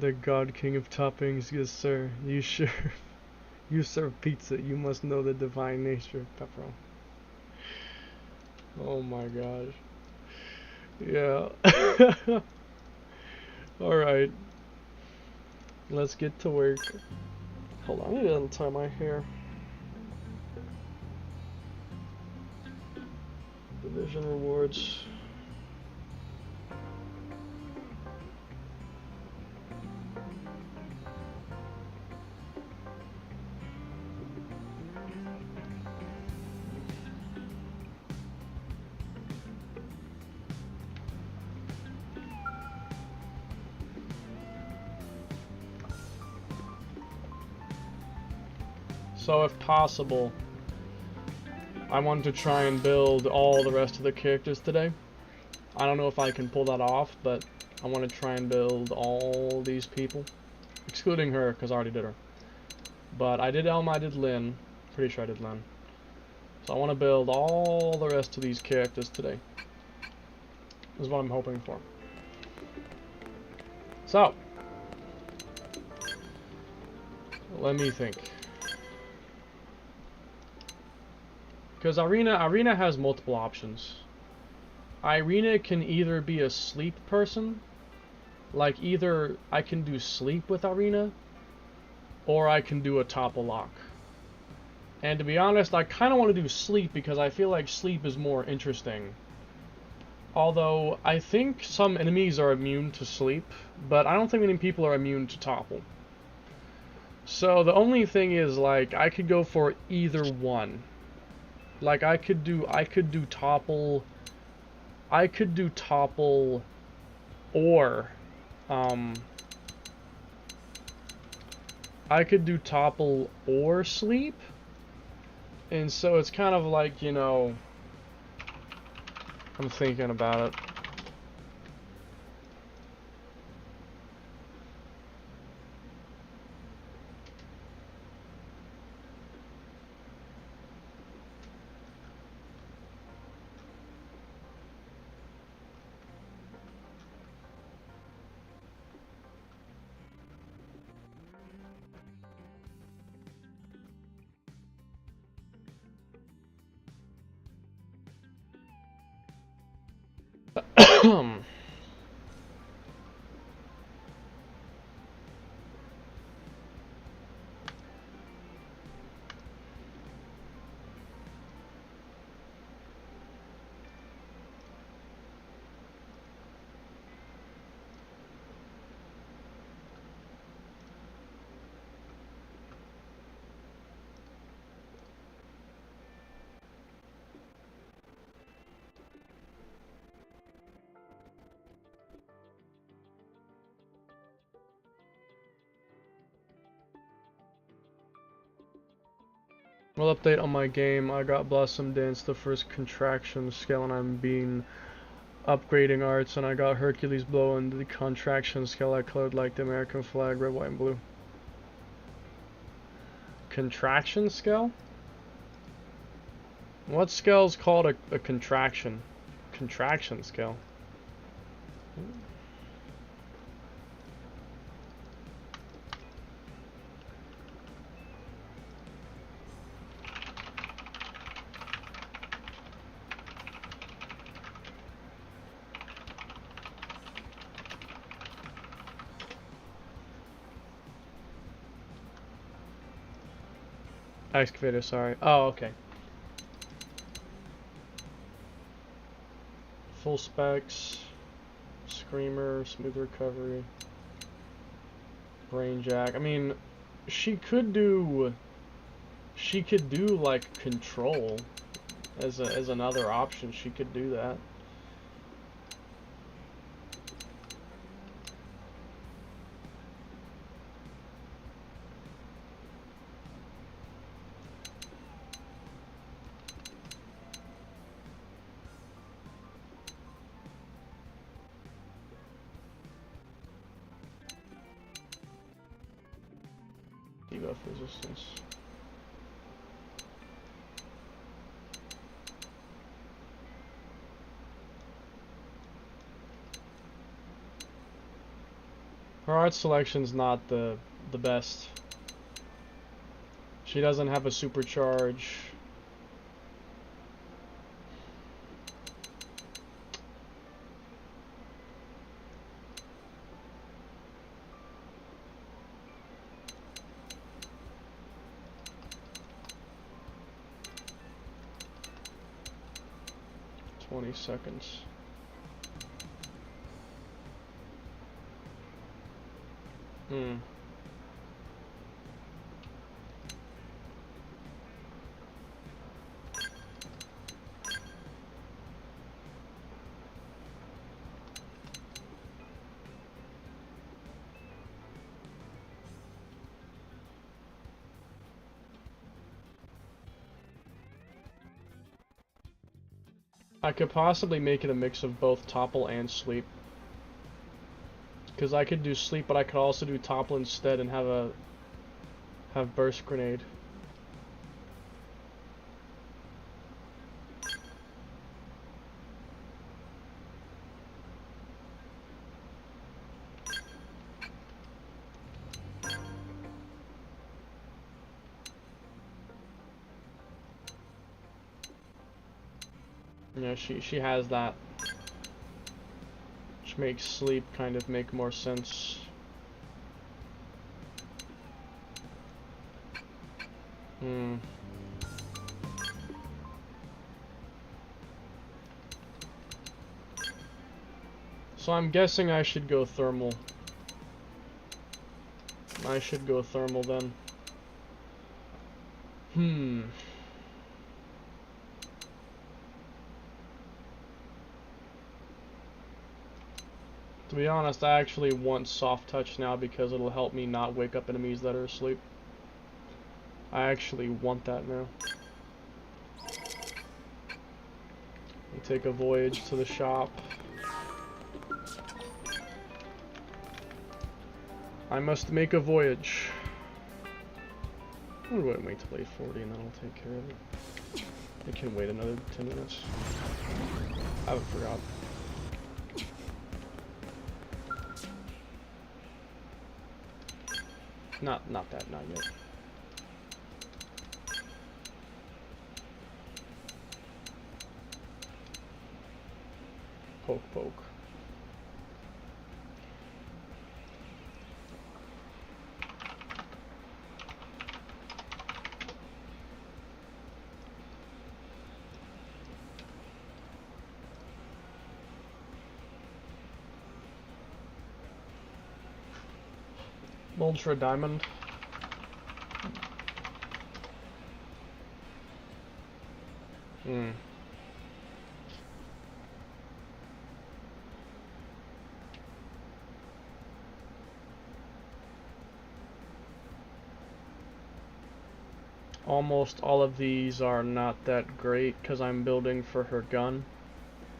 The God King of toppings, yes sir. You serve pizza. You must know the divine nature of pepperoni. Oh my gosh. Yeah. Alright. Let's get to work. Hold on, I need to untie my hair. Division rewards. So if possible, I want to try and build all the rest of the characters today. I don't know if I can pull that off, but I want to try and build all these people. Excluding her, because I already did her. But I did Elma, I did Lynn. Pretty sure I did Lynn. So I want to build all the rest of these characters today. This is what I'm hoping for. So, let me think. Because Irina has multiple options. Irina can either be a sleep person, like either I can do sleep with Irina, or I can do a topple lock. And to be honest, I kind of want to do sleep because I feel like sleep is more interesting. Although, I think some enemies are immune to sleep, but I don't think many people are immune to topple. So the only thing is, like, I could go for either one. Like, I could do topple, or, I could do topple or sleep. And so it's kind of like, you know, I'm thinking about it. Well, update on my game. I got Blossom Dance, the first contraction skill, and I'm being upgrading arts, and I got Hercules Blow and the contraction skill. I colored like the American flag, red, white, and blue. Contraction skill? What skill is called a contraction? Contraction skill. Excavator, sorry. Oh, okay. Full specs, Screamer, smooth recovery, brain jack. I mean, she could do like control as another option. She could do that. Debuff resistance. Her art selection's not the best. She doesn't have a supercharge. Seconds. I could possibly make it a mix of both topple and sleep. Because I could do sleep, but I could also do topple instead and have burst grenade. Yeah, she has that. Which makes sleep kind of make more sense. So I'm guessing I should go thermal. I should go thermal then. To be honest, I actually want soft touch now because it'll help me not wake up enemies that are asleep. I actually want that now. We take a voyage to the shop. I must make a voyage. I'm gonna wait till 8:40 and then I'll take care of it. It can wait another 10 minutes. I haven't forgot. Not yet. Poke. Ultra diamond. Almost all of these are not that great because I'm building for her gun.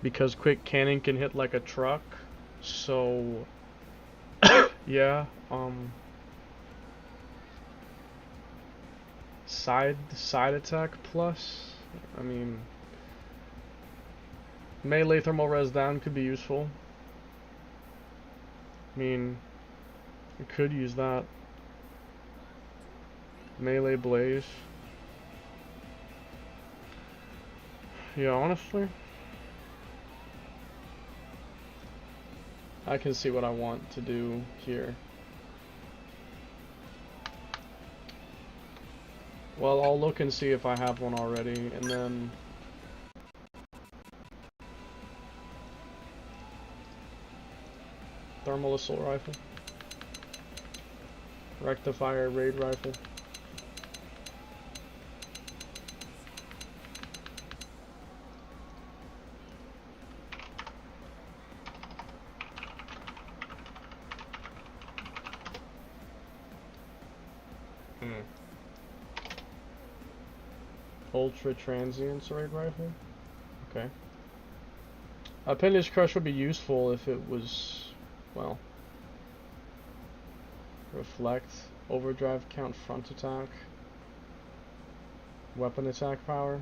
Because quick cannon can hit like a truck. So yeah, side attack plus. I mean, melee thermal res down could be useful. I mean, you could use that. Melee blaze. Yeah, honestly, I can see what I want to do here. Well, I'll look and see if I have one already, and then thermal assault rifle, rectifier raid rifle. Ultra transient raid rifle. Okay. Appendage crush would be useful if it was, well, reflect, overdrive count, front attack, weapon attack power,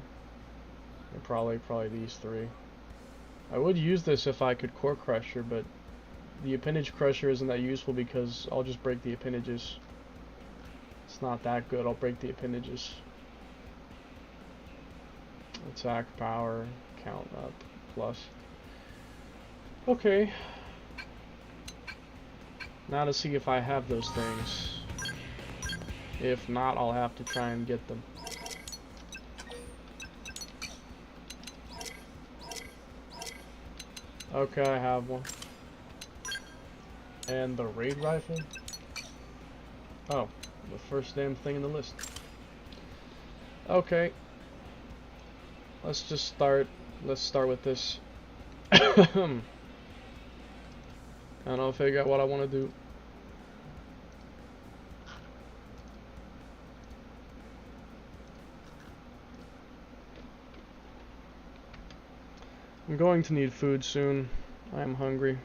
and probably these three. I would use this if I could core crusher, but the appendage crusher isn't that useful because I'll just break the appendages. It's not that good. I'll break the appendages. Attack power, count up, plus. Okay. Now to see if I have those things. If not, I'll have to try and get them. Okay, I have one. And the raid rifle? Oh, the first damn thing in the list. Okay. Let's just start. Let's start with this. And I'll figure out what I want to do. I'm going to need food soon. I am hungry.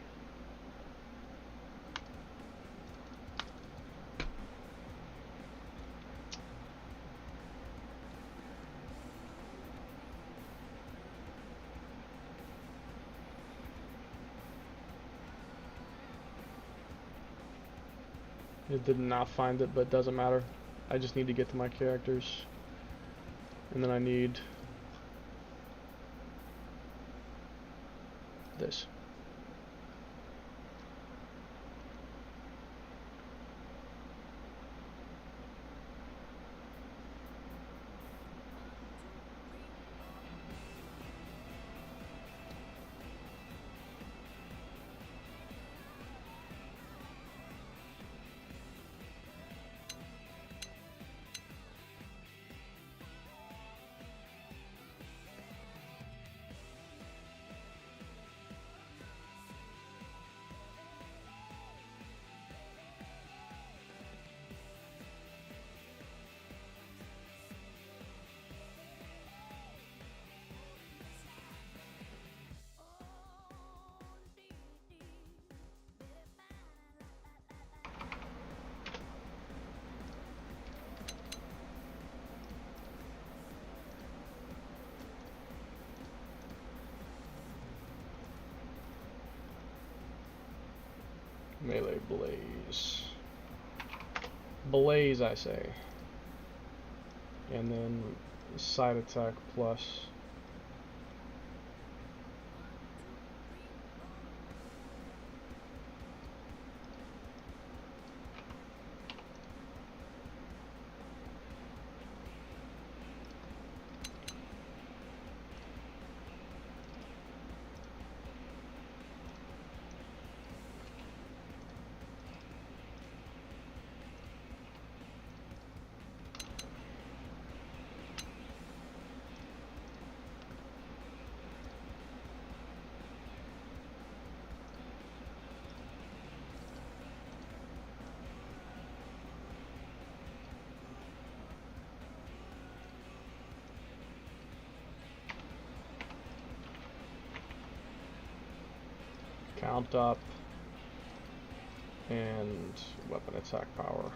It did not find it, but it doesn't matter. I just need to get to my characters. And then I need this. Melee blaze. Blaze, I say. And then side attack plus. Count up and weapon attack power.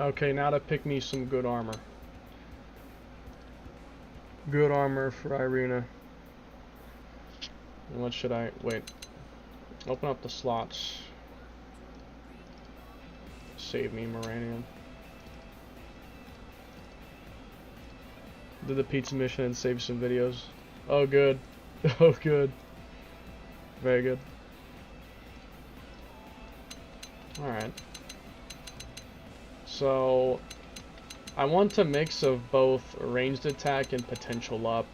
Okay, now to pick me some good armor. Good armor for Irina. And what should I... Wait. Open up the slots. Save me, Moranium. Did the pizza mission and save some videos. Oh, good. Oh, good. Very good. Alright. So, I want a mix of both ranged attack and potential up.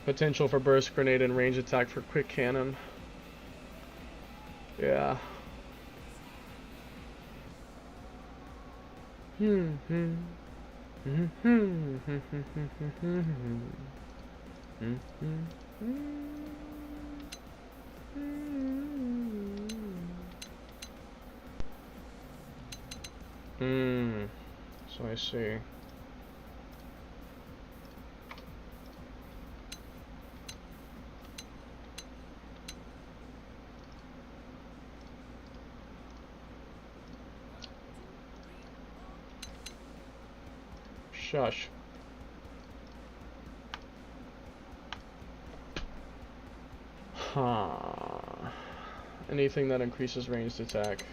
Potential for burst grenade and range attack for quick cannon. Yeah. Hmm. So I see. Shush. Huh. Anything that increases ranged attack.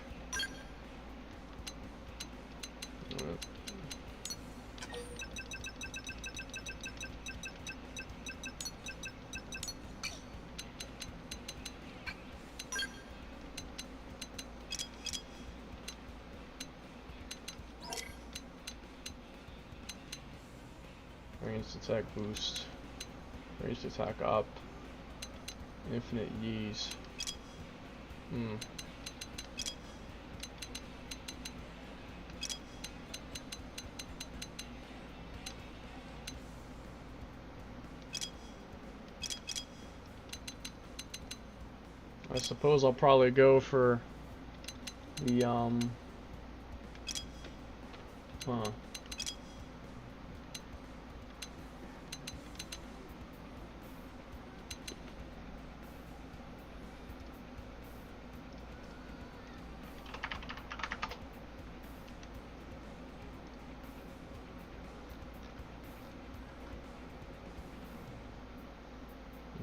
Ranged attack boost. Ranged attack up. Infinite yees. Hmm. I suppose I'll probably go for the, huh.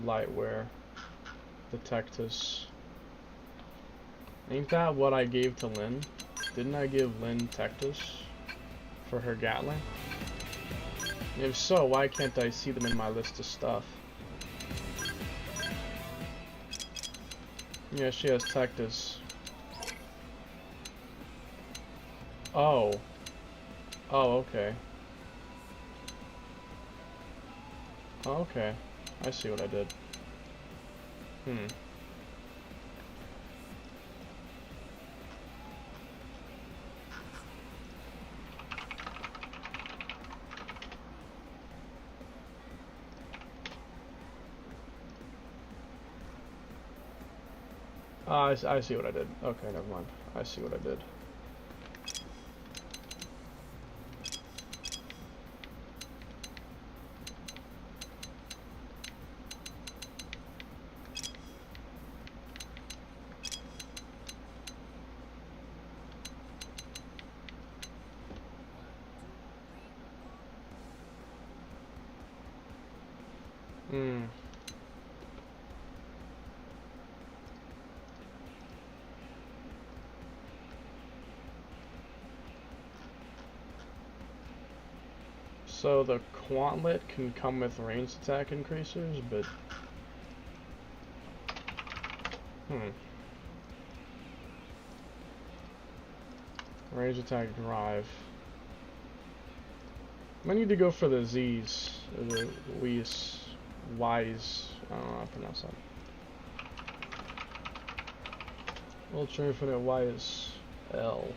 Lightwear. Detectus. Ain't that what I gave to Lynn? Didn't I give Lynn Tectus for her Gatling? If so, why can't I see them in my list of stuff? Yeah, she has Tectus. Oh. Oh, okay. Oh, okay. I see what I did. Hmm. I see what I did. Okay, never mind. I see what I did. Hmm. So the Quantlet can come with ranged attack increasers, but range attack drive. I need to go for the Z's, or the Y's. I don't know how to pronounce that. Ultra Infinite Y is L.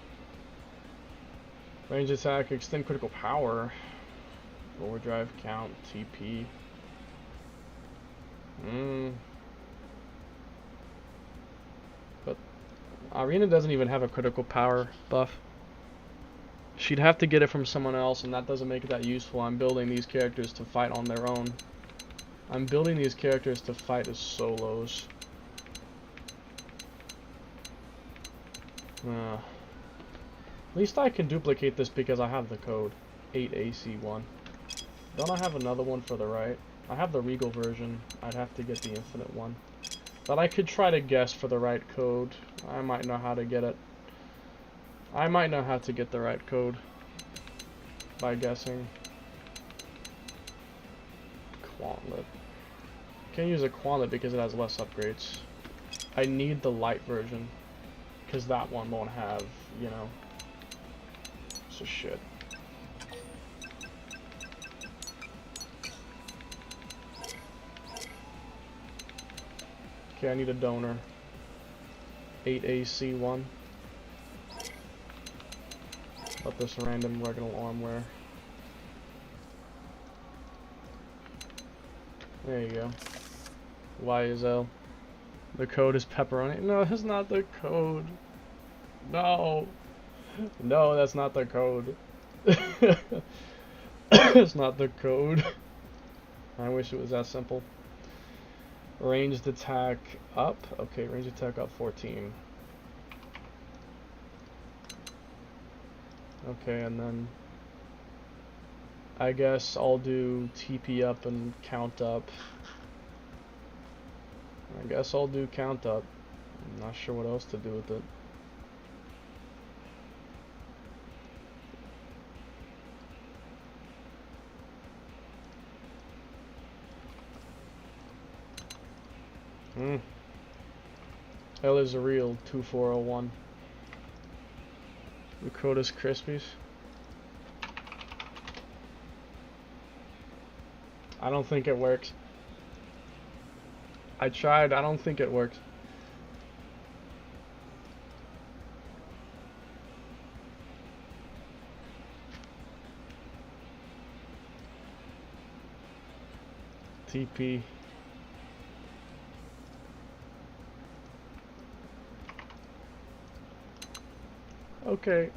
Range attack, extend critical power. Overdrive count, TP. But Arena doesn't even have a critical power buff. She'd have to get it from someone else, and that doesn't make it that useful. I'm building these characters to fight on their own. I'm building these characters to fight as solos. At least I can duplicate this because I have the code 8AC1. Don't I have another one for the right? I have the Regal version. I'd have to get the Infinite one. But I could try to guess for the right code. I might know how to get it. I might know how to get the right code by guessing. Quantlet. Can't use a Quantlet because it has less upgrades. I need the light version because that one won't have, you know. So shit. Okay, I need a donor. 8AC1. Let this random regular armware. There you go. Y is L. The code is pepperoni. No, that's not the code. No. No, that's not the code. It's not the code. I wish it was that simple. Ranged attack up. Okay, ranged attack up 14. Okay, and then I guess I'll do TP up and count up. I guess I'll do count up. I'm not sure what else to do with it. L is a real 2401. Dakota's Krispies. I don't think it works. I tried, I don't think it works. TP. Okay.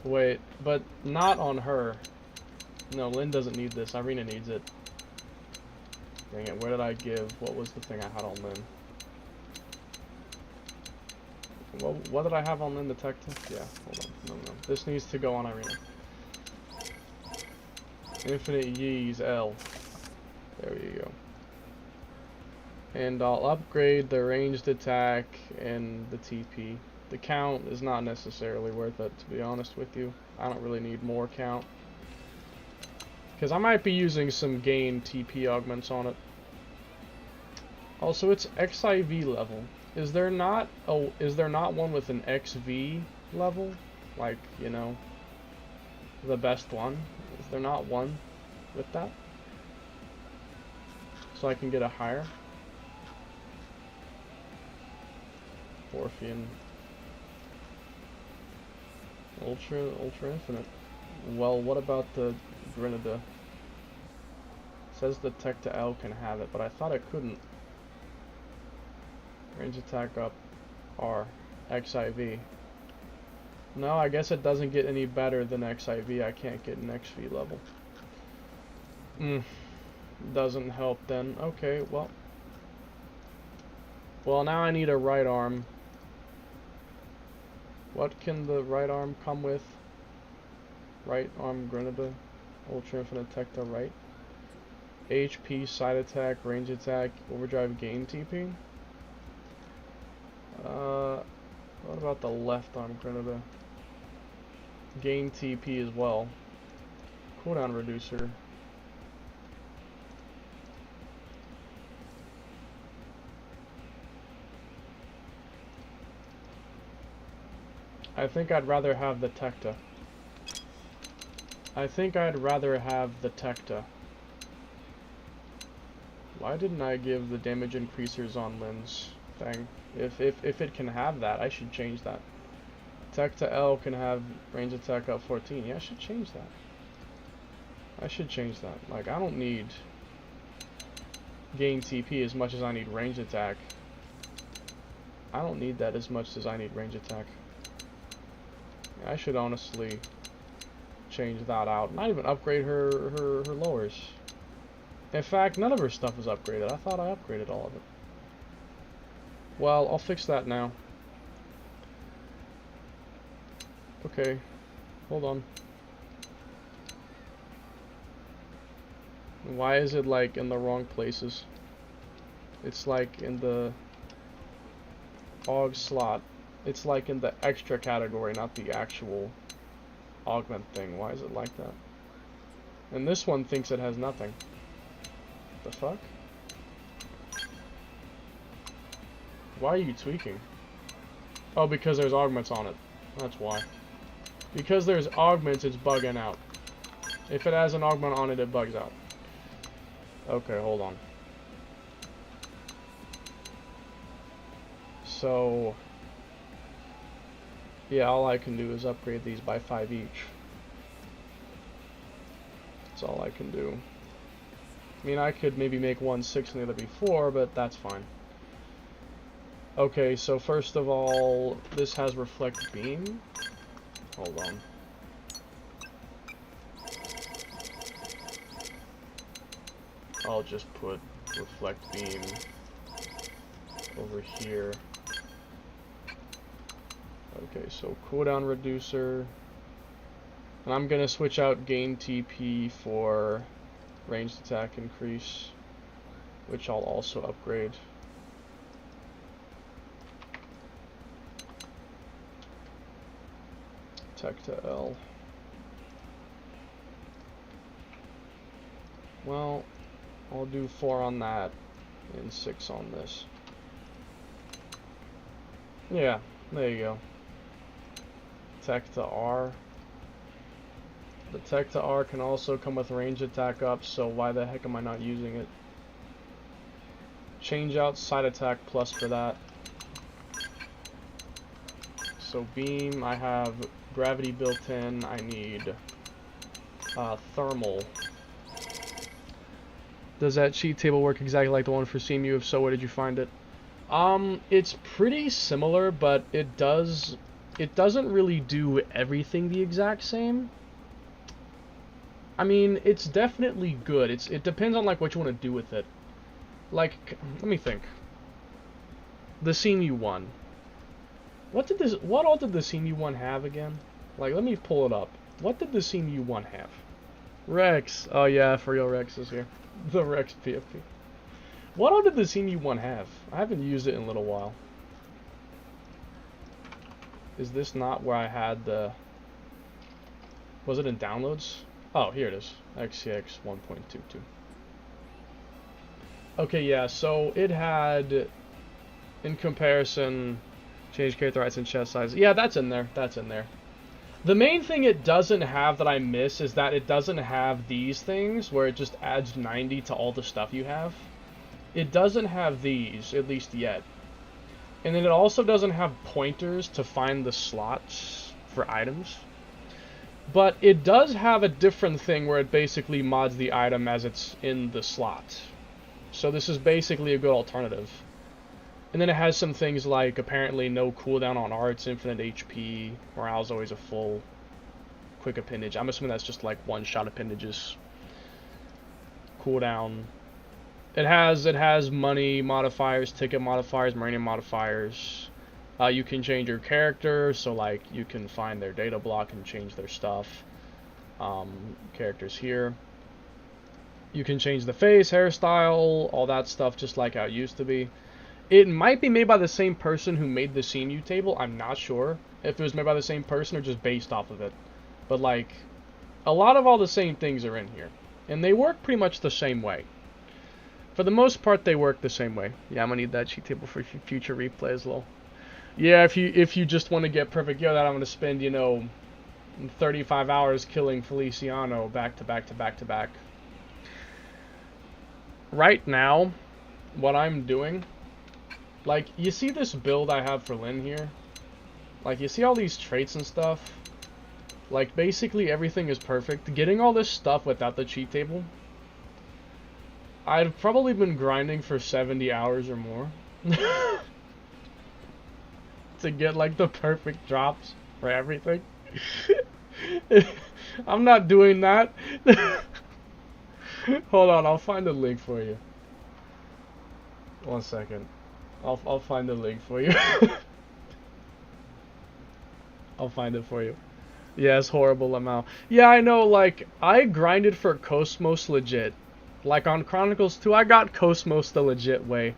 Wait, but not on her. No, Lynn doesn't need this. Irina needs it. Dang it, where did I give? What was the thing I had on Lynn? What did I have on Lynn Detective? Yeah, hold on. No. This needs to go on Irina. Infinite Yees L. There you go. And I'll upgrade the ranged attack and the TP. The count is not necessarily worth it, to be honest with you. I don't really need more count. Because I might be using some gain TP augments on it. Also, it's XIV level. Is there not one with an XV level? Like, you know, the best one? Is there not one with that? So I can get a higher? Orphean. Ultra Infinite. Well, what about the Grenada? It says the Tech to L can have it, but I thought it couldn't. Range attack up R. XIV. No, I guess it doesn't get any better than XIV. I can't get an XV level. Doesn't help then. Okay, well. Well, now I need a right arm. What can the right arm come with? Right arm Grenada. Ultra Infinite Tech to right. HP, side attack, range attack, overdrive, gain TP. What about the left arm Grenada? Gain TP as well. Cooldown reducer. I think I'd rather have the Tecta. Why didn't I give the damage increasers on Lynn's thing? If it can have that, I should change that. Tecta L can have range attack up 14. Yeah, I should change that. Like, I don't need gain TP as much as I need range attack. I don't need that as much as I need range attack. I should honestly change that out. Not even upgrade her lowers. In fact, none of her stuff is upgraded. I thought I upgraded all of it. Well, I'll fix that now. Okay. Hold on. Why is it like in the wrong places? It's like in the AUG slot. It's like in the extra category, not the actual augment thing. Why is it like that? And this one thinks it has nothing. What the fuck? Why are you tweaking? Oh, because there's augments on it. That's why. Because there's augments, it's bugging out. If it has an augment on it, it bugs out. Okay, hold on. So, yeah, all I can do is upgrade these by 5 each. That's all I can do. I mean, I could maybe make one 6 and the other be 4, but that's fine. Okay, so first of all, this has reflect beam. Hold on. I'll just put reflect beam over here. Okay, so cooldown reducer. And I'm gonna switch out gain TP for ranged attack increase, which I'll also upgrade. Tech to L. Well, I'll do 4 on that and 6 on this. Yeah, there you go. Tech to R. The tech to R can also come with range attack up, so why the heck am I not using it? Change out side attack plus for that. So beam, I have gravity built in, I need thermal. Does that cheat table work exactly like the one for CMU? If so, where did you find it? It's pretty similar, but it doesn't really do everything the exact same. I mean, it's definitely good. It depends on like what you want to do with it. Like, let me think. The CMU one. What all did the CMU one have again? Like, let me pull it up. What did the CMU one have? Rex. Oh yeah, for real, Rex is here. The Rex PFP. What all did the CMU one have? I haven't used it in a little while. Is this not where I had the... Was it in downloads? Oh, here it is. XCX 1.22. Okay, yeah, so it had, in comparison, change character heights and chest size. Yeah, that's in there. That's in there. The main thing it doesn't have that I miss is that it doesn't have these things where it just adds 90 to all the stuff you have. It doesn't have these, at least yet. And then it also doesn't have pointers to find the slots for items. But it does have a different thing where it basically mods the item as it's in the slot. So this is basically a good alternative. And then it has some things like apparently no cooldown on arts, infinite HP, morale's always a full, quick appendage. I'm assuming that's just like one-shot appendages. Cooldown. It has money modifiers, ticket modifiers, marine modifiers. You can change your character, so like you can find their data block and change their stuff. Characters here. You can change the face, hairstyle, all that stuff, just like how it used to be. It might be made by the same person who made the CMU table. I'm not sure if it was made by the same person or just based off of it. But like, a lot of all the same things are in here, and they work pretty much the same way. For the most part, they work the same way. Yeah, I'm gonna need that cheat table for future replay as well. Yeah, if you just want to get perfect, that I'm gonna spend 35 hours killing Feliciano back to back to back to back. Right now, what I'm doing, like, you see this build I have for Lynn here? Like, you see all these traits and stuff? Like, basically everything is perfect. Getting all this stuff without the cheat table, I've probably been grinding for 70 hours or more. To get, like, the perfect drops for everything. I'm not doing that. Hold on, I'll find a link for you. 1 second. I'll find the link for you. I'll find it for you. Yeah, it's horrible amount. Yeah, I know, like, I grinded for Cosmos legit. Like, on Chronicles 2, I got Cosmos the legit way.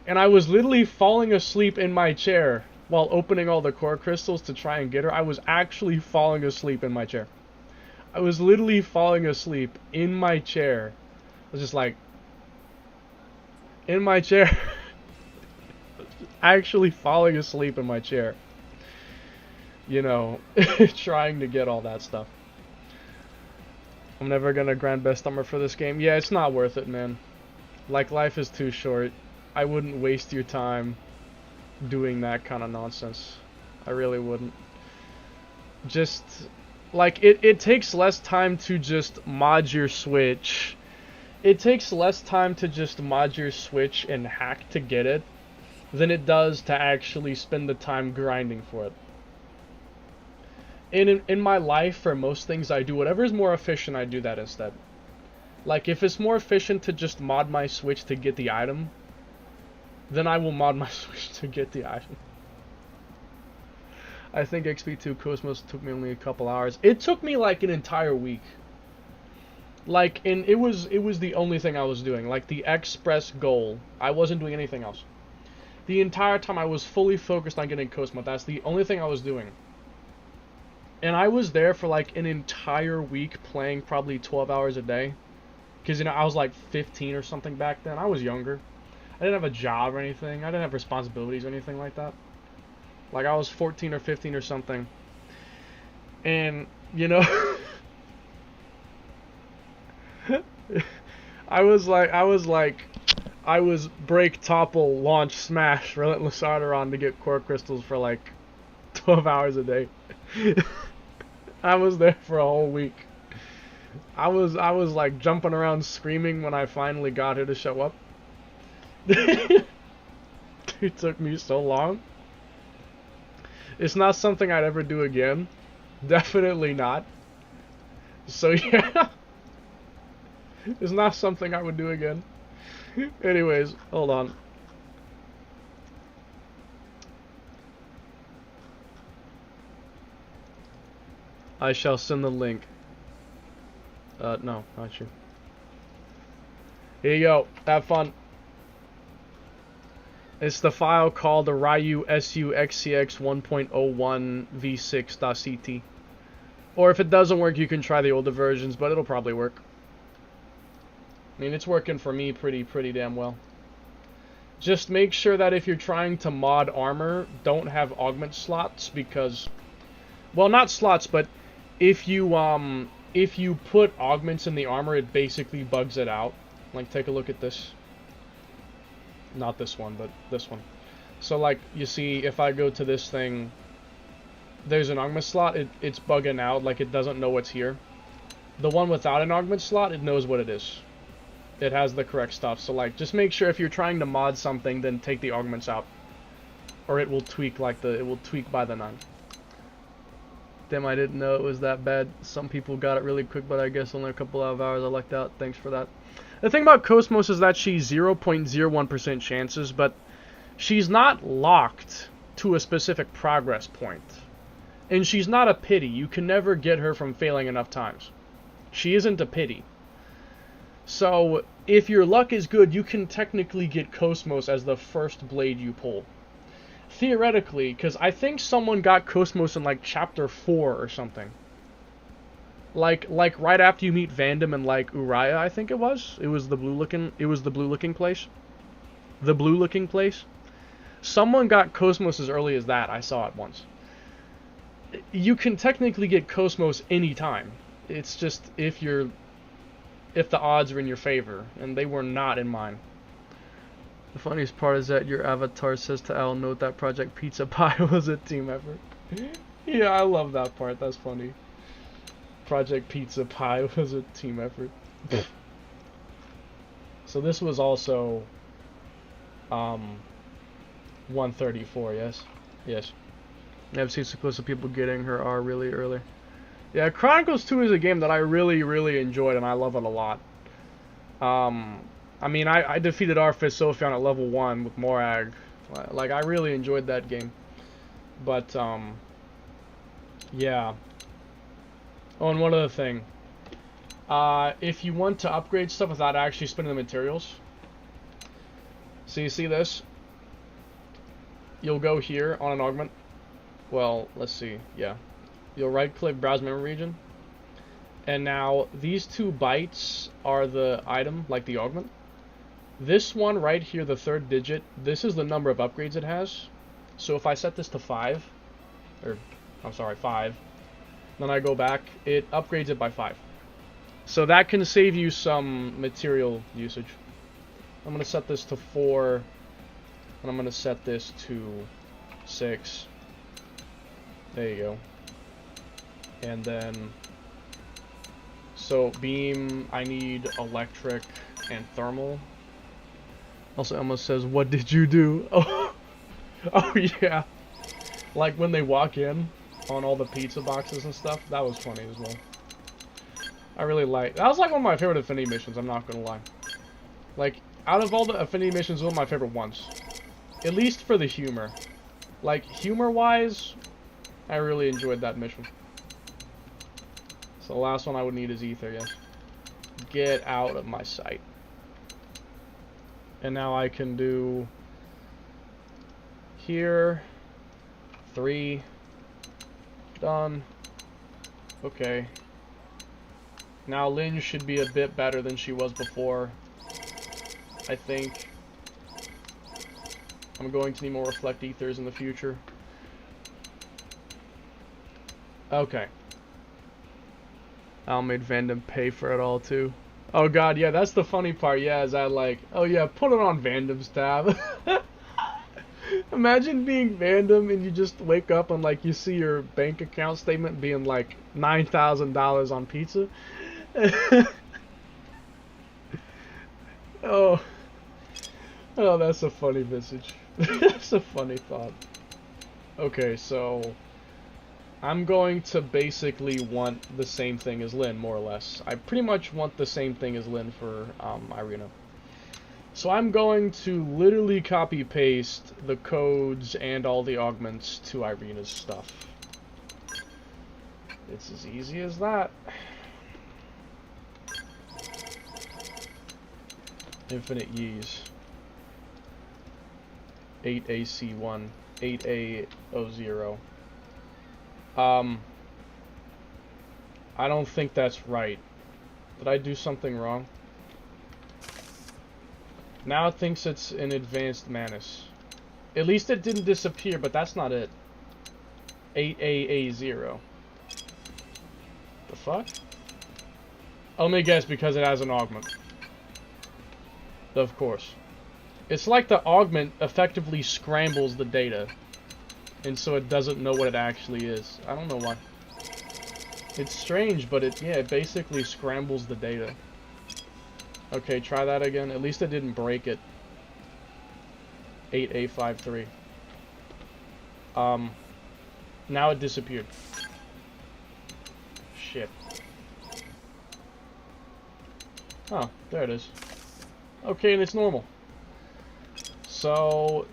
And I was literally falling asleep in my chair while opening all the core crystals to try and get her. I was actually falling asleep in my chair. I was literally falling asleep in my chair. I was just like, in my chair. Actually falling asleep in my chair. Trying to get all that stuff. I'm never gonna grind best armor for this game. Yeah, it's not worth it, man. Like, life is too short. I wouldn't waste your time doing that kind of nonsense. I really wouldn't. Just, like, it takes less time to just mod your Switch. It takes less time to just mod your Switch and hack to get it than it does to actually spend the time grinding for it. In my life, for most things I do, whatever is more efficient, I do that instead. Like, if it's more efficient to just mod my Switch to get the item, then I will mod my Switch to get the item. I think XP2 Cosmos took me only a couple hours. It took me like an entire week. Like, and it was the only thing I was doing. Like, the express goal, I wasn't doing anything else. The entire time I was fully focused on getting Cosmos. That's the only thing I was doing. And I was there for like an entire week playing probably 12 hours a day. Because, you know, I was like 15 or something back then. I was younger. I didn't have a job or anything. I didn't have responsibilities or anything like that. Like, I was 14 or 15 or something. And, you know, I was break, topple, launch, smash, relentless Arteron to get core crystals for like 12 hours a day. I was there for a whole week. I was like jumping around screaming when I finally got her to show up. It took me so long. It's not something I'd ever do again. Definitely not. So yeah. It's not something I would do again. Anyways, hold on. I shall send the link. No, not you. Here you go. Have fun. It's the file called the Ryu SUXCX 1.01 v6.ct. Or if it doesn't work, you can try the older versions, but it'll probably work. I mean, it's working for me pretty damn well. Just make sure that if you're trying to mod armor, don't have augment slots, because, well, not slots, but if you put augments in the armor, it basically bugs it out. Like, take a look at this. Not this one, but this one. So, like, you see, if I go to this thing, there's an augment slot, it's bugging out, like it doesn't know what's here. The one without an augment slot, it knows what it is. It has the correct stuff. So, like, just make sure if you're trying to mod something, then take the augments out. Or it will tweak like it will tweak by the 9. Damn, I didn't know it was that bad. Some people got it really quick, but I guess only a couple of hours. I lucked out. Thanks for that. The thing about Cosmos is that she's 0.01% chances, but she's not locked to a specific progress point. And she's not a pity. You can never get her from failing enough times. She isn't a pity. So, if your luck is good, you can technically get Cosmos as the first blade you pull. Theoretically, because I think someone got Cosmos in like chapter 4 or something. Like right after you meet Vandam and like Uriah, I think it was. It was the blue looking place. The blue looking place. Someone got Cosmos as early as that. I saw it once. You can technically get Cosmos anytime. It's just if the odds are in your favor, and they were not in mine. The funniest part is that your avatar says to Al, note that Project Pizza Pie was a team effort. Yeah, I love that part. That's funny. Project Pizza Pie was a team effort. So this was also 134, yes? Yes. I've seen so close to people getting her R really early. Yeah, Chronicles 2 is a game that I really enjoyed, and I love it a lot. I mean, I defeated Arfis Sophion at level 1 with Morag. Like, I really enjoyed that game. But, yeah. Oh, and one other thing. If you want to upgrade stuff without actually spending the materials. So you see this? You'll go here on an augment. Well, let's see. Yeah. You'll right-click Browse Memory Region. And now, these 2 bytes are the item, like the augment. This one right here, the 3rd digit, this is the number of upgrades it has. So if I set this to 5, or, I'm sorry, 5, then I go back, it upgrades it by 5. So that can save you some material usage. I'm going to set this to 4, and I'm going to set this to 6. There you go. And then, so beam, I need electric and thermal. Also, Emma says, what did you do? Oh, Oh yeah, like when they walk in on all the pizza boxes and stuff. That was funny as well. I really like. That was like one of my favorite Affinity missions. I'm not gonna lie. Like out of all the Affinity missions, one of my favorite ones. At least for the humor. Like humor-wise, I really enjoyed that mission. So the last one I would need is Ether. Yes. Get out of my sight. And now I can do here 3 done. Okay. Now Lynn should be a bit better than she was before. I think I'm going to need more reflect ethers in the future. Okay. I'll make Vandom pay for it all too. Oh god, yeah, that's the funny part. Yeah, is I like, oh yeah, put it on Vandom's tab. Imagine being Vandom and you just wake up and like you see your bank account statement being like $9,000 on pizza. Oh, oh, that's a funny message. That's a funny thought. Okay, so I'm going to basically want the same thing as Lynn, more or less. I pretty much want the same thing as Lynn for Irina. So I'm going to literally copy-paste the codes and all the augments to Irina's stuff. It's as easy as that. Infinite Yees. 8AC1. 8A00. I don't think that's right. Did I do something wrong? Now it thinks it's an advanced Manus. At least it didn't disappear, but that's not it. 8AA0. The fuck? Let me guess, because it has an augment. Of course. It's like the augment effectively scrambles the data. And so it doesn't know what it actually is. I don't know why. It's strange, but it basically scrambles the data. Okay, try that again. At least it didn't break it. 8A53. Now it disappeared. Shit. Oh, there it is. Okay, and it's normal. So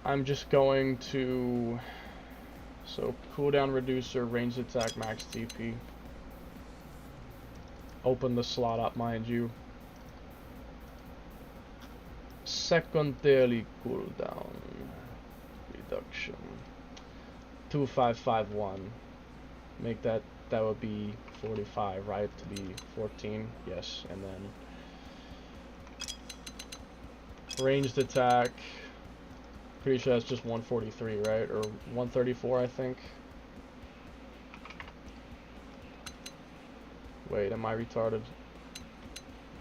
I'm just going to... So, cooldown reducer, ranged attack, max TP. Open the slot up, mind you. Secondary cooldown reduction. 2551. Make that would be 45, right? To be 14, yes, and then ranged attack. Pretty sure that's just 143, right? Or 134, I think. Wait, am I retarded?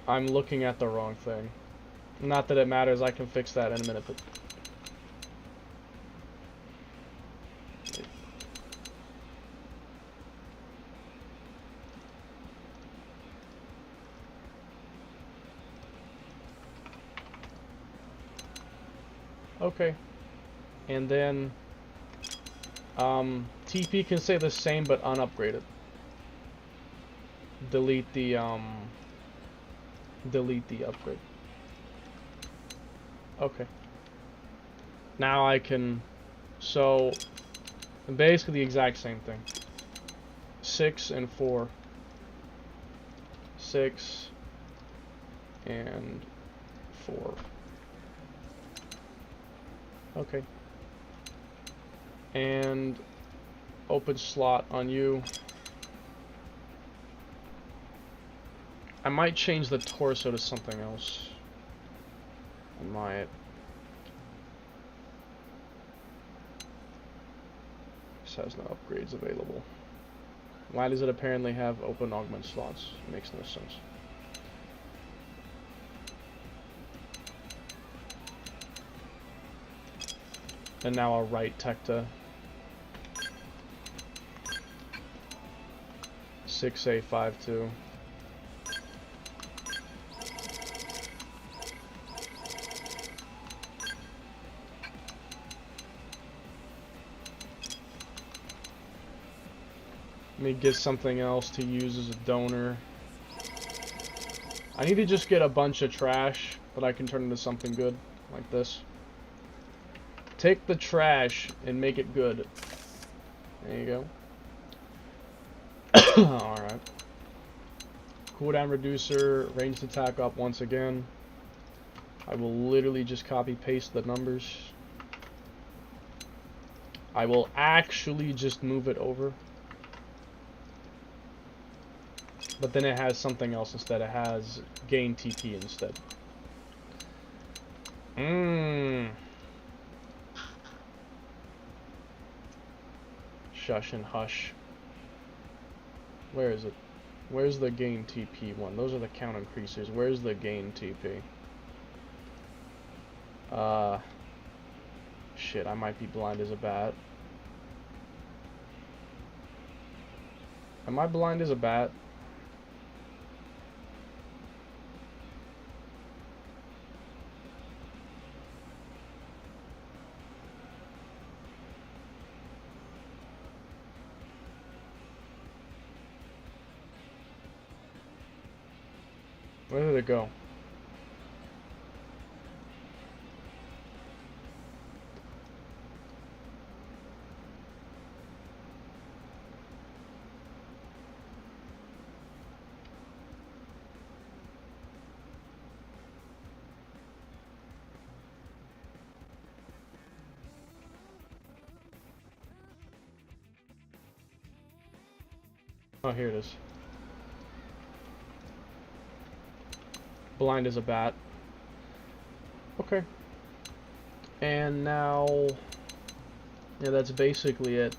I'm looking at the wrong thing. Not that it matters, I can fix that in a minute, but... Okay. And then... TP can stay the same, but unupgraded. Delete the upgrade. Okay. Now I can... So... Basically the exact same thing. 6 and 4. 6 and 4. Okay. And open slot on you. I might change the torso to something else. I might. This has no upgrades available. Why does it apparently have open augment slots? It makes no sense. And now I'll write Tecta 6A52. me get something else to use as a donor. I need to just get a bunch of trash that I can turn into something good, like this. Take the trash and make it good. There you go. Alright. Cooldown reducer, ranged attack up once again. I will literally just copy paste the numbers. I will actually just move it over. But then it has something else instead. It has gain TP instead. Shush and hush. Where is it? Where's the gain TP one? Those are the count increasers. Where's the gain TP? Shit, I might be blind as a bat. Am I blind as a bat? Where did it go? Oh, here it is. Blind as a bat. Okay. And now... yeah, that's basically it.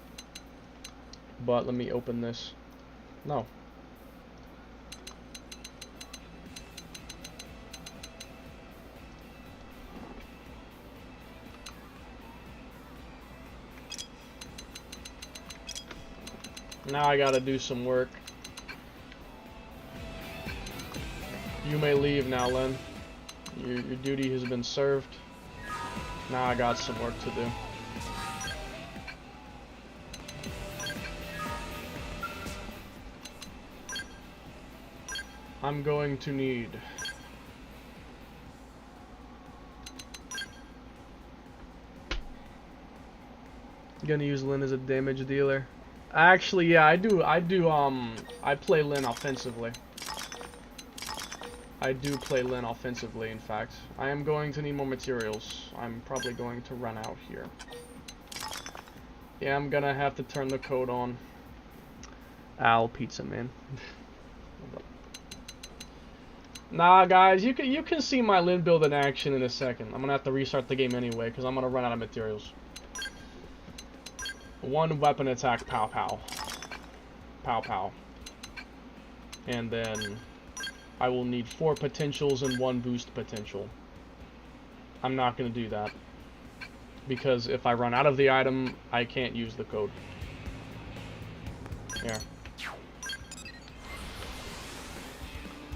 But let me open this. No. Now I gotta do some work. You may leave now, Len. Your duty has been served. Now I got some work to do. I'm going to need... gonna use Lyn as a damage dealer. Actually, yeah, I play Lyn offensively. I do play Lyn offensively, in fact. I am going to need more materials. I'm probably going to run out here. Yeah, I'm gonna have to turn the code on. Ow, pizza man. Nah, guys, you can see my Lyn build in action in a second. I'm gonna have to restart the game anyway, because I'm gonna run out of materials. One weapon attack, pow pow. Pow pow. And then I will need 4 potentials and 1 boost potential. I'm not going to do that. Because if I run out of the item, I can't use the code. Here.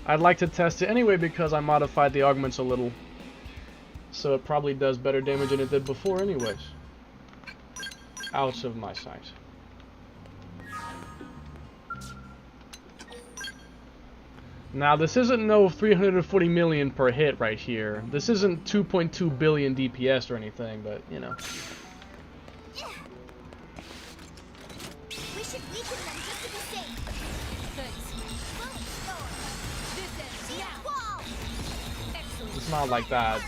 I'd like to test it anyway because I modified the augments a little. So it probably does better damage than it did before anyways. Out of my sight. Now, this isn't no 340 million per hit right here. This isn't 2.2 billion DPS or anything, but, you know. It's not like that.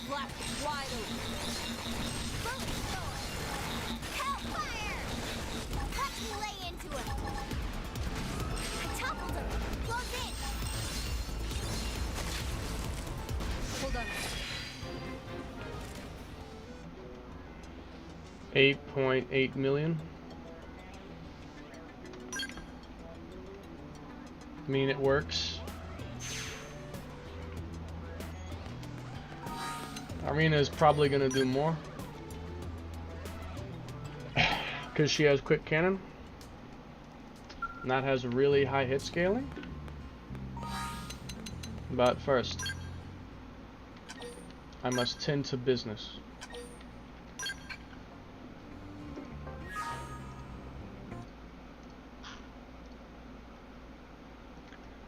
Blast wide open. Hellfire! Cut and lay into him. I toppled him. Close in. Hold on. 8.8 million. I mean, it works. Arena is probably gonna do more because she has quick cannon and that has really high hit scaling. But first, I must tend to business.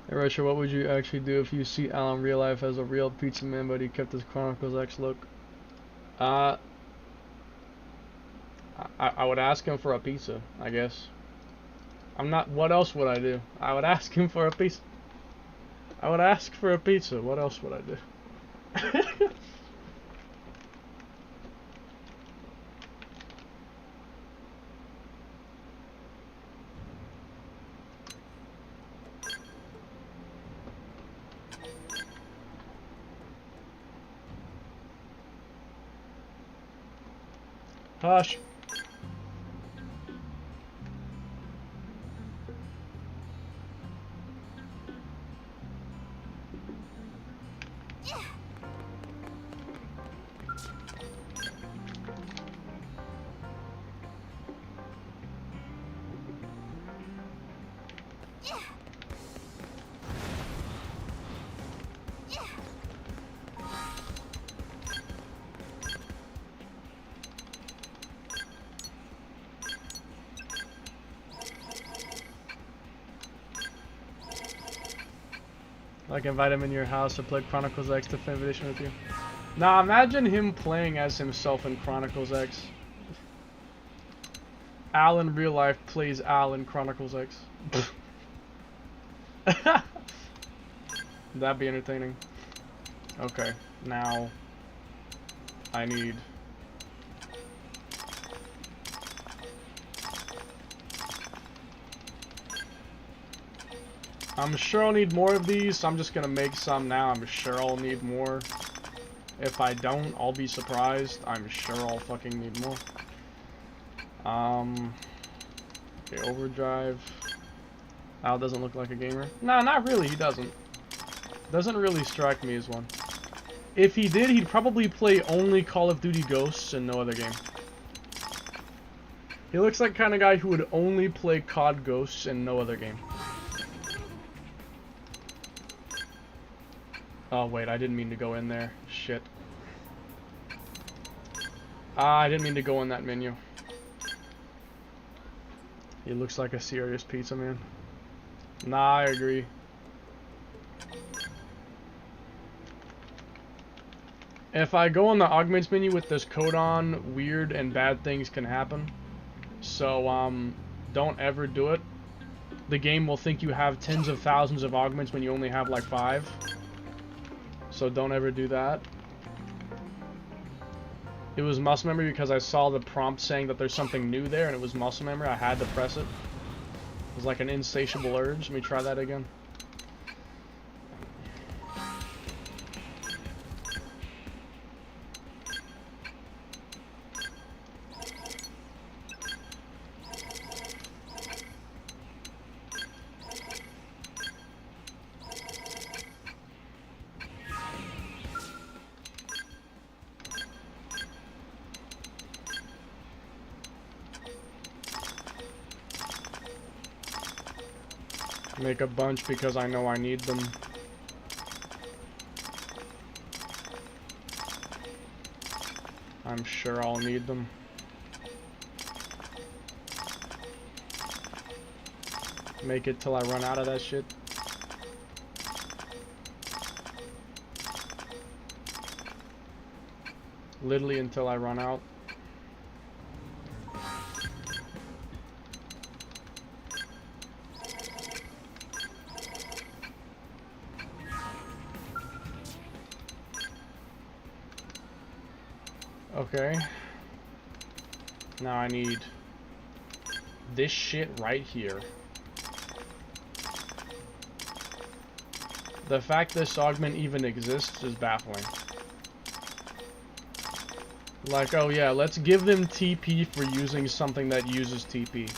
Hey Russia, what would you actually do if you see Al in real life as a real pizza man but he kept his Chronicles X look? I would ask him for a pizza, I guess. I'm not, what else would I do? I would ask him for a pizza. I would ask for a pizza, what else would I do? Hush. Like invite him in your house to play Chronicles X Definitive Edition with you. Now imagine him playing as himself in Chronicles X. Al in real life plays Al in Chronicles X. That'd be entertaining. Okay, now I need... I'm sure I'll need more of these, so I'm just gonna make some now. I'm sure I'll need more. If I don't, I'll be surprised. I'm sure I'll fucking need more. Okay, Overdrive. Al doesn't look like a gamer. No, not really, he doesn't. Doesn't really strike me as one. If he did, he'd probably play only Call of Duty Ghosts and no other game. He looks like the kind of guy who would only play COD Ghosts and no other game. Oh wait, I didn't mean to go in there. Shit. I didn't mean to go in that menu. He looks like a serious pizza man. Nah, I agree. If I go in the augments menu with this code on, weird and bad things can happen. So, don't ever do it. The game will think you have tens of thousands of augments when you only have like 5. So don't ever do that. It was muscle memory because I saw the prompt saying that there's something new there and it was muscle memory. I had to press it. It was like an insatiable urge. Let me try that again. Make a bunch because I know I need them. I'm sure I'll need them. Make it till I run out of that shit. Literally until I run out. Okay. Now I need this shit right here. The fact this augment even exists is baffling. Like, oh yeah, let's give them TP for using something that uses TP.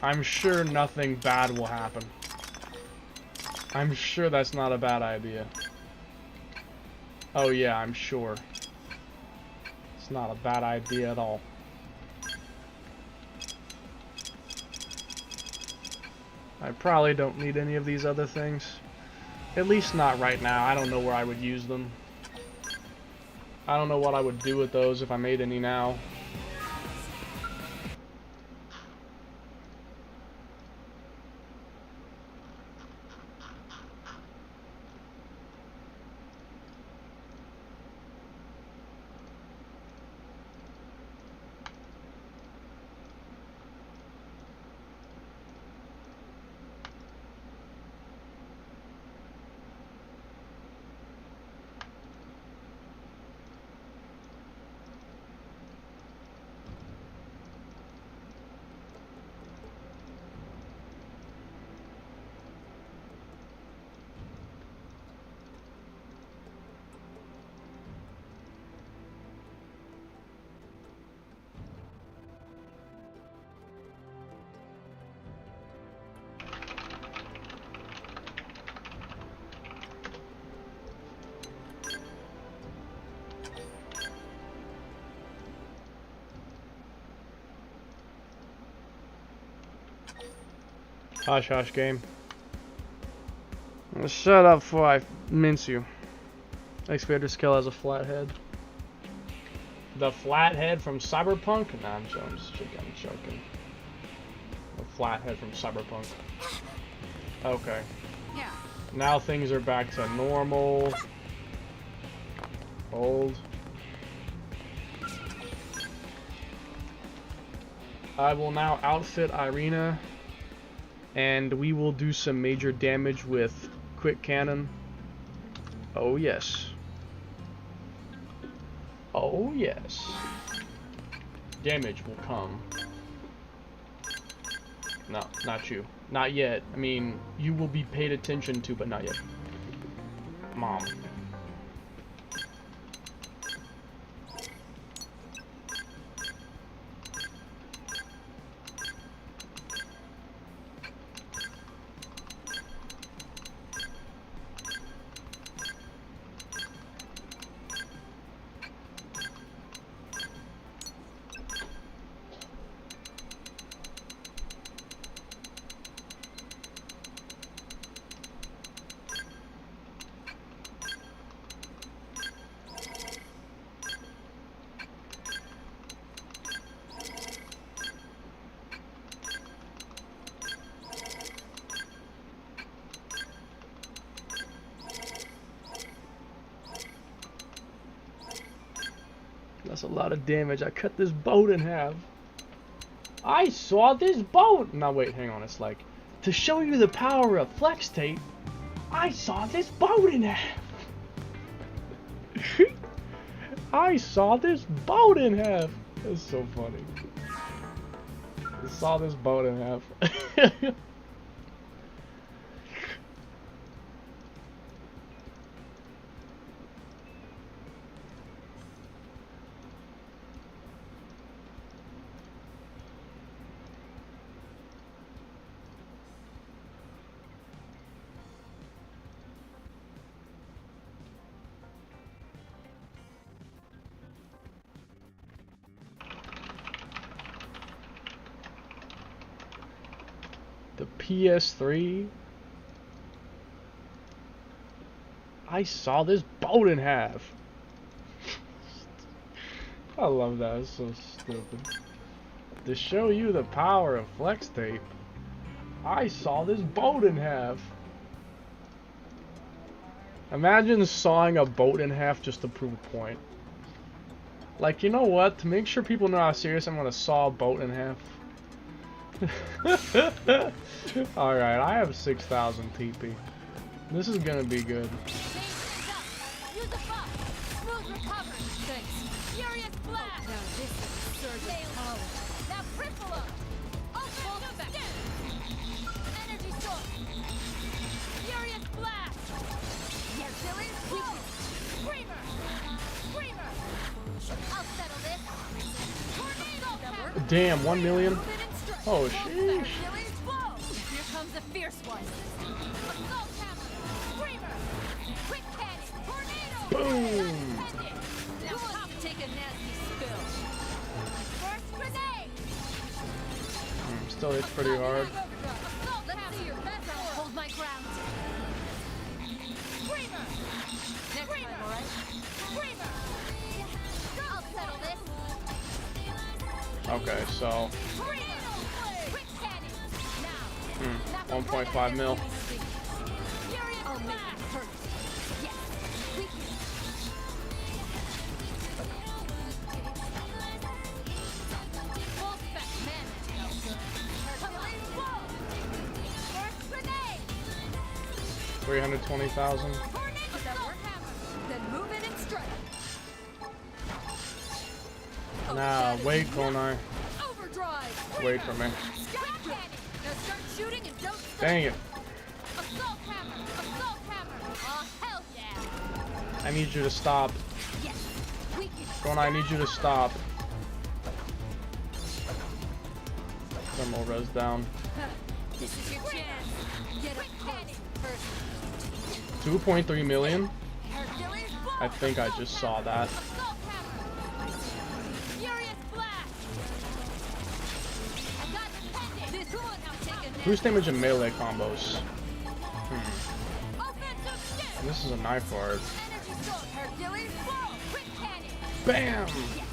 I'm sure nothing bad will happen. I'm sure that's not a bad idea. Oh yeah, I'm sure. It's not a bad idea at all. I probably don't need any of these other things. At least not right now. I don't know where I would use them. I don't know what I would do with those if I made any now. Hush, hush, game. Shut up before I mince you. Excavator skill has a flat head. The flat head from Cyberpunk? Nah, I'm joking. The flat head from Cyberpunk. Okay. Yeah. Now things are back to normal. Hold. I will now outfit Irina. And we will do some major damage with quick cannon. Oh yes. Oh yes. Damage will come. No, not you. Not yet. I mean, you will be paid attention to, but not yet. Mom. That's a lot of damage. I cut this boat in half. I saw this boat! Now wait, hang on. It's like, to show you the power of flex tape, I saw this boat in half. I saw this boat in half. That's so funny. I saw this boat in half. The PS3. I saw this boat in half. I love that. It's so stupid. To show you the power of flex tape, I saw this boat in half. Imagine sawing a boat in half just to prove a point. Like, you know what? To make sure people know how serious I'm gonna saw a boat in half. Alright, I have 6,000 TP. This is gonna be good. Use the buff. Smooth recovery. Thanks. Furious blast. Now this is a surge of power. Now cripple him. Open to stick. Energy source. Furious blast. Yes, Billy's blow. Screamer. Screamer. I'll settle this. Tornado. Damn, 1 million. Move in and strike. Oh, Both sheesh. back. Billy's blow. Here comes a fierce one. Assault hammer. Screamer. Quick cannon. Tornado. Boom. Pendant. Now stop, take a nasty spill. First grenade. Still hits pretty hard. Assault Let's hammer. see your best. Hold my ground. Screamer. Next time, alright? Screamer. I'll settle this. Okay, so Tornado. Quick cannon. Now. 1.5 mil. Furious I'll make blast. it hurt. Yes. Weaken. Full spec man. Police blow. First grenade. 320,000. Tornado. Assault hammer. Then move in and strike. Nah, wait, Konai. Overdrive. Wait for me. Quick cannon. Now start shooting and don't stop. Dang it. Assault hammer. Assault hammer. Oh, hell yeah. I need you to stop. Yes. Weaken. Konai, I need you to stop. Thermal res down. This is your chance. Get Quick up cannon. first. 2.3 million? Hercules blow. I think I just saw that. Assault hammer. Furious blast. I got the pendant. This one, now take a Boost damage and melee combos. Offensive stick. This is a knife guard. Energy source. Hercules blow. Quick cannon. Bam! Yes.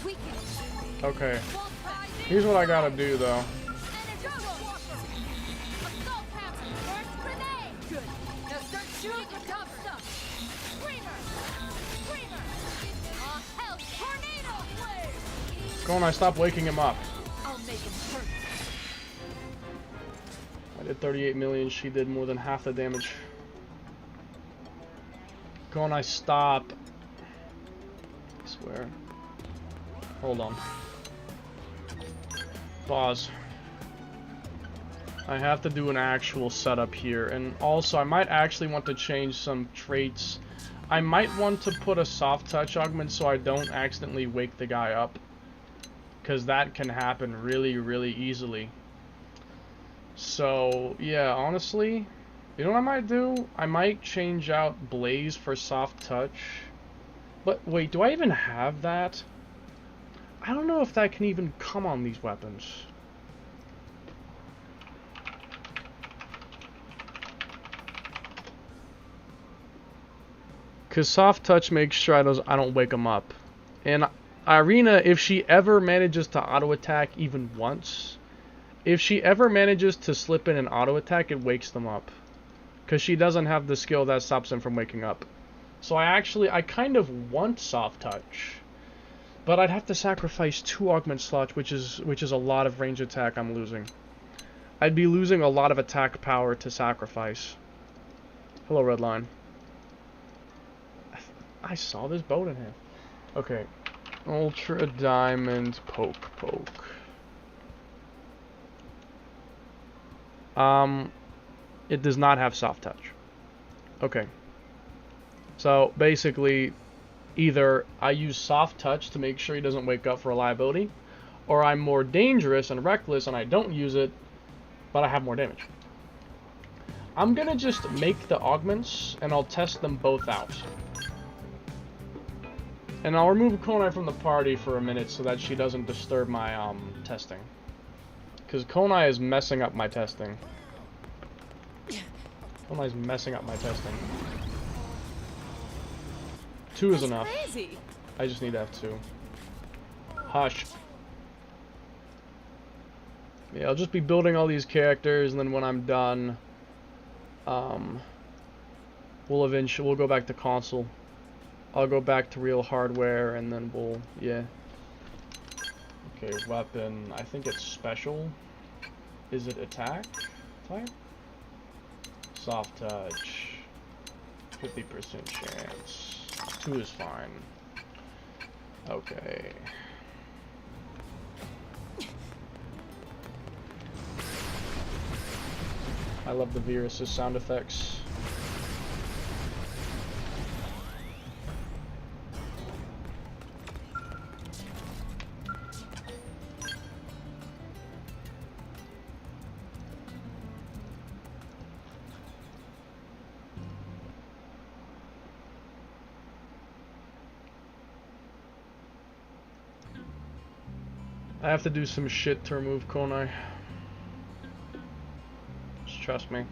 Weaken. Okay, Full size. here's what I gotta do though. Energy source. Assault hammer. First grenade. Good. Now start shooting and cover. Screamer. Screamer. Oh, hell yeah. Tornado blade. Konai, stop waking him up. I'll make him hurt. I did 38 million, she did more than half the damage. Konai, stop. I swear. Hold on. Pause. I have to do an actual setup here, and also I might actually want to change some traits. I might want to put a soft touch augment so I don't accidentally wake the guy up, because that can happen really, really easily. So, yeah, honestly, you know what I might do? I might change out Blaze for soft touch. But wait, do I even have that? I don't know if that can even come on these weapons. Because soft touch makes sure I don't wake them up. And Irina, if she ever manages to auto attack even once, if she ever manages to slip in an auto attack, it wakes them up. Because she doesn't have the skill that stops them from waking up. So I kind of want soft touch. But I'd have to sacrifice 2 augment slots, which is a lot of range attack I'm losing. I'd be losing a lot of attack power to sacrifice. Hello, Redline. I saw this boat in here. Okay. Ultra Diamond Poke. It does not have soft touch. Okay. So, basically, either I use soft touch to make sure he doesn't wake up for reliability, or I'm more dangerous and reckless and I don't use it, but I have more damage. I'm gonna just make the augments, and I'll test them both out. And I'll remove Konai from the party for a minute so that she doesn't disturb my testing. Because Konai is messing up my testing. Konai's messing up my testing. 2 is enough. Crazy. I just need to have 2. Hush. Yeah, I'll just be building all these characters, and then when I'm done, we'll go back to console. I'll go back to real hardware, and then yeah. Okay, weapon. I think it's special. Is it attack? Fire? Soft touch. 50% chance. 2 is fine. Okay. I love the Virus's sound effects. I have to do some shit to remove Konai. Just trust me.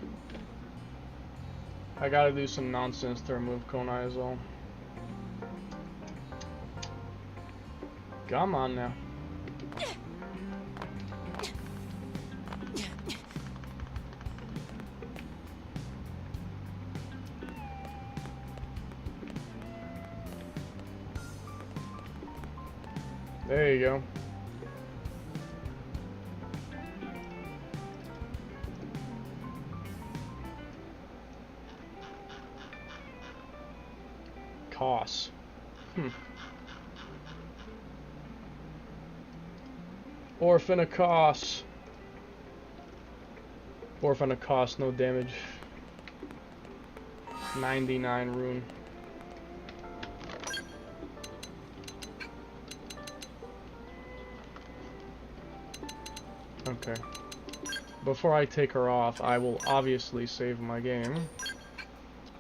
I gotta do some nonsense to remove Konai as well. Come on now. There you go. Costs. Orphanacos. Orphanacos, no damage. 99 rune. Okay. Before I take her off, I will obviously save my game,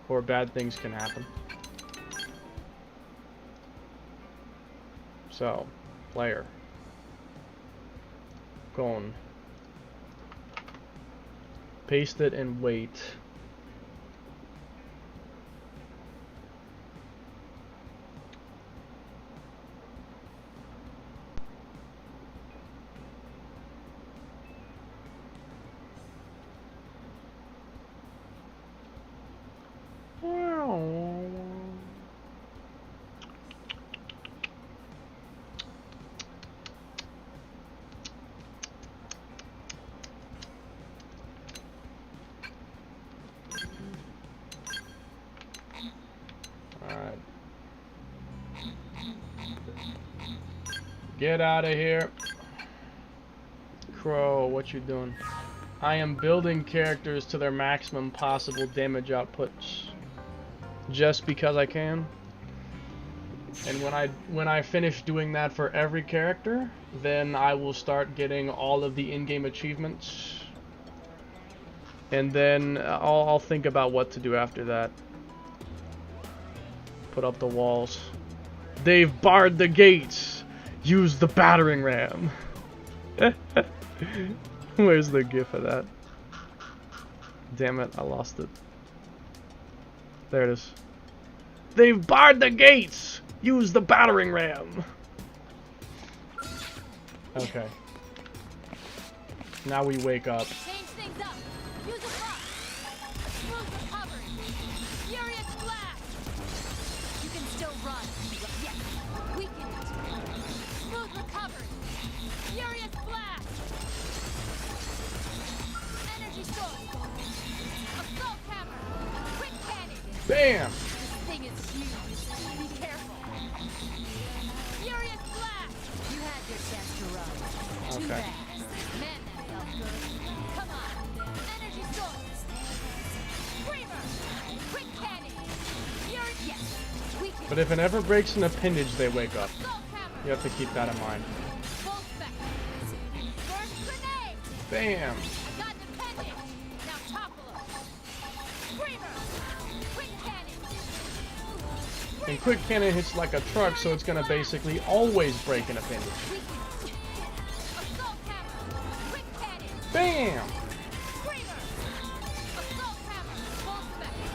or bad things can happen. So, player. Gone. Paste it and wait. Get out of here. Crow, what you doing? I am building characters to their maximum possible damage outputs. Just because I can. And when I finish doing that for every character, then I will start getting all of the in-game achievements. And then I'll think about what to do after that. Put up the walls. They've barred the gates. Use the battering ram. Where's the gif of that? Damn it, I lost it. There it is. They've barred the gates! Use the battering ram! Okay. Now we wake up. Change things up. Use a block. Smooth recovery. Furious blast. You can still run. Yes. Weaken it. Smooth recovery. Furious blast. Energy source. Assault hammer. Quick cannon. Bam! This thing is huge. Be careful. Furious blast. You had your chance to run. Too Okay. bad. Man, that felt good. Come on. Energy source. Screamer. Quick cannon. Fury. Yes. Weaken. But if it ever breaks an appendage, they wake up. Assault hammer. You have to keep that in mind. Full spectrum. First grenade. Bam! Got dependent. Now topple him. Screamer. Quick cannon. And quick cannon hits like a truck, so it's gonna basically always break an appendage. Weaken. Assault hammer. Quick cannon. Bam! Screamer. Assault hammer. Full spectrum.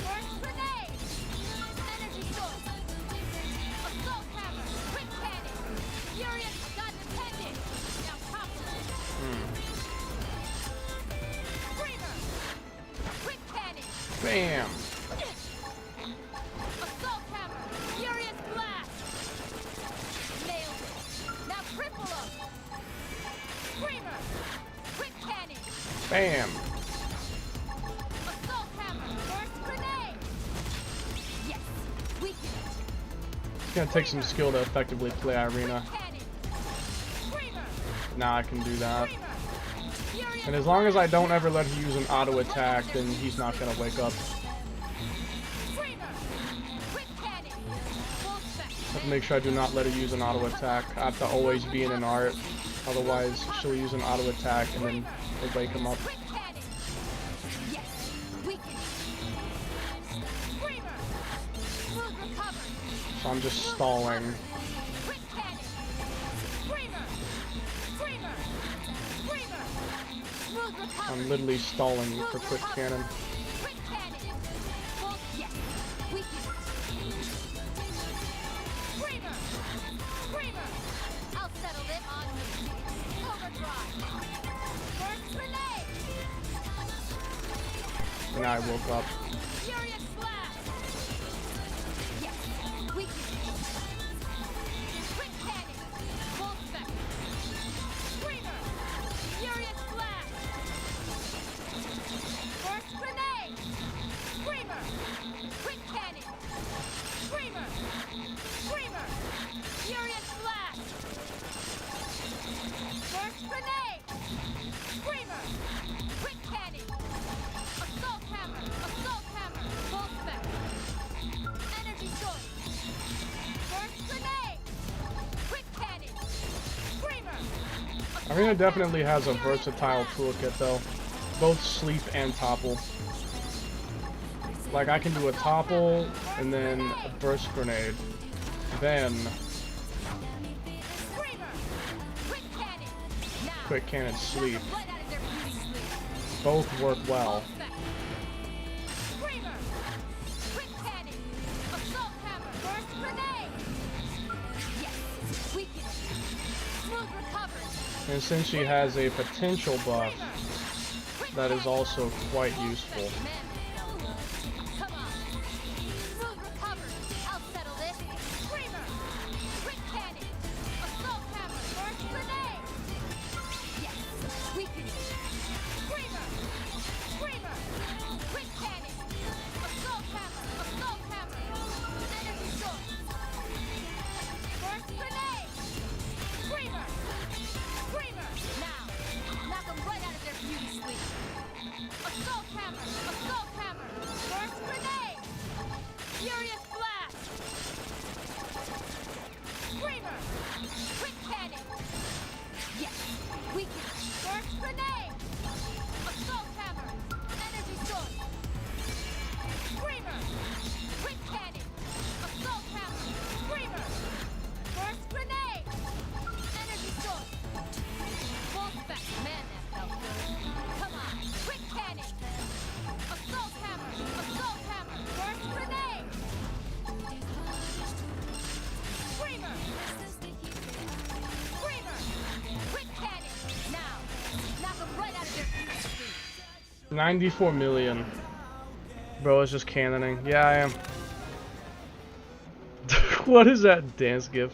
First grenade. Energy source. Assault hammer. Quick cannon. Furious. Got dependent. Now topple him. Screamer. Quick cannon. Bam! Assault hammer. Furious blast. Nailed it. Now cripple him. Screamer. Quick cannon. Bam! Assault hammer. First grenade. Yes. We It's gonna take some skill to effectively play Irina. Now I can do that. And as long as I don't ever let her use an auto attack, then he's not gonna wake up. I have to make sure I do not let her use an auto attack. I have to always be in an art. Otherwise, she'll use an auto attack and then it'll wake him up. So I'm just stalling. I'm literally stalling for quick cannon. And I woke up. Irina definitely has a versatile toolkit though, both sleep and topple. Like I can do a topple and then a burst grenade, then quick cannon sleep. Both work well. And since she has a potential buff, that is also quite useful. $94 million. Bro, it's just cannoning. Yeah, I am. What is that dance gif?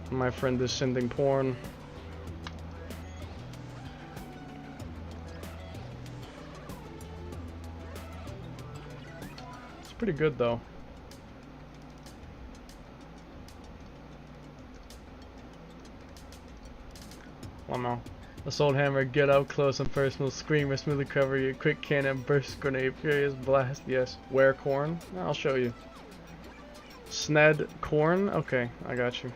My friend is sending porn. It's pretty good though. One more. Assault hammer, get up close and personal, screamer, smoothly cover you, quick cannon, burst grenade, furious blast, yes. Wear corn? I'll show you. Sned corn? Okay, I got you.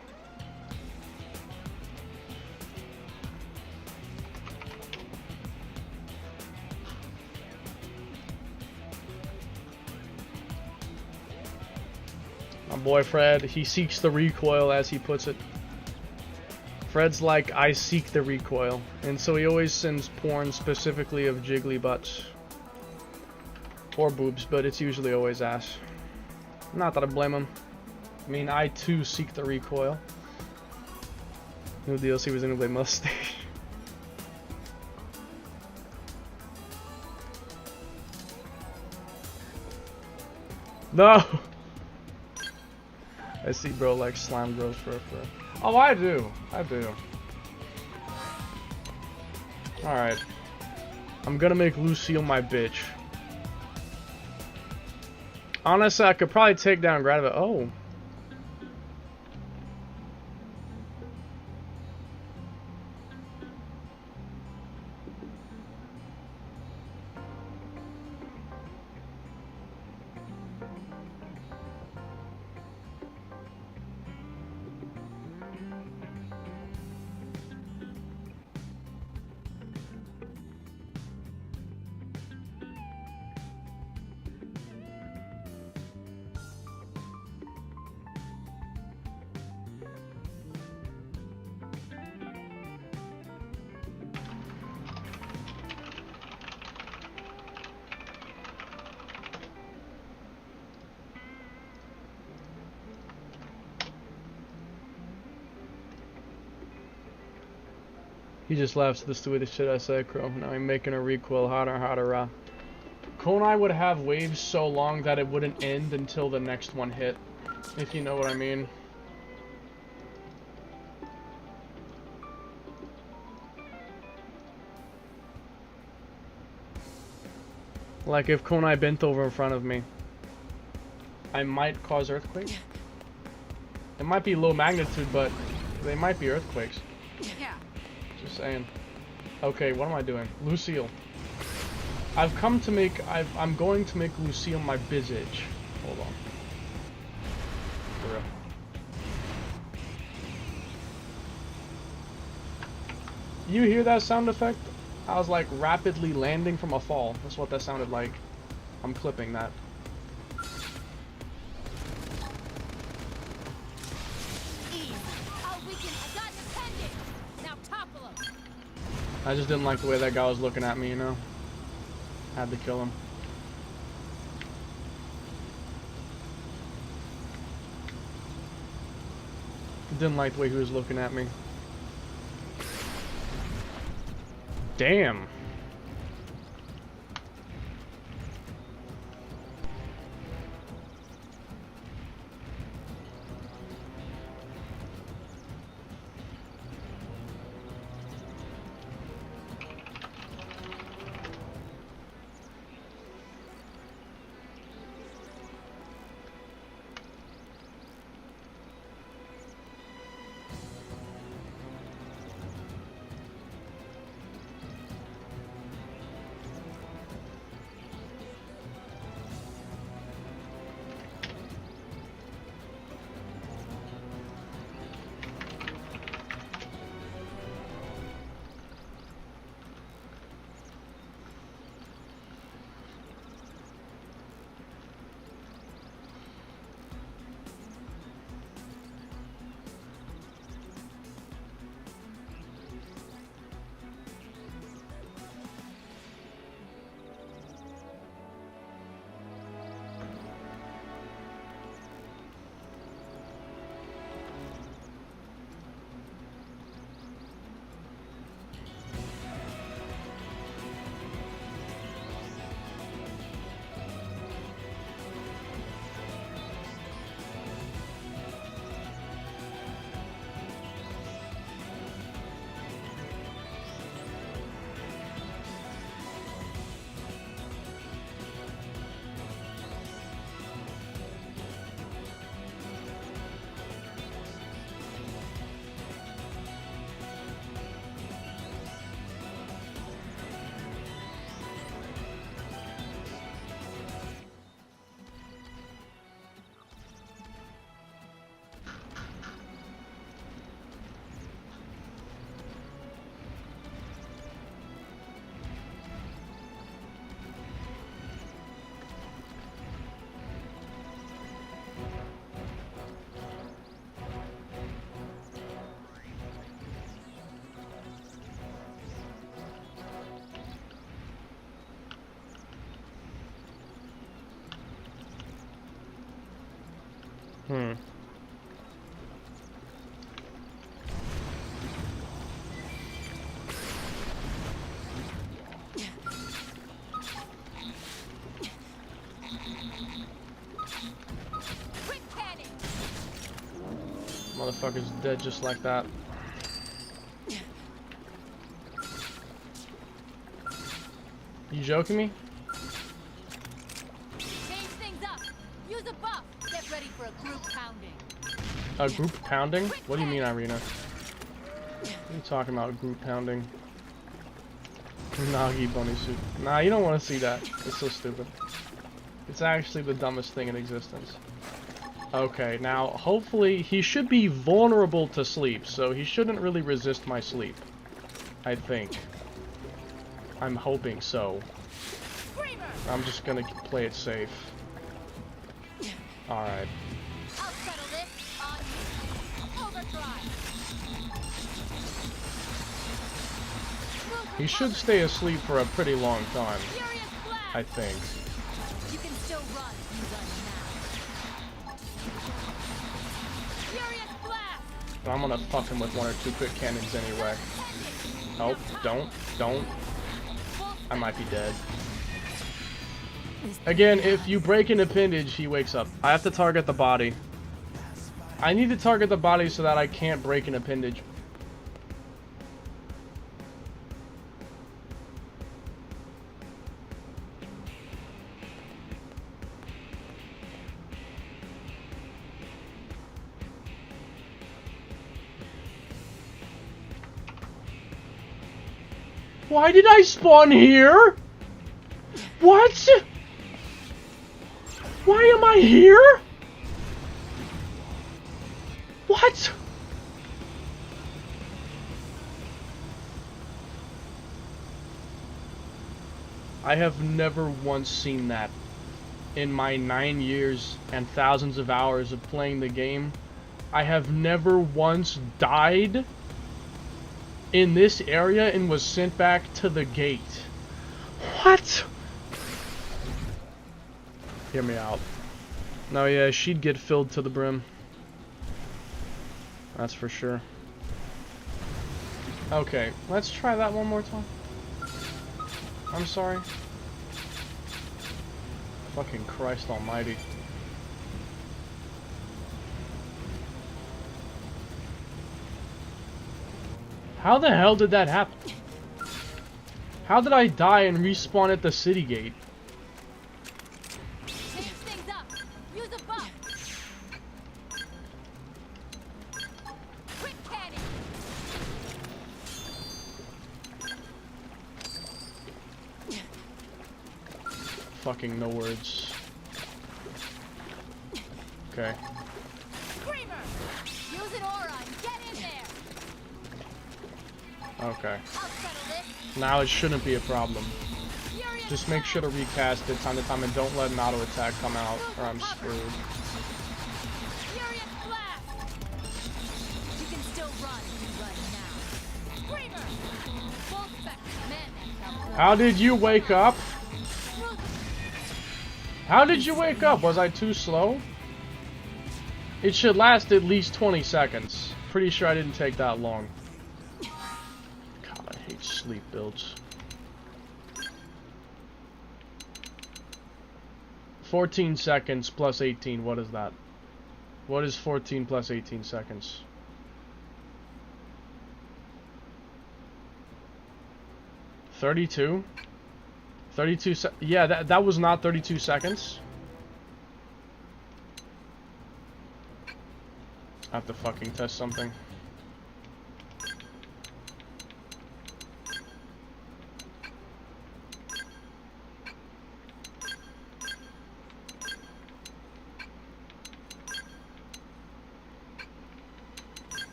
My boy Fred, he seeks the recoil as he puts it. Fred's like, I seek the recoil, and so he always sends porn specifically of jiggly butts. Or boobs, but it's usually always ass. Not that I blame him. I mean, I too seek the recoil. New DLC was xenoblade mustache. No! I see bro like slime grows for. Oh, I do. I do. Alright. I'm gonna make Lucille my bitch. Honestly, I could probably take down Graviton. Oh. He just laughs at the stupidest shit I say, Crow. Now I'm making a recoil harder. Konai would have waves so long that it wouldn't end until the next one hit. If you know what I mean. Like if Konai bent over in front of me, I might cause earthquake. It might be low magnitude, but they might be earthquakes. Yeah. Just saying. Okay, what am I doing? Lucille. I'm going to make Lucille my visage. Hold on. For real. You hear that sound effect? I was like rapidly landing from a fall. That's what that sounded like. I'm clipping that. I just didn't like the way that guy was looking at me, you know? Had to kill him. Didn't like the way he was looking at me. Damn. Motherfucker's dead just like that. You joking me? Change things up. group pounding. A group pounding? What do you mean, Irina? What are you talking about, group pounding? Nagi bunny suit. Nah, you don't want to see that. It's so stupid. It's actually the dumbest thing in existence. Okay, now, hopefully, he should be vulnerable to sleep, so he shouldn't really resist my sleep. I think. I'm hoping so. I'm just gonna play it safe. Alright. I'll settle this on you. Overdrive. He should stay asleep for a pretty long time, Furious blast. I think. You can still run. You run now. Furious blast. But I'm gonna fuck him with 1 or 2 quick cannons anyway. Oh, don't. I might be dead. Again, if you break an appendage, he wakes up. I have to target the body. I need to target the body so that I can't break an appendage. Why did I spawn here? What? Why am I here? What? I have never once seen that in my 9 years and thousands of hours of playing the game. I have never once died in this area and was sent back to the gate. What? Hear me out. No, yeah, she'd get filled to the brim. That's for sure. Okay, let's try that one more time. I'm sorry. Fucking Christ almighty. How the hell did that happen? How did I die and respawn at the city gate? Change things up. Use a buff. Quick cannon. Fucking no words. Okay. Screamer. Use an aura and get in there. Okay. I'll settle this. Now it shouldn't be a problem. Furious Just make sure to recast it time to time and don't let an auto attack come out or I'm screwed. Furious blast. You can still run if you run now. Screamer. Full spectrum. Man, that felt good. How did you wake up? How did you wake up? Was I too slow? It should last at least 20 seconds. Pretty sure I didn't take that long. God, I hate sleep builds. 14 seconds plus 18, what is that? What is 14 plus 18 seconds? $32? 32 yeah, that was not 32 seconds. I have to fucking test something.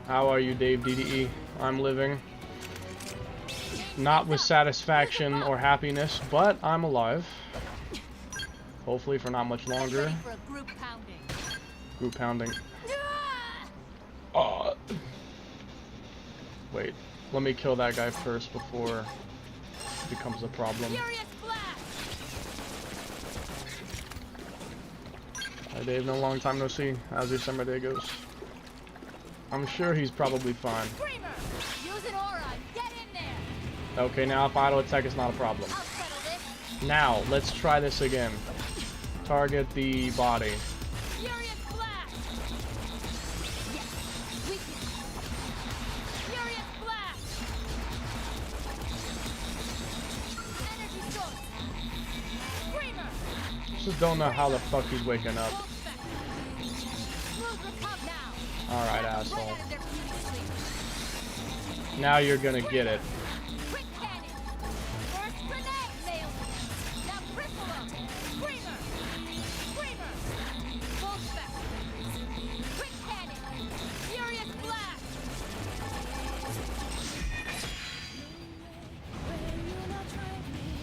How are you, Dave DDE? I'm living. Not with satisfaction or happiness, but I'm alive. Hopefully for not much longer. Ready for a group pounding. Group pounding. Wait, let me kill that guy first before it becomes a problem. Furious blast. Hi Dave, no long time no see. How's your summer day goes? I'm sure he's probably fine. Screamer. Use an aura and get in there. Okay, now if auto attack is not a problem. I'll settle this. Now, let's try this again. Target the body. Furious blast. Just don't know how the fuck he's waking up. Alright, asshole. Now you're gonna get it.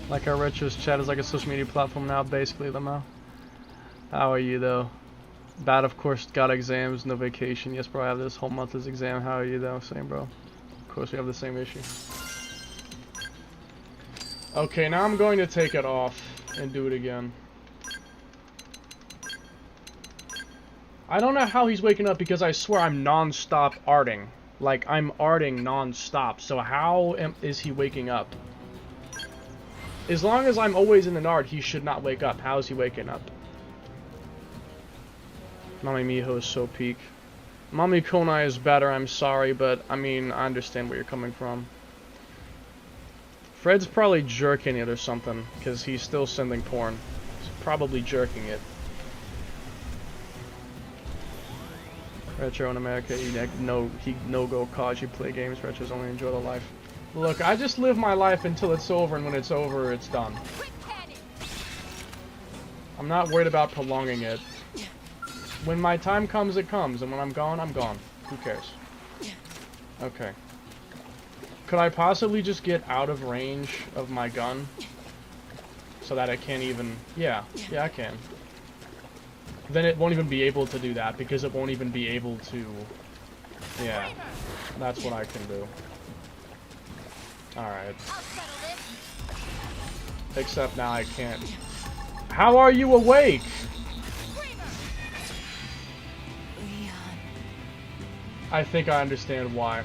Like our Retro's chat is like a social media platform now, basically, Lemo. How are you, though? Bad, of course, got exams, no vacation. Yes, bro, I have this whole month as exam. How are you, though? Same, bro. Of course, we have the same issue. Okay, now I'm going to take it off and do it again. I don't know how he's waking up because I swear I'm non-stop arting. Like, I'm arting non-stop. So how is he waking up? As long as I'm always in an art, he should not wake up. How is he waking up? Mami Miho is so peak. Mami Konai is better, I'm sorry, but I mean, I understand where you're coming from. Fred's probably jerking it or something, because he's still sending porn. He's probably jerking it. Retro in America, he no-go cause you play games. Retro's only enjoy the life. Look, I just live my life until it's over, and when it's over, it's done. I'm not worried about prolonging it. When my time comes, it comes, and when I'm gone, I'm gone. Who cares? Okay. Could I possibly just get out of range of my gun? So that I can't even... Yeah, I can. Then it won't even be able to do that, because it won't even be able to... Yeah. That's what I can do. Alright. Except now I can't. How are you awake? I think I understand why.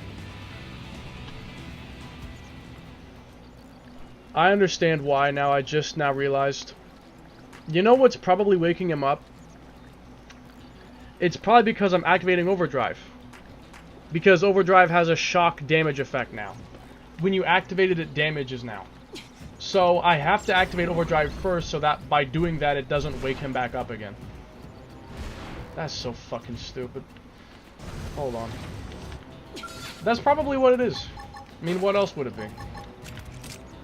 I understand why now. I just now realized. You know what's probably waking him up? It's probably because I'm activating overdrive. Because overdrive has a shock damage effect now. When you activate it, it damages now. So I have to activate overdrive first so that by doing that it doesn't wake him back up again. That's so fucking stupid. Hold on. That's probably what it is. I mean, what else would it be?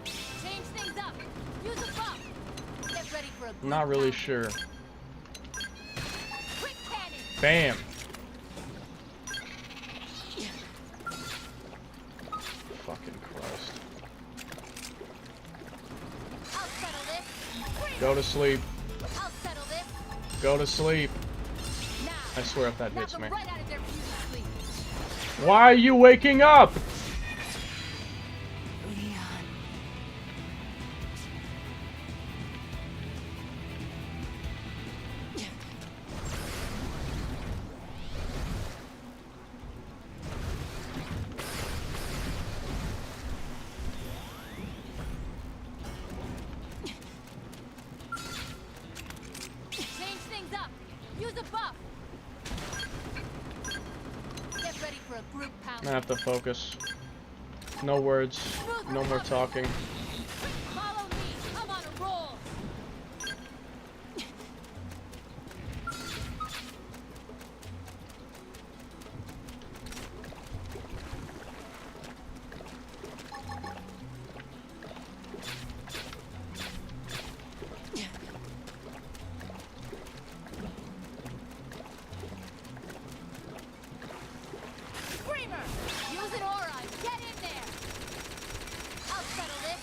Change things up. Use a buff. Get ready for a I'm not really sure. quick cannon. Bam. Fucking Christ. I'll settle this. Go to sleep. I'll settle this. Go to sleep. Now. I swear if that Knock hits them me. right out of their beauty sleep. Why are you waking up? Change things up. Use a buff. Get ready for a group pound. I have to focus. No words. No more talking. Follow me. I'm on a roll. Screamer! Use an aura. Get in there. I'll settle this.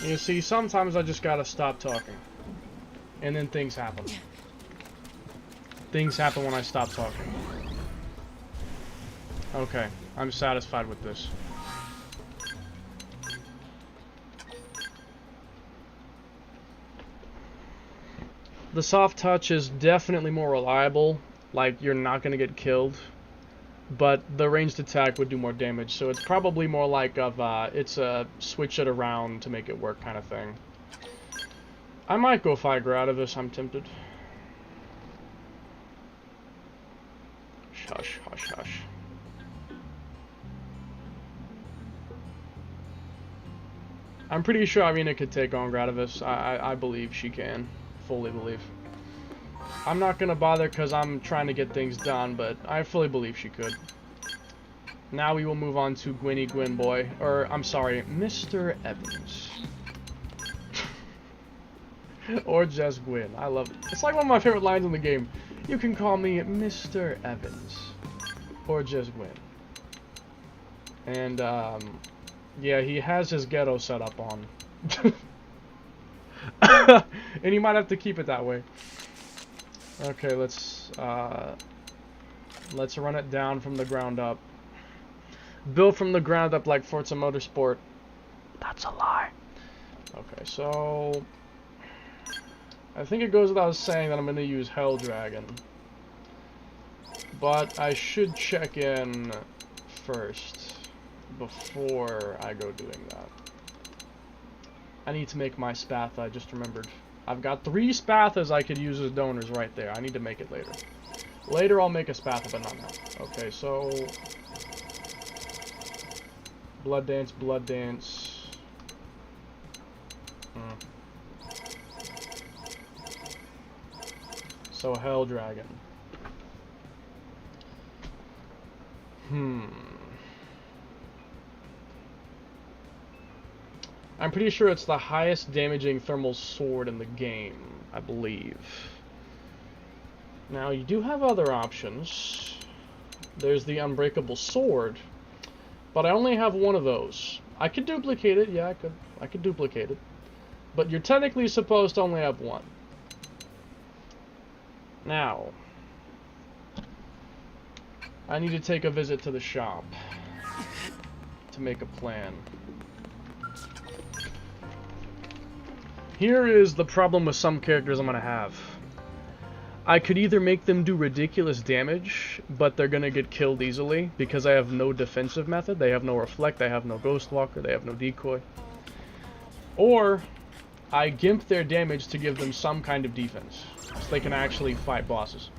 You see, sometimes I just gotta stop talking. And then things happen. Things happen when I stop talking. Okay, I'm satisfied with this. The soft touch is definitely more reliable. Like, you're not gonna get killed. But the ranged attack would do more damage, so it's probably more like it's a switch it around to make it work kind of thing. I might go fight Gradavis, I'm tempted. Shush, hush, hush. I'm pretty sure Irina could take on Gradavis. I believe she can. Fully believe. I'm not gonna bother because I'm trying to get things done, but I fully believe she could. Now we will move on to Gwynny Gwyn Boy. Or, I'm sorry, Mr. Evans. Or just Gwyn. I love it. It's like one of my favorite lines in the game. You can call me Mr. Evans. Or just Gwyn. And, yeah, he has his ghetto set up on. And you might have to keep it that way. Okay, let's run it down from the ground up. Build from the ground up like Forza Motorsport. That's a lie. Okay, so I think it goes without saying that I'm going to use Hell Dragon. But I should check in first before I go doing that. I need to make my Spatha, I just remembered. I've got 3 Spathas I could use as donors right there. I need to make it later. Later I'll make a Spatha, but not now. Okay, so Blood Dance, Blood Dance. So Hell Dragon. I'm pretty sure it's the highest damaging thermal sword in the game, I believe. Now, you do have other options. There's the Unbreakable Sword, but I only have one of those. I could duplicate it, yeah, I could duplicate it. But you're technically supposed to only have one. Now, I need to take a visit to the shop to make a plan. Here is the problem with some characters I'm going to have. I could either make them do ridiculous damage, but they're going to get killed easily, because I have no defensive method. They have no reflect, they have no ghost walker, they have no decoy. Or, I gimp their damage to give them some kind of defense, so they can actually fight bosses.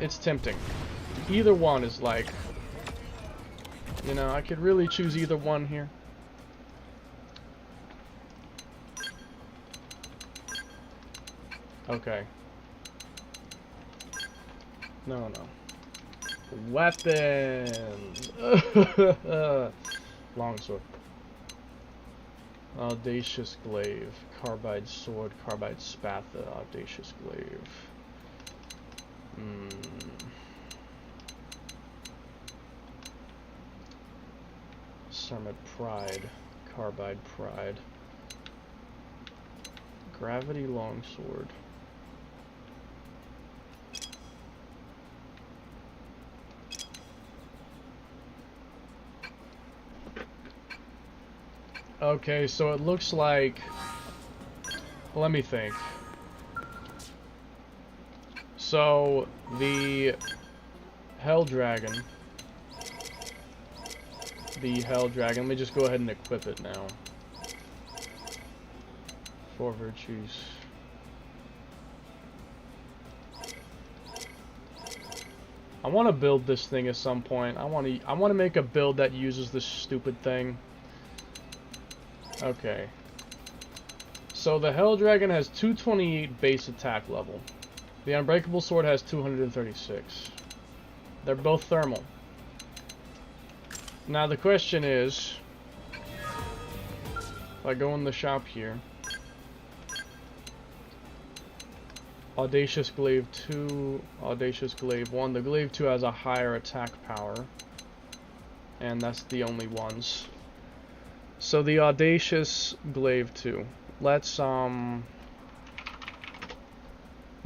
It's tempting. Either one is like, you know, I could really choose either one here. Okay. No. Weapons! Longsword. Audacious Glaive. Carbide Sword. Carbide Spatha. Audacious Glaive. Summit Pride. Carbide Pride. Gravity Longsword. Okay, so it looks like... Let me think. So, the Hell Dragon... let me just go ahead and equip it now. 4 virtues. I want to build this thing at some point. I want to make a build that uses this stupid thing. Okay. So the Hell Dragon has 228 base attack level. The Unbreakable Sword has 236. They're both thermal. Now the question is, if I go in the shop here, Audacious Glaive 2, Audacious Glaive 1. The Glaive 2 has a higher attack power, and that's the only ones. So the Audacious Glaive 2. Let's you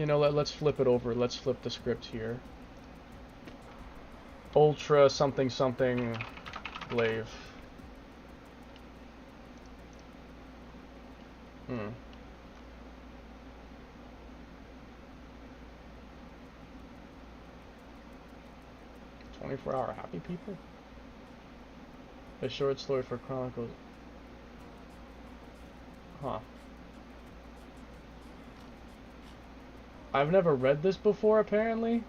know, let's flip it over. Let's flip the script here. Ultra something something Glaive. 24-hour happy people? A short story for Chronicles. Huh. I've never read this before, apparently.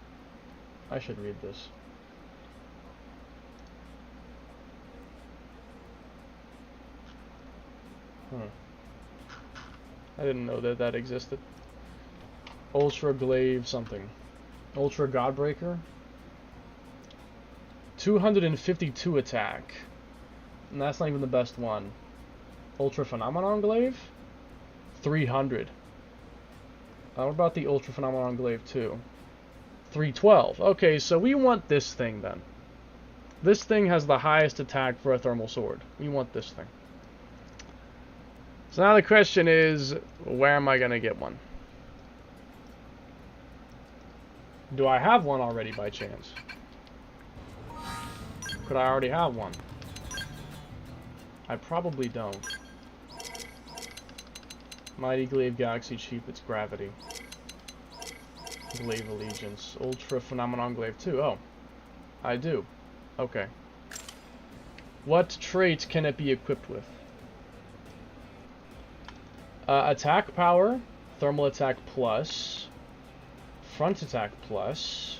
I should read this. I didn't know that that existed. Ultra Glaive something. Ultra Godbreaker. 252 attack. And that's not even the best one. Ultra Phenomenon Glaive? 300. What about the Ultra Phenomenon Glaive 2? 312. Okay, so we want this thing then. This thing has the highest attack for a thermal sword. We want this thing. So now the question is, where am I going to get one? Do I have one already by chance? Could I already have one? I probably don't. Mighty Glaive Galaxy Chief, it's Gravity. Glaive Allegiance. Ultra Phenomenon Glaive 2. Oh. I do. Okay. What trait can it be equipped with? Attack power. Thermal attack plus. Front attack plus.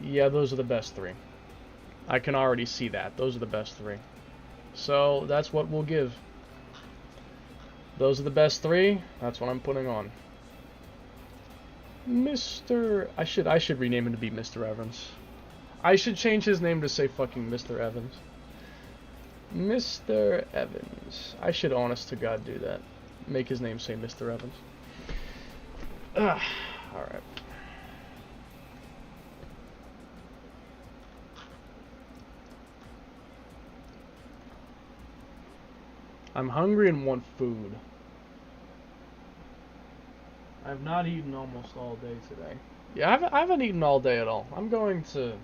Yeah, those are the best three. I can already see that. Those are the best three. So, that's what we'll give. Those are the best three. That's what I'm putting on. Mr. I should rename him to be Mr. Evans. I should change his name to say fucking Mr. Evans. Mr. Evans. I should honest to God do that. Make his name say Mr. Evans. Alright. I'm hungry and want food. I've not eaten almost all day today. Yeah, I haven't eaten all day at all. I'm going to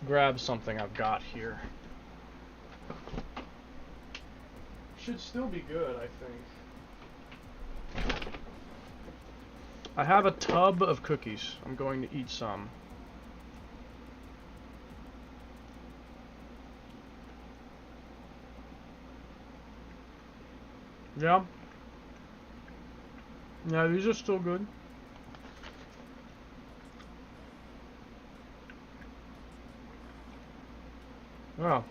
grab something I've got here. Should still be good, I think. I have a tub of cookies. I'm going to eat some. Yeah. Yeah, these are still good. Wow.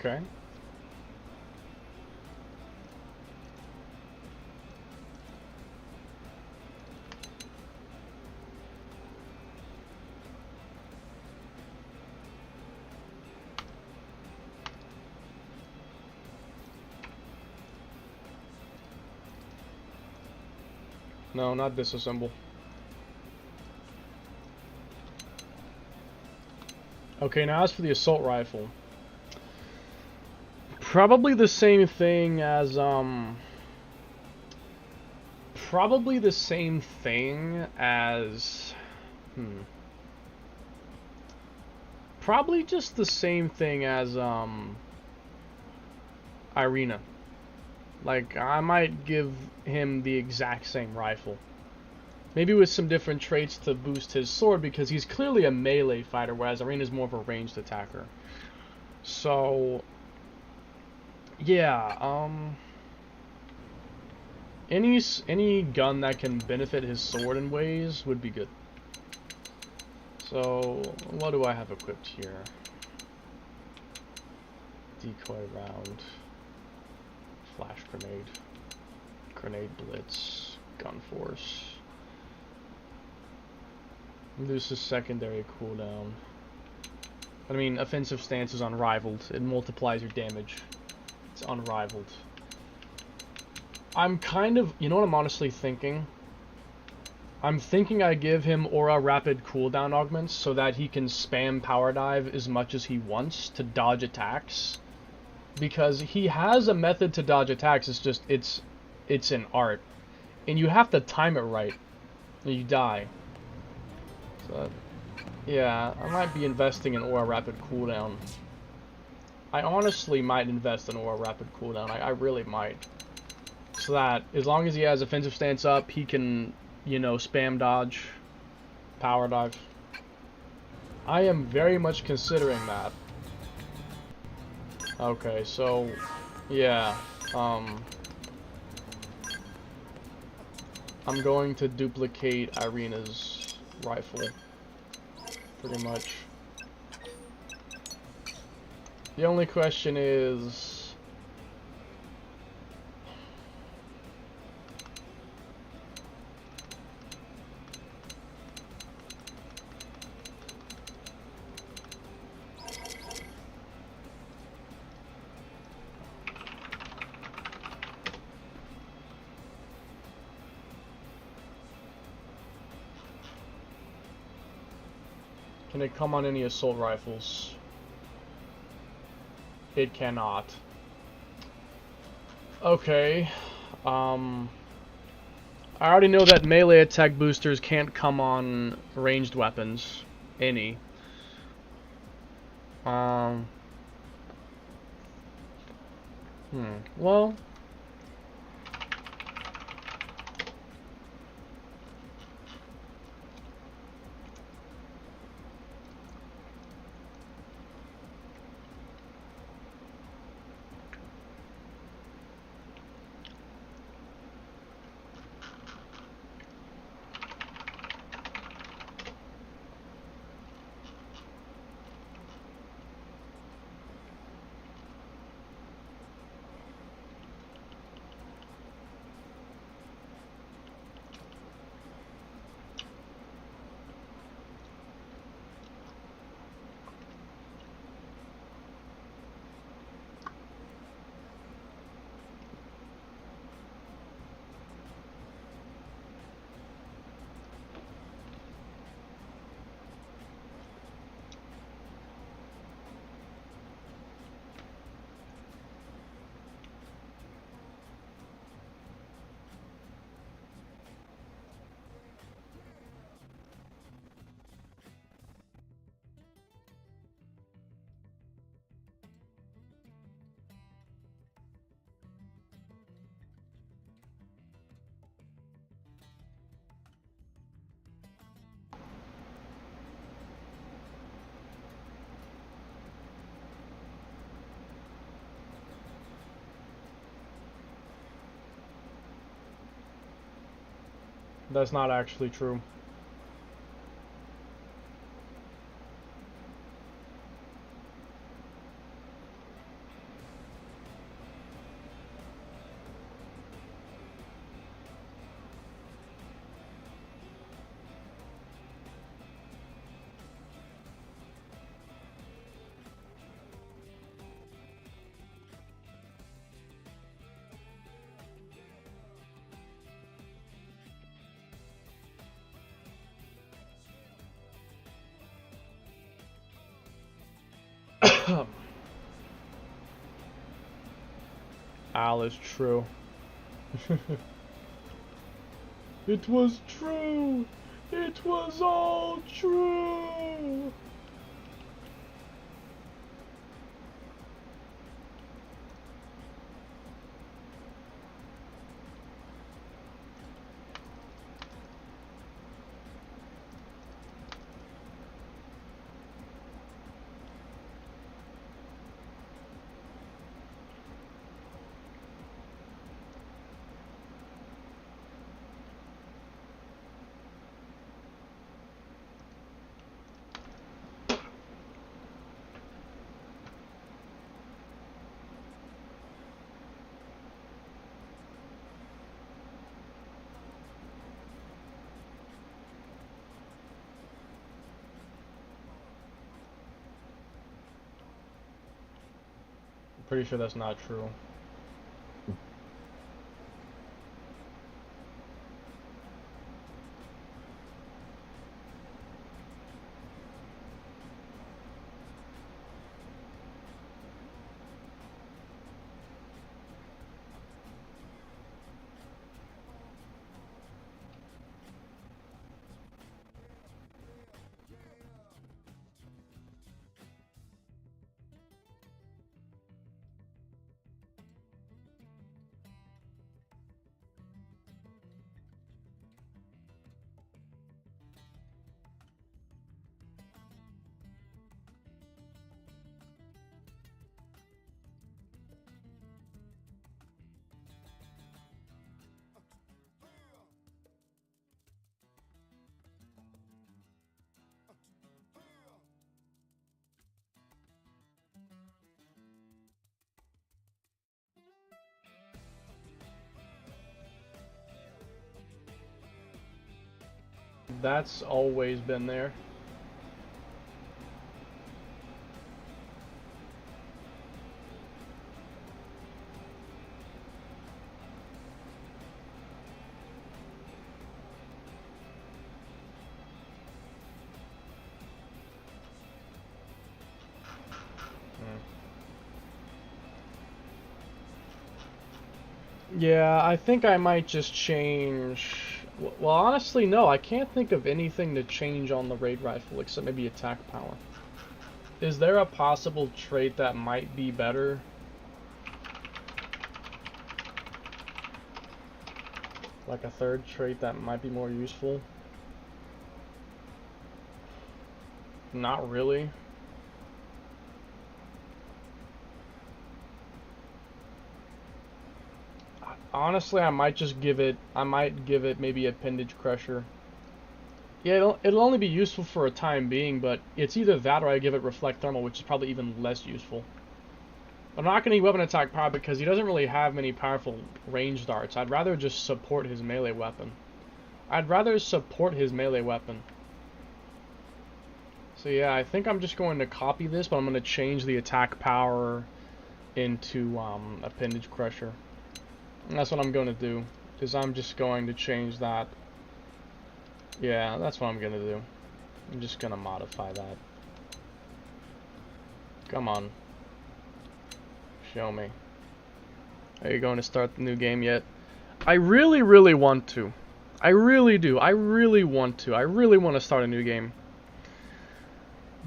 Okay. No, not disassemble. Okay, now as for the assault rifle. Probably the same thing as probably the same thing as probably just the same thing as Irina. Like, I might give him the exact same rifle. Maybe with some different traits to boost his sword, because he's clearly a melee fighter, whereas Irina's more of a ranged attacker. So, yeah, any gun that can benefit his sword in ways would be good. So, what do I have equipped here? Decoy round, flash grenade, grenade blitz, gun force. This is secondary cooldown. I mean, offensive stance is unrivaled. It multiplies your damage. It's unrivaled. I'm kind of, you know what I'm honestly thinking? I'm thinking I give him aura rapid cooldown augments so that he can spam power dive as much as he wants to dodge attacks. Because he has a method to dodge attacks, it's just, it's an art. And you have to time it right, or you die. So, yeah, I might be investing in aura rapid cooldown. I honestly might invest in aura rapid cooldown, I really might. So that, as long as he has offensive stance up, he can, you know, spam dodge, power dive. I am very much considering that. Okay, so, yeah, I'm going to duplicate Irina's rifle, pretty much. The only question is... can it come on any assault rifles? It cannot. Okay. I already know that melee attack boosters can't come on ranged weapons. Any. Well... That's not actually true. Al is true. It was true! It was all true! Pretty sure that's not true. That's always been there. Yeah, I think I might just change. Well, honestly, no. I can't think of anything to change on the raid rifle except maybe attack power. Is there a possible trait that might be better? Like a third trait that might be more useful? Not really. Honestly, I might give it maybe Appendage Crusher. Yeah, it'll only be useful for a time being, but it's either that or I give it Reflect Thermal, which is probably even less useful. I'm not going to weapon attack power because he doesn't really have many powerful ranged darts. I'd rather just support his melee weapon. So yeah, I think I'm just going to copy this, but I'm going to change the attack power into Appendage Crusher. And that's what I'm going to do, is I'm just going to change that. Yeah, that's what I'm going to do. I'm just going to modify that. Come on. Show me. Are you going to start the new game yet? I really, really want to. I really do. I really want to. I really want to start a new game.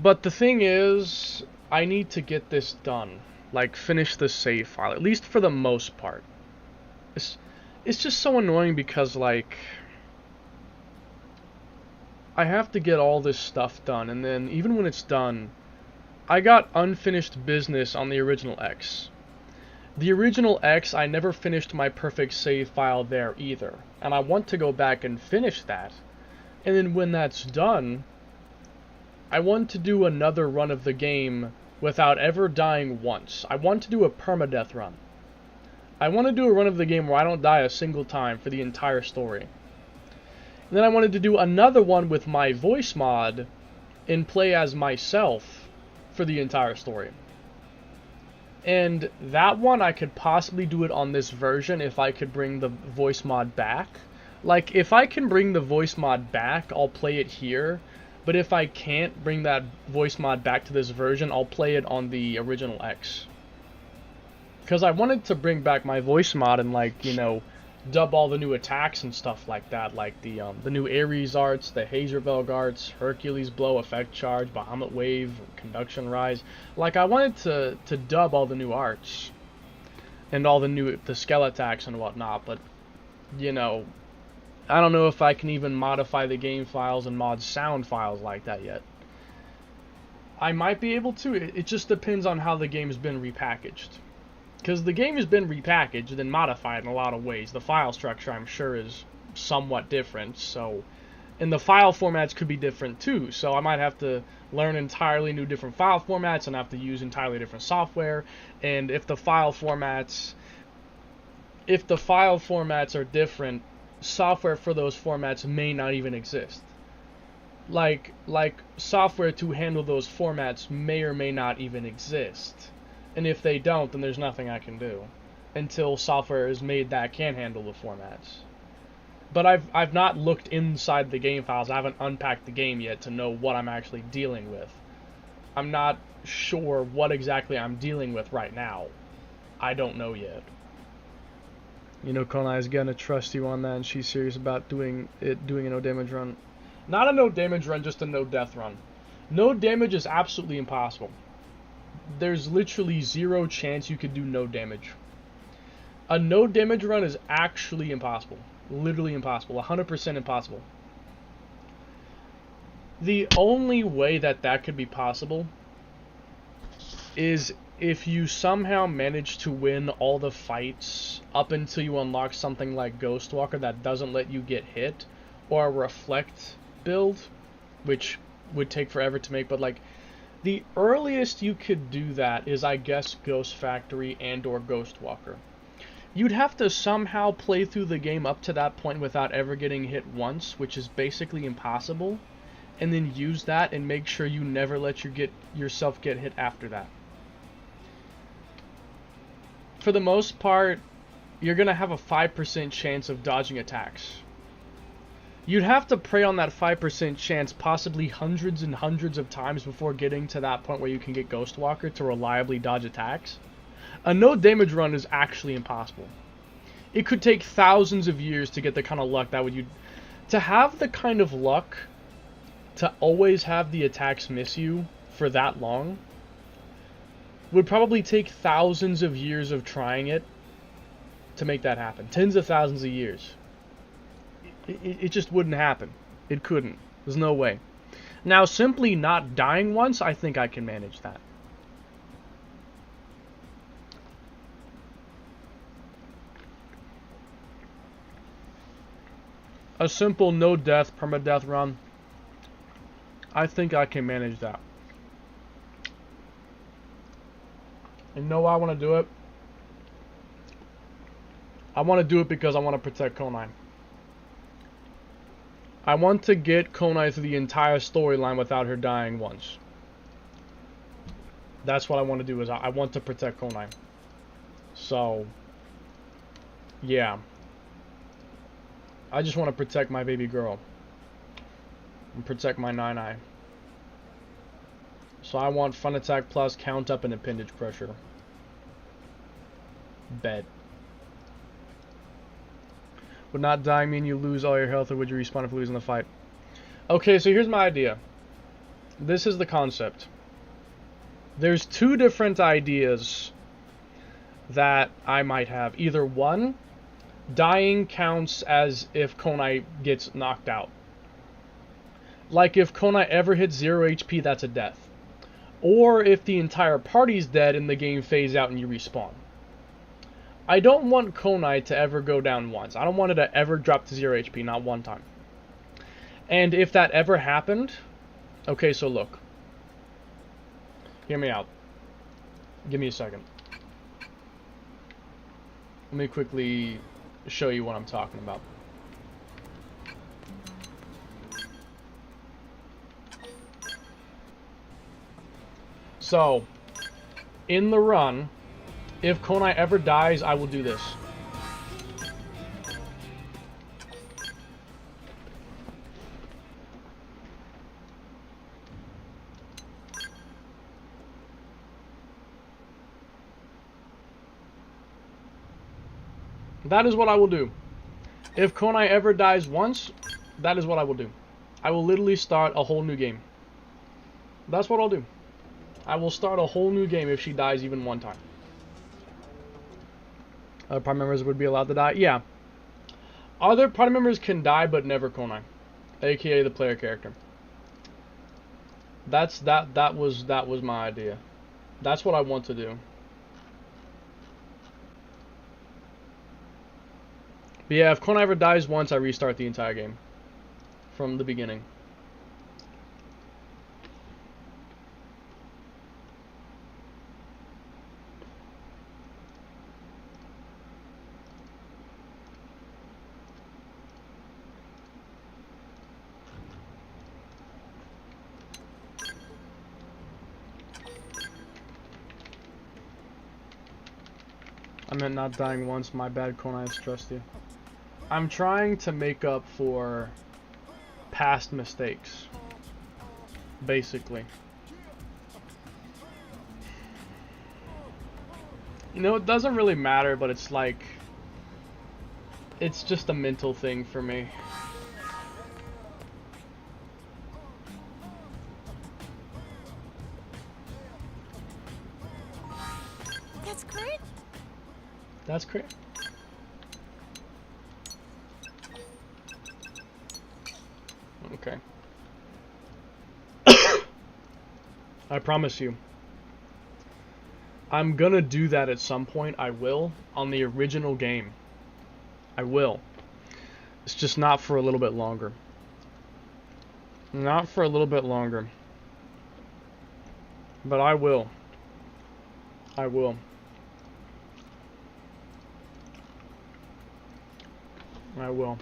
But the thing is, I need to get this done. Like, finish the save file, at least for the most part. It's just so annoying because, like, I have to get all this stuff done, and then even when it's done, I got unfinished business on the original X. The original X, I never finished my perfect save file there either, and I want to go back and finish that. And then when that's done, I want to do another run of the game without ever dying once. I want to do a permadeath run. I want to do a run of the game where I don't die a single time for the entire story. And then I wanted to do another one with my voice mod and play as myself for the entire story. And that one, I could possibly do it on this version if I could bring the voice mod back. Like, if I can bring the voice mod back, I'll play it here. But if I can't bring that voice mod back to this version, I'll play it on the original X. Because I wanted to bring back my voice mod and, like, you know, dub all the new attacks and stuff like that, like the new Ares arts, the Hazervelg arts, Hercules Blow, Effect Charge, Bahamut Wave, Conduction Rise. Like, I wanted to dub all the new arts and all the skill attacks and whatnot, but, you know, I don't know if I can even modify the game files and mod sound files like that yet. I might be able to, it just depends on how the game's been repackaged. Because the game has been repackaged and modified in a lot of ways. The file structure, I'm sure, is somewhat different, so... And the file formats could be different, too, so I might have to learn entirely new different file formats and have to use entirely different software. And if the file formats are different, software for those formats may not even exist. Like software to handle those formats may or may not even exist. And if they don't, then there's nothing I can do until software is made that can handle the formats. But I've not looked inside the game files. I haven't unpacked the game yet to know what I'm actually dealing with. I'm not sure what exactly I'm dealing with right now. I don't know yet. You know, Konai is gonna trust you on that, and she's serious about doing a no damage run. Not a no damage run, just a no death run. No damage is absolutely impossible. There's literally zero chance you could do no damage. A no damage run is actually impossible. Literally impossible. 100% impossible. The only way that could be possible is if you somehow manage to win all the fights up until you unlock something like Ghostwalker that doesn't let you get hit, or a Reflect build, which would take forever to make, but like the earliest you could do that is, I guess, Ghost Factory and or Ghostwalker. You'd have to somehow play through the game up to that point without ever getting hit once, which is basically impossible, and then use that and make sure you never let yourself get hit after that. For the most part, you're going to have a 5% chance of dodging attacks. You'd have to prey on that 5% chance possibly hundreds and hundreds of times before getting to that point where you can get Ghostwalker to reliably dodge attacks. A no damage run is actually impossible. It could take thousands of years to get the kind of luck that would to have the kind of luck to always have the attacks miss you for that long would probably take thousands of years of trying it to make that happen. Tens of thousands of years. It just wouldn't happen. It couldn't. There's no way. Now, simply not dying once, I think I can manage that. A simple no-death, permadeath run, I think I can manage that. And you know why I want to do it? I want to do it because I want to protect Konai. I want to get Konai through the entire storyline without her dying once. That's what I want to do, is I want to protect Konai. So, yeah. I just want to protect my baby girl. And protect my 9-eye. So I want Front Attack Plus, Count Up, and Appendage Pressure. Bet. Would not dying mean you lose all your health, or would you respawn if losing the fight? Okay, so here's my idea. This is the concept. There's two different ideas that I might have. Either one, dying counts as if Konai gets knocked out. Like if Konai ever hits 0 HP, that's a death. Or if the entire party's dead and the game fades out and you respawn. I don't want Konai to ever go down once. I don't want it to ever drop to 0 HP, not one time. And if that ever happened... Okay, so look. Hear me out. Give me a second. Let me quickly show you what I'm talking about. So, in the run, if Konai ever dies, I will do this. That is what I will do. If Konai ever dies once, that is what I will do. I will literally start a whole new game. That's what I'll do. I will start a whole new game if she dies even one time. Other party members would be allowed to die? Yeah. Other party members can die, but never Konai. AKA the player character. That was my idea. That's what I want to do. But yeah, if Konai ever dies once, I restart the entire game. From the beginning. I meant not dying once. My bad, Konai. I stressed you. I'm trying to make up for past mistakes. Basically. You know, it doesn't really matter, but it's like... It's just a mental thing for me. That's great. That's great. Okay. I promise you. I'm gonna do that at some point. I will. On the original game. I will. It's just not for a little bit longer. Not for a little bit longer. But I will. I will. I will.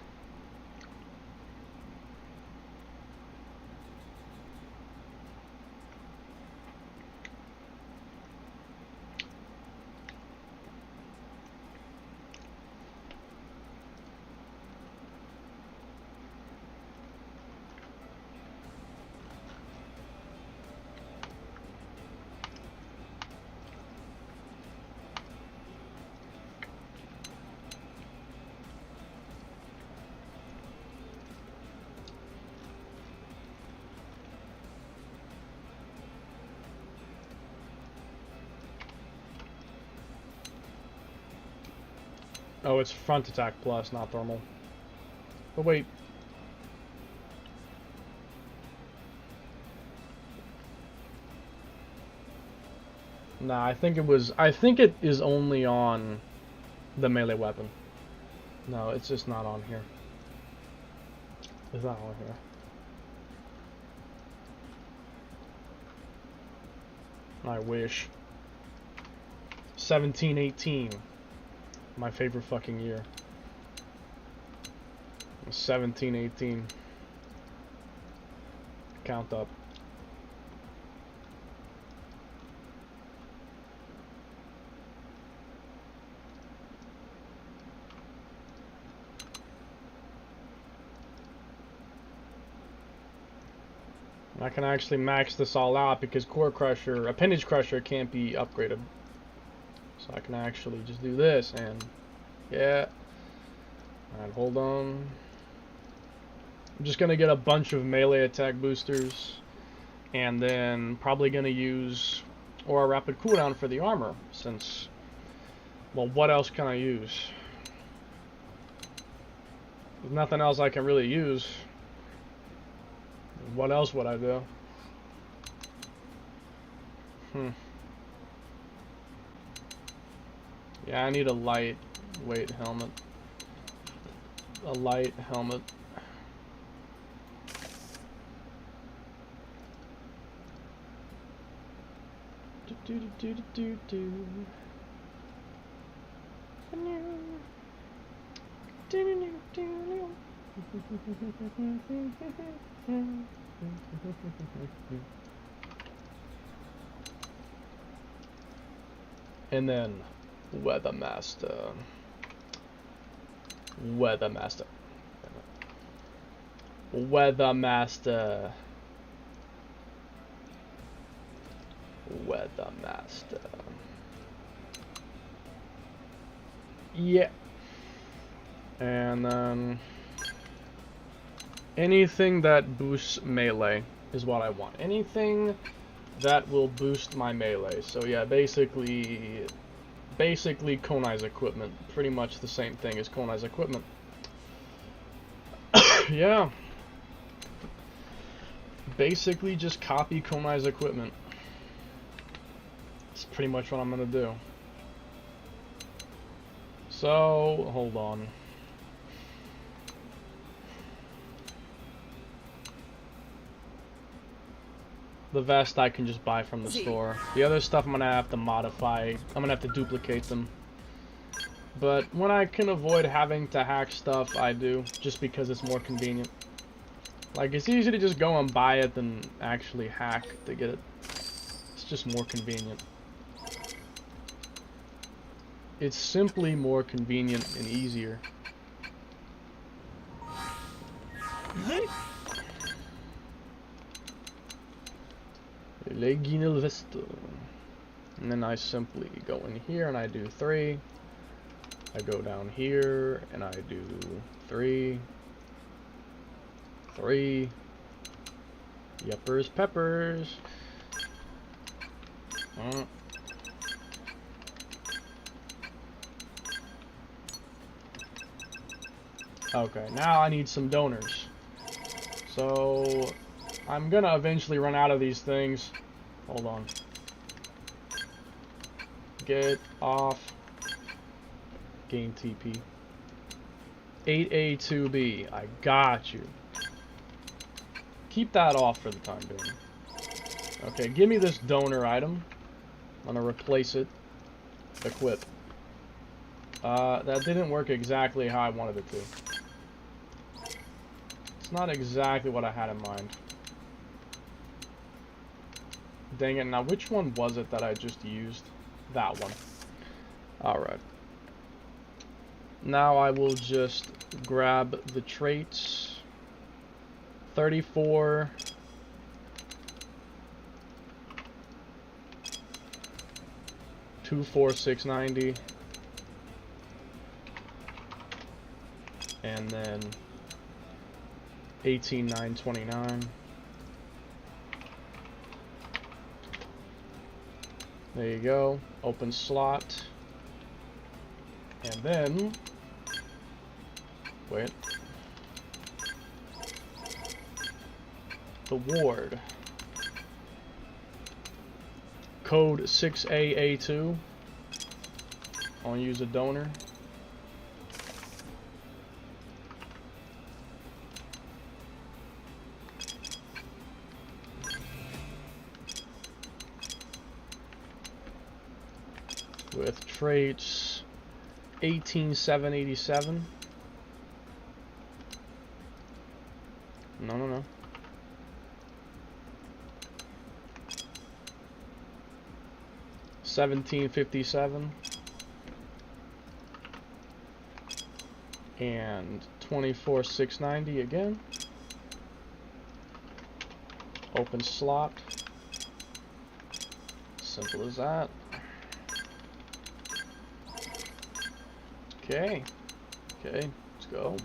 Oh, it's front attack plus, not thermal. But wait. Nah, I think it is only on the melee weapon. No, it's just not on here. It's not on here. I wish. 1718. My favorite fucking year. 1718. Count up. I can actually max this all out because Core Crusher, Appendage Crusher can't be upgraded. So I can actually just do this and yeah. Alright, hold on. I'm just gonna get a bunch of melee attack boosters and then probably gonna use Aura Rapid Cooldown for the armor since, well, what else can I use? There's nothing else I can really use. What else would I do? Yeah, I need a lightweight helmet. A light helmet. And then Weathermaster. Weathermaster. Weathermaster. Weathermaster. Yeah. And then anything that boosts melee is what I want. Anything that will boost my melee. So yeah, basically Konai's equipment. Pretty much the same thing as Konai's equipment. Yeah. Basically just copy Konai's equipment. That's pretty much what I'm gonna do. So, hold on. The vest I can just buy from the store. The other stuff I'm gonna have to modify. I'm gonna have to duplicate them. But when I can avoid having to hack stuff, I do. Just because it's more convenient. Like, it's easy to just go and buy it than actually hack to get it. It's just more convenient. It's simply more convenient and easier. Leginal Vista. And then I simply go in here and I do 3. I go down here and I do 3. 3. Yuppers peppers. Okay, now I need some donors. So I'm gonna eventually run out of these things. Hold on. Get off. Gain TP. 8A2B. I got you. Keep that off for the time being. Okay, give me this donor item. I'm gonna replace it. Equip. That didn't work exactly how I wanted it to. It's not exactly what I had in mind. Dang it, now which one was it that I just used? That one. Alright. Now I will just grab the traits. 34. $24690. And then 18929. There you go. Open slot. And then wait. The ward. Code 6AA2. I want to use a donor. With traits 18787. No. 1757 and 24690 again. Open slot. Simple as that. Okay, let's go.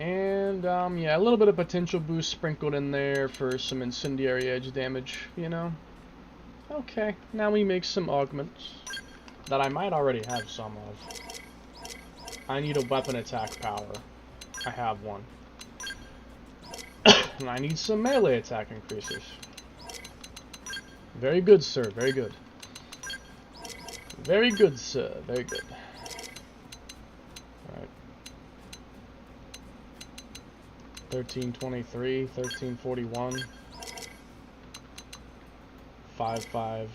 And yeah, a little bit of potential boost sprinkled in there for some incendiary edge damage, you know. Okay, now we make some augments that I might already have some of. I need a weapon attack power. I have one. And I need some melee attack increases. Very good, sir. Very good. Very good, sir. Very good. Alright. 1323, 1341. 55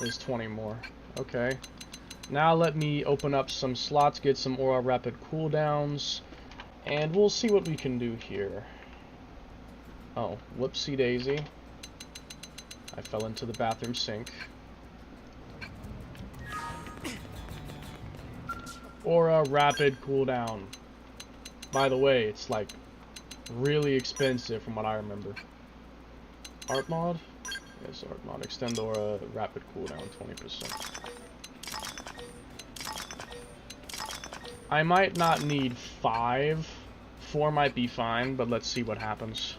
is 20 more. Okay. Now let me open up some slots, get some aura rapid cooldowns, and we'll see what we can do here. Oh, whoopsie daisy. I fell into the bathroom sink. Aura rapid cooldown. By the way, it's like really expensive from what I remember. Art mod? Yes, art mod. Extend aura rapid cooldown 20%. I might not need 5. 4 might be fine, but let's see what happens.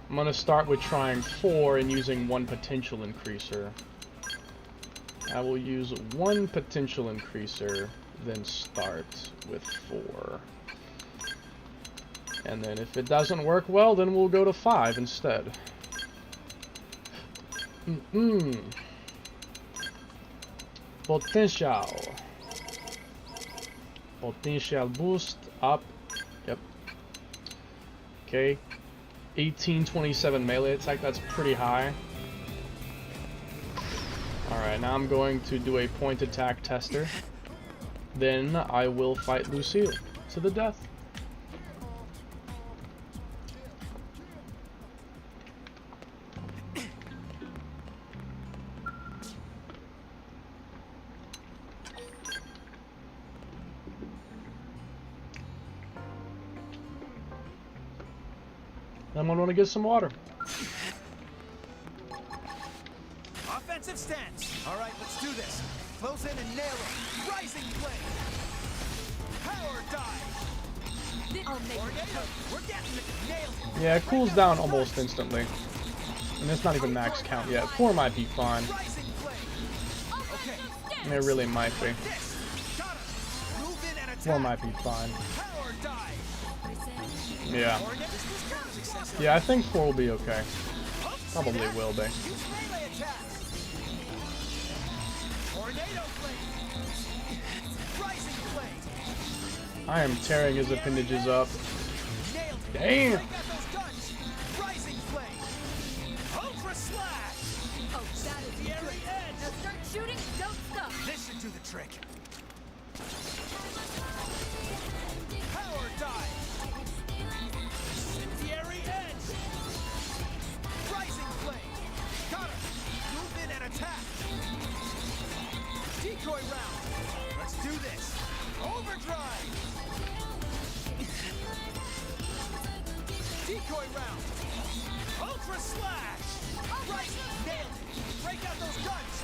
I'm gonna start with trying 4 and using 1 potential increaser. I will use 1 potential increaser, then start with 4. And then if it doesn't work well, then we'll go to 5 instead. Potential. Potential boost up. Yep. Okay. 1827 melee attack, that's pretty high. Alright, now I'm going to do a point attack tester. Then I will fight Lucille to the death. I'm gonna want to get some water. Offensive stance. All right, let's do this. Close in and nail him. Rising flame. Power dive. I'll make Tornado. We're getting it. Nailed it. Yeah, it cools down almost instantly. And it's not even max count yet. 4 might be fine. Rising flame. Okay. And it really might be. This. Got him. Move in and attack. 4 might be fine. Power dive. Yeah. Tornado. Successful. Yeah, I think 4 will be okay. Probably will be. Use melee attack. Tornado flame. Rising flame. I am tearing his appendages up. Nailed it. Damn! Break out those guns. Rising flame. Ultra slash. Oh, that is The airy good. edge. Now start shooting, don't stop. This should do the trick. Power dive. Incendiary edge. Rising flame. Got him. Move in and attack. Decoy round. Let's do this. Overdrive. Decoy round. Ultra slash. Rising. Nailed it. Break out those guns.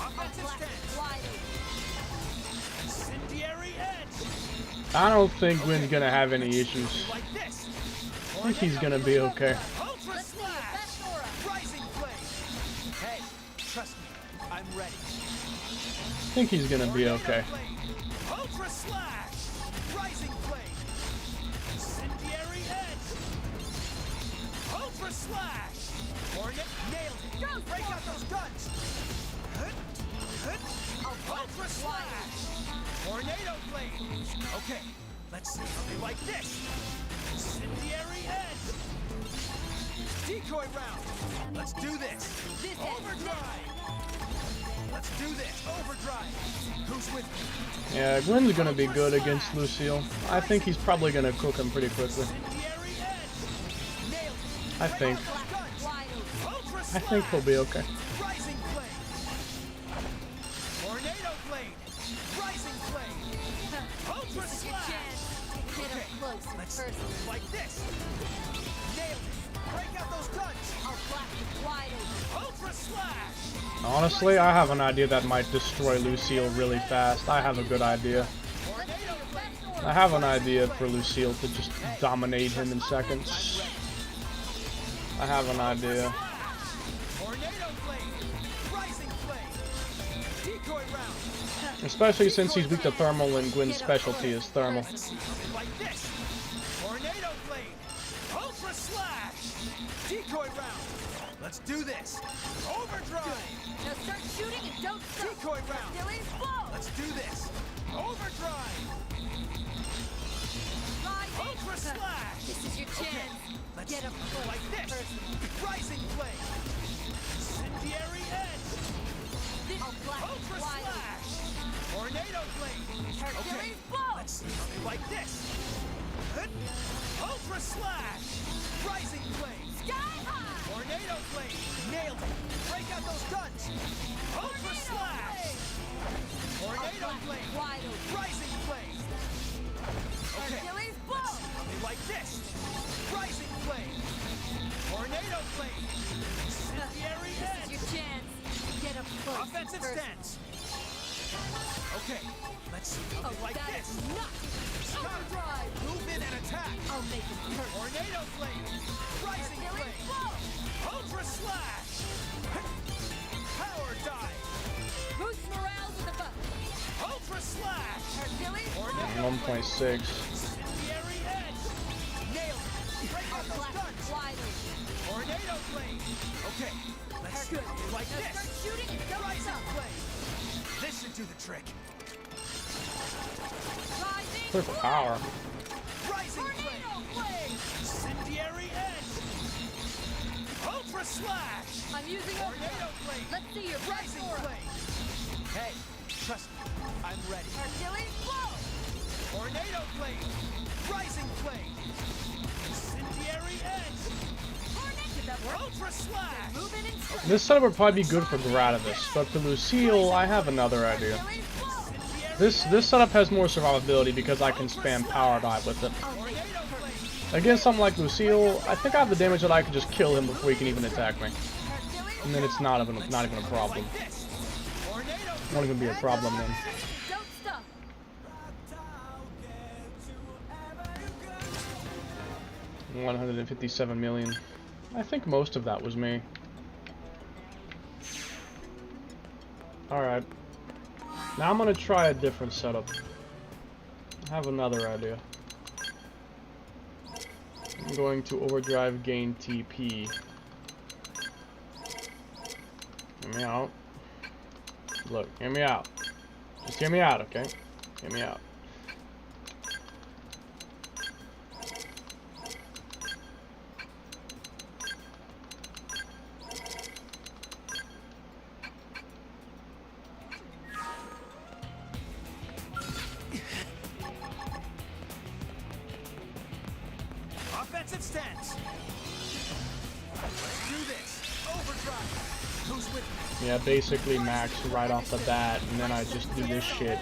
Offensive stance. Wide open. Incendiary edge. I don't think Gwen's gonna have any issues. Like this. I think he's gonna be okay. Ultra Let's see your slash. best aura. Rising flame. Hey, trust me. I'm ready. I think he's gonna be okay. Ultra slash. Rising flame. Incendiary edge. Ultra slash. Hornet nailed it. Go, Break go. out those guns. Ultra slash. Tornado flame. Okay, let's see something like this. Incendiary edge. Decoy round. Let's do this. This is Overdrive. Let's do this. Overdrive. Who's with me? Yeah, Gwen's gonna be good against Lucille. I think he's probably gonna cook him pretty quickly. Incendiary edge. Nailed it. I think. wide open. Ultra I think he'll be okay. Rising flame. Tornado blade. Rising flame. Ultra This is your slash. chance to get up close and Let's personal. like this. Nailed it. Break out those guns. I'll blast it wide open. Ultra slash. Honestly, I have an idea that might destroy Lucille really fast. I have a good idea. Tornado blade. I have an idea for Lucille to just dominate him in seconds. I have an idea. Tornado blade. Rising flame. Decoy round. Especially since he's weak to thermal and Gwen's specialty is thermal. Like this. Tornado blade. Ultra slash. Decoy round. Let's do this. Overdrive. Now start shooting and don't stop. Decoy round. Achilles, blow. Let's do this. Overdrive. Ultra slash. This is your chance. Let's Get up close like and this. personal. Rising flame. Incendiary edge. I'll blast Ultra it wide open. slash. Tornado blade. Hercules, blow. Let's see something like this. Ultra slash. Rising flame. Sky high. Tornado blade. Nailed it. Break out those guns. Ultra slash. Tornado I'll blast blade. it wide open. Rising flame. Okay. Hercules, blow. Something like this. Rising flame. Tornado blade. Incendiary This is edge. your chance. Get up close and Offensive personal. stance. Okay, let's see something Oh, like that this. is nuts! Overdrive! Move in and attack. I'll make it hurt. Tornado Blade. Rising Hercules Blade. blow! Ultra Slash. Power Dive. Boost morale with the buff. Ultra Slash. Hercules Tornado 1.6. Incendiary Edge. Nailed it. Break out those blast guns. widely. Tornado Blade. Okay, let's see something like Now this. start shooting and don't Rising stop. Blade. This should do the trick. Rising Clear for power. Rising Blade. tornado blade. Incendiary Edge. Ultra Slash. I'm using Tornado overdrive. Blade. Let's see your best Rising aura. Blade. Hey, trust me, I'm ready. Hercules blow! Tornado Blade. Rising Blade. Incendiary Edge. Did that work? Ultra Slash. Move in and strike. This setup would probably be good for Gradavis, but for Lucille, I have another idea. Hercules blow! This setup has more survivability because I can spam Power Dive with it. I'll make it hurt. Against something like Lucille, I think I have the damage that I can just kill him before he can even attack me. Hercules And then it's not even a problem. This. Tornado Won't even be a problem then. don't stop. 157 million. I think most of that was me. Alright. Now I'm gonna try a different setup. I have another idea. I'm going to overdrive gain TP. Hear me out. Look, hear me out. Just hear me out, okay? Hear me out. Offensive stance. Let's do this. Overdrive. Who's with me? Yeah, basically max right off the bat, and then I just do this shit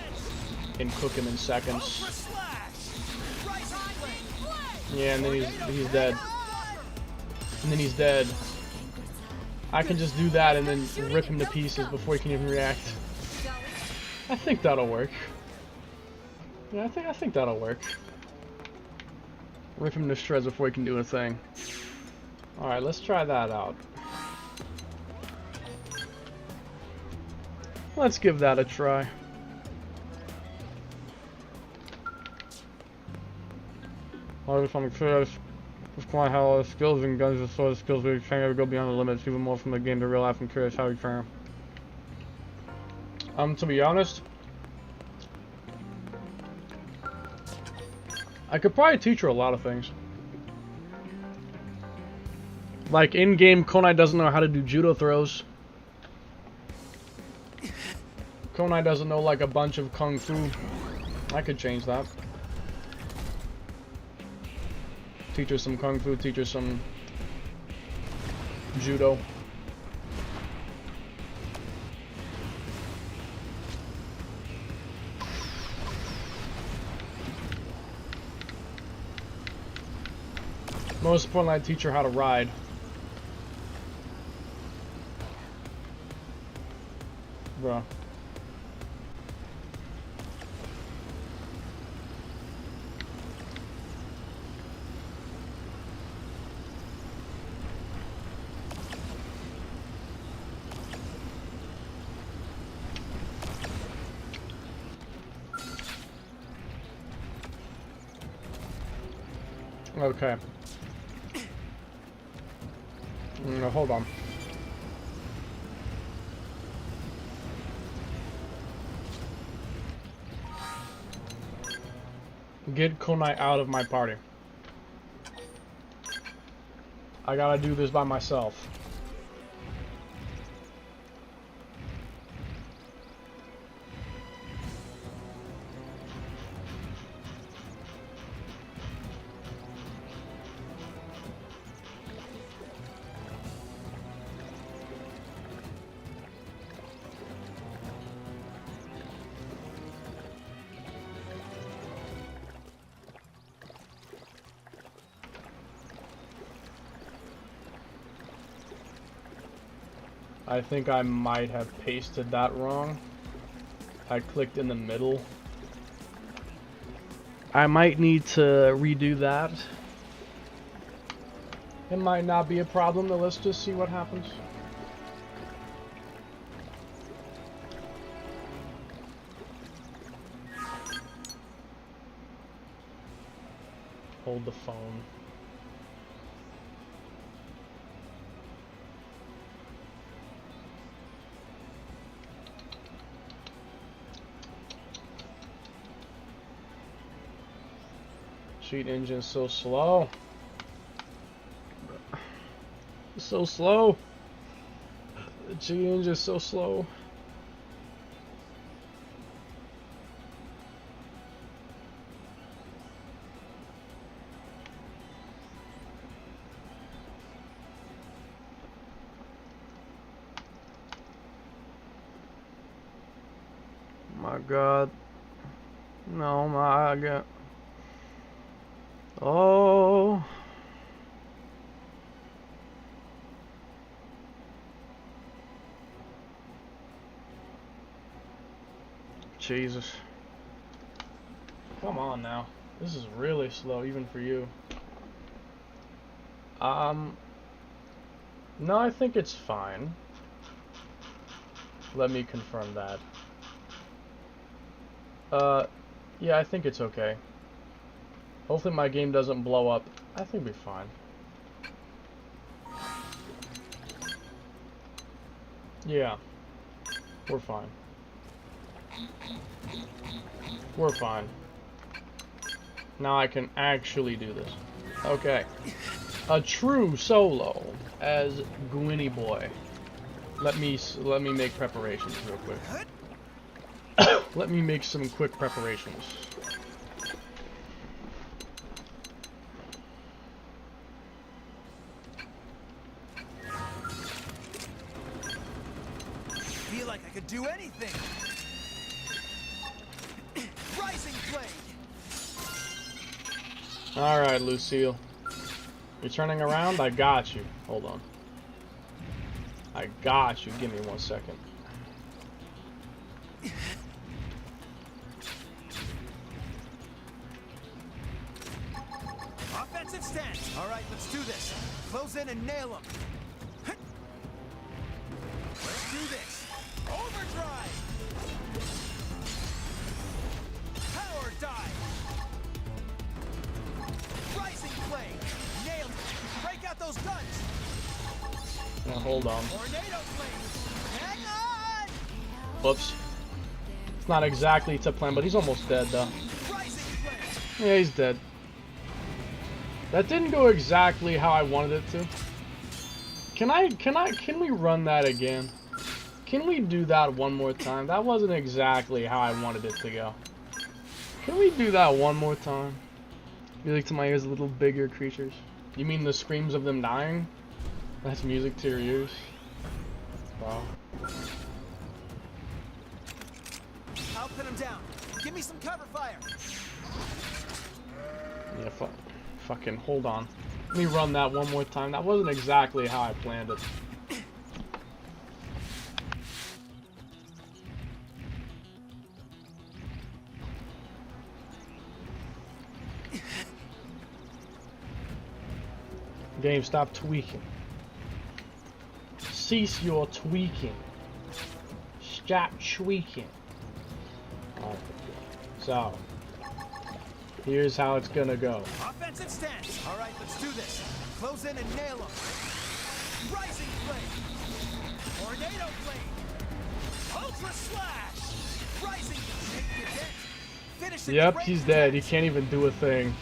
and cook him in Ultra seconds. Slash. Rising Blade. Yeah, and then he's dead. And then he's dead. I can just do that and then rip him to pieces before he can even react. I think that'll work. Yeah, I think that'll work. Rip him to shreds before he can do a thing. Alright, let's try that out. Let's give that a try. If I'm curious with quite how our skills and guns and sort of skills we can't ever go beyond the limits, even more from the game to real life. I'm curious how you fare. To be honest, I could probably teach her a lot of things. Like in-game, Konai doesn't know how to do judo throws. Konai doesn't know like a bunch of kung fu. I could change that. Teach her some kung fu, teach her some judo. Most importantly, I'd teach her how to ride. Bruh. Okay. No, hold on. Get Konai out of my party. I gotta do this by myself. I think I might have pasted that wrong. I clicked in the middle. I might need to redo that. It might not be a problem, but let's just see what happens. Hold the phone. Cheat engine's so slow. So slow. The cheat engine's so slow. My God. No, my God. Oh. Jesus. Come on now. This is really slow, even for you. No, I think it's fine. Let me confirm that. Yeah, I think it's okay. Hopefully my game doesn't blow up. I think we'll be fine. Yeah. We're fine. We're fine. Now I can actually do this. Okay. A true solo as Gwynny Boy. Let me make preparations real quick. Let me make some quick preparations. Feel like I could do anything. Rising blade. All right, Lucille. You're turning around? I got you. Hold on. I got you. Give me 1 second. Offensive stance. All right, let's do this. Close in and nail them. Let's do this. Overdrive. Power dive. Rising blade. Nailed it. Break out those guns. Now, hold on. Tornado blade. Hang on. Whoops. It's not exactly to plan, but he's almost dead, though. Rising blade. Yeah, he's dead. That didn't go exactly how I wanted it to. Can we run that again? Can we do that one more time? That wasn't exactly how I wanted it to go. Can we do that one more time? Music to my ears, little bigger creatures. You mean the screams of them dying? That's music to your ears. Wow. I'll pin him down. Give me some cover fire. Yeah, fucking hold on. Let me run that one more time. That wasn't exactly how I planned it. Game, stop tweaking. Cease your tweaking. Stop tweaking. Alright. So, here's how it's gonna go. Offensive stance. All right, let's do this. Close in and nail them. Rising blade. Tornado blade. Ultra slash. Rising. Take the dent. Finish it. Yep, he's dead. He can't even do a thing.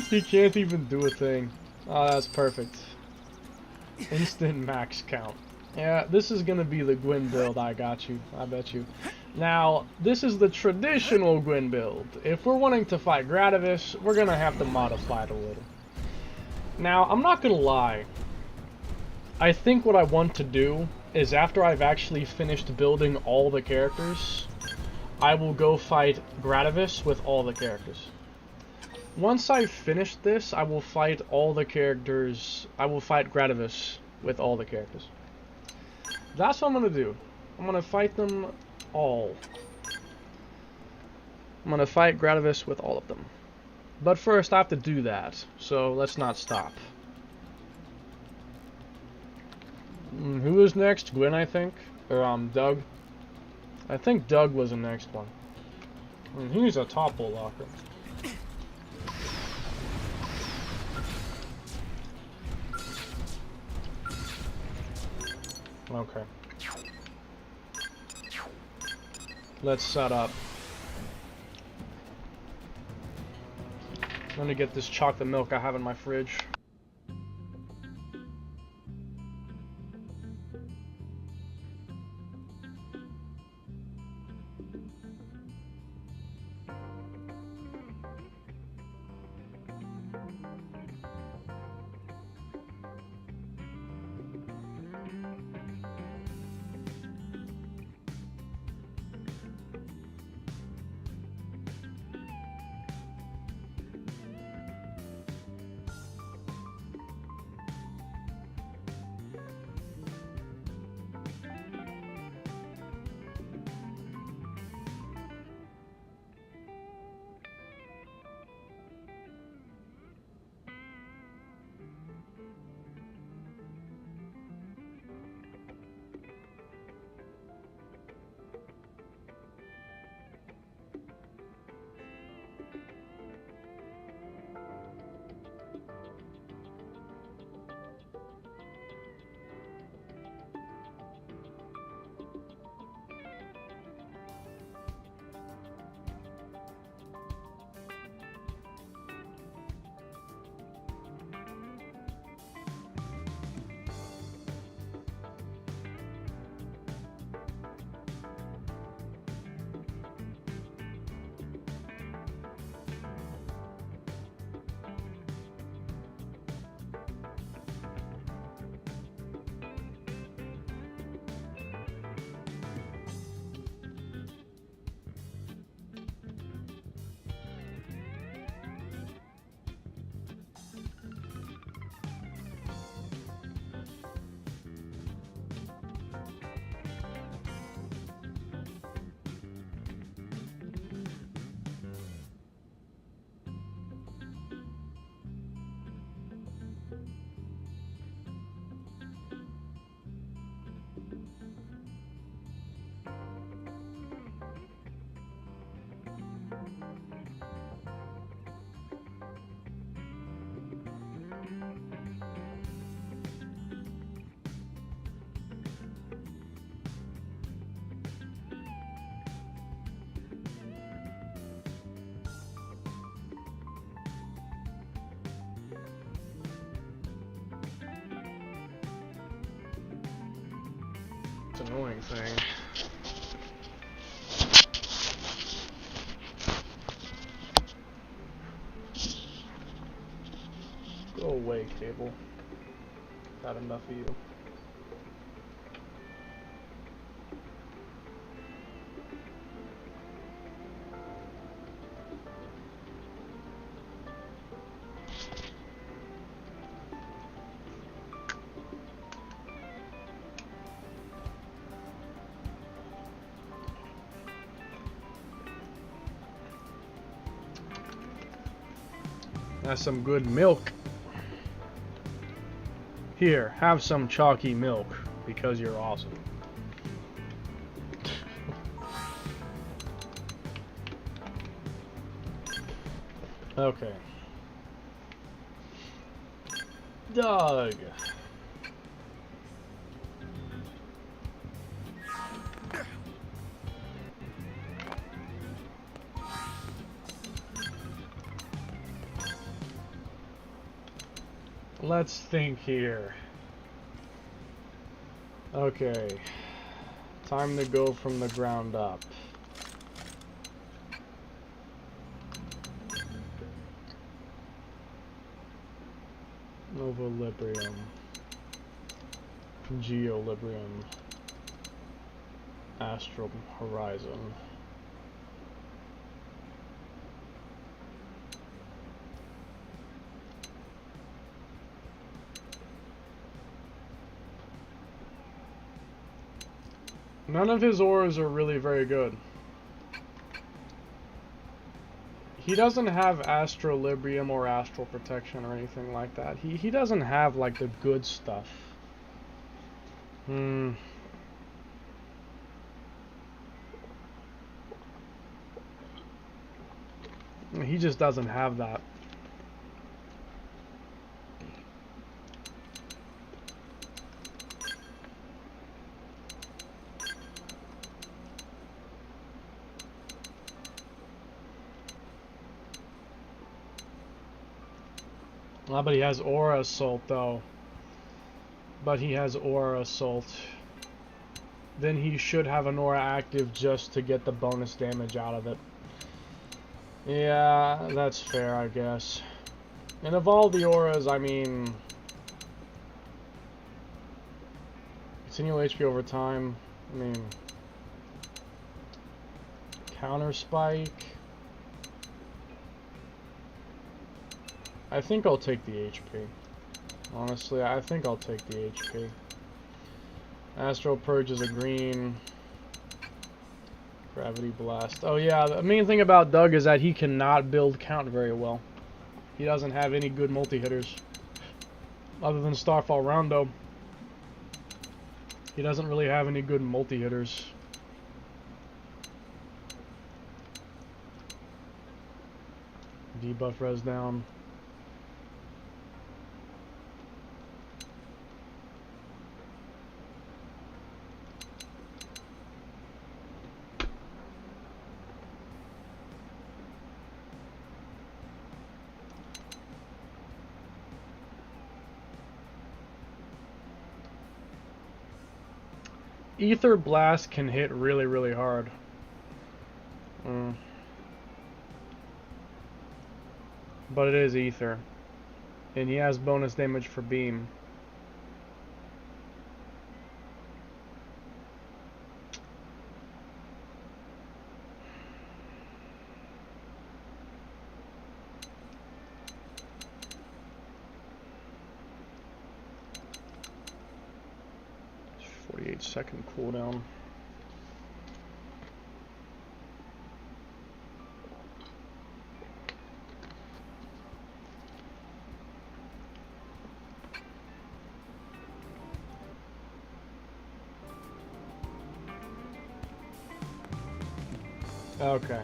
He can't even do a thing. Oh, that's perfect. Instant max count. Yeah, this is gonna be the Gwyn build. I got you. I bet you. Now, this is the traditional Gwyn build. If we're wanting to fight Gradivis, we're gonna have to modify it a little. Now, I'm not gonna lie. I think what I want to do is after I've actually finished building all the characters, I will go fight Gradivis with all the characters. Once I finish this, I will fight all the characters. I will fight Gradivis with all the characters. That's what I'm gonna do. I'm gonna fight them all. I'm gonna fight Gradavis with all of them. But first, I have to do that, so let's not stop. Who is next? Gwen, I think? Or, Doug? I think Doug was the next one. He's a topple locker. Okay. Let's set up. Let me get this chocolate milk I have in my fridge. Annoying thing. Go away, cable. Not enough of you. That's some good milk. Here, have some chalky milk, because you're awesome. Okay. Doug. Let's think here. Okay. Time to go from the ground up. Novalibrium. Geolibrium. Astral Horizon. None of his auras are really very good. He doesn't have Astrolibrium or Astral Protection or anything like that. He doesn't have like the good stuff. He just doesn't have that. But he has Aura Assault though. But he has Aura Assault. Then he should have an Aura active just to get the bonus damage out of it. Yeah, that's fair, I guess. And of all the auras, I mean... Continue HP over time. I mean... Counter Spike... I think I'll take the HP. Honestly, I think I'll take the HP. Astral Purge is a green. Gravity Blast. Oh yeah, the main thing about Doug is that he cannot build count very well. He doesn't have any good multi-hitters. Other than Starfall Rondo. He doesn't really have any good multi-hitters. Debuff res down. Ether Blast can hit really, really hard. But it is Ether. And he has bonus damage for Beam. Second cooldown. Okay.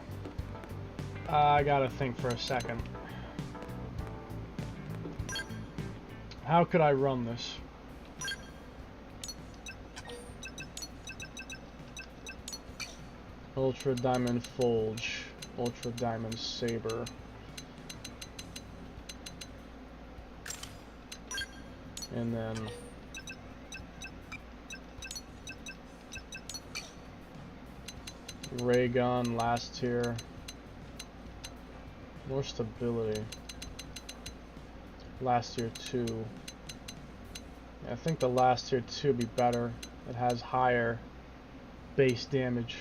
I gotta think for a second. How could I run this? Ultra Diamond Fulge, Ultra Diamond Saber. And then Ray Gun, last tier. More stability. Last tier 2. I think the last tier 2 would be better. It has higher base damage.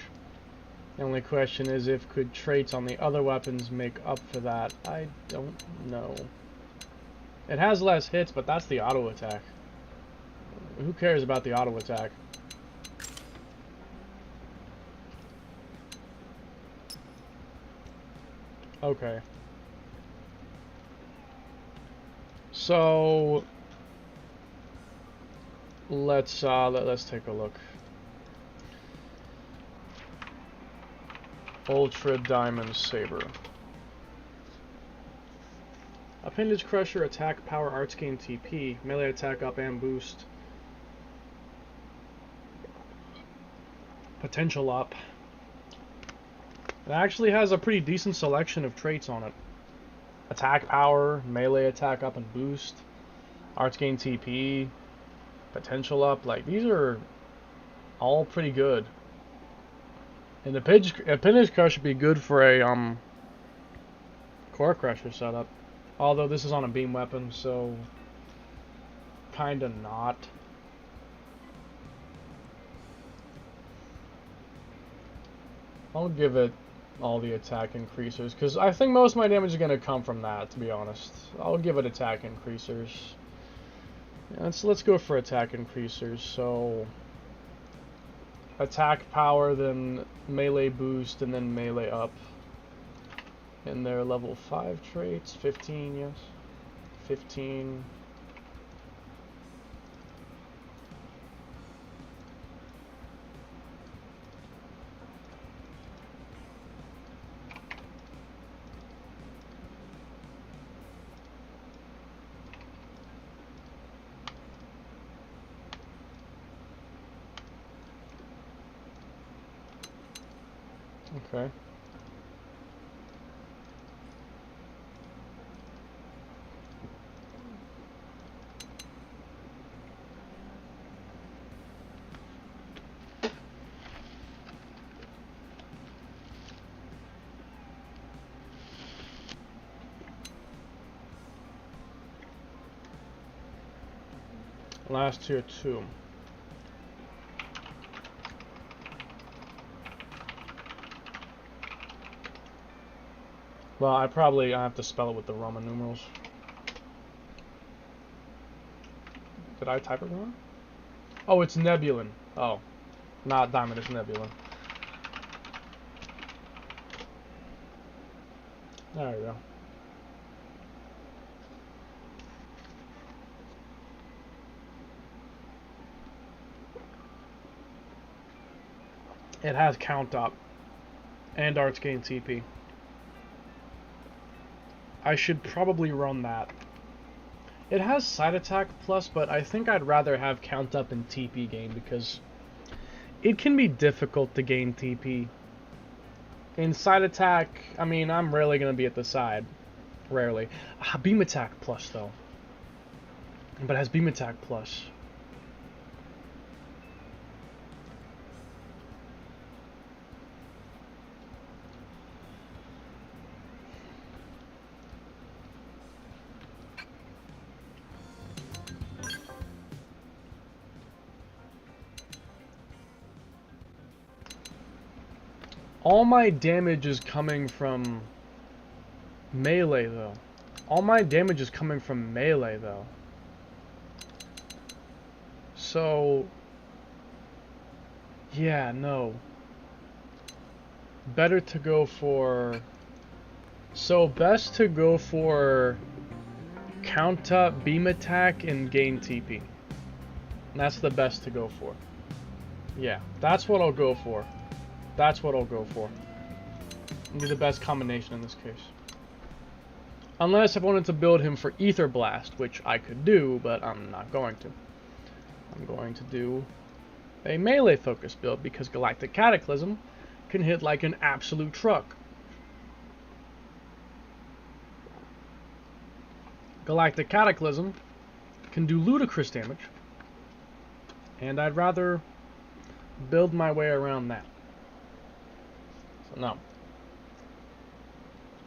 The only question is if could traits on the other weapons make up for that. I don't know. It has less hits, but that's the auto attack. Who cares about the auto attack? Okay. So let's take a look. Ultra Diamond Saber. Appendage Crusher, attack, power, arts gain TP, melee attack up and boost. Potential up. It actually has a pretty decent selection of traits on it. Attack power, melee attack up and boost, arts gain TP, potential up. Like, these are all pretty good. And the Appendage Crusher should be good for a Core Crusher setup. Although this is on a beam weapon, so kinda not. I'll give it all the attack increasers, because I think most of my damage is going to come from that, to be honest. I'll give it attack increasers. Yeah, let's go for attack increasers. So attack power, then melee boost, and then melee up. And their level 5 traits, 15, yes. 15. Okay. Last tier 2. Well, I have to spell it with the Roman numerals. Did I type it wrong? Oh, it's Nebulan. Oh, not Diamond, it's Nebulan. There we go. It has count up and arts gain TP. I should probably run that. It has side attack plus, but I think I'd rather have count up and TP gain because it can be difficult to gain TP. In side attack, I mean, I'm rarely going to be at the side. Rarely. Beam attack plus, though. But it has beam attack plus. All my damage is coming from melee, though. All my damage is coming from melee, though. So... yeah, no. Better to go for... so, best to go for... count up, beam attack, and gain TP. That's the best to go for. Yeah, that's what I'll go for. That's what I'll go for. It'll be the best combination in this case. Unless I wanted to build him for Ether Blast, which I could do, but I'm not going to. I'm going to do a melee focus build because Galactic Cataclysm can hit like an absolute truck. Galactic Cataclysm can do ludicrous damage, and I'd rather build my way around that. So no.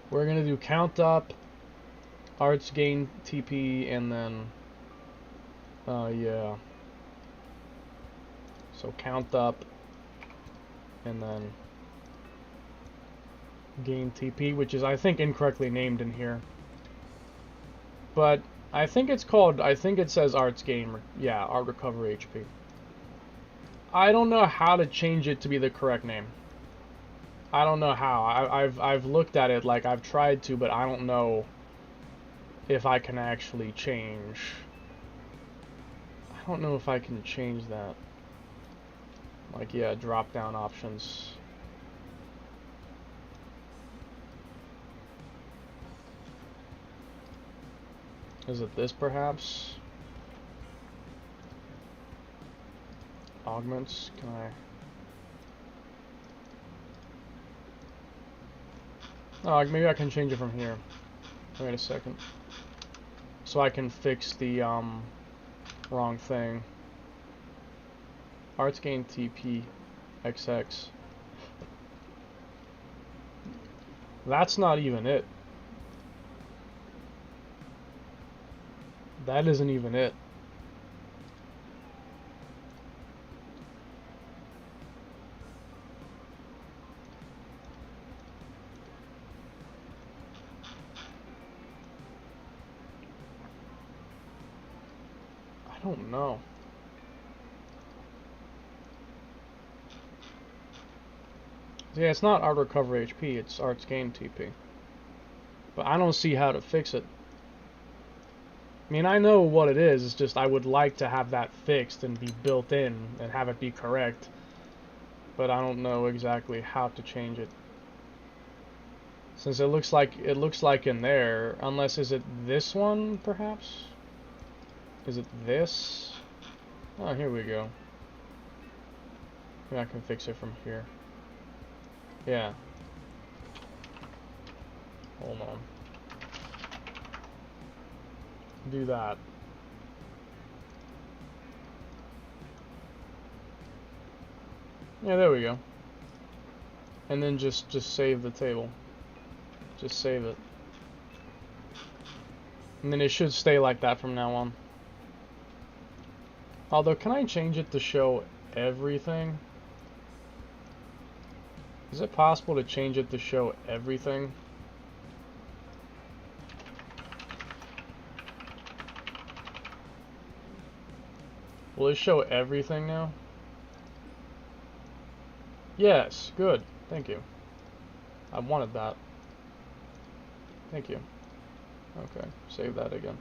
We're gonna do count up, arts gain TP, and then yeah. So count up and then gain TP, which is I think incorrectly named in here. But I think it's called, I think it says arts gain, yeah, art recover HP. I don't know how to change it to be the correct name. I don't know how. I've looked at it, like I've tried to, but I don't know if I can actually change. I don't know if I can change that. Like, yeah, drop down options. Is it this perhaps? Augments, can I? Oh, maybe I can change it from here. Wait a second. So I can fix the wrong thing. Arts gain TP XX. That's not even it. That isn't even it. I don't know. Yeah, it's not art recover HP, it's art's gain TP. But I don't see how to fix it. I mean, I know what it is, it's just I would like to have that fixed and be built in and have it be correct. But I don't know exactly how to change it. Since it looks like in there, unless is it this one perhaps? Is it this? Oh, here we go. Maybe I can fix it from here. Yeah. Hold on. Do that. Yeah, there we go. And then just save the table. Just save it. And then it should stay like that from now on. Although, can I change it to show everything? Is it possible to change it to show everything? Will it show everything now? Yes, good. Thank you. I wanted that. Thank you. Okay, save that again.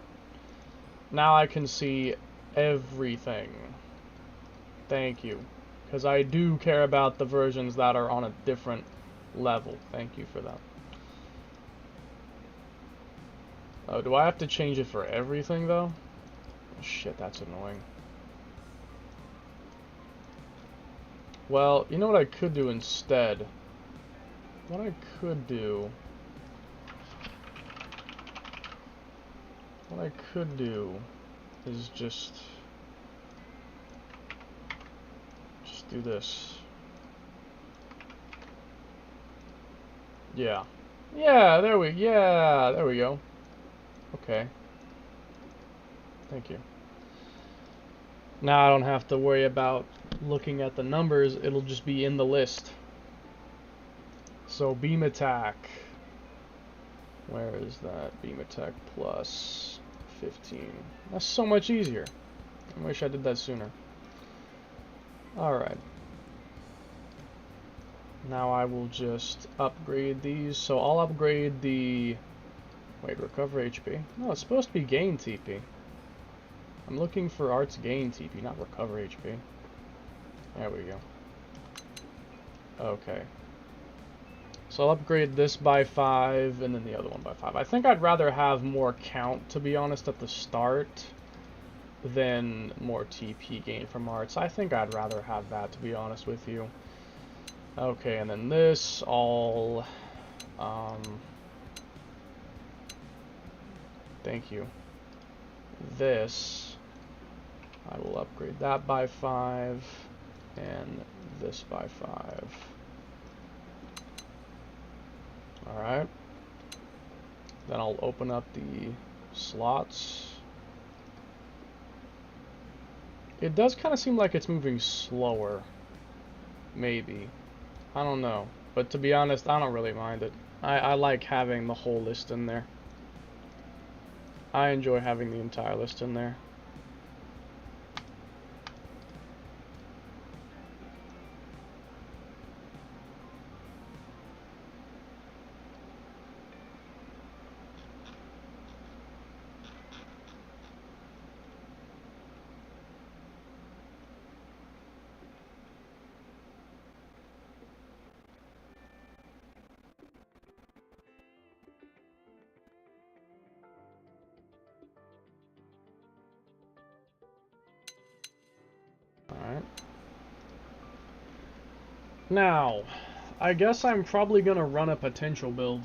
Now I can see everything. Thank you. Because I do care about the versions that are on a different level. Thank you for that. Oh, do I have to change it for everything, though? Oh, shit, that's annoying. Well, you know what I could do instead? What I could do is just do this. Yeah, there we go. Okay. Thank you. Now I don't have to worry about looking at the numbers, it'll just be in the list. So beam attack. Where is that? Beam attack plus 15. That's so much easier. I wish I did that sooner. Alright. Now I will just upgrade these. So I'll upgrade the... Wait, recover HP? No, it's supposed to be gain TP. I'm looking for arts gain TP, not recover HP. There we go. Okay. So I'll upgrade this by 5, and then the other one by 5. I think I'd rather have more count, to be honest, at the start, than more TP gain from arts. I think I'd rather have that, to be honest with you. Okay, and then this, all... thank you. This, I will upgrade that by 5, and this by 5. Alright. Then I'll open up the slots. It does kind of seem like it's moving slower. Maybe. I don't know. But to be honest, I don't really mind it. I like having the whole list in there. I enjoy having the entire list in there. Alright. Now, I guess I'm probably gonna run a potential build.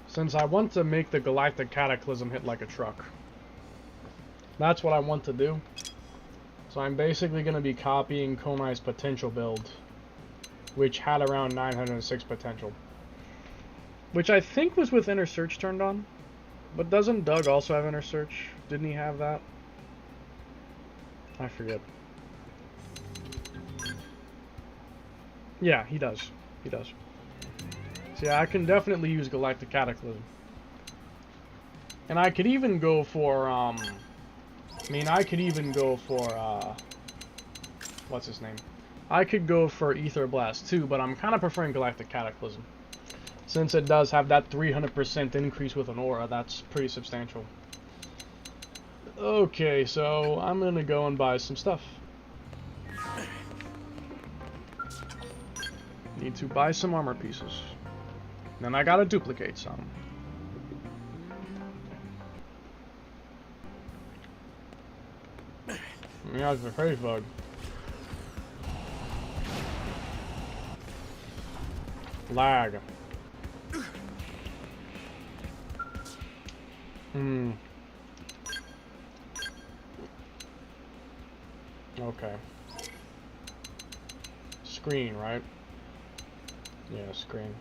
Since I want to make the Galactic Cataclysm hit like a truck. That's what I want to do. So I'm basically gonna be copying Konai's potential build, which had around 906 potential. Which I think was with Inner Search turned on. But doesn't Doug also have Inner Search? Didn't he have that? I forget. Yeah, he does. He does. So yeah, I can definitely use Galactic Cataclysm. And I could even go for, what's his name? I could go for Ether Blast too, but I'm kind of preferring Galactic Cataclysm. Since it does have that 300% increase with an aura, that's pretty substantial. Okay, so I'm gonna go and buy some stuff. Need to buy some armor pieces. Then I gotta duplicate some. Yeah, it's a face bug. Lag. Okay. Screen, right? Yeah, screen.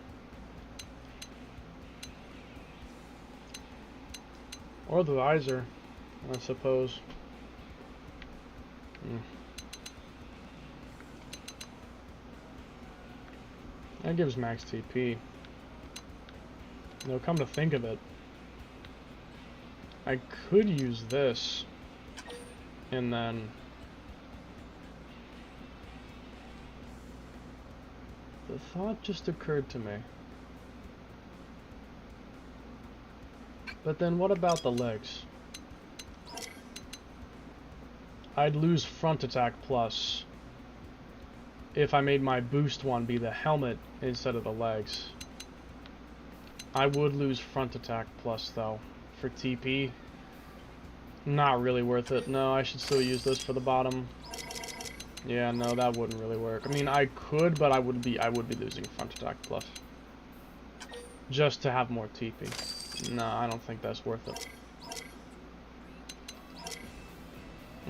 Or the visor, I suppose. That gives max TP. No, come to think of it, I could use this, and then the thought just occurred to me. But then what about the legs? I'd lose front attack plus if I made my boost one be the helmet instead of the legs. I would lose front attack plus though for TP. Not really worth it. No, I should still use this for the bottom. Yeah, no, that wouldn't really work. I mean, I could, but I would be losing front attack plus just to have more TP. No, I don't think that's worth it.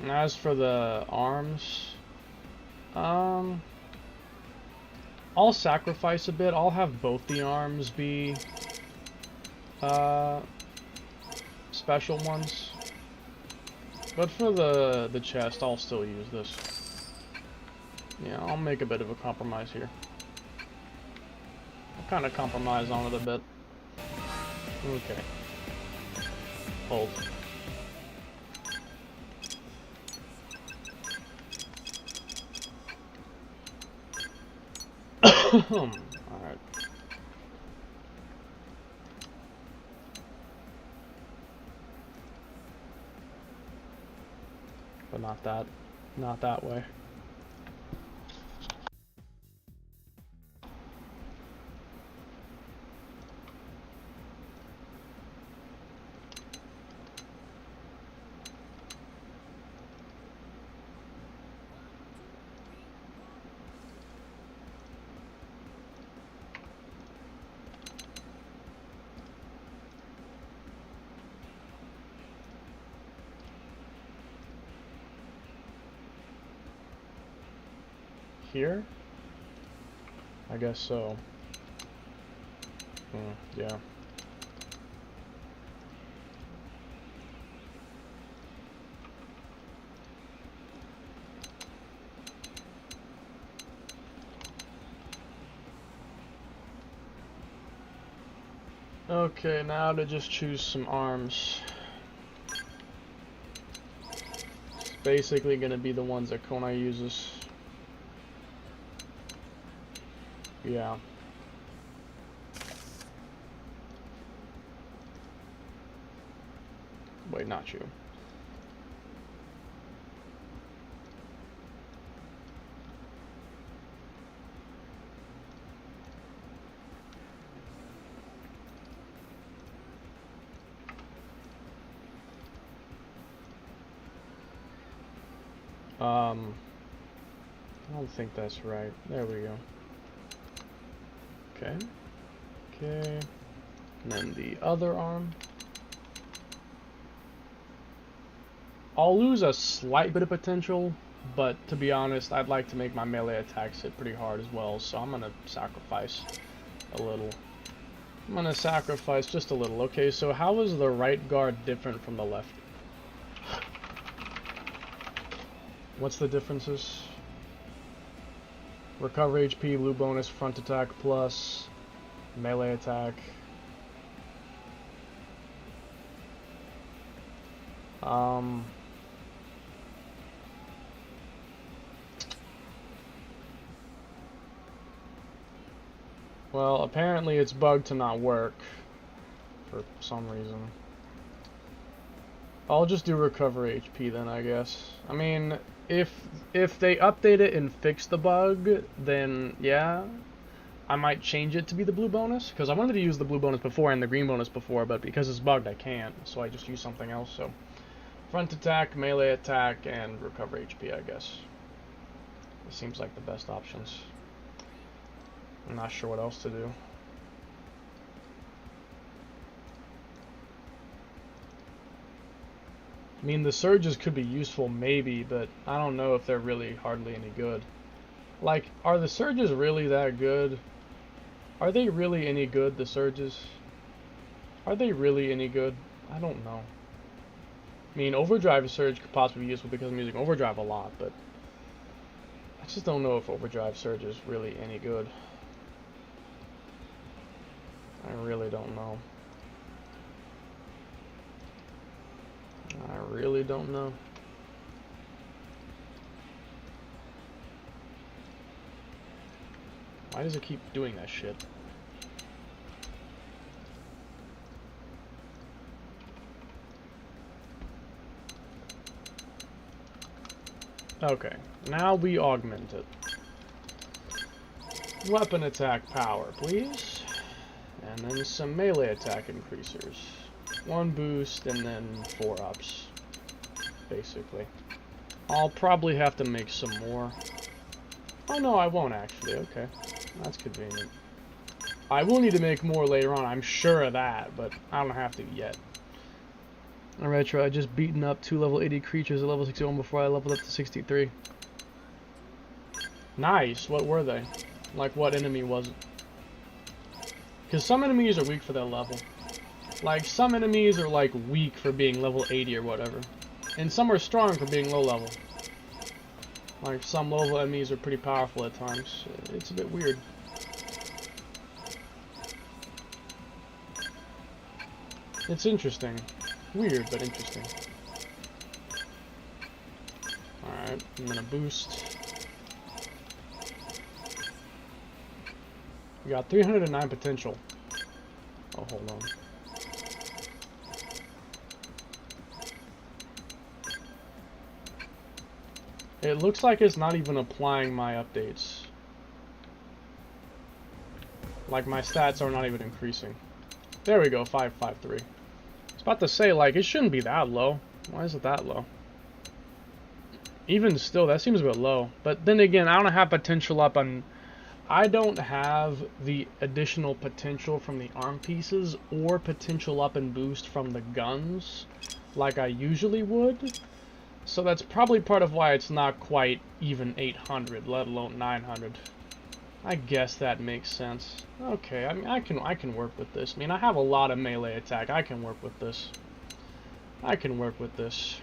And as for the arms, I'll sacrifice a bit. I'll have both the arms be special ones. But for the chest, I'll still use this. Yeah, I'll make a bit of a compromise here. I'll kind of compromise on it a bit. Okay. Hold. Alright. But not that way. Here? I guess so. Yeah. Okay, now to just choose some arms. It's basically gonna be the ones that Konai uses. Yeah. Wait, not you. I don't think that's right. There we go. Okay. Okay. And then the other arm. I'll lose a slight bit of potential, but to be honest, I'd like to make my melee attacks hit pretty hard as well, so I'm gonna sacrifice a little. I'm gonna sacrifice just a little. Okay, so how is the right guard different from the left? What's the differences? Recover HP, blue bonus, front attack plus, melee attack. Well, apparently it's bugged to not work for some reason. I'll just do recover HP then, I guess. I mean, if they update it and fix the bug, then yeah, I might change it to be the blue bonus, because I wanted to use the blue bonus before and the green bonus before, but because it's bugged I can't, so I just use something else. So front attack, melee attack, and recover HP, I guess. It seems like the best options. I'm not sure what else to do. I mean, the surges could be useful maybe, but I don't know if they're really hardly any good. Like, are the surges really that good? Are they really any good, the surges? Are they really any good? I don't know. I mean, overdrive surge could possibly be useful because I'm using overdrive a lot, but I just don't know if overdrive surge is really any good. I really don't know. I really don't know. Why does it keep doing that shit? Okay, now we augment it. Weapon attack power, please. And then some melee attack increasers. 1 boost and then 4 ups, basically. I'll probably have to make some more. Oh no, I won't actually. Okay, that's convenient. I will need to make more later on, I'm sure of that, but I don't have to yet. Alright, try just beating up 2 level 80 creatures at level 61 before I leveled up to 63. Nice, what were they? Like, what enemy was it? Because some enemies are weak for their level. Like, some enemies are, like, weak for being level 80 or whatever. And some are strong for being low level. Like, some low level enemies are pretty powerful at times. It's a bit weird. It's interesting. Weird, but interesting. Alright, I'm gonna boost. We got 309 potential. Oh, hold on. It looks like it's not even applying my updates. Like, my stats are not even increasing. There we go, 553. I was about to say, like, it shouldn't be that low. Why is it that low? Even still, that seems a bit low. But then again, I don't have potential up on... I don't have the additional potential from the arm pieces or potential up and boost from the guns like I usually would. So that's probably part of why it's not quite even 800, let alone 900. I guess that makes sense. Okay, I mean, I can work with this. I mean, I have a lot of melee attack. I can work with this. I can work with this.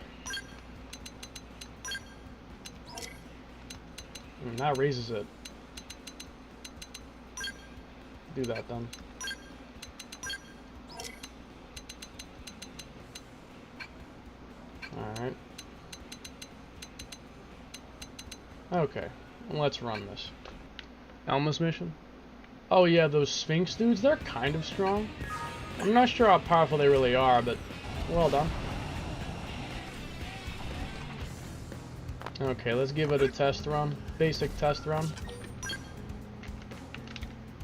That raises it. Do that then. Alright. Okay, let's run this. Elma's mission? Oh yeah, those Sphinx dudes, they're kind of strong. I'm not sure how powerful they really are, but well done. Okay, let's give it a test run. Basic test run.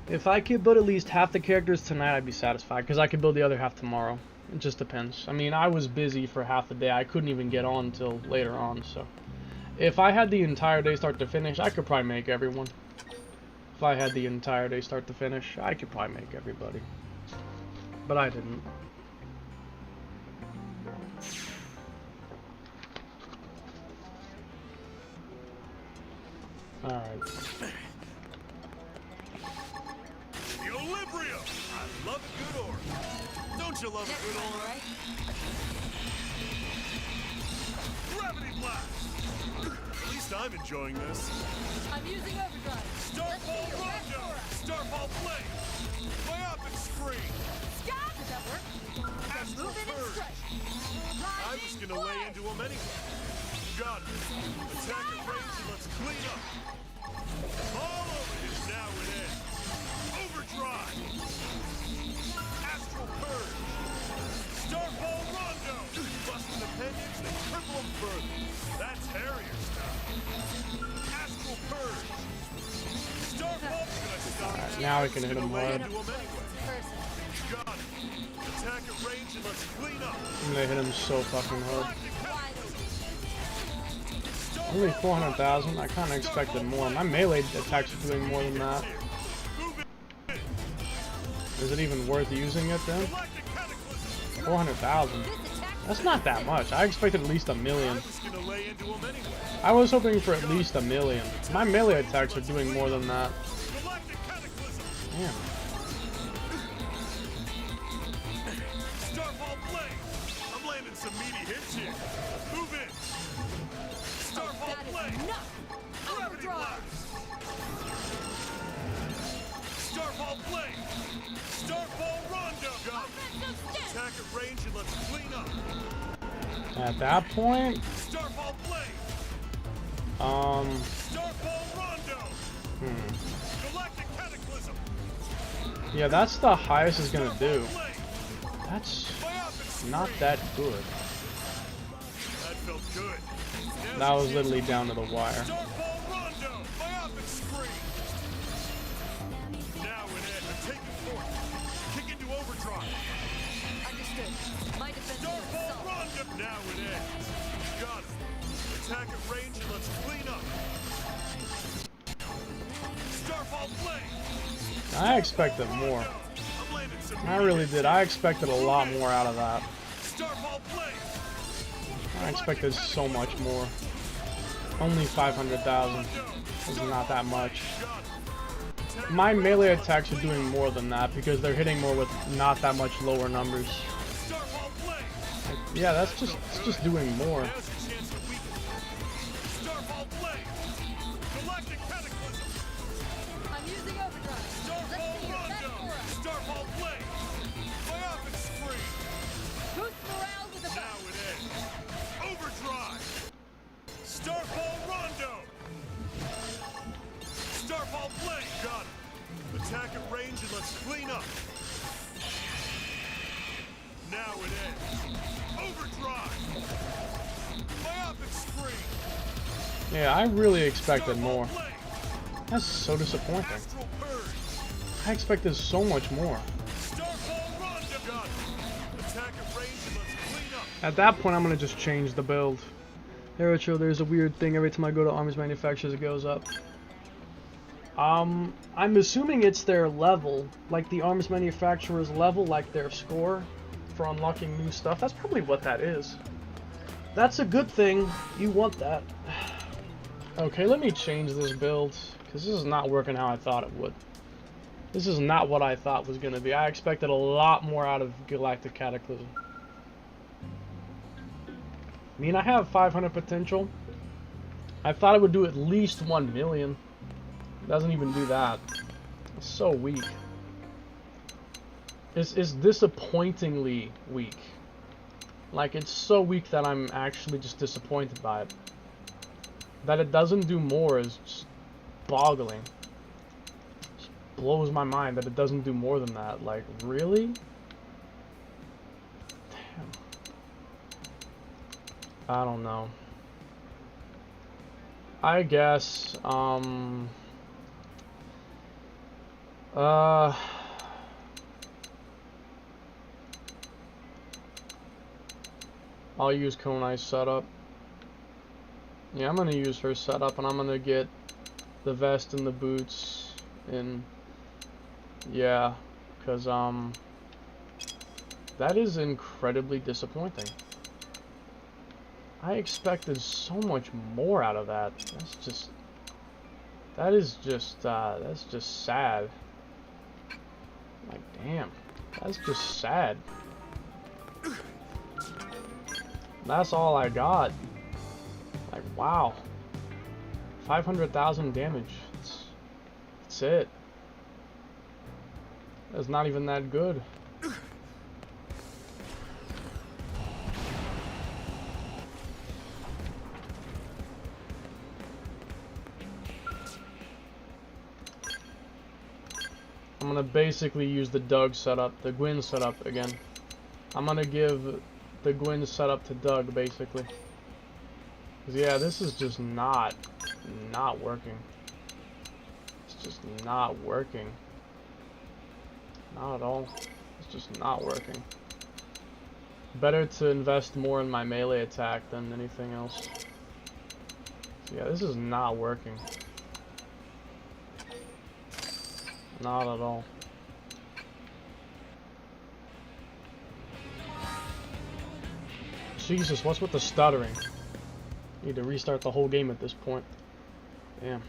If I could build at least half the characters tonight, I'd be satisfied, because I could build the other half tomorrow. It just depends. I mean, I was busy for half the day. I couldn't even get on until later on, so... If I had the entire day start to finish, I could probably make everyone. If I had the entire day start to finish, I could probably make everybody. But I didn't. Alright. The Olivria! I love a good ore. Don't you love a good ore? Right? Gravity blast! At least I'm enjoying this. I'm using overdrive. Starfall Rondo! Starfall Blade! Myopic Screen! Scott! Does that work? Astral Move in and Purge! strike. I was gonna lay into him anyway. Got it. Attack at range and let's clean up. All over is now at end. Overdrive! Now we can hit him Lay hard. into him anyway. Got it. Attack at range and let's clean up. I'm gonna hit him so fucking hard. Start Only 400,000. I kind of expected more. My melee attacks are doing more than that. Is it even worth using it then? 400,000. That's not that much. I expected at least 1 million. I was hoping for at least 1 million. My melee attacks are doing more than that. Damn. Starfall blade. I'm landing some meaty hits here. Move in. Starfall blade. Gravity blast. Starfall blade. Starfall rondo. Got it. Attack at range and let's clean up. At that point, Starfall blade. Starfall rondo. Galactic cataclysm. Yeah, that's the highest it's gonna do. Blade. That's Biopic not screen. that good. That felt good. Now's That your was chance. literally down to the wire. Starfall rondo. Biopic screen. Now in it. Taking point. Kick into overdrive. Understood. My defense will Starfall assault. rondo. Now in it. Got it. Attack at range and let's clean up. Starfall blade. I expected more. I'm landing some I really did. I expected a lot more out of that. Starfall blade. I expected so much more. Only 500,000. Is not that much. Got it. My melee attacks are doing more than that because they're hitting more with not that much lower numbers. Starfall blade. Yeah, it's just doing more. Now's your chance to weaken. Starfall blade. Galactic cataclysm. I'm using overdrive. Let's Starfall see your best rondo. aura. Starfall blade. Biopic screen. Boost morale with a Now it ends. Overdrive. Starfall rondo. Starfall blade. Got it. Attack at range and let's clean up. Now it ends. Overdrive. Biopic screen. Yeah, I really expected more. Starfall blade. That's so disappointing. Astral purge. I expected so much more. Starfall rondo. Got it. Attack at range and let's clean up. At that point, I'm gonna just change the build. There's a weird thing every time I go to arms manufacturers, it goes up. I'm assuming it's their level, like the arms manufacturer's level, like their score for unlocking new stuff. That's probably what that is. That's a good thing. You want that. Okay, let me change this build, because this is not working how I thought it would. This is not what I thought was going to be. I expected a lot more out of Galactic Cataclysm. I mean, I have 500 potential. I thought it would do at least 1 million. It doesn't even do that. It's so weak. It's disappointingly weak. Like, it's so weak that I'm actually just disappointed by it. That it doesn't do more is just boggling. Just blows my mind that it doesn't do more than that. Like, really? Damn. I don't know. I guess, I'll use Konai's setup. Yeah, I'm gonna use her setup, and I'm gonna get the vest and the boots, and yeah, cause that is incredibly disappointing. I expected so much more out of that. That's just sad. Like, damn, that's just sad. That's all I got. Like, wow. 500,000 damage. That's it. That's not even that good. I'm gonna basically use the Doug setup, the Gwyn setup again. I'm gonna give the Gwyn setup to Doug, basically. 'Cause yeah, this is just not working. It's just not working. Not at all. It's just not working. Better to invest more in my melee attack than anything else. So yeah, this is not working. Not at all. Jesus, what's with the stuttering? Need to restart the whole game at this point. Damn.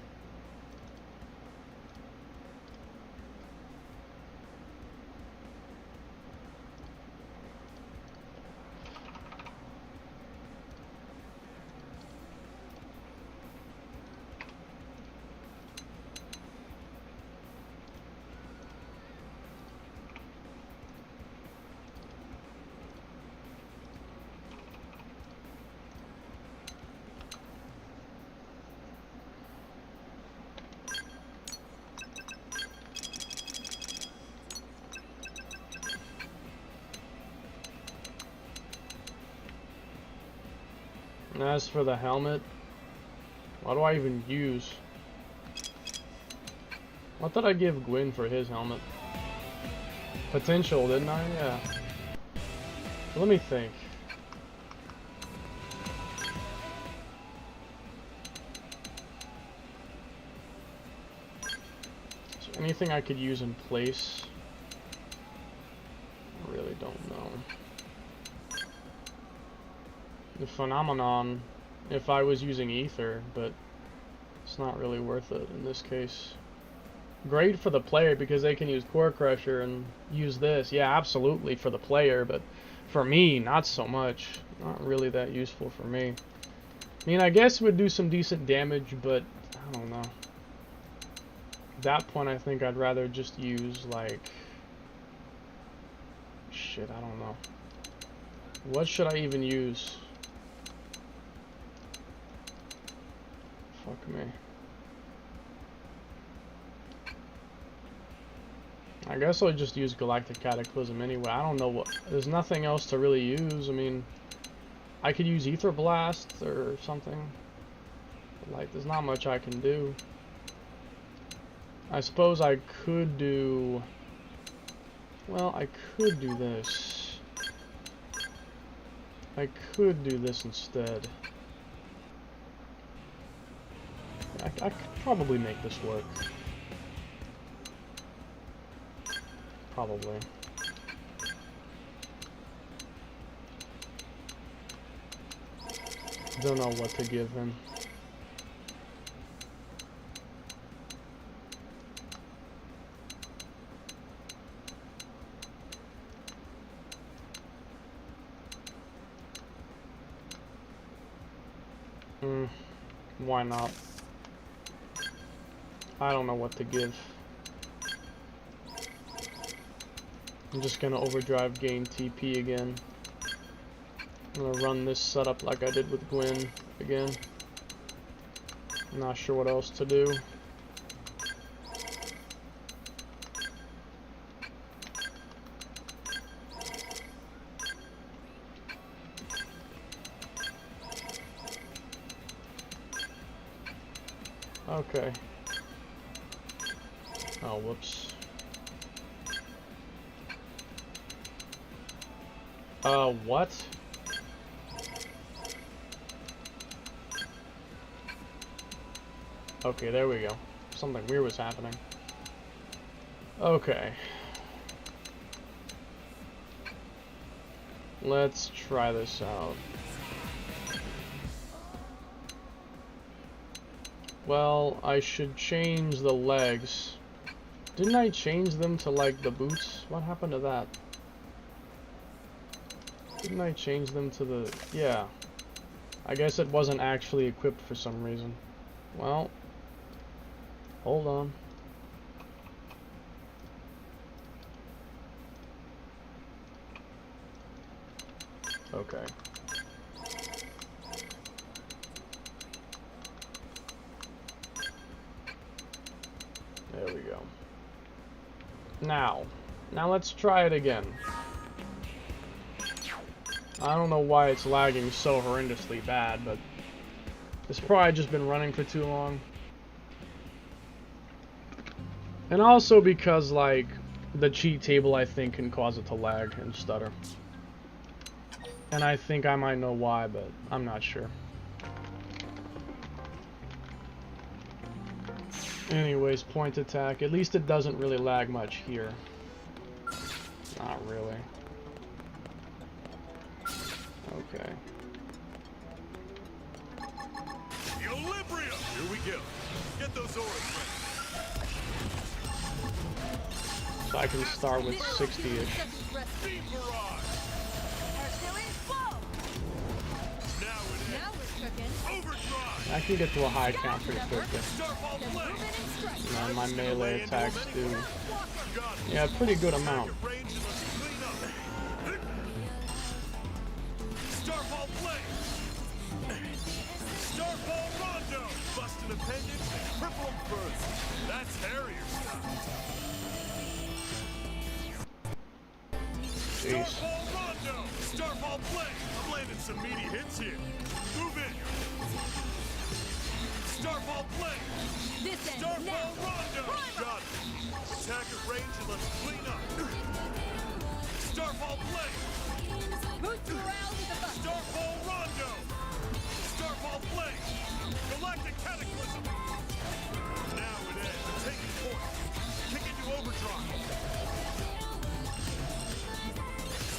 And as for the helmet, what do I even use? What did I give Gwyn for his helmet? Potential, didn't I? Yeah. So let me think. Is there anything I could use in place? I really don't know. The phenomenon, if I was using ether, but it's not really worth it in this case. Great for the player because they can use core crusher and use this. Yeah, absolutely for the player, but for me, not so much. Not really that useful for me. I mean, I guess it would do some decent damage, but I don't know. At that point, I think I'd rather just use, like... Shit, I don't know. What should I even use? Fuck me. I guess I'll just use Galactic Cataclysm anyway. I don't know what... There's nothing else to really use. I mean, I could use Ether Blast or something. But, like, there's not much I can do. I suppose I could do... Well, I could do this. I could do this instead. I could probably make this work. Probably. Don't know what to give him. Why not? I don't know what to give. I'm just gonna overdrive gain TP again. I'm gonna run this setup like I did with Gwyn again. I'm not sure what else to do. Okay. Oh, whoops. What? Okay, there we go. Something weird was happening. Okay. Let's try this out. Well, I should change the legs. Didn't I change them to, like, the boots? What happened to that? Didn't I change them to the... Yeah. I guess it wasn't actually equipped for some reason. Well, hold on. Okay. There we go. Now let's try it again. I don't know why it's lagging so horrendously bad, but it's probably just been running for too long. And also because, like, the cheat table, I think, can cause it to lag and stutter. And I think I might know why, but I'm not sure. Anyways, point attack. At least it doesn't really lag much here. Not really. Okay. Equilibrium! Here we go. Get those auras ready. So I can start with 60-ish. Speed barrage! Herculean flow. Now it Now we're cooking. is. Overdrive! I can get to a high count pretty quickly. Starfall Then blade! move in and strike. And my melee attacks do, Got it. yeah, a pretty good amount. Range and let's clean up. Starfall blade! Starfall rondo! Bust an appendage and cripple him further. That's Harrier stuff. Jeez. Starfall rondo! Starfall blade! I'm landing some meaty hits here. Move in. Starfall blade! This end Starfall now. rondo! Got it. Attack at range and let's clean up. Starfall blade! Boost morale with a buff. Starfall rondo! Starfall blade! Galactic cataclysm! Now it ends. Taking point. Kick into overdrive.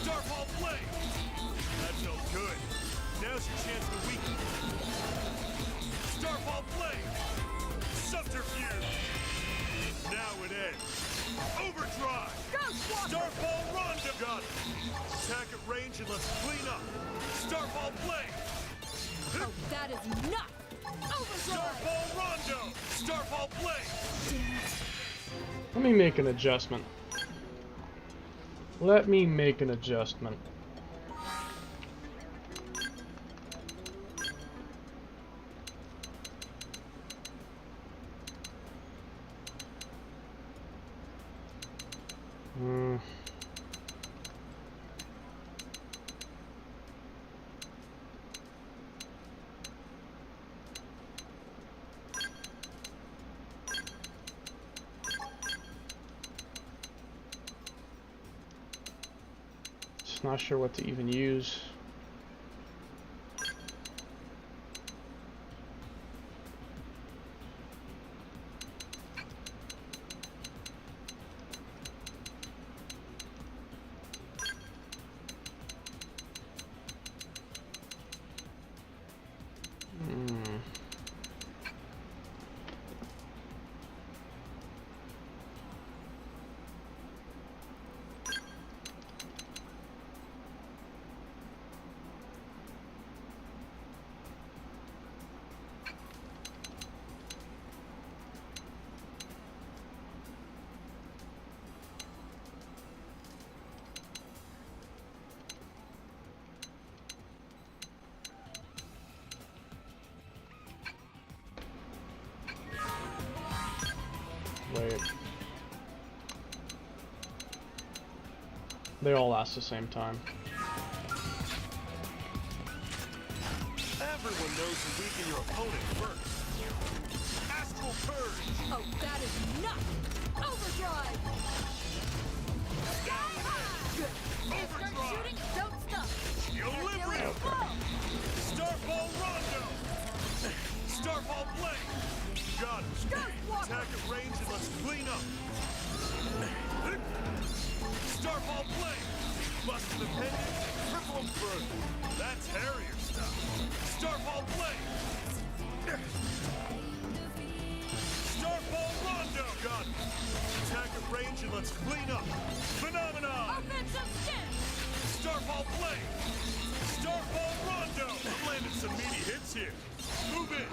Starfall blade! That felt good. Now's your chance to weaken. Starfall blade! Subterfuge! Now it ends. Overdrive! Starfall rondo! Got it. Attack at range and let's clean up. Starfall blade! Oh, that is enough. Overdrive. Starfall rondo! Starfall blade! Let me make an adjustment. Let me make an adjustment. Just not sure what to even use. Wait. They all last the same time. Everyone knows you weaken your opponent first. Astral purge! Oh, that is enough. Overdrive. Good. Start shooting. Don't stop. Equilibrium! Starfall rondo! Starfall blade! Got it. Attack at range and let's clean up. Starfall blade! Bust an appendage and cripple him further. That's Harrier stuff. Starfall blade! Starfall rondo! Got it. Attack at range and let's clean up. Phenomenon! Offensive skin. Starfall blade! Starfall rondo! I'm landing some meaty hits here. Move in!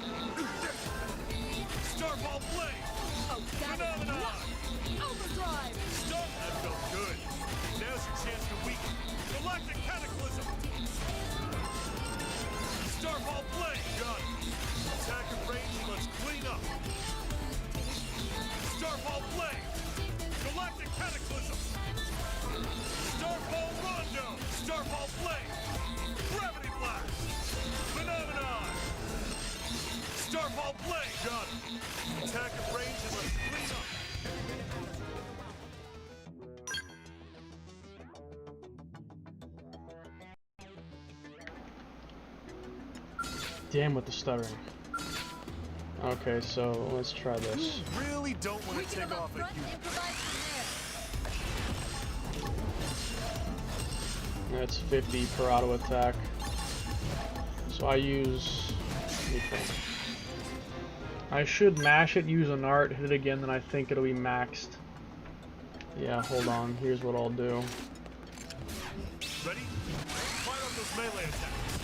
Starfall blade! Oh, that is Phenomenon! enough. Overdrive. That felt good. Now's your chance to weaken. Galactic cataclysm! Starfall blade! Got it. Attack at range and let's clean up. Starfall blade! Galactic cataclysm! Starfall rondo! Starfall blade! Gravity blast! Phenomenon! Starfall blade! Got it. Attack at range and let's clean up. damn with the stuttering. Okay, so let's try this. Really don't want to Weaken take them up off a front and human. improvise from there. That's 50 per auto attack. So I use. I should mash it, use an art, hit it again, then I think it'll be maxed. Yeah, hold on. Here's what I'll do. Ready? Fire up those melee attacks.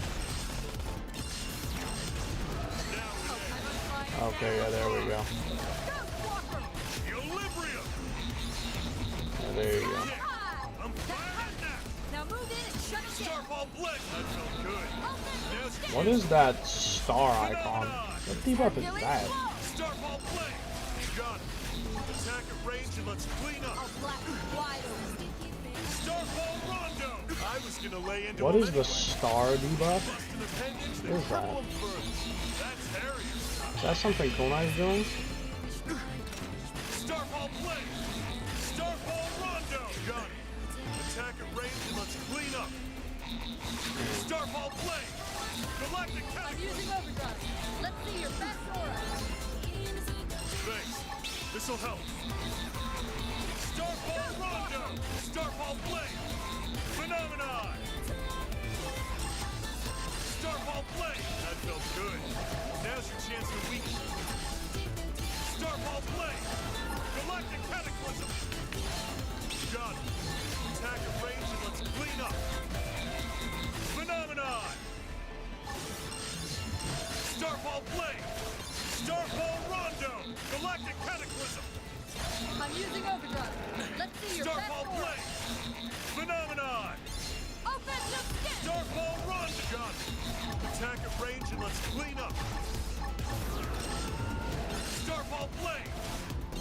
Now we're Okay, yeah, there we go. Equilibrium. Yeah, there you go. Yeah, I'm firing now. Now move in and shut it down. Starfall Blade. That felt good. Now's your What is that star icon? What debuff is that? Starfall Blade. Got it. Attack at range and let's clean up. I'll blast you wide open. Starfall Rondo. I was gonna lay into What him is the anyway. star debuff? Busting appendage, then What is that? cripple him further. That's Harrier. Is that something Kunai's doing? Starfall Blade. Starfall Rondo. Got it. Attack at range and let's clean up. Starfall Blade. Galactic I'm Cataclysm. using overdrive. Let's see your best aura. Thanks. This'll help. Starfall Rondo. Starfall Blade. Phenomenon. Starfall Blade. That felt good. Now's your chance to weaken. Starfall Blade. Galactic Cataclysm. Got it. Attack at range and let's clean up. Phenomenon. Starfall Blade. Starfall Rondo. Galactic Cataclysm. I'm using overdrive. Let's see your Starfall best aura. Blade. Phenomenon. Offensive stick. Starfall Rondo. Got it. Attack at range and let's clean up. Starfall Blade.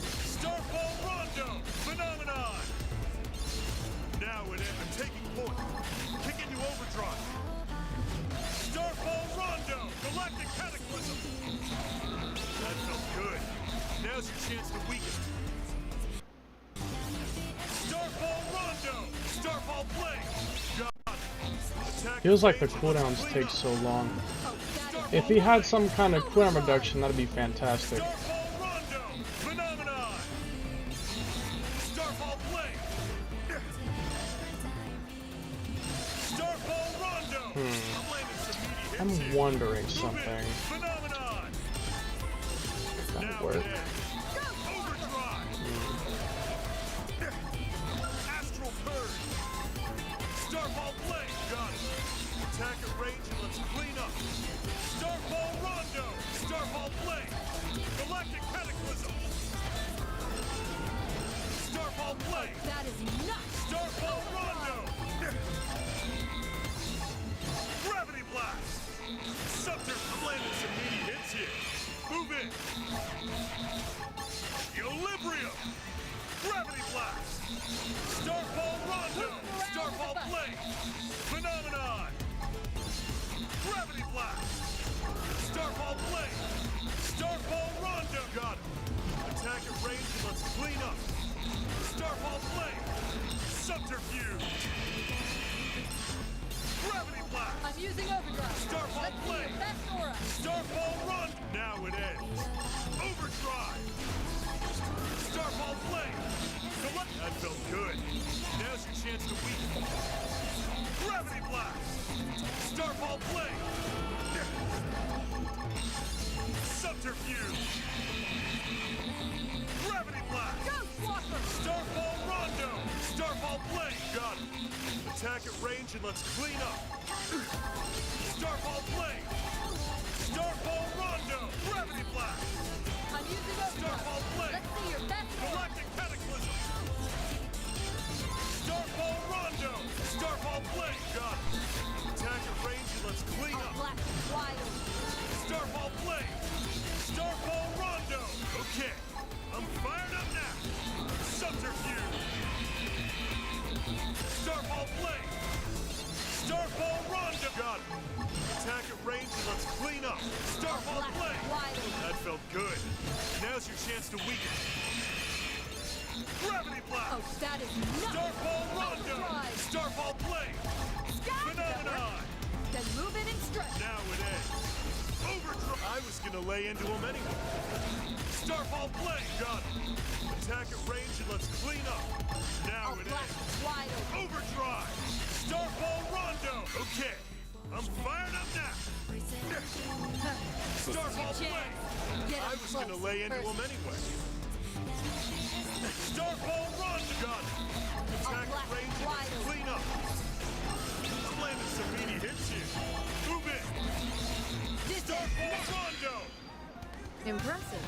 Starfall Rondo. Phenomenon. Now it is. I'm taking point. Kick into overdrive. Starfall Rondo. Galactic Cataclysm. That felt good. Now's your chance to weaken. Starfall Rondo. Starfall Blade. Got it. Attack Feels like at the range and let's cooldowns clean take up. so long. Oh, that is If he had some kind of cooldown reduction, that'd be fantastic. Starfall Rondo. Phenomenon. Starfall Blade. Starfall Rondo. I'm landing some meaty hits I'm here. wondering Move something. in. Phenomenon. That Now work. it is. Overdrive. Astral Purge. Starfall Blade. Got it. Attack at range and let's clean up. Starfall Rondo. Starfall Blade. Galactic Cataclysm. Starfall Blade. That is nuts. Starfall Rondo. Gravity Blast. Scepter. I'm landing some meaty hits here. Move in. Equilibrium. Gravity Blast. Starfall Rondo. Starfall Blade. Phenomenon. Gravity Blast. Starfall Blade. Starfall Rondo. Got it. Attack at range and let's clean up. Starfall Blade. Subterfuge. Gravity Blast. I'm using overdrive. Starfall Let's see your Blade. best aura. Starfall Run. Now it ends. Overdrive. Starfall Blade. That felt good. Now's your chance to weaken. Gravity Blast. Starfall Blade. Subterfuge. Gravity Blast. Ghostwalker. Starfall Rondo. Starfall Blade. Got it. Attack at range and let's clean up. Starfall Blade. Starfall Rondo. Gravity Blast. I'm using overdrive. Starfall Blade. Let's see your best aura. Galactic Cataclysm. Starfall Rondo. Starfall Blade. Got it. Attack at range and let's clean I'll up. blast you wide open. Starfall Blade. Starfall Rondo. Okay. I'm fired up now. Subterfuge. Starfall Blade. Starfall Rondo. Got it. Attack at range and let's clean up. Starfall Blast Blade. you wide open. That felt good. Now's your chance to weaken. Gravity Blast. Oh, that is nuts. Starfall Rondo. Overdrive. Starfall Blade. Sky. Phenomenon. Then move in and stretch. Now it ends. Overdrive! I was gonna lay into him anyway. Starfall Blade! Got him. Attack at range and let's clean up. Now I'll it blast ends. wide open. Overdrive! Starfall Rondo! Okay, I'm fired up now. Starfall Blade! Get I him was close gonna lay into first. him anyway. Starfall Rondo! Got him. Attack at blast range and wide let's open. clean up. I'm landing some meaty hits here. Move in. Starfall Rondo! Impressive.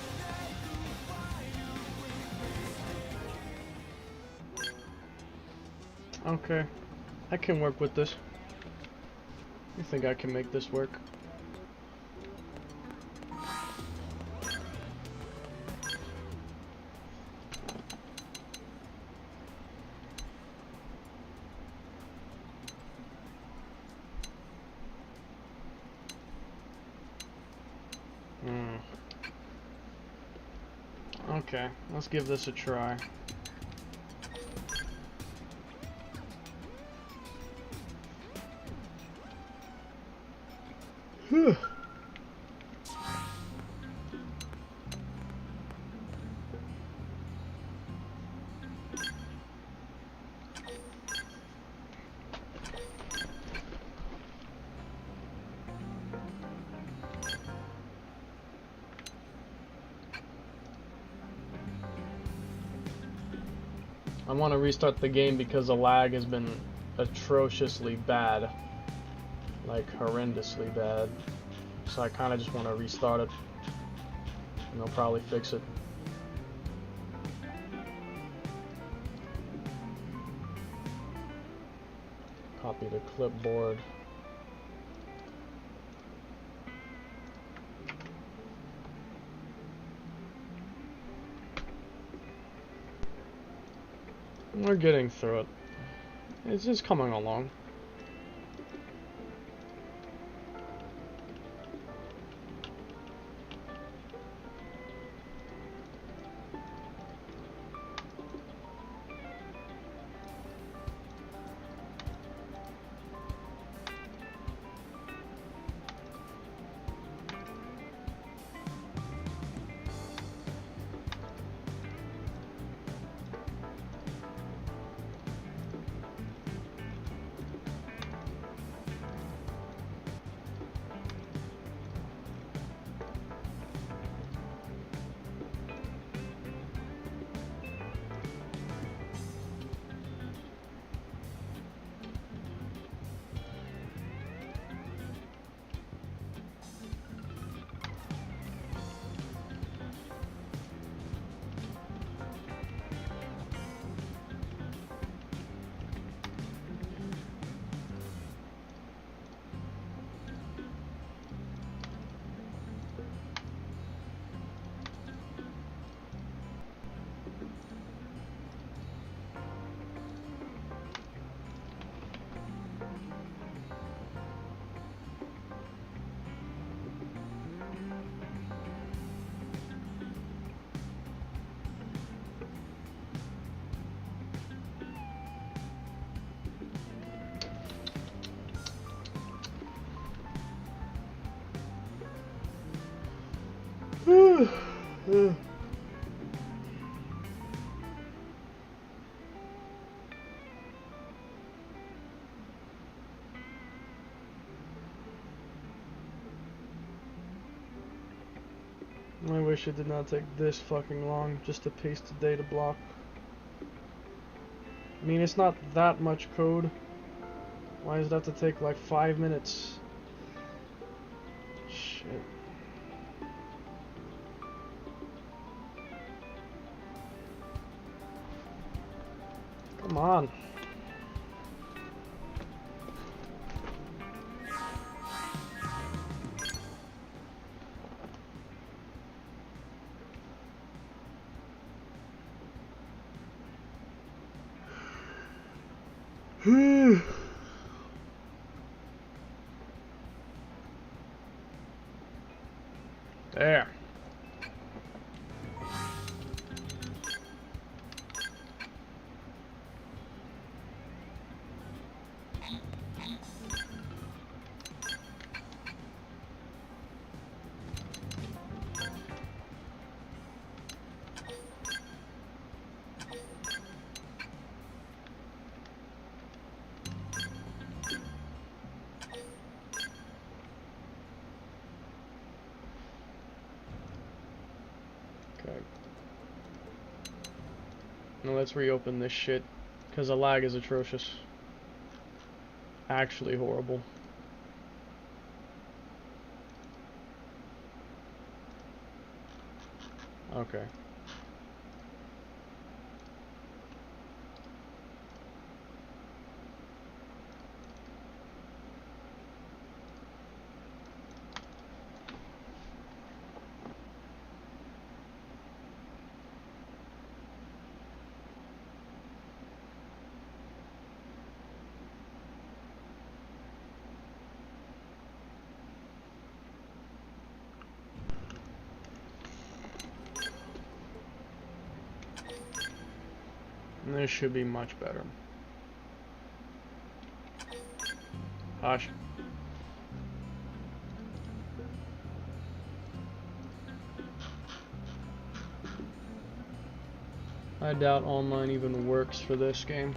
Okay, I can work with this. I think I can make this work. Okay, let's give this a try. Whew. I want to restart the game because the lag has been atrociously bad. Like, horrendously bad. So I kind of just want to restart it. And they'll probably fix it. Copy the clipboard. We're getting through it. It's just coming along. I wish it did not take this fucking long just to paste the data block. I mean, it's not that much code. Why does it have to take like 5 minutes? Shit. Come on. There. Now let's reopen this shit, because the lag is atrocious. Actually horrible. Okay. And this should be much better. Hush. I doubt online even works for this game.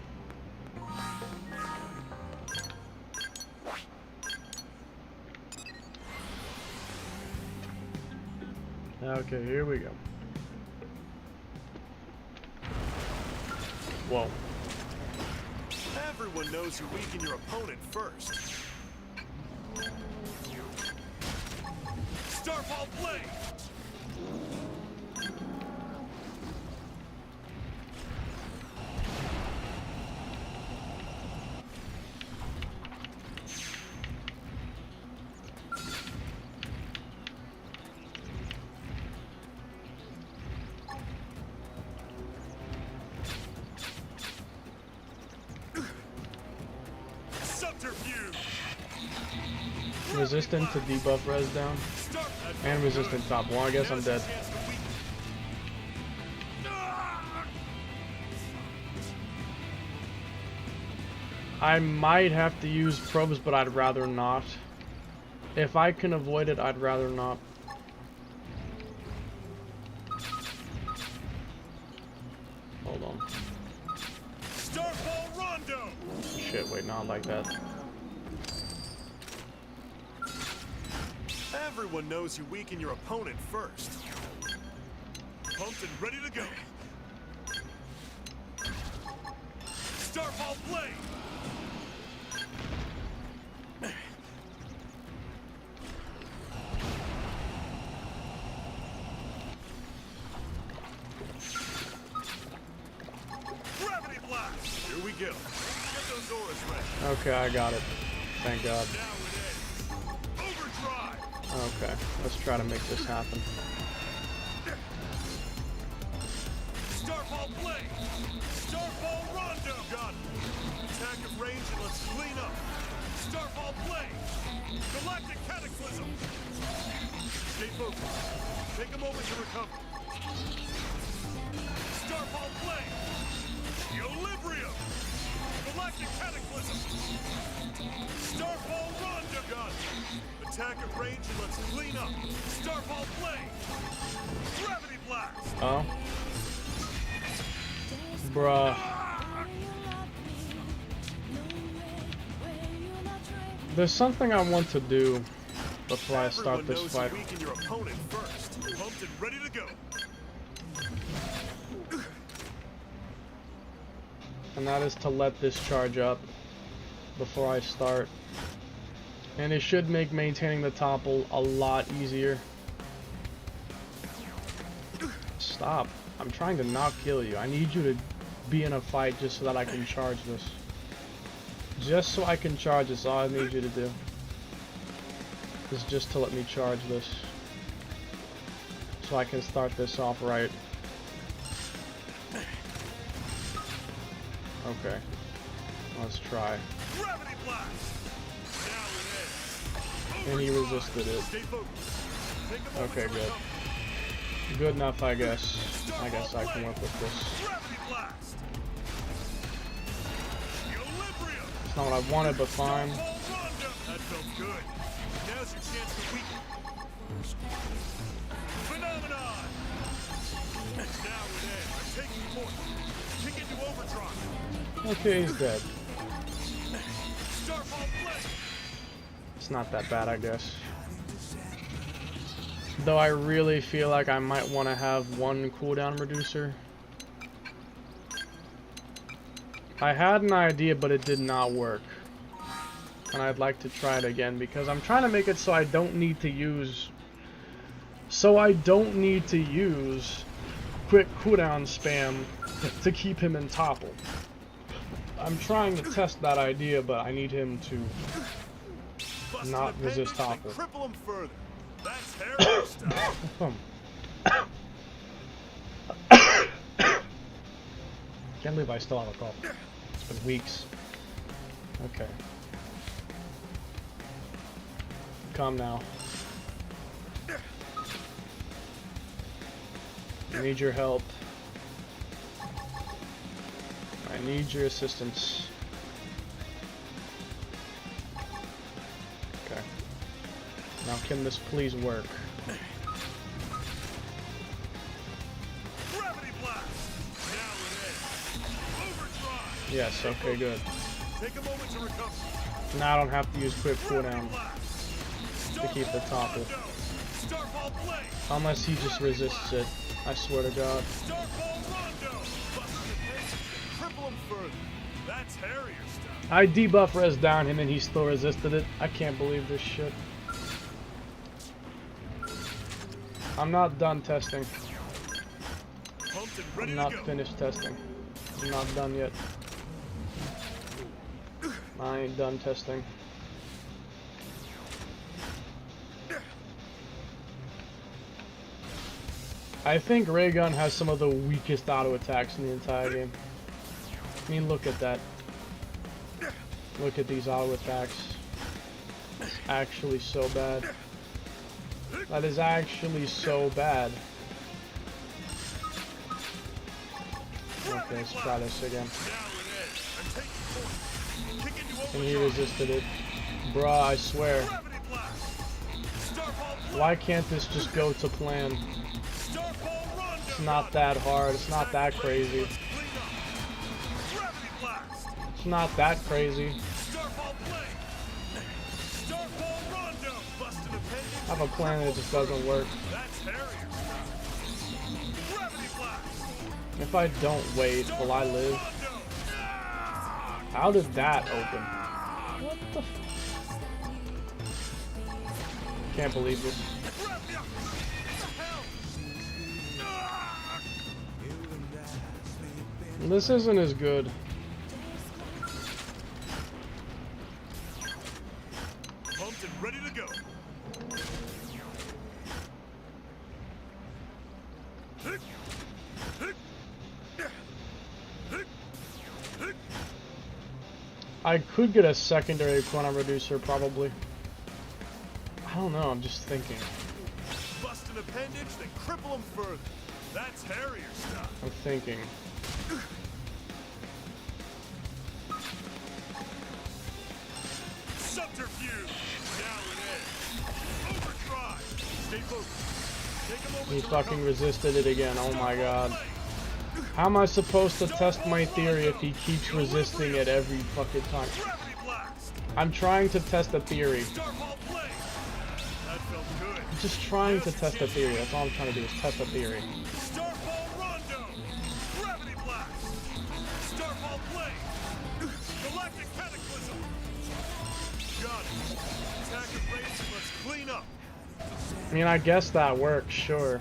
Okay, here we go. Whoa. Everyone knows you weaken your opponent first. Starfall Blade! Resistant to debuff res down. And resistant top. Well, I guess I'm dead. I might have to use probes, but I'd rather not. If I can avoid it, I'd rather not. Hold on. Starfall Rondo! Shit, wait, not like that. Everyone knows you weaken your opponent first. Pumped and ready to go. Starfall Blade! Gravity Blast! Here we go. Get those auras ready. Okay, I got it. Thank God. Now it ends. Overdrive! Okay, let's try to make this happen. Starfall Blade! Starfall Rondo! Got it. Attack at range and let's clean up. Starfall Blade! Galactic Cataclysm! Stay focused. Take a moment to recover. Starfall Blade! Equilibrium! Galactic Cataclysm! Starfall Rondo! Got it. Attack at range and let's clean up. Starfall Blade! Gravity Blast! Oh. Bruh. There's something I want to do before I start this fight. Everyone knows you weaken your opponent first. Pumped and ready to go. And that is to let this charge up before I start. And it should make maintaining the topple a lot easier. Stop. I'm trying to not kill you. I need you to be in a fight just so that I can charge this. Just so I can charge this, all I need you to do is just to let me charge this. So I can start this off right. Okay. Let's try. Gravity Blast! Now it ends. And he resisted it. Stay focused. Take a moment Okay, to good. recover. Good enough, I guess. I guess I can work with this. Gravity Blast! Equilibrium! It's not what I wanted, but fine. Starfall Rondo! That felt good. Now's your chance to weaken. Phenomenon! Now it ends. I'm taking point. Kick into overdrive. Okay, he's dead. Starfall Blade! It's not that bad, I guess. Though I really feel like I might want to have one cooldown reducer. I had an idea, but it did not work. And I'd like to try it again because I'm trying to make it so I don't need to use... quick cooldown spam to keep him in topple. I'm trying to test that idea, but I need him to not resist topple. Cripple him further. That's Harrier style. Can't believe I still have a cough. It's been weeks. Okay. Calm now. I need your help. I need your assistance. Okay. Now can this please work? Gravity blast. Now it is. Overdrive. Yes, okay, good. Take a moment to recover. Now I don't have to use quick cooldown to keep the topple. Starball blade. Unless he just resists it. I swear to God. Starball rondo. Busting the pace. Cripple him further. That's Harrier style. I debuff res down him and he still resisted it. I can't believe this shit. I'm not done testing. Pumped and ready I'm not to go. finished testing. I'm not done yet. I ain't done testing. I think Ray Gun has some of the weakest auto attacks in the entire game. I mean, look at that. Look at these auto attacks. It's actually so bad. That is actually so bad. Okay, let's try this again. And he resisted it. Bruh, I swear. Why can't this just go to plan? It's not that hard. It's not that crazy. It's not that crazy. I have a plan that just doesn't work. If I don't wait, will I live? How did that open? What the f— Can't believe this. This isn't as good. Pumped and ready to go. I could get a secondary quantum reducer, probably. I don't know, I'm just thinking. Bust an appendage, then cripple him further. That's Harrier style. I'm thinking. Subterfuge. Now it is. Overdrive. Stay focused. Take a moment He to fucking recover. resisted it again, oh my god. How am I supposed to test my theory if he keeps resisting it every fucking time? Gravity blast. I'm trying to test a theory. Starball blade. That felt good. I'm just trying to test a theory. That's all I'm trying to do is test a theory. Starball rondo. Gravity blast. Starball blade. Galactic cataclysm. Got it. Attack and race. Let's clean up. I mean, I guess that works, sure.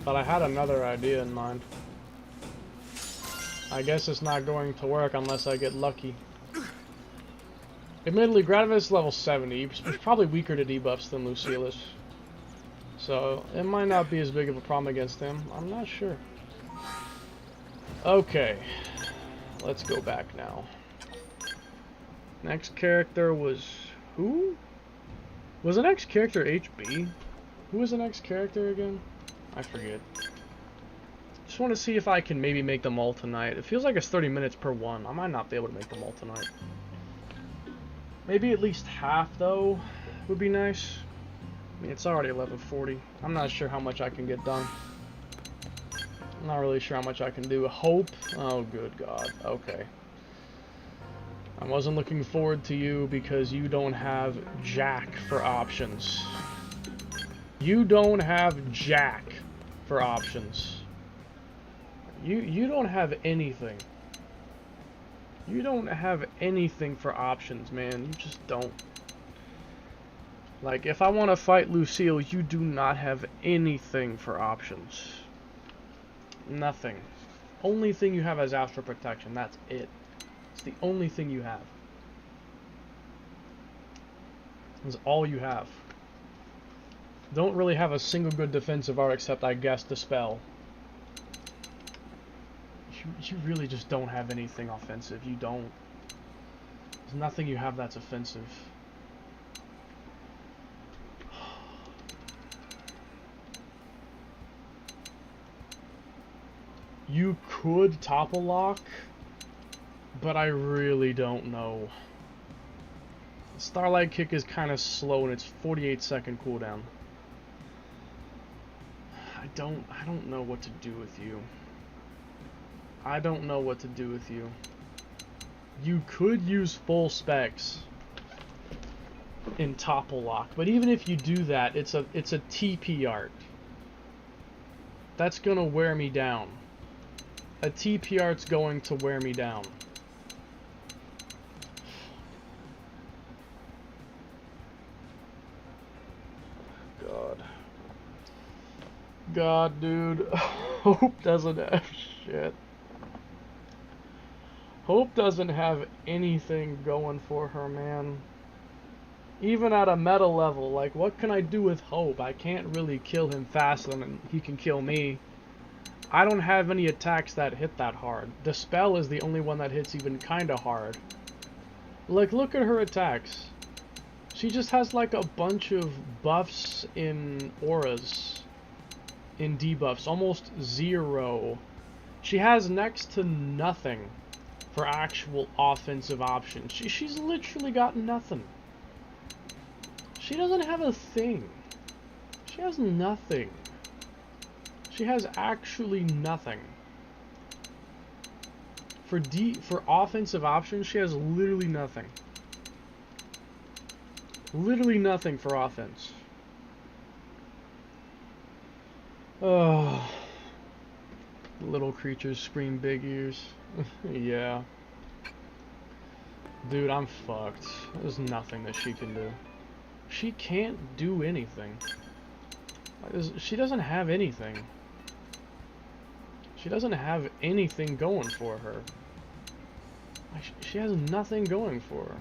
But I had another idea in mind. I guess it's not going to work unless I get lucky. Admittedly, Gradius is level 70. He's probably weaker to debuffs than Lucilius. So, it might not be as big of a problem against him. I'm not sure. Okay. Let's go back now. Next character was... who? Was the next character HB? Who was the next character again? I forget. Just want to see if I can maybe make them all tonight. It feels like it's 30 minutes per one. I might not be able to make them all tonight. Maybe at least half, though, would be nice. I mean, it's already 11:40. I'm not sure how much I can get done. I'm not really sure how much I can do. Hope? Oh, good God. Okay. I wasn't looking forward to you because you don't have jack for options. You don't have jack for options. You don't have anything. You don't have anything for options, man. You just don't. Like, if I want to fight Lucille, you do not have anything for options. Nothing. Only thing you have is Astral Protection. That's it. It's the only thing you have. That's all you have. Don't really have a single good defensive art except, I guess, Dispel. You really just don't have anything offensive. You don't. There's nothing you have that's offensive. You could topple lock, but I really don't know. Starlight Kick is kind of slow and it's 48-second cooldown. I don't know what to do with you. I don't know what to do with you. You could use full specs in topple lock, but even if you do that, it's a TP art. That's gonna wear me down. A TP art's going to wear me down. God, dude. Hope doesn't have shit. Hope doesn't have anything going for her, man. Even at a meta level, like, what can I do with Hope? I can't really kill him faster than he can kill me. I don't have any attacks that hit that hard. Dispel is the only one that hits even kinda hard. Like, look at her attacks. She just has, like, a bunch of buffs in auras. In debuffs, almost zero. She has next to nothing for actual offensive options. She's literally got nothing. She doesn't have a thing. She has nothing. She has actually nothing. For offensive options, she has literally nothing. Literally nothing for offense. Oh, little creatures scream big ears. Yeah. Dude, I'm fucked. There's nothing that she can do. She can't do anything. She doesn't have anything. She doesn't have anything going for her. She has nothing going for her.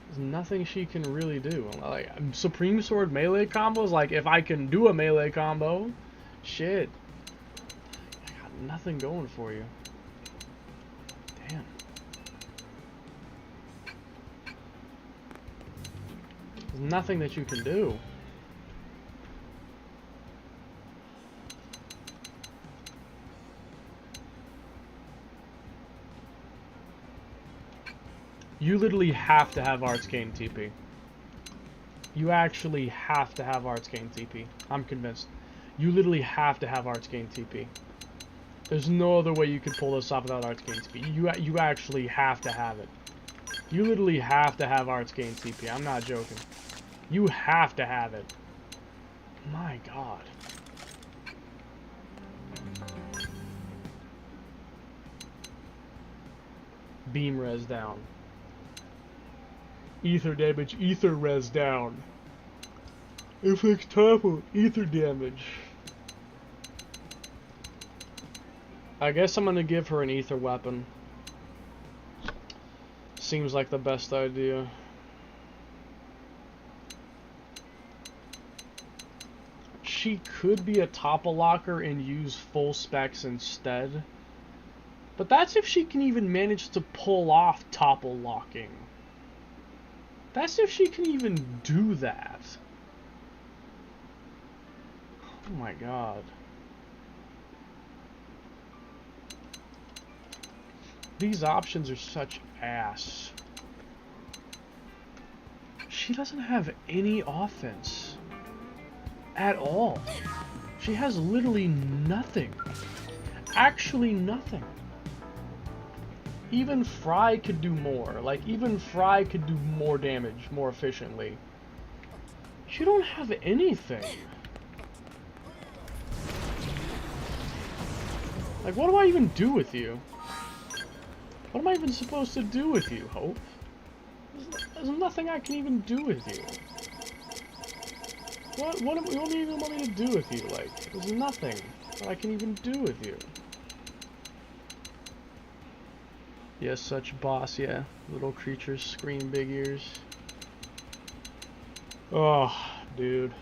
There's nothing she can really do. Like, Supreme Sword melee combos, like, if I can do a melee combo, shit. I got nothing going for you. Damn. There's nothing that you can do. You literally have to have Artscane TP. You actually have to have Artscane TP. I'm convinced. You literally have to have Artscane TP. There's no other way you could pull this off without Artscane TP. You actually have to have it. You literally have to have Artscane TP. I'm not joking. You have to have it. My god. Beam res down. Ether damage, ether res down. Affects topple, ether damage. I guess I'm gonna give her an ether weapon. Seems like the best idea. She could be a topple locker and use full specs instead. But that's if she can even manage to pull off topple locking. That's if she can even do that. Oh my god. These options are such ass. She doesn't have any offense. At all. She has literally nothing. Actually nothing. Even Fry could do more. Like, even Fry could do more damage, more efficiently. You don't have anything. Like, what do I even do with you? What am I even supposed to do with you, Hope? There's nothing I can even do with you. What do you even want me to do with you? Like, there's nothing that I can even do with you. Yes, such boss, yeah. Little creatures scream big ears. Oh, dude.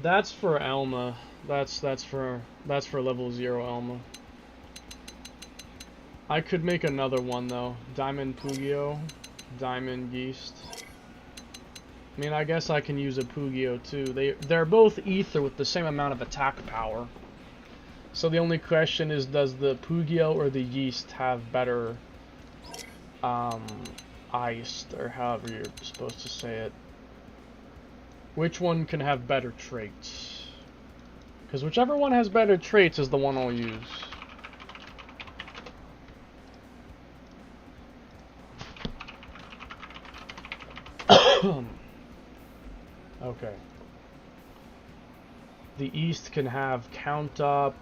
That's for Elma. That's for level 0 Elma. I could make another one though. Diamond Pugio, Diamond Yeast. I mean, I guess I can use a Pugio too. They're both ether with the same amount of attack power. So the only question is, does the Pugio or the Yeast have better iced, or however you're supposed to say it? Which one can have better traits? Because whichever one has better traits is the one I'll use. Okay. The East can have count up,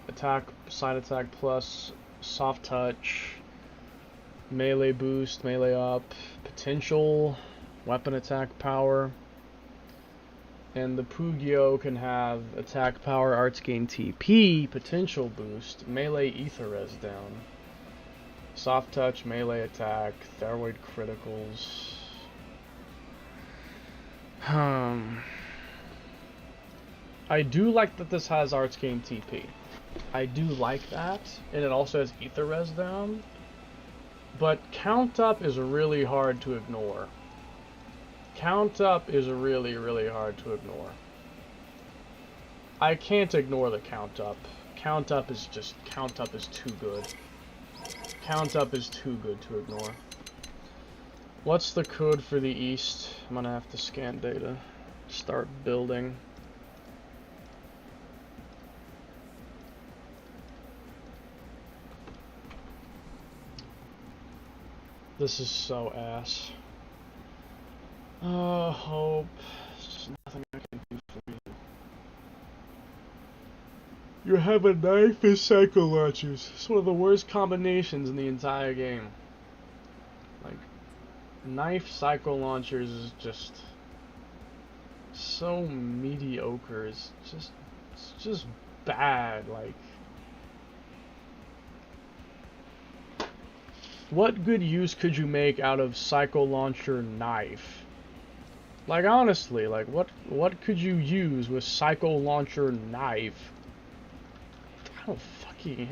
attack, side attack plus, soft touch, melee boost, melee up, potential, weapon attack power. And the Pugio can have attack power, arts gain TP, potential boost, melee ether res down, soft touch, melee attack, thyroid criticals. I do like that this has arts gain TP. I do like that, and it also has ether res down. But count up is really hard to ignore. Count up is really, really hard to ignore. I can't ignore the count up. Count up is too good. Count up is too good to ignore. What's the code for the East? I'm gonna have to scan data. Start building. This is so ass. Oh, Hope. There's just nothing I can do for you. You have a knife and psycho launchers. It's one of the worst combinations in the entire game. Like, knife psycho launchers is just so mediocre. It's just bad. Like, what good use could you make out of psycho launcher knife? Like, honestly, like, what could you use with psycho launcher knife? I don't fucking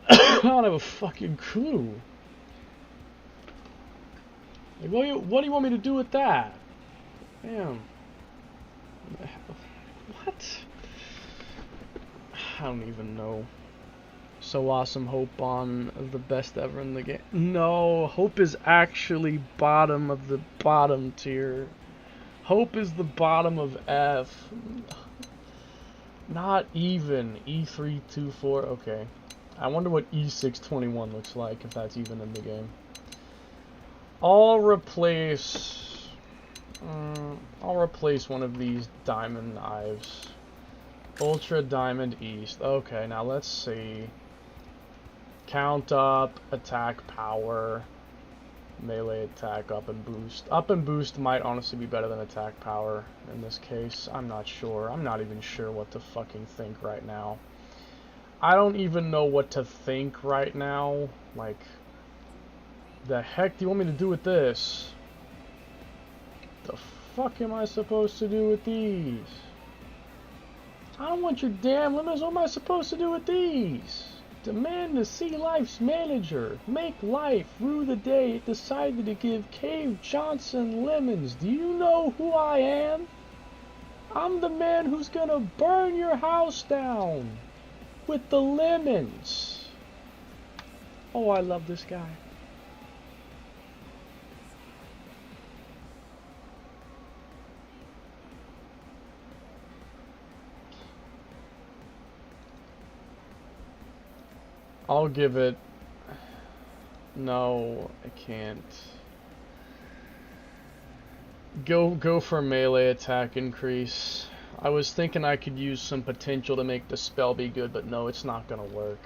I don't have a fucking clue. Like, what do you want me to do with that? Damn. What? I don't even know. So awesome, Hope on the best ever in the game. No, Hope is actually bottom of the bottom tier. Hope is the bottom of F. Not even. E324, okay. I wonder what E621 looks like, if that's even in the game. I'll replace one of these diamond knives. Ultra Diamond East. Okay, now let's see. Count up, attack power, melee attack, up and boost. Up and boost might honestly be better than attack power in this case. I'm not sure. I'm not even sure what to fucking think right now. I don't even know what to think right now. Like, the heck do you want me to do with this? The fuck am I supposed to do with these? I don't want your damn limits. What am I supposed to do with these? Demand to see life's manager. Make life rue the day it decided to give Cave Johnson lemons. Do you know who I am? I'm the man who's gonna burn your house down with the lemons. Oh, I love this guy. I'll give it... No, I can't. Go for melee attack increase. I was thinking I could use some potential to make the spell be good, but no, it's not gonna work.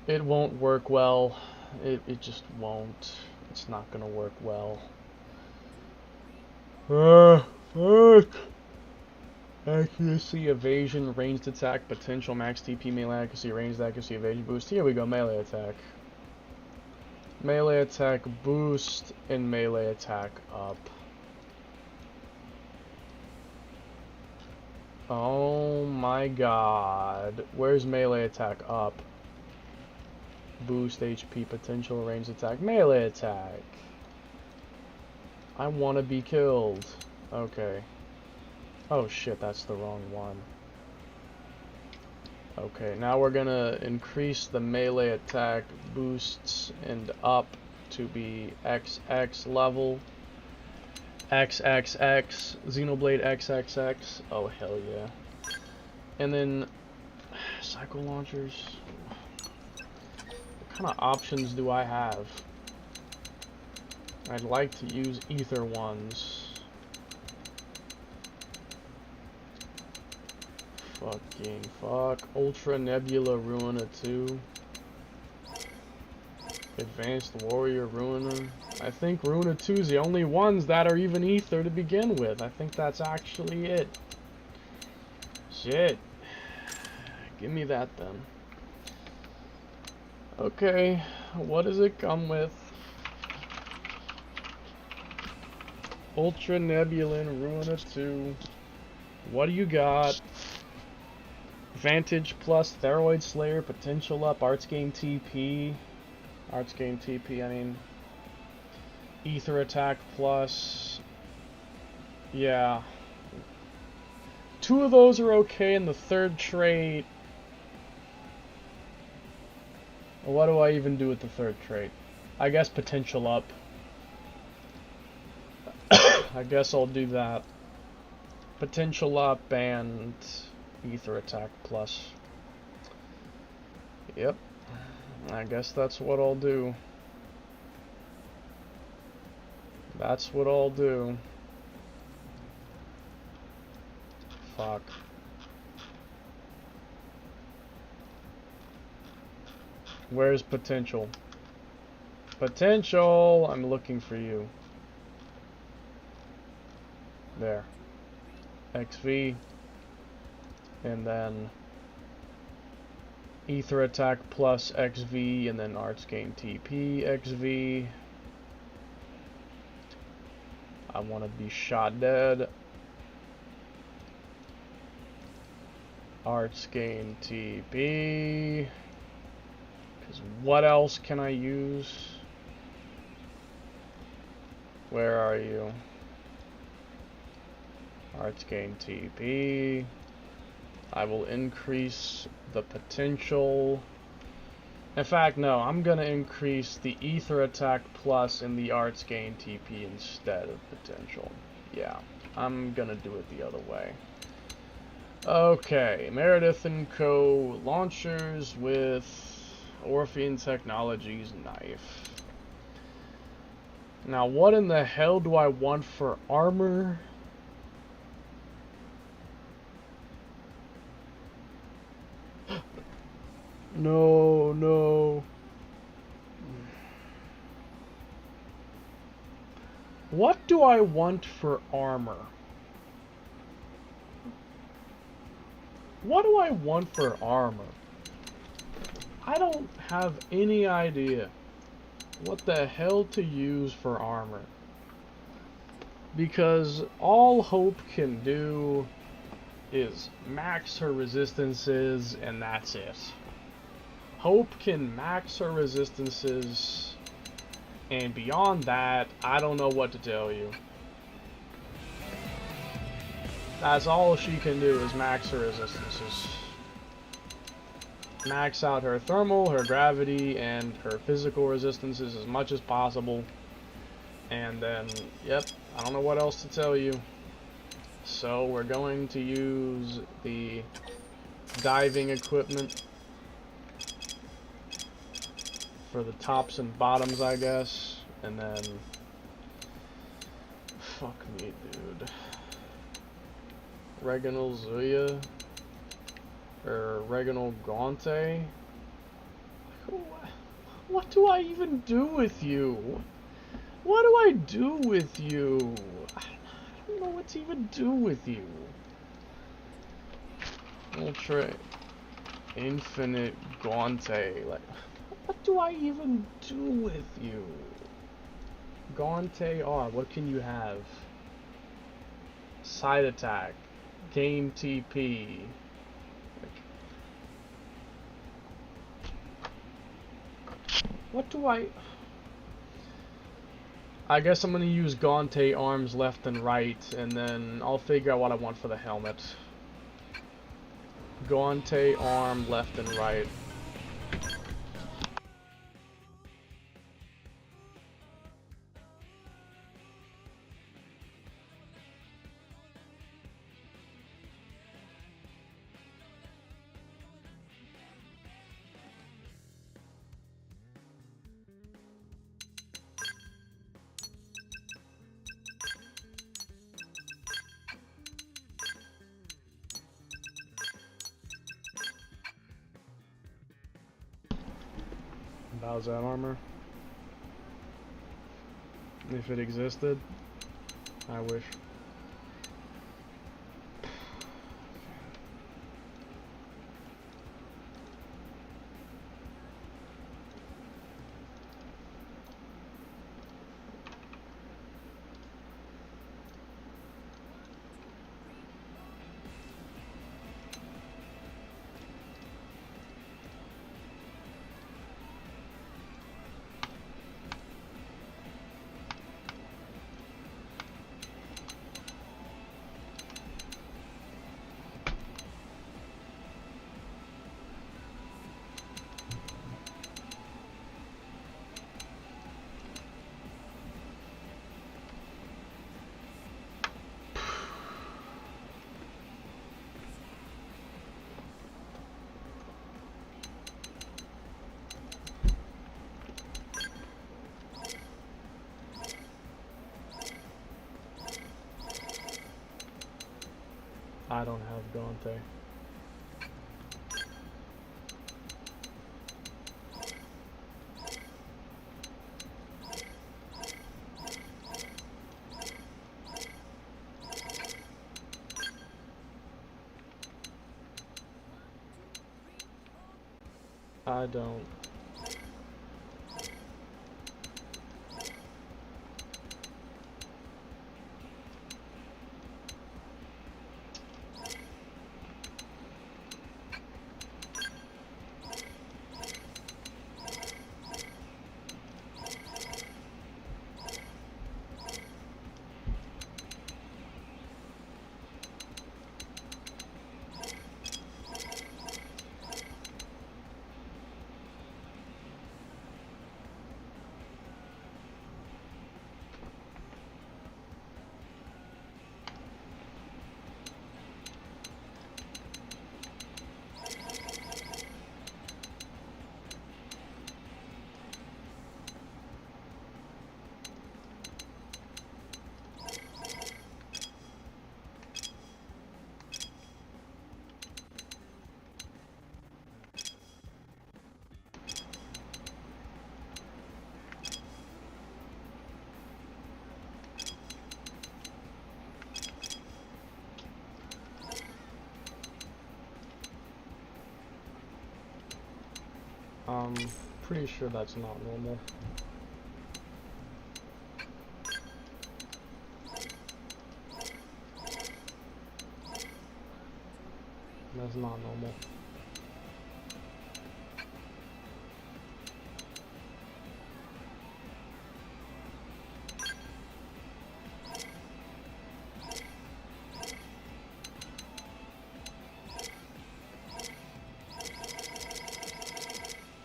It won't work well. It just won't. It's not gonna work well. Fuck. Accuracy, evasion, ranged attack, potential, max TP, melee accuracy, ranged accuracy, evasion boost. Here we go, melee attack. Melee attack boost and melee attack up. Oh my god. Where's melee attack up? Boost HP, potential, ranged attack, melee attack. I want to be killed. Okay. Oh shit, that's the wrong one. Okay, now we're gonna increase the melee attack boosts and up to be XX level. XXX, Xenoblade XXX. Oh hell yeah. And then cycle launchers. What kind of options do I have? I'd like to use ether ones. Fucking fuck. Ultra Nebula Ruiner 2. Advanced Warrior Ruiner. I think Ruiner 2 is the only ones that are even ether to begin with. I think that's actually it. Shit. Give me that then. Okay. What does it come with? Ultra Nebulin Ruiner 2. What do you got? Vantage plus Theroid Slayer, potential up, arts gain TP. Arts gain TP, I mean. Ether attack plus. Yeah. 2 of those are okay, and the third trait. What do I even do with the third trait? I guess potential up. I guess I'll do that. Potential up and ether attack plus. Yep. I guess that's what I'll do. That's what I'll do. Fuck. Where's potential? Potential! I'm looking for you. There. XV. And then ether attack plus XV, and then arts gain TP XV. I want to be shot dead. Arts gain TP. Because what else can I use? Where are you? Arts gain TP. I will increase the potential. In fact, no, I'm gonna increase the ether attack plus and the arts gain TP instead of potential. Yeah, I'm gonna do it the other way. Okay, Meredith and Co. launchers with Orphean Technologies knife. Now, what in the hell do I want for armor? No, no. What do I want for armor? What do I want for armor? I don't have any idea what the hell to use for armor. Because all Hope can do is max her resistances, and that's it. Hope can max her resistances, and beyond that, I don't know what to tell you. That's all she can do is max her resistances. Max out her thermal, her gravity, and her physical resistances as much as possible. And then, yep, I don't know what else to tell you. So we're going to use the diving equipment for the tops and bottoms, I guess. And then, fuck me, dude. Reginald Zuya or Reginald Gauntay. What do I even do with you? What do I do with you? I don't know what to even do with you. Ultra Infinite Gauntay. Like, what do I even do with you? Gauntay R, what can you have? Side attack. Game TP. What do I guess I'm gonna use Gauntay arms left and right, and then I'll figure out what I want for the helmet. Gauntay arm left and right. How's that armor? If it existed, I wish. I don't have Gauntay. I don't. Pretty sure that's not normal. That's not normal.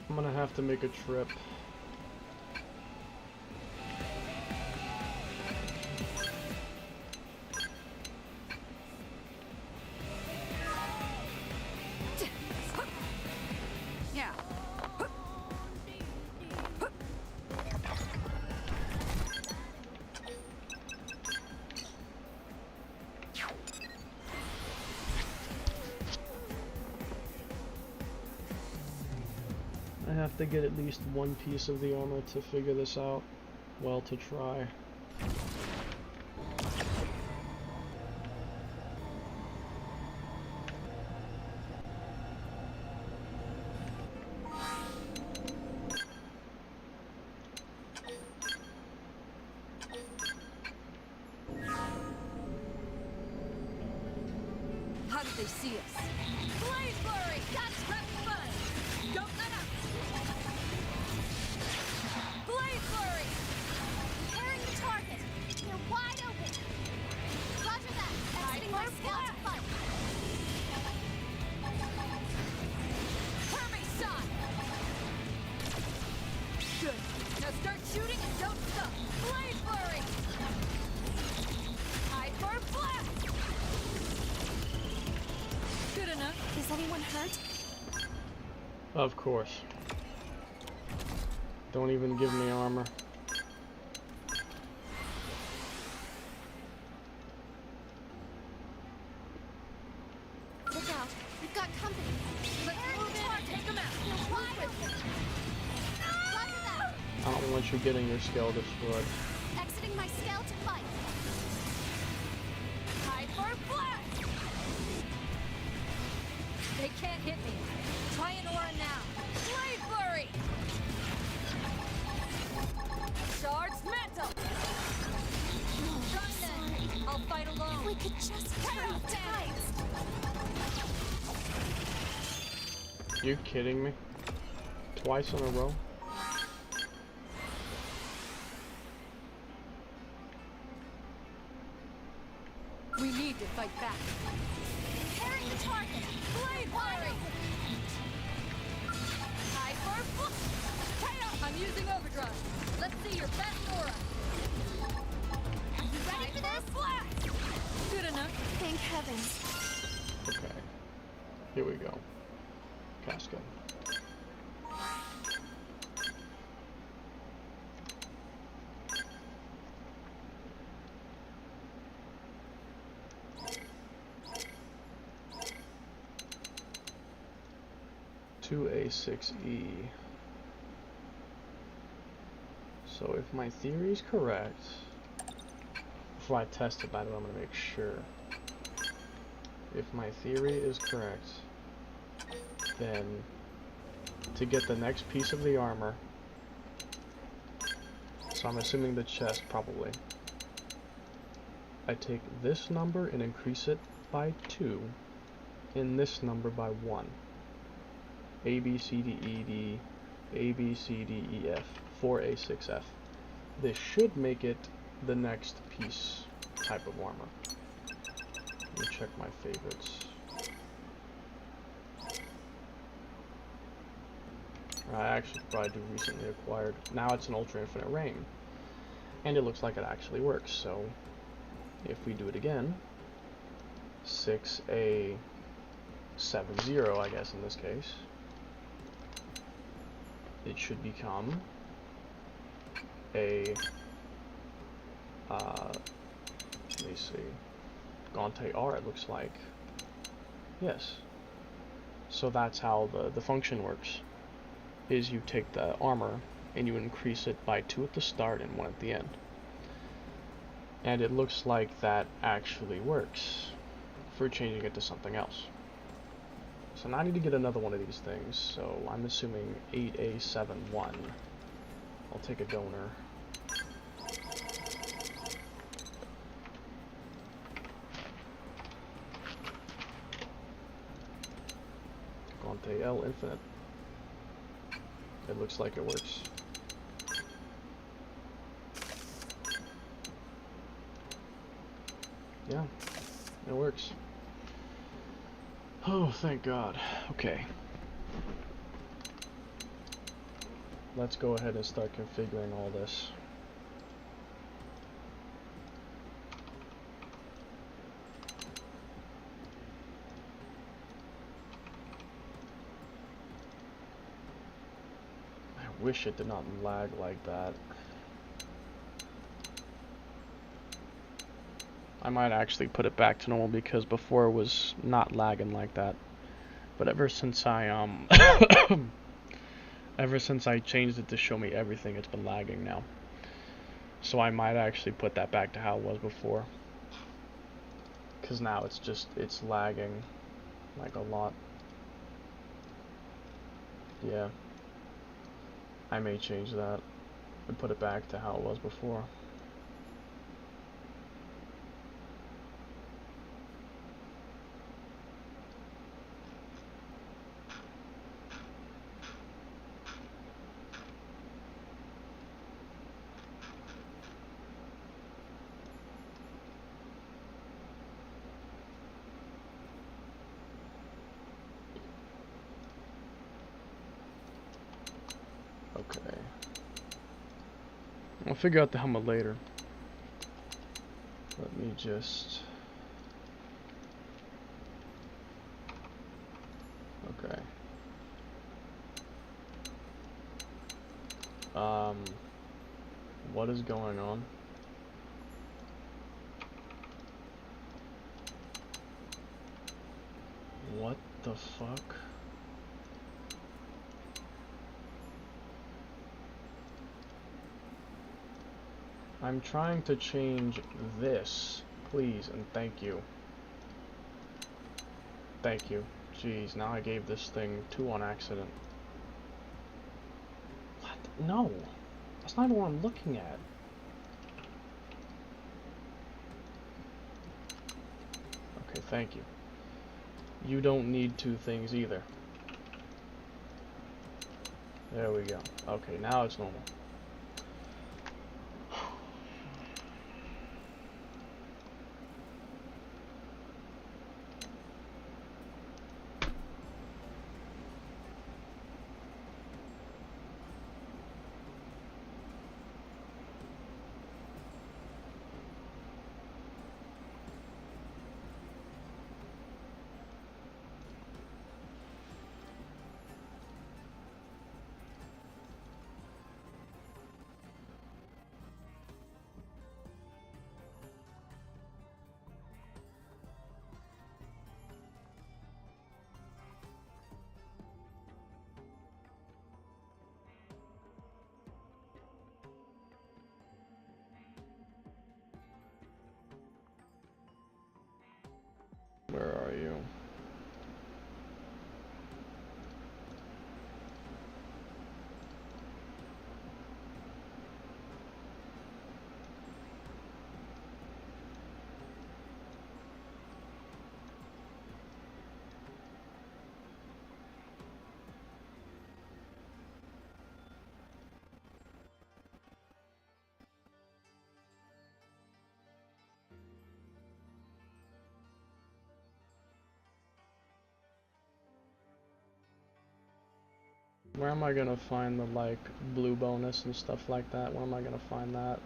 I'm gonna have to make a trip. Yeah. I have to get at least one piece of the armor to figure this out. Well, to try. How did they see us? Blade flurry! That's rapid fun! Don't let up! Blade flurry! Preparing the target. They're wide open. Roger that. Exiting my scout to fight. Hermes shot! Good. Now start shooting and don't stop. Blade flurry! High for blast! Good enough. Is anyone hurt? Of course. Don't even give me armor. Look out. We've got company. Let's move in and take them out. They're wide open. Roger that. I don't want you getting your skull destroyed. Exiting my scout to fight. High for blast! They can't hit me. Try an aura now. Blade flurry! Charged mantle! Join them. I'll fight alone. We could just turn the tides. You kidding me? Twice in a row? We need to fight back. Preparing the target. Blade flurry! High for KO! I'm using overdrive. Let's see your best aura. Are you ready for this? Blast! Good enough. Thank heavens. Okay. Here we go. Cascade. To A6E. So if my theory is correct, before I test it, by the way, I'm going to make sure. If my theory is correct, then to get the next piece of the armor, so I'm assuming the chest probably, I take this number and increase it by 2, and this number by 1. A, B, C, D, E, D, A, B, C, D, E, F, 4A, 6F. This should make it the next piece type of armor. Let me check my favorites. I actually probably do recently acquired. Now it's an Ultra Infinite Rain. And it looks like it actually works, so if we do it again, 6A, 70, I guess in this case, it should become a, let me see, Gante R, it looks like. Yes. So that's how the function works, is you take the armor and you increase it by 2 at the start and 1 at the end. And it looks like that actually works for changing it to something else. So now I need to get another one of these things, so I'm assuming 8A71. I'll take a donor. Gante L Infinite. It looks like it works. Yeah, it works. Oh, thank God. Okay. Let's go ahead and start configuring all this. I wish it did not lag like that. I might actually put it back to normal because before it was not lagging like that. But ever since I Ever since I changed it to show me everything, it's been lagging now. So I might actually put that back to how it was before. Because now it's lagging like a lot. Yeah. I may change that and put it back to how it was before. Okay. I'll figure out the helmet later. Let me just... Okay. What is going on? What the fuck? I'm trying to change this, please, and thank you. Thank you. Jeez, now I gave this thing 2 on accident. What? No! That's not even what I'm looking at. Okay, thank you. You don't need 2 things either. There we go. Okay, now it's normal. Where are you? Where am I gonna find the, like, blue bonus and stuff like that? Where am I gonna find that?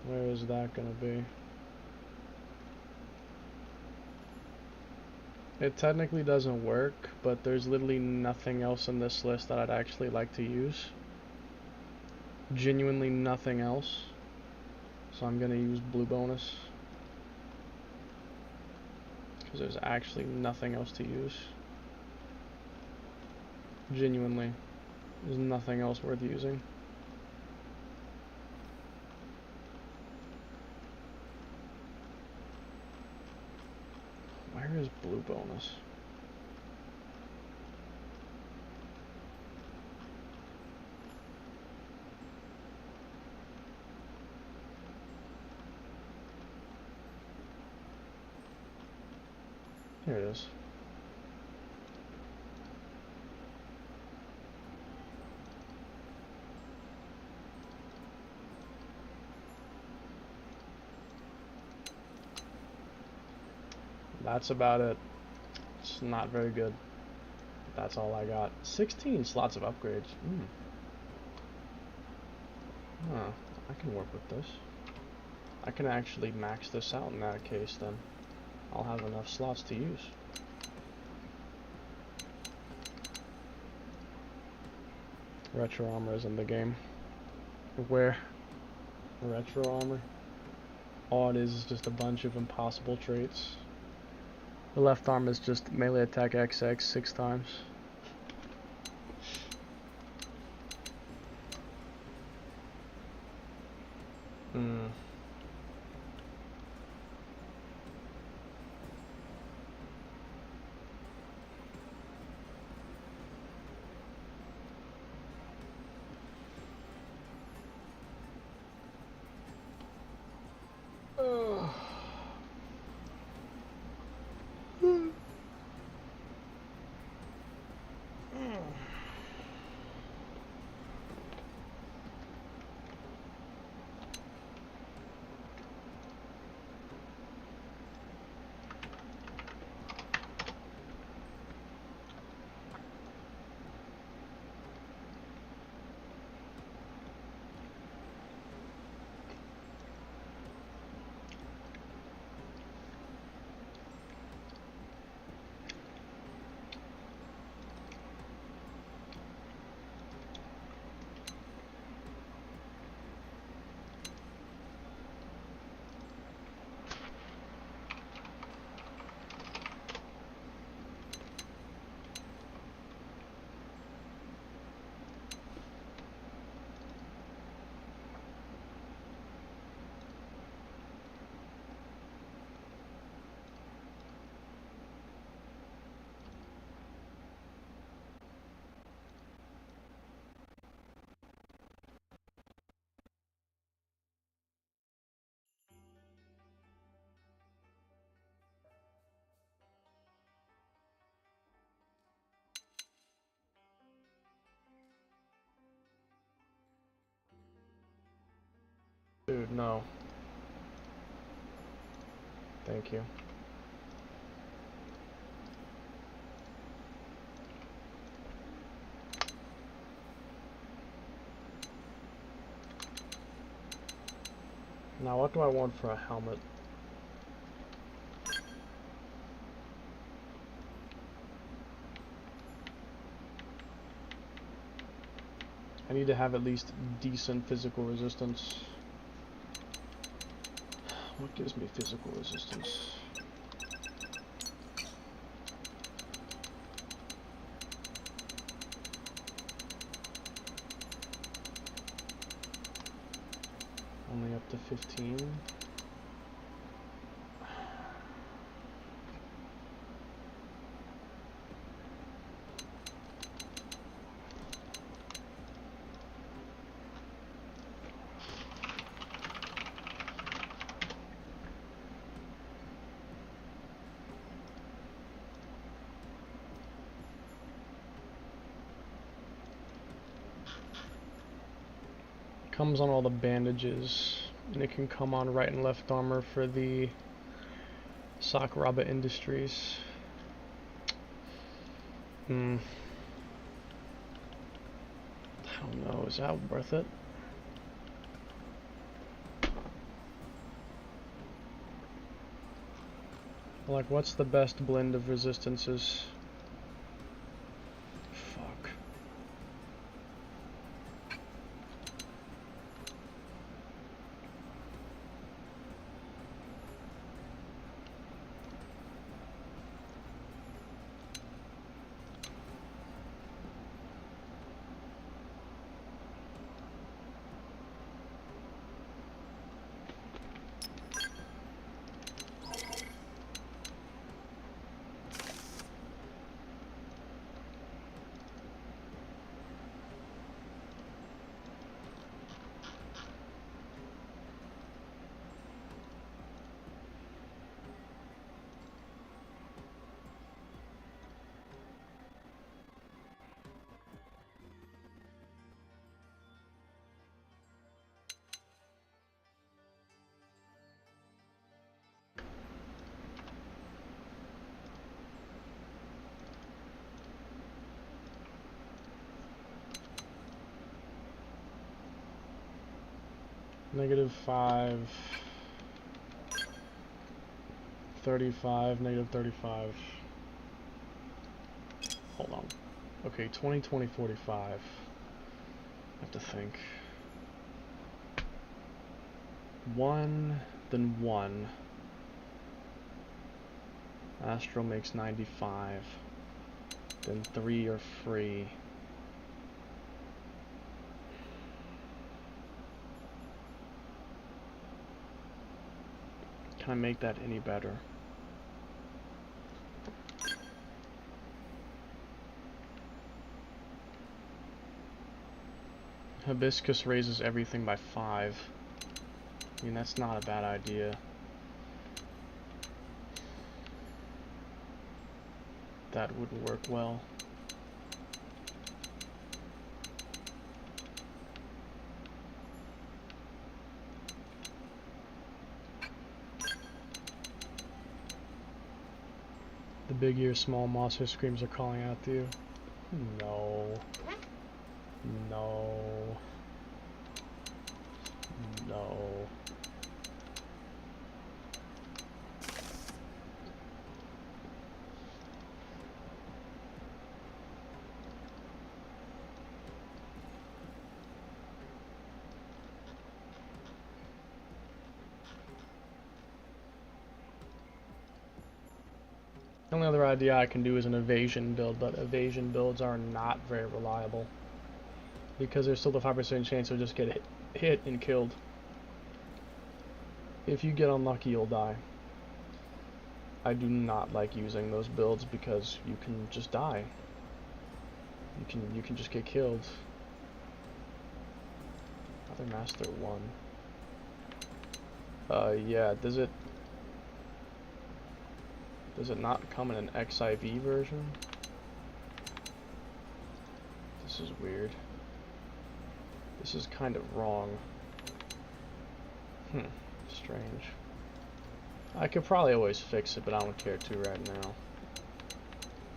Where is that gonna be? It technically doesn't work, but there's literally nothing else in this list that I'd actually like to use. Genuinely nothing else. So I'm gonna use blue bonus. Because there's actually nothing else to use. Genuinely. There's nothing else worth using. Where is blue bonus? Here it is. That's about it. It's not very good. That's all I got. 16 slots of upgrades. Huh, I can work with this. I can actually max this out in that case then. I'll have enough slots to use. Retro armor is in the game. Where? Retro armor? All it is just a bunch of impossible traits. The left arm is just melee attack XX 6 times. Hmm. Dude, no. Thank you. Now what do I want for a helmet? I need to have at least decent physical resistance. What gives me physical resistance? Only up to 15. Comes on all the bandages, and it can come on right and left armor for the Sakuraba Industries. I don't know, is that worth it? Like, what's the best blend of resistances? Fuck. -5, 35, -35. Hold on. Okay, 20, 20, 45. I have to think. 1, then 1. Astral makes 95. Then 3 are free. Can I make that any better? Hibiscus raises everything by 5. I mean, that's not a bad idea. That wouldn't work well. The big ear, small monster screams are calling out to you. No. No. No. The only other idea I can do is an evasion build, but evasion builds are not very reliable. Because there's still the 5% chance you'll just get hit and killed. If you get unlucky, you'll die. I do not like using those builds because you can just die. You can just get killed. Other Master 1. Yeah, does it not come in an XIV version? This is weird. This is kind of wrong. Strange. I could probably always fix it, but I don't care to right now.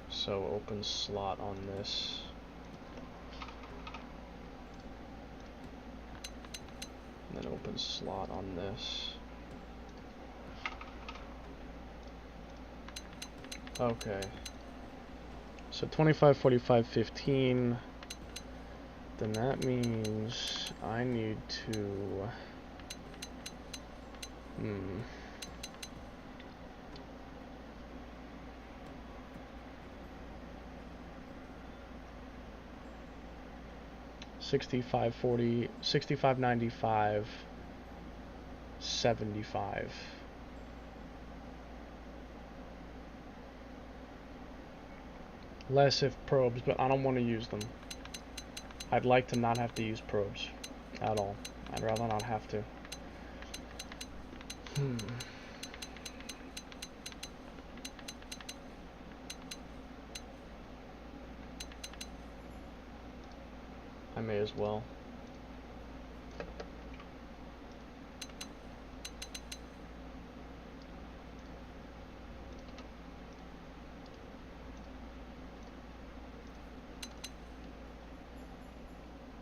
So open slot on this. And then open slot on this. Okay. So 25, 45, 15. Then that means I need to... 65, 40, 65, 95, 75. Less if probes, but I don't want to use them. I'd like to not have to use probes at all. I'd rather not have to. I may as well.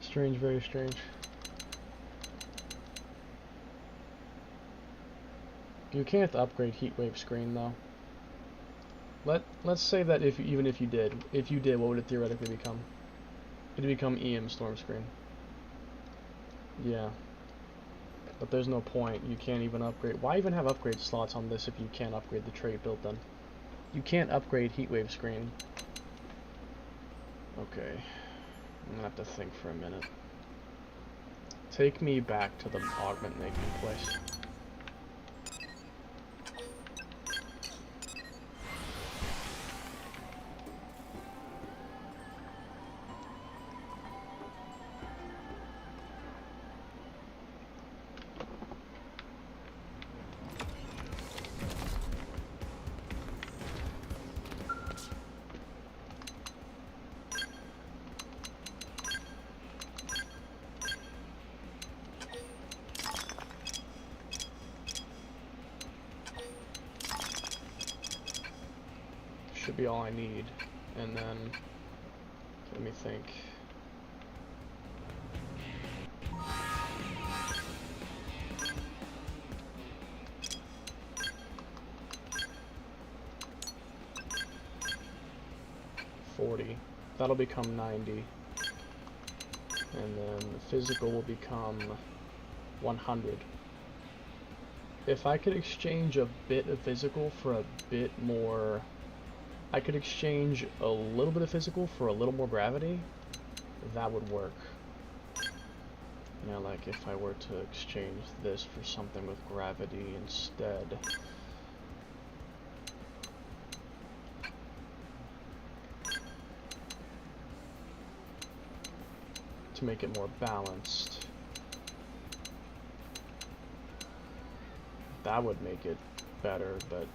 Strange, very strange. You can't upgrade Heatwave Screen though. Let's say that even if you did, what would it theoretically become? It'd become EM Storm Screen. Yeah. But there's no point. You can't even upgrade. Why even have upgrade slots on this if you can't upgrade the trait build then? You can't upgrade Heatwave Screen. Okay. I'm gonna have to think for a minute. Take me back to the augment making place. Should be all I need, and then let me think. That'll become 90, and then the physical will become 100. If I could exchange a bit of physical for a bit more... I could exchange a little bit of physical for a little more gravity, that would work. You know, like if I were to exchange this for something with gravity instead. To make it more balanced. That would make it better, but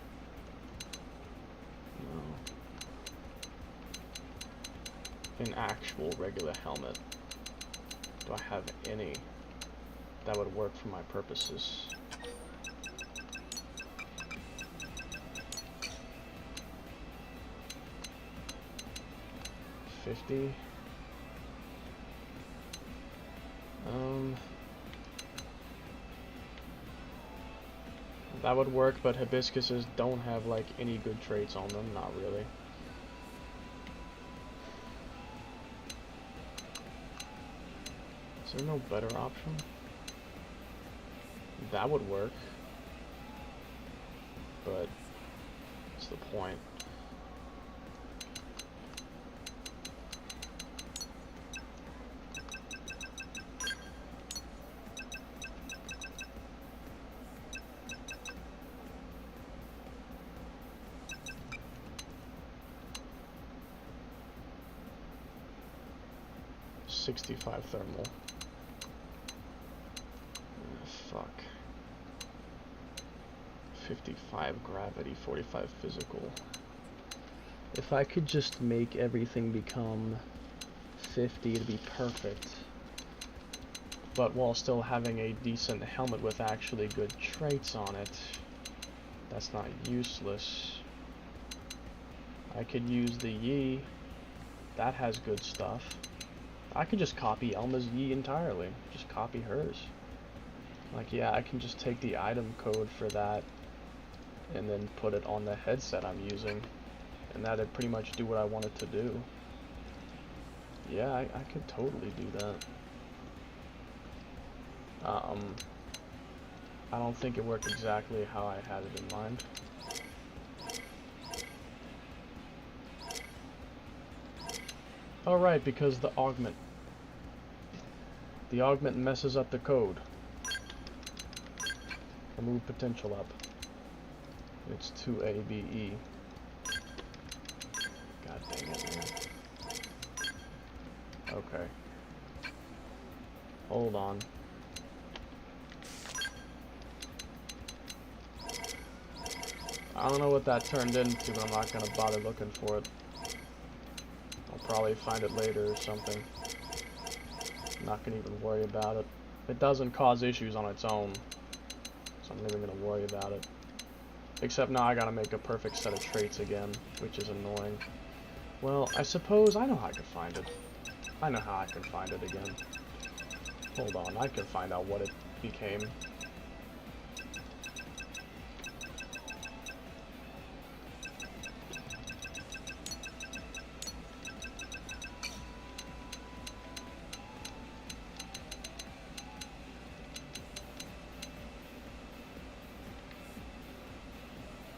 no. An actual regular helmet. Do I have any that would work for my purposes? $50. That would work, but hibiscuses don't have like any good traits on them, not really. Is there no better option? That would work, but what's the point? $65 thermal. Fuck. 55 gravity, 45 physical. If I could just make everything become 50 to be perfect, but while still having a decent helmet with actually good traits on it, that's not useless. I could use the Yi. That has good stuff. I could just copy Elma's Yi entirely. Just copy hers. Like, yeah, I can just take the item code for that and then put it on the headset I'm using. And that'd pretty much do what I wanted to do. Yeah, I could totally do that. I don't think it worked exactly how I had it in mind. Oh right, because the augment messes up the code. Remove potential up. It's 2ABE. God dang it, man. Okay. Hold on. I don't know what that turned into, but I'm not gonna bother looking for it. I'll probably find it later or something. I'm not gonna even worry about it. It doesn't cause issues on its own, so I'm not even gonna worry about it. Except now I gotta make a perfect set of traits again, which is annoying. Well, I suppose I know how I can find it. I know how I can find it again. Hold on, I can find out what it became.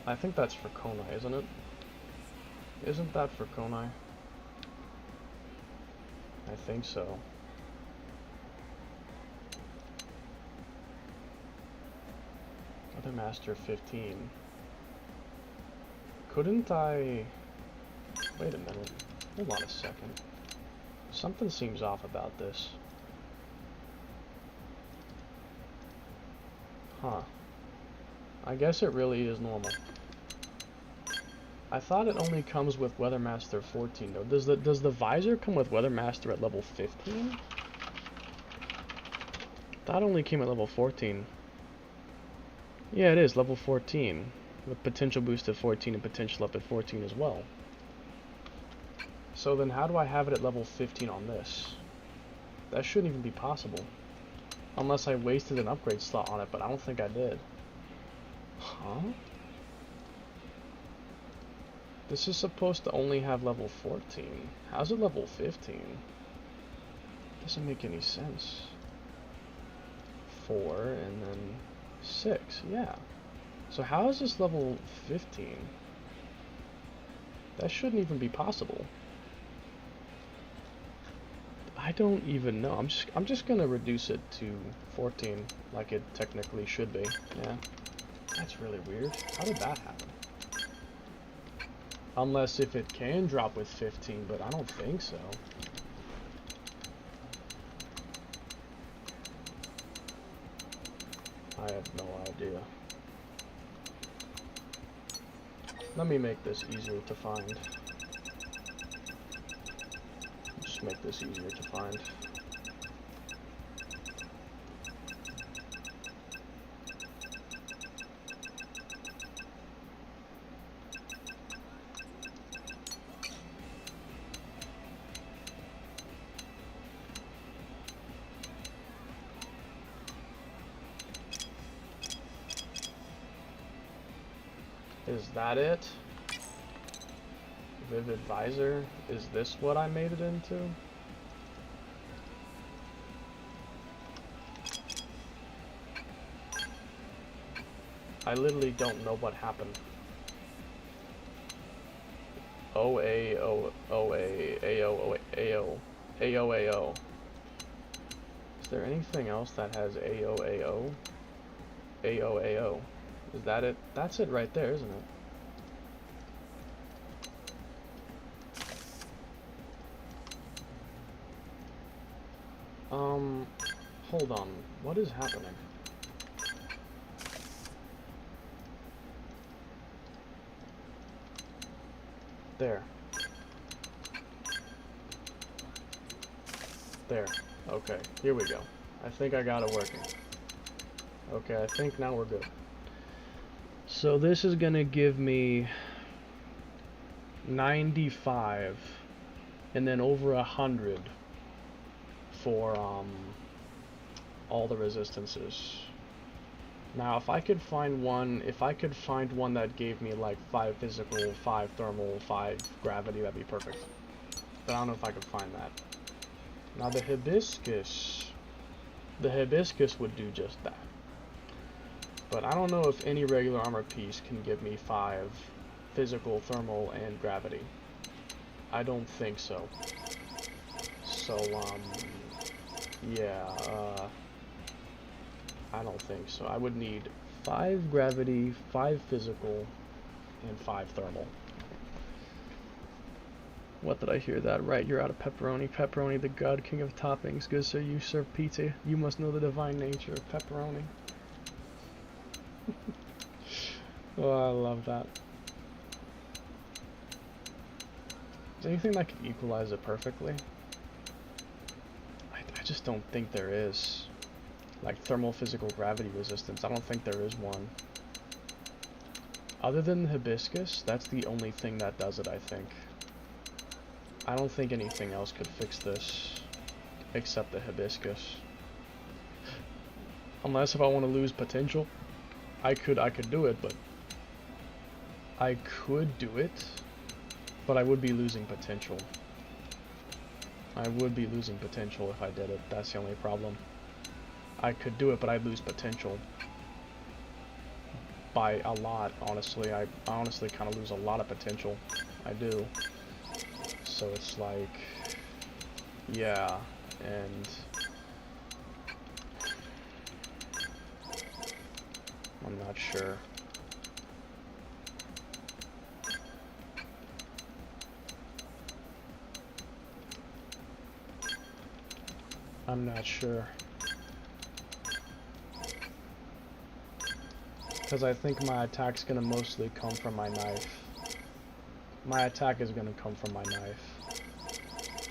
I think that's for Konai, isn't it? Isn't that for Konai? I think so. Other Master 15. Couldn't I... Wait a minute. Hold on a second. Something seems off about this. Huh. I guess it really is normal. I thought it only comes with Weathermaster 14 though. Does the visor come with Weathermaster at level 15? That only came at level 14. Yeah, it is level 14 with potential boost at 14 and potential up at 14 as well. So then how do I have it at level 15 on this? That shouldn't even be possible. Unless I wasted an upgrade slot on it, but I don't think I did. Huh? This is supposed to only have level 14. How's it level 15? Doesn't make any sense. 4 and then 6, yeah. So how is this level 15? That shouldn't even be possible. I don't even know. I'm just gonna reduce it to 14, like it technically should be. Yeah. That's really weird. How did that happen? Unless if it can drop with 15, but I don't think so. I have no idea. Let me make this easier to find. Just make this easier to find. Is that it? Vivid visor? Is this what I made it into? I literally don't know what happened. AO. Is there anything else that has AO? AO. Is that it? That's it right there, isn't it? Hold on. What is happening? There. There. Okay, here we go. I think I got it working. Okay, I think now we're good. So this is gonna give me 95 and then over 100 for all the resistances. Now if I could find one that gave me like 5 physical, 5 thermal, 5 gravity, that'd be perfect. But I don't know if I could find that. Now the hibiscus would do just that. But I don't know if any regular armor piece can give me 5 physical, thermal, and gravity. I don't think so. So, yeah, I don't think so. I would need 5 gravity, 5 physical, and 5 thermal. What did I hear that? Right, you're out of pepperoni. Pepperoni, the god king of toppings. Good sir, you serve pizza. You must know the divine nature of pepperoni. Oh, I love that. Is there anything that can equalize it perfectly? I just don't think there is. Like thermal physical gravity resistance, I don't think there is one. Other than the hibiscus, that's the only thing that does it, I think. I don't think anything else could fix this, except the hibiscus. Unless if I want to lose potential, I could do it, but I could do it, but I would be losing potential. I would be losing potential if I did it. That's the only problem. I could do it, but I'd lose potential by a lot, honestly. I honestly kind of lose a lot of potential. I do. So it's like, yeah, and I'm not sure. I'm not sure. Because I think my attack's gonna mostly come from my knife. My attack is gonna come from my knife.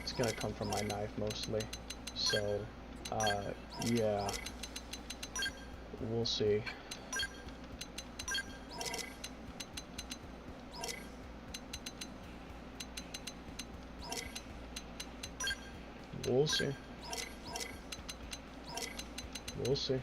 It's gonna come from my knife mostly. So, yeah. We'll see. We'll see. We'll see.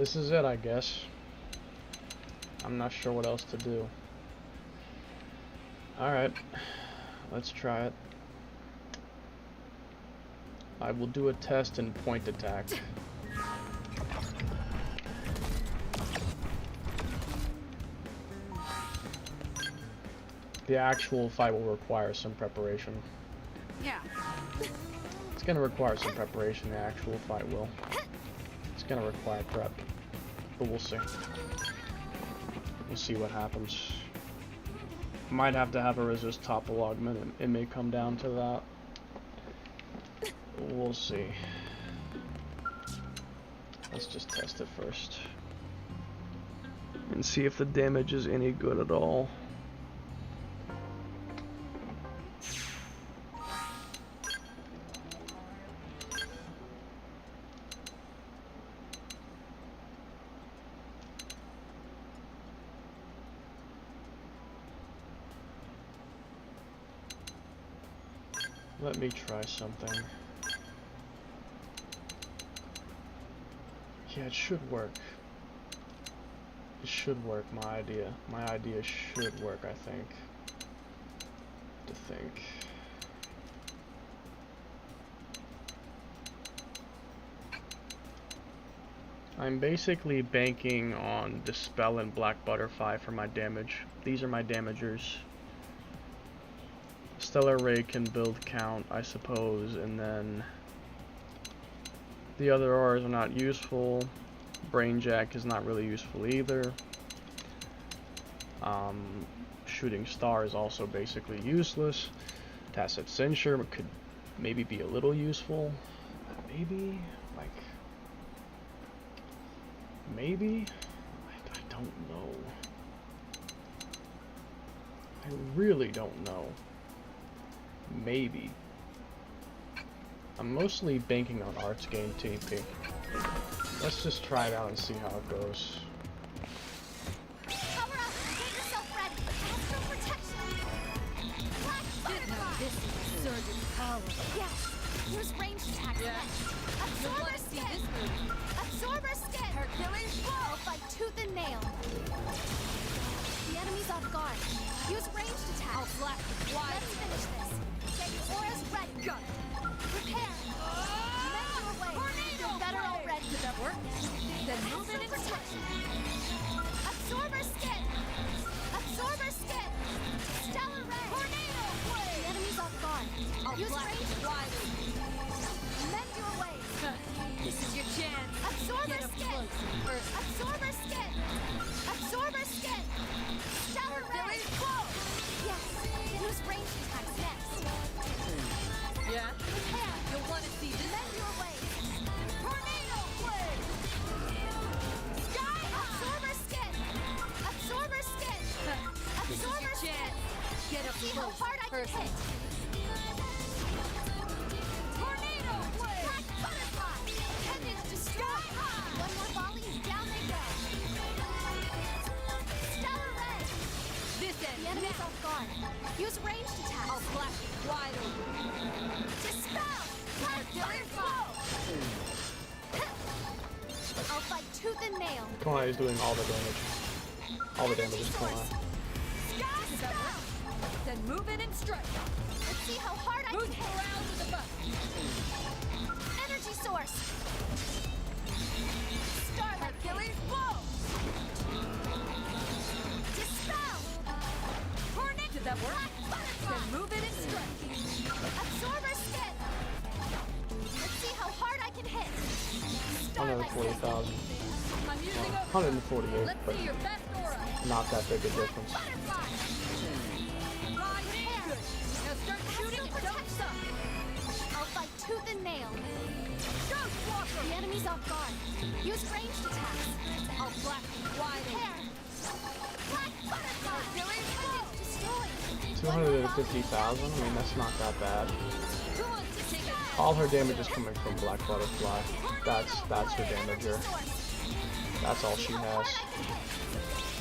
This is it, I guess. I'm not sure what else to do. Alright, let's try it. I will do a test in point attack. The actual fight will require some preparation. Yeah. It's gonna require some preparation, the actual fight will. It's gonna require prep. But we'll see. We'll see what happens. Might have to have a resist topple augment. It may come down to that. We'll see. Let's just test it first. And see if the damage is any good at all. Let me try something. Yeah, it should work. It should work, my idea. My idea should work, I think. I'm basically banking on Dispel and Black Butterfly for my damage. These are my damagers. Stellar Ray can build count, I suppose, and then the other R's are not useful. Brain Jack is not really useful either. Shooting Star is also basically useless. Tacit Censure could maybe be a little useful. Maybe? Maybe? I don't know. I really don't know. Maybe. I'm mostly banking on Arts Game TP. Let's just try it out and see how it goes. Cover up! Get yourself ready! Astral protection! Black butterfly! This is surge's power. Yes! Here's ranged attack Yeah. next. You'll want Absorber to see skin! this movie. Absorber skin! Hercules blow! I'll fight tooth and nail. The enemy's off guard. Use ranged attack. I'll blast the wide. Let's finish this. Get your auras ready. Got it. Prepare. Make your way. You're better already. Did that work? Then move it Astral and strike. protection. Absorber skin. Absorber skin. Stellar ray. Tornado blade. The enemy's off guard. I'll Use blast ranged it wide. Mend your ways. This is your chance. Absorber Get up skin. close first. Absorber skin. Absorber skin. Stellar ray. Yes. Use ranged attacks next. Yeah? Prepare. You'll want to see this. Mend your ways. Tornado blade. Sky absorber skin. Absorber skin. This is Absorber your skin. chance. Get up See how close hard I can first. hit. Tornado blade. Black butterfly. Pendant destroy. One more volley and down they go. Stellar ray. This end. The enemy's now. off guard. Use ranged attacks. I'll blast it wide open. Dispel. Black butterfly. I'll fight tooth and nail. Konai is doing all the damage. All the damage is Konai. Sky Does that spell. work? Then move in and strike. Let's see how hard I Move can hit. around with the butt. Energy source. Starlight Hercules blow. Dispel. Tornado. Did that work? Black butterfly. Then move in and strike. Absorber skin. Let's see how hard I can hit. Starlight 140,000. I'm using a 148, Let's but see your best aura. not that big a difference. Butterfly. Right in. Good. Now start shooting and don't suck. I'll fight tooth and nail. Ghost Walker. The enemy's off guard. Use ranged attacks. I'll blast you wide open. Prepare. Black butterfly. Hercules Destroyed. 250,000? I mean, that's not that bad. Who wants to take a All her damage is coming from Black Butterfly. That's her damager. That's all she has.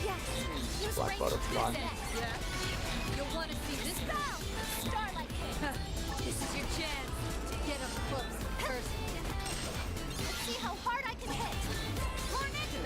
Yes. Use Black ranged Butterfly. attacks next. Yeah? You'll want to see this. Dispel. Starlight hit. This is your chance to get up close first. Let's see how hard I can hit. Did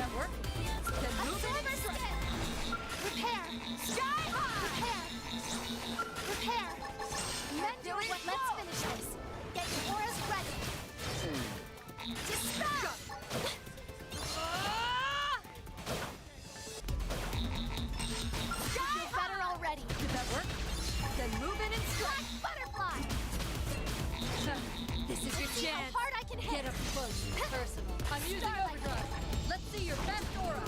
your chance. How hard I can hit. Get up close and personal. I'm using Starlight. overdrive. Let's see your best aura.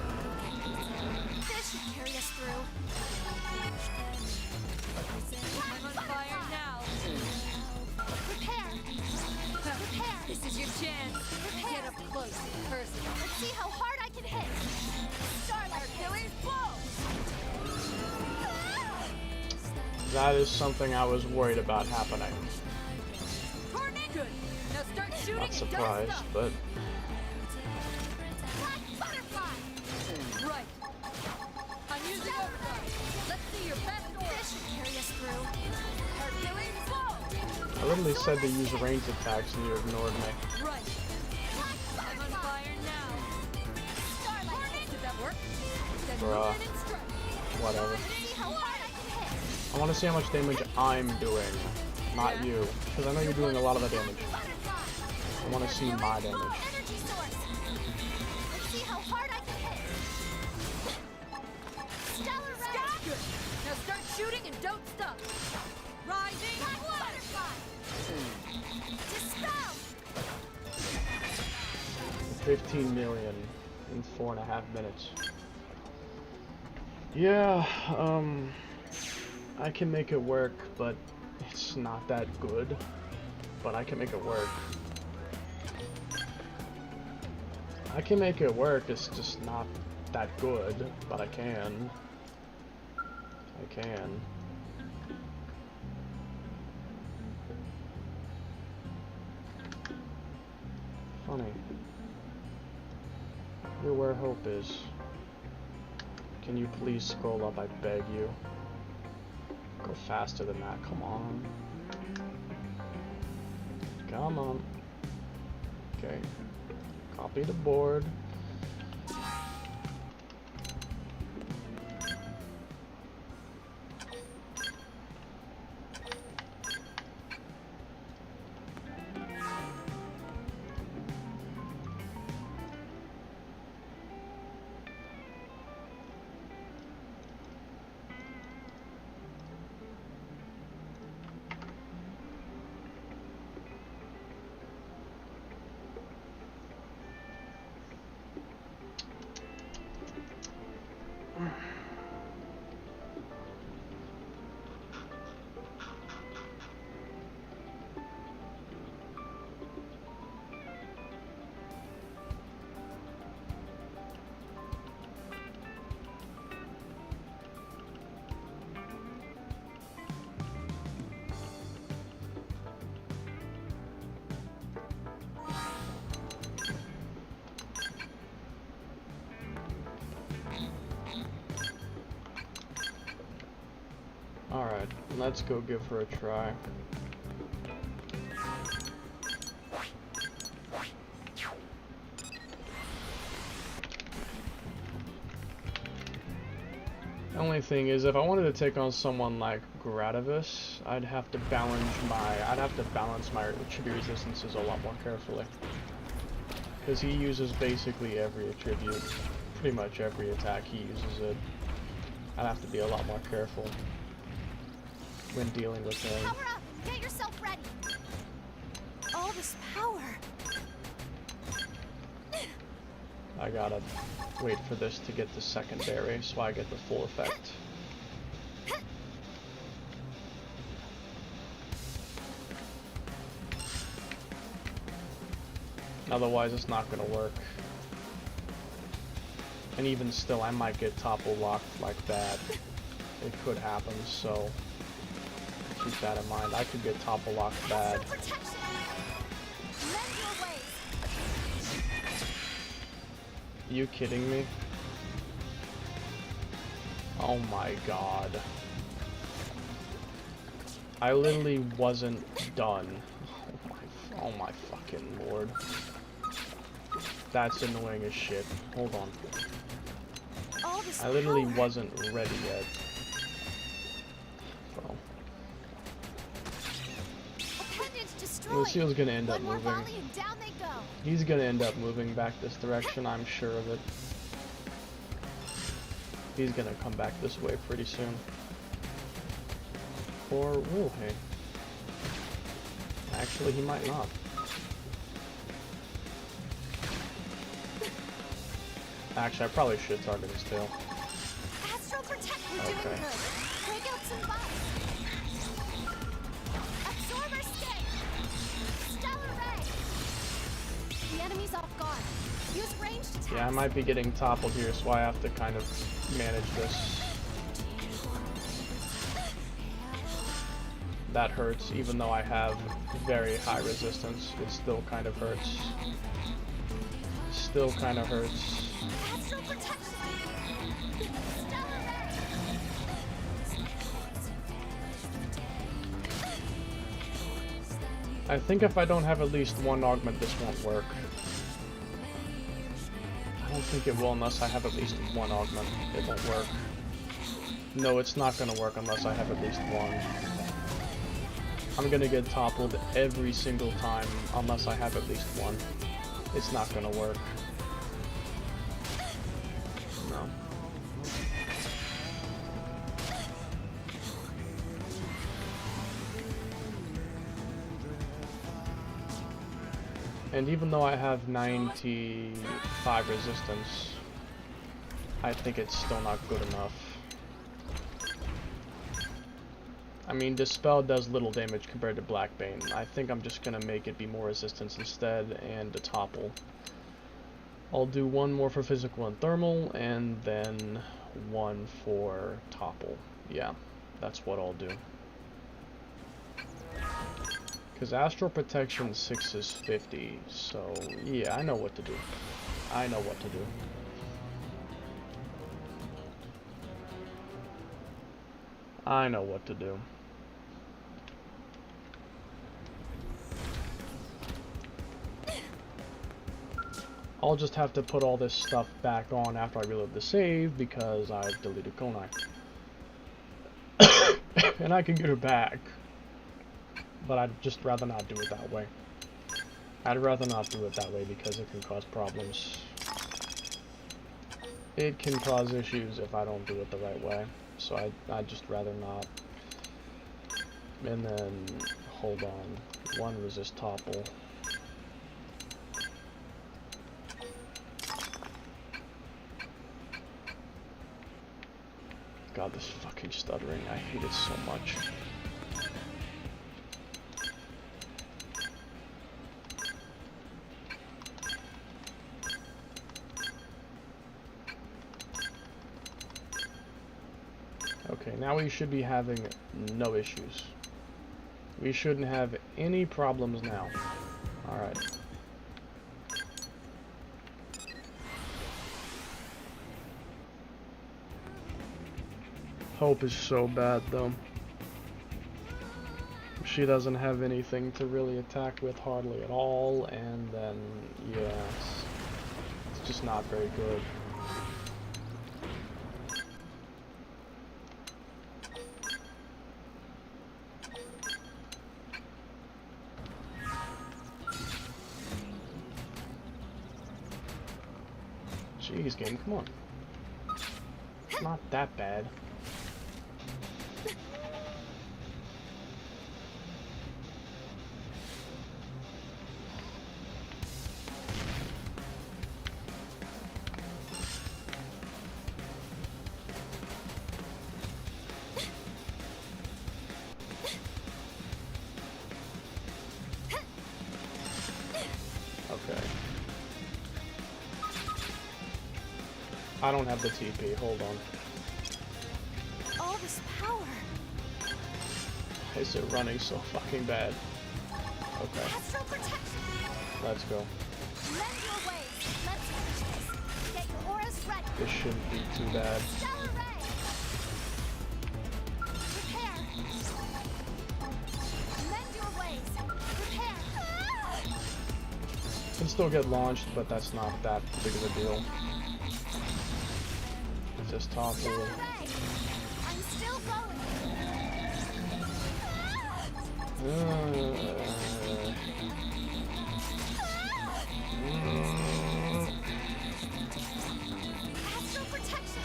This should carry us through. I'm on fire now. Prepare. Prepare. This is your chance. Get up close and personal. Let's see how hard I can hit. Starlight. Hercules blow. That is something I was worried about happening. Tornado. Good. Now start shooting Not and don't surprised, stop. but Black butterfly. Right. I'm using overdrive. Let's see your best aura. This should carry us through. Hercules blow. I literally said to use ranged attacks and you ignored me. Right. Black I'm on butterfly. fire now. Starlight. Did that work? Then Bruh. move in and strike. Whatever. Let's see how hard I can hit. I want to see how much damage I'm doing, not you. Because I know you're doing a lot of the damage. Butterfly. I want to see my damage. Energy source. Let's see how hard I can hit. Stellar ray. Good. Now start shooting and don't stop. Rising. Black butterfly. Dispel. 15 million in 4.5 minutes. Yeah, I can make it work, but it's not that good. But I can make it work. I can make it work, it's just not that good, but I can. I can. Funny. You're where hope is. Can you please scroll up, I beg you? Go faster than that, come on. Come on. Okay. Copy the board. Alright, let's go give her a try. The only thing is, if I wanted to take on someone like Gradivis, I'd have to balance my attribute resistances a lot more carefully. Because he uses basically every attribute. Pretty much every attack he uses it. I'd have to be a lot more careful when dealing with him. Power up. Get yourself ready. All this power. I gotta wait for this to get the secondary so I get the full effect. Otherwise it's not gonna work. And even still, I might get topple locked like that. It could happen, so keep that in mind. I could get topple locked bad. Astral protection. Lend your ways. You kidding me? Oh my god. I literally wasn't done. Oh my fucking lord. That's annoying as shit. Hold on. All this I literally power. wasn't ready yet. Bro. Appendage destroyed. Lucille's gonna end up One more moving. volley and down they go. He's gonna end up moving back this direction, I'm sure of it. He's gonna come back this way pretty soon. Or will he? Actually, he might not. Actually, I probably should target his tail. Astral Protect, we're doing Okay. good. Break out some buffs. Absorber Skin. Stellar Ray. The enemy's off guard. Use ranged attacks. Yeah, I might be getting toppled here, so I have to kind of manage this. That hurts, even though I have very high resistance. It still kind of hurts. Still kind of hurts. Astral Protection. Stellar Ray. I think if I don't have at least one augment, this won't work. I don't think it will unless I have at least one augment. It won't work. No, it's not going to work unless I have at least one. I'm going to get toppled every single time unless I have at least one. It's not going to work. No. And even though I have 95 resistance, I think it's still not good enough. I mean, Dispel does little damage compared to Blackbane. I think I'm just gonna make it be more resistance instead and a topple. I'll do one more for physical and thermal, and then one for topple. Yeah, that's what I'll do. Because Astral Protection 6 is 50, so yeah, I know what to do. I know what to do. I know what to do. I'll just have to put all this stuff back on after I reload the save because I've deleted Konai. And I can get her back. But I'd just rather not do it that way. I'd rather not do it that way because it can cause problems. It can cause issues if I don't do it the right way. So I'd just rather not. And then, hold on. One resist topple. God, this fucking stuttering. I hate it so much. Okay, now we should be having no issues. We shouldn't have any problems now. Alright. Hope is so bad, though. She doesn't have anything to really attack with hardly at all, and then, yeah, it's just not very good. Jeez, game, come on. It's not that bad. Okay. I don't have the TP, hold on. All this power. Why is it running so fucking bad? Okay, Astral Protection. let's go. Mend your ways. Let's finish this. Get your auras ready. This shouldn't be too bad. Stellar Ray. Prepare. Mend your ways. Prepare. Can still get launched, but that's not that big of a deal. Just topple. Stellar Ray. I'm still going. Astral Protection.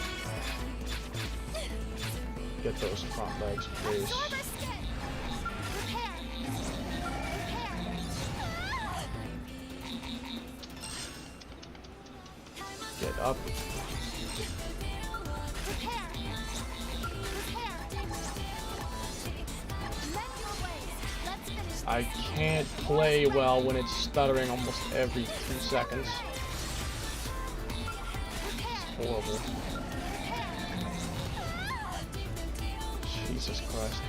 Get those front legs, please. Absorber Skin. Prepare. Prepare. Get Alright, up. Prepare. Mend your ways. Let's finish this. I can't play well when it's stuttering almost every 2 seconds. It's horrible. Jesus Christ.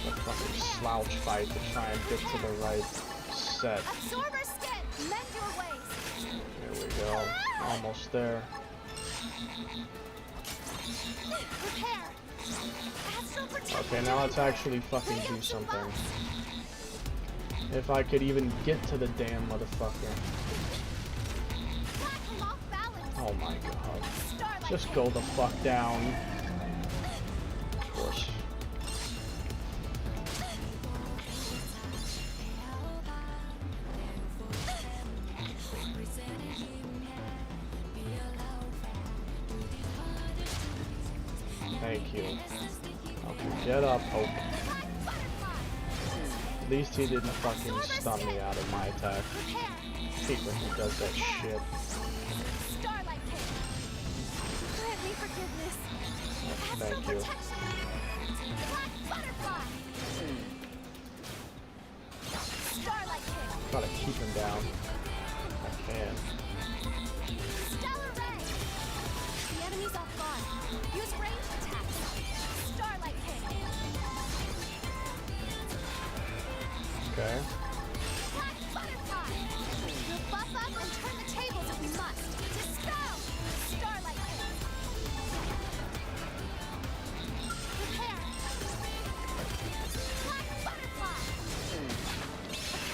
A fucking slouch fight to try and get to the right set. Absorber skin. Mend your ways. Here we go. Almost there. Prepare. Astral protection. Okay, now let's actually fucking do something. If I could even get to the damn motherfucker. Attack him off balance. Oh my god. Starlight Just go the fuck down. Of course. Thank you. Okay, get up, Hope. At least he didn't fucking stun me out of my attack. Prepare. I hate when he does that shit. Starlight King. Grant me forgiveness. Astral Thank you. protection. Black butterfly. Starlight King. Gotta keep him down. I can. Stellar ray. The enemy's off guard. Use ranged attacks. Starlight King. Okay. Black butterfly. We'll buff up and turn the tables if we must. Dispel. Starlight King. Prepare. Black butterfly.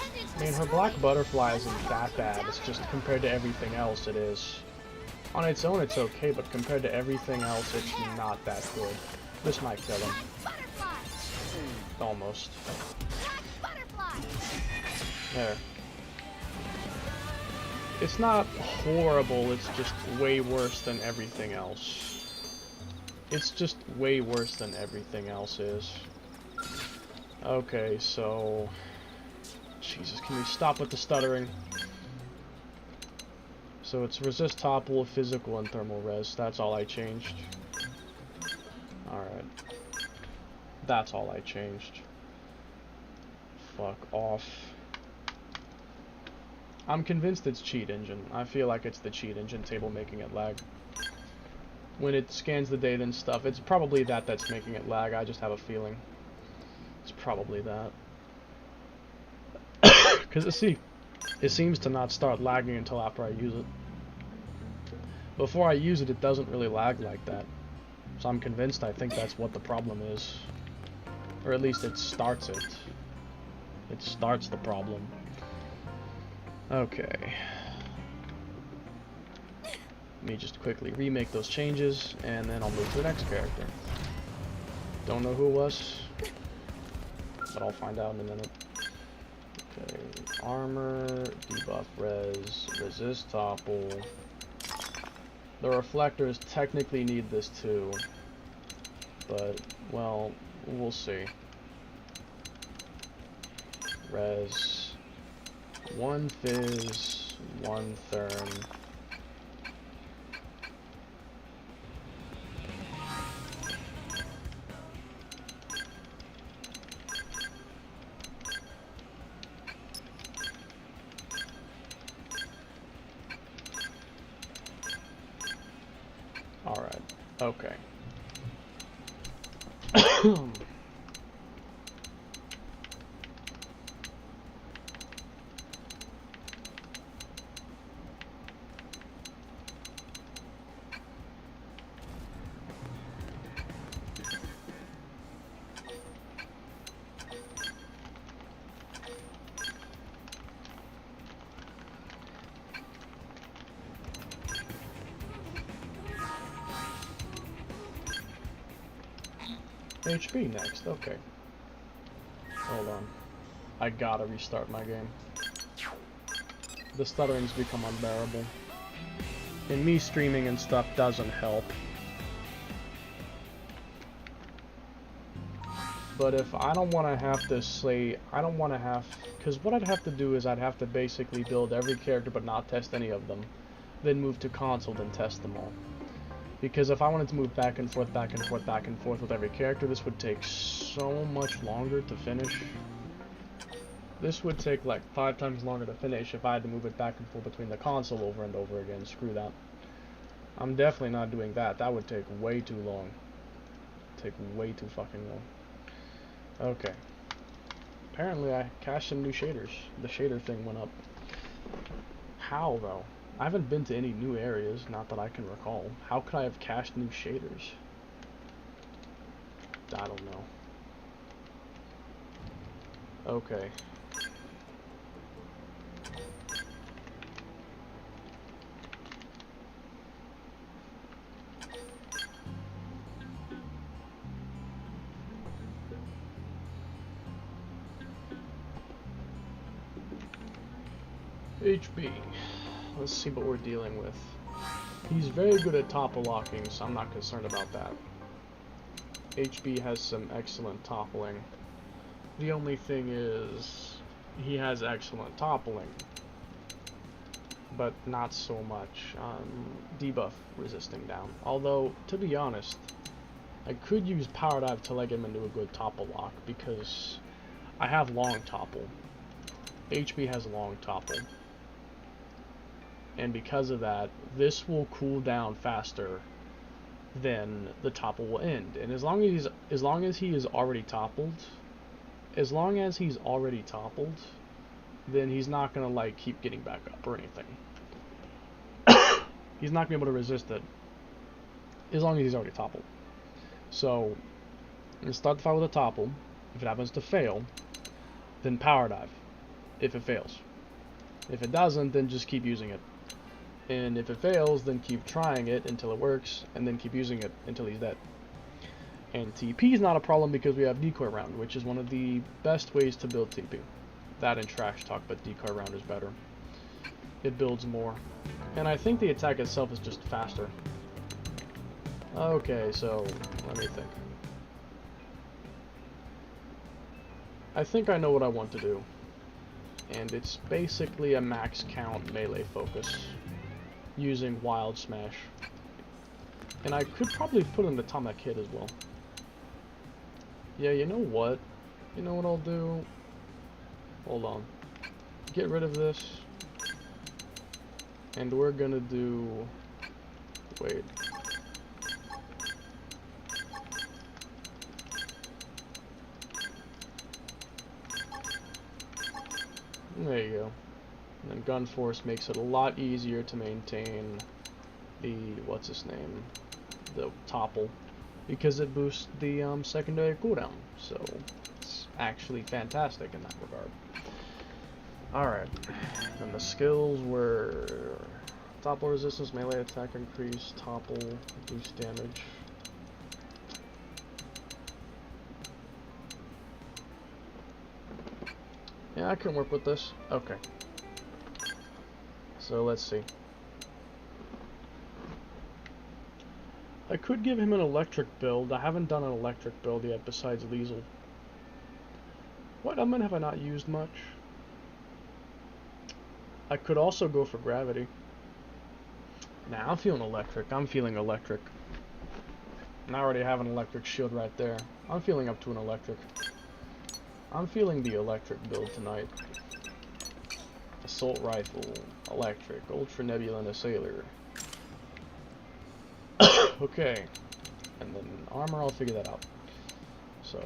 Appendage I mean, her black butterfly isn't that bad. It's just compared to everything else, it is. On its own, it's okay, but compared to everything else, it's not that good. This might kill him. Black butterfly. Almost. Black butterfly. There. It's not horrible, it's just way worse than everything else. It's just way worse than everything else is. Okay, so... Jesus, can we stop with the stuttering? So it's resist topple, physical, and thermal res. That's all I changed. Alright. That's all I changed. Fuck off. I'm convinced it's cheat engine. I feel like it's the cheat engine table making it lag. When it scans the data and stuff, it's probably that's making it lag. I just have a feeling. It's probably that. Because it seems to not start lagging until after I use it. Before I use it, it doesn't really lag like that. So I'm convinced I think that's what the problem is. Or at least it starts it. It starts the problem. Okay. Let me just quickly remake those changes, and then I'll move to the next character. Don't know who it was, but I'll find out in a minute. Okay, armor, debuff res, resist topple. The reflectors technically need this too, but, well, we'll see. Res, 1 fizz, 1 therm. Alright, okay. HP next, okay. Hold on. I gotta restart my game. The stuttering's become unbearable. And me streaming and stuff doesn't help. But if I don't want to have to say, I don't want to have, because what I'd have to do is I'd have to basically build every character but not test any of them, then move to console, then test them all. Because if I wanted to move back and forth, back and forth, back and forth with every character, this would take so much longer to finish. This would take like 5 times longer to finish if I had to move it back and forth between the console over and over again. Screw that. I'm definitely not doing that. That would take way too long. Take way too fucking long. Okay. Apparently I cached some new shaders. The shader thing went up. How, though? I haven't been to any new areas, not that I can recall. How could I have cached new shaders? I don't know. Okay. HB. Let's see what we're dealing with. He's very good at topple locking, so I'm not concerned about that. HB has some excellent toppling. The only thing is, he has excellent toppling, but not so much debuff resisting down. Although, to be honest, I could use Power Dive to leg him into a good topple lock, because I have long topple. HB has long topple. And because of that, this will cool down faster than the topple will end. And as long as he is already toppled, then he's not gonna like keep getting back up or anything. He's not gonna be able to resist it as long as he's already toppled. So, let's start the fight with a topple. If it happens to fail, then Power Dive. If it fails. If it doesn't, then just keep using it. And if it fails, then keep trying it until it works, and then keep using it until he's dead. And TP is not a problem because we have Decoy Round, which is one of the best ways to build TP. That and Trash Talk, but Decoy Round is better. It builds more. And I think the attack itself is just faster. Okay, so, let me think. I think I know what I want to do. And it's basically a max count melee focus using Wild Smash. And I could probably put an Atomic Hit as well. Yeah, you know what? You know what I'll do? Hold on. Get rid of this. And we're gonna do... Wait. There you go. And then Gun Force makes it a lot easier to maintain the, what's his name, the topple, because it boosts the secondary cooldown. So it's actually fantastic in that regard. Alright, then the skills were topple resistance, melee attack increase, topple, boost damage. Yeah, I can work with this. Okay. So let's see. I could give him an electric build. I haven't done an electric build yet besides Liesel. What element have I not used much? I could also go for gravity. Nah, I'm feeling electric. I'm feeling electric. And I already have an electric shield right there. I'm feeling up to an electric. I'm feeling the electric build tonight. Assault rifle, electric, ultra nebula, and a sailor. Okay, and then armor, I'll figure that out. So,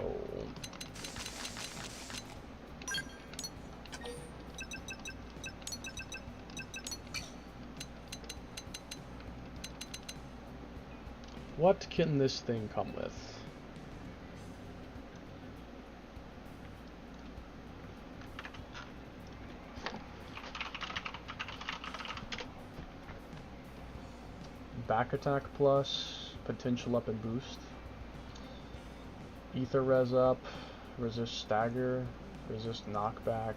what can this thing come with? Back attack plus, potential up and boost. Ether res up, resist stagger, resist knockback,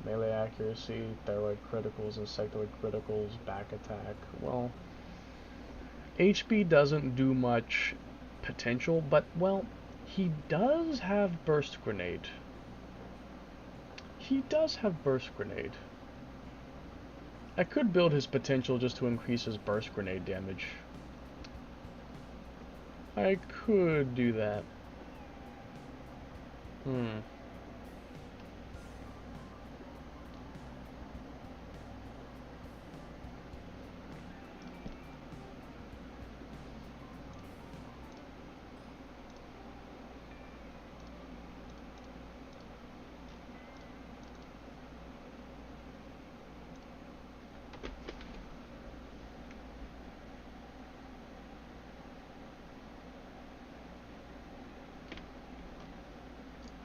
melee accuracy, thyroid criticals, insectoid criticals, back attack. Well, HB doesn't do much potential, but, well, He does have burst grenade. He does have burst grenade. I could build his potential just to increase his burst grenade damage. I could do that.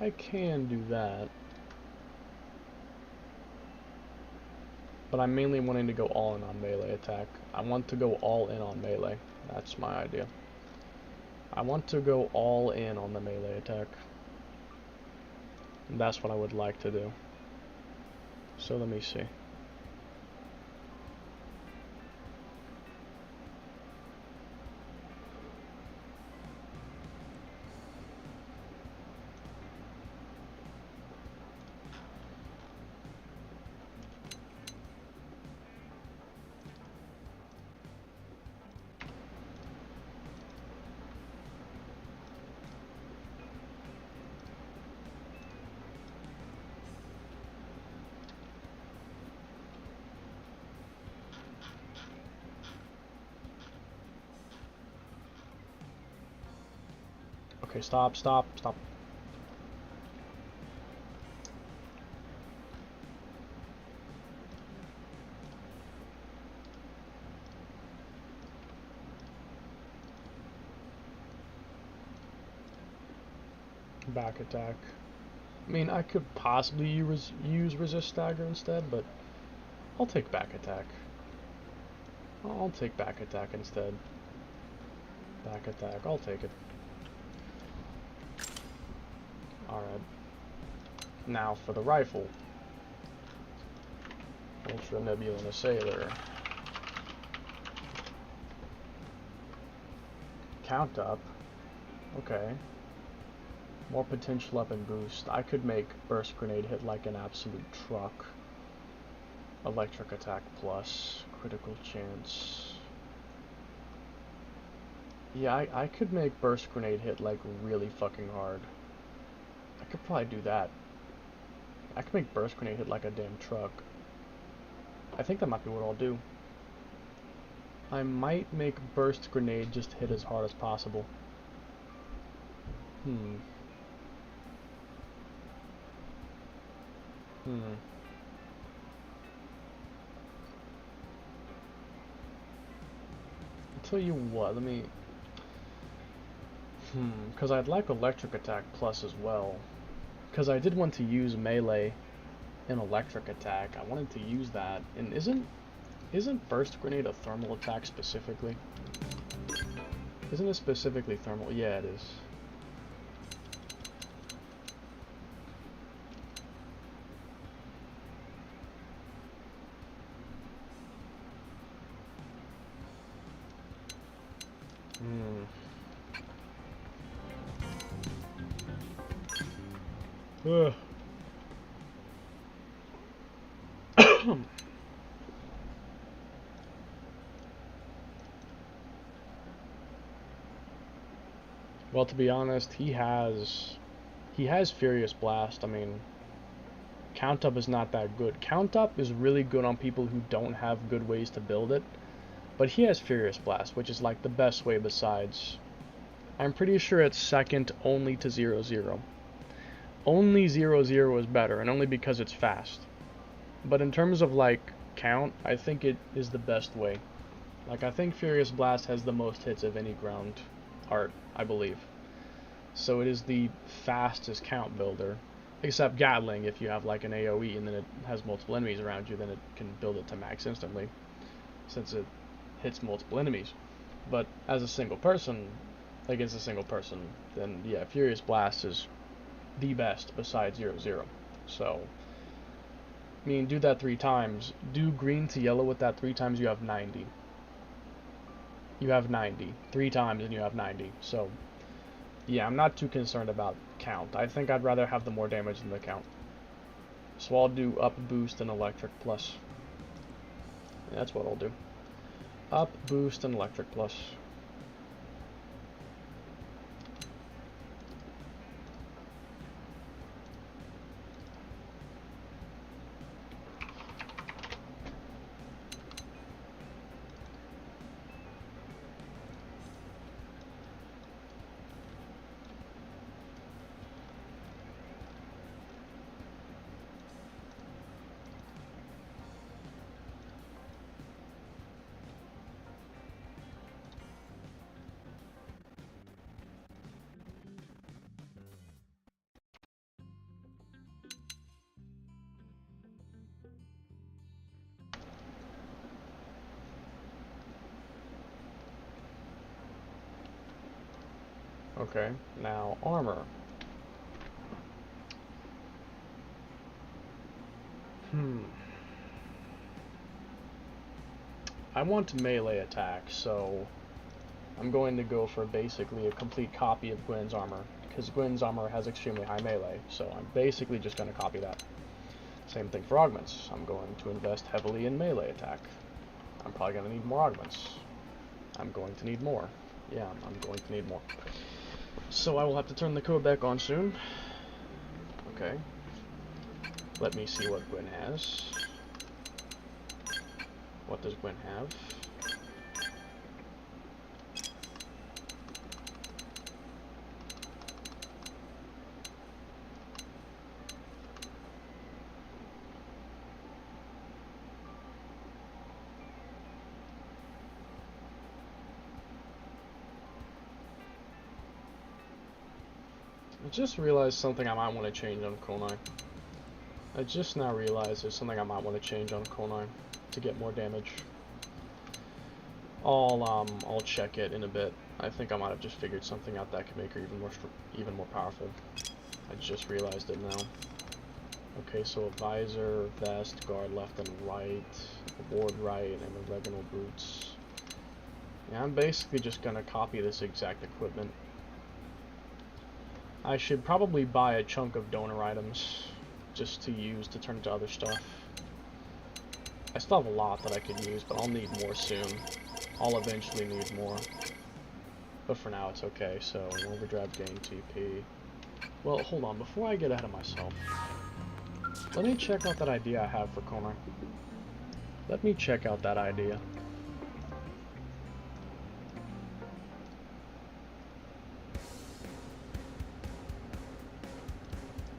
I can do that. But I'm mainly wanting to go all in on melee attack. I want to go all in on melee. That's my idea. I want to go all in on the melee attack. And that's what I would like to do. So let me see. Okay, stop. Back attack. I mean, I could possibly use resist stagger instead, but I'll take back attack. I'll take back attack instead. Back attack, I'll take it. Alright. Now for the rifle. Ultra Nebula Sailor. Count up. Okay. More potential up and boost. I could make burst grenade hit like an absolute truck. Electric attack plus. Critical chance. Yeah, I could make burst grenade hit like really fucking hard. I could probably do that. I could make burst grenade hit like a damn truck. I think that might be what I'll do. I might make burst grenade just hit as hard as possible. I'll tell you what, let me... because I'd like electric attack plus as well. Because I did want to use melee and electric attack. I wanted to use that. And isn't burst grenade a thermal attack specifically? Isn't it specifically thermal? Yeah, it is. Ugh. Well, to be honest, he has Furious Blast. I mean, Count Up is not that good. Count Up is really good on people who don't have good ways to build it, but he has Furious Blast, which is like the best way besides. I'm pretty sure it's second only to 0-0. Only 0-0 is better, and only because it's fast. But in terms of like count, I think it is the best way. Like, I think Furious Blast has the most hits of any ground art, I believe. So it is the fastest count builder, except Gatling. If you have like an AoE and then it has multiple enemies around you, then it can build it to max instantly, since it hits multiple enemies. But as a single person, against a single person, then yeah, Furious Blast is the best besides 0-0. So, I mean, do that 3 times. Do green to yellow with that 3 times, you have 90. You have 90. 3 times and you have 90. So, Yeah, I'm not too concerned about count. I think I'd rather have the more damage than the count. So I'll do up boost and electric plus. That's what I'll do. Up boost and electric plus. Okay, now armor. I want melee attack, so I'm going to go for basically a complete copy of Gwen's armor, because Gwen's armor has extremely high melee, so I'm basically just going to copy that. Same thing for augments. I'm going to invest heavily in melee attack. I'm probably going to need more augments. I'm going to need more. Yeah, I'm going to need more. So I will have to turn the code back on soon. Okay. Let me see what Gwen has. What does Gwen have? I just realized something I might want to change on Konai. I just now realized there's something I might want to change on Konai to get more damage. I'll check it in a bit. I think I might have just figured something out that could make her even more powerful. I just realized it now. Okay, so a visor, vest, guard left and right, ward right, and oregano boots. Yeah, I'm basically just gonna copy this exact equipment. I should probably buy a chunk of donor items just to use to turn into other stuff. I still have a lot that I could use, but I'll need more soon. I'll eventually need more. But for now, it's okay. So, overdrive gain TP. Well, hold on. Before I get ahead of myself, let me check out that idea I have for Konai. Let me check out that idea.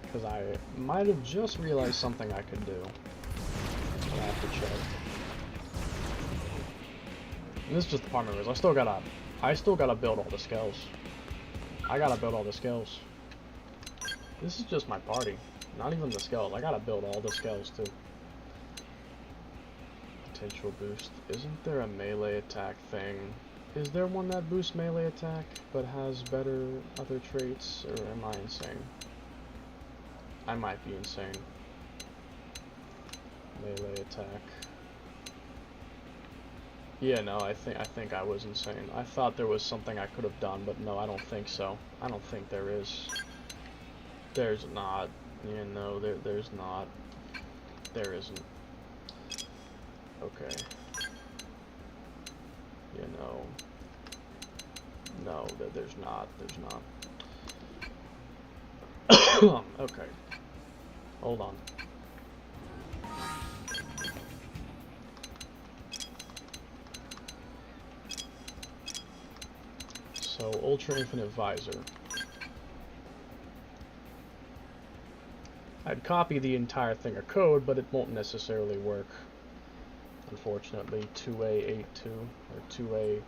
Because I might have just realized something I could do. I have to check. And this is just the part members. I still gotta build all the skills. I gotta build all the skills. This is just my party. Not even the skills. I gotta build all the skills too. Potential boost. Isn't there a melee attack thing? Is there one that boosts melee attack but has better other traits? Or am I insane? I might be insane. Melee attack. Yeah, no, I think I was insane. I thought there was something I could have done, but no, I don't think so. I don't think there is. There's not. Yeah, no, there's not. There isn't. Okay. Yeah, no. No, there's not. There's not. Okay. Hold on. So, Ultra Infinite Visor. I'd copy the entire thing of code, but it won't necessarily work. Unfortunately, 2A82 or 2A28.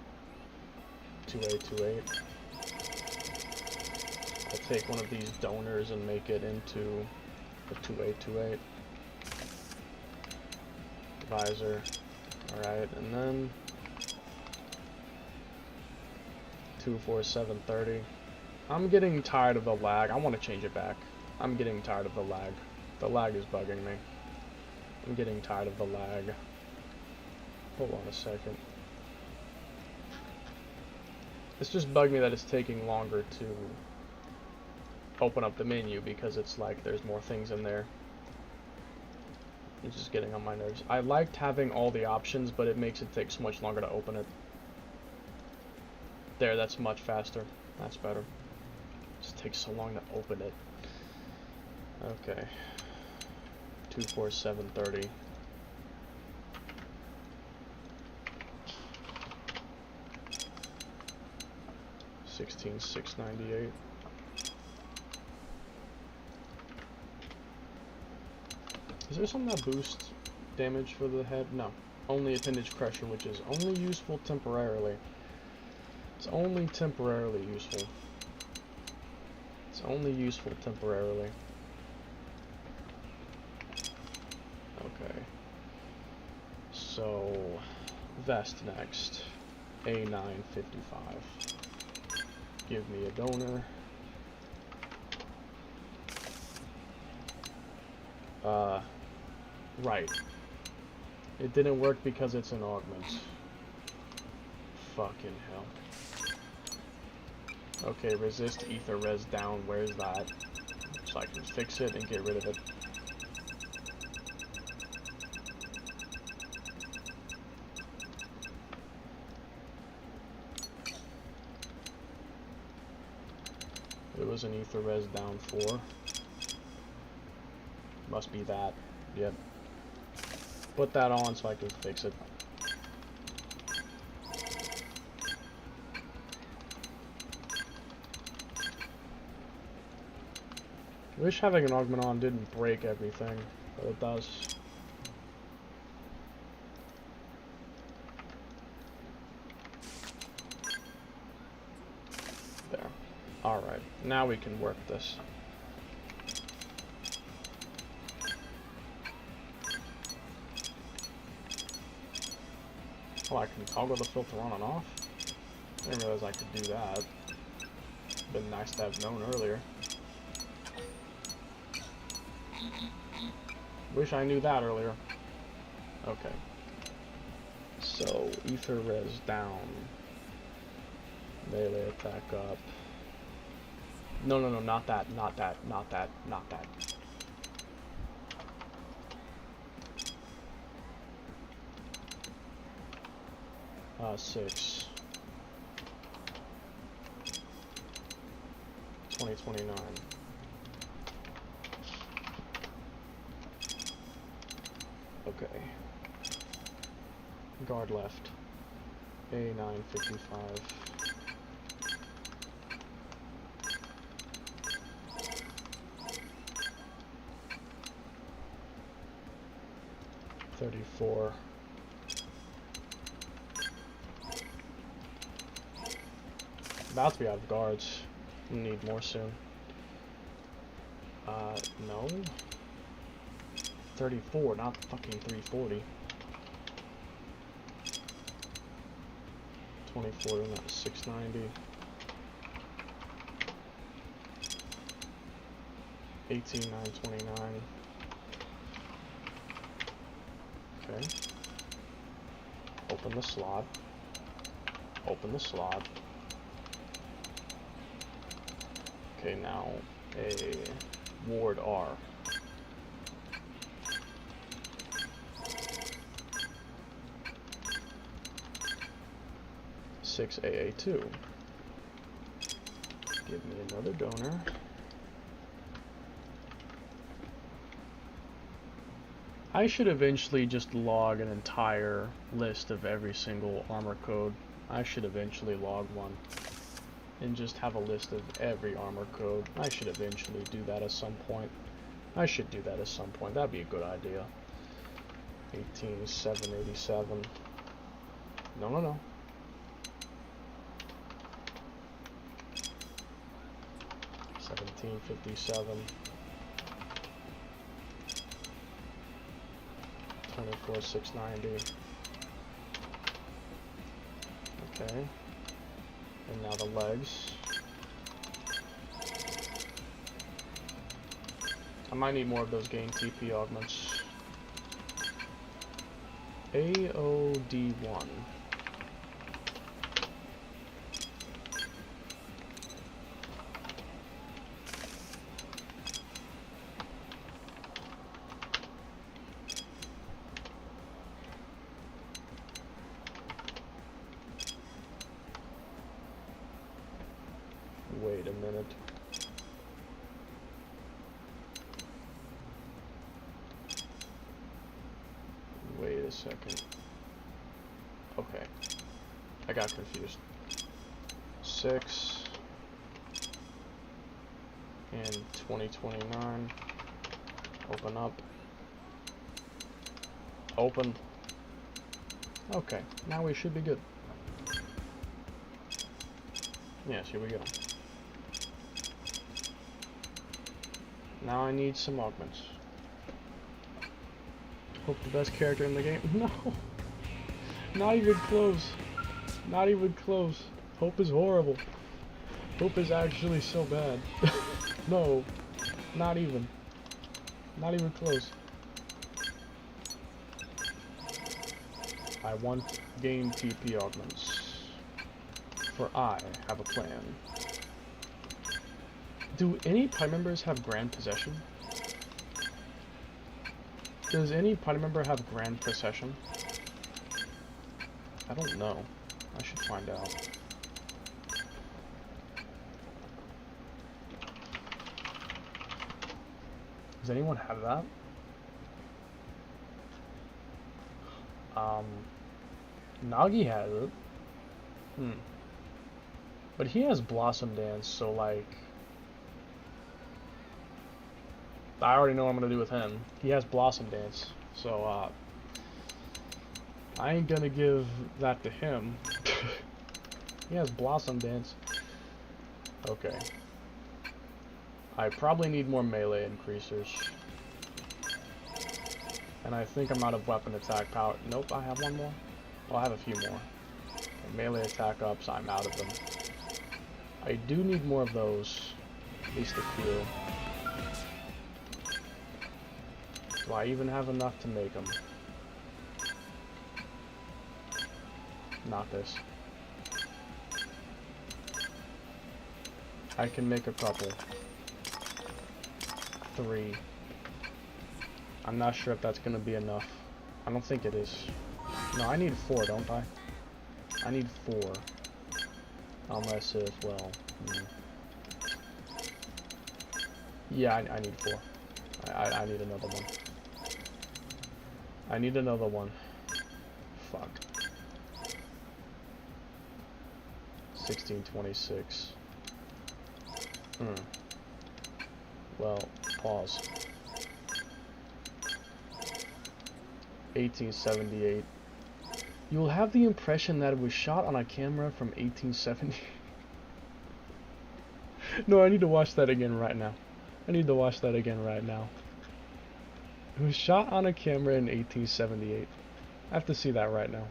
I'll take one of these donors and make it into a 2A28 visor. Alright, and then 24730. I'm getting tired of the lag. I want to change it back. I'm getting tired of the lag. The lag is bugging me. I'm getting tired of the lag. Hold on a second. It's just bugged me that it's taking longer to open up the menu because it's like there's more things in there. It's just getting on my nerves. I liked having all the options, but it makes it take so much longer to open it. There, that's much faster. That's better. It just takes so long to open it. Okay. 24730. $16,698. Is there something that boosts damage for the head? No. Only appendage crusher, which is only useful temporarily. It's only temporarily useful. It's only useful temporarily. Okay. So, vest next. A955. Give me a donor. Right. It didn't work because it's an augment. Fucking hell. Okay, resist ether res down. Where's that? So I can fix it and get rid of it. It was an ether res down 4. Must be that. Yep. Put that on so I can fix it. Wish having an augment on didn't break everything, but it does. There. Alright, now we can work this. Oh, I can toggle the filter on and off? I didn't realize I could do that. Been nice to have known earlier. Wish I knew that earlier. Okay. So, ether res down. Melee attack up. No, no, no, not that, not that, not that, not that. Six. 2029. Okay. Guard left. A955. $34. About to be out of guards. Need more soon. No. 34, not fucking 340. 24, and that's 690. 18,929. Okay. Open the slot. Open the slot. Okay, now a ward R. Six AA2. Give me another donor. I should eventually just log an entire list of every single armor code. I should eventually log one. And just have a list of every armor code. I should eventually do that at some point. I should do that at some point. That'd be a good idea. 18,787. No, no, no. $17.57. 24,690. Okay. And now the legs. I might need more of those gain TP augments. AOD1. Wait a minute. Wait a second. Okay. I got confused. 6 and 2029. Open up. Open. Okay, now we should be good. Yes, here we go. Now I need some augments. Hope the best character in the game. No! Not even close. Not even close. Hope is horrible. Hope is actually so bad. No. Not even. Not even close. I want game TP augments. For I have a plan. Do any party members have grand possession? Does any party member have grand possession? I don't know. I should find out. Does anyone have that? Nagi has it. But he has Blossom Dance, so like... I already know what I'm gonna do with him. He has Blossom Dance, so I ain't gonna give that to him. He has Blossom Dance. Okay. I probably need more melee increasers. And I think I'm out of weapon attack power. Nope, I have one more. Well, I have a few more. And melee attack ups, I'm out of them. I do need more of those. At least a few. Do I even have enough to make them? Not this. I can make a couple. 3. I'm not sure if that's gonna be enough. I don't think it is. No, I need 4, don't I? I need 4. Unless if, well... Yeah, I need 4. I need another one. I need another one. Fuck. 1626. Well, pause. 1878. You will have the impression that it was shot on a camera from 1870. No, I need to watch that again right now. I need to watch that again right now. It was shot on a camera in 1878. I have to see that right now.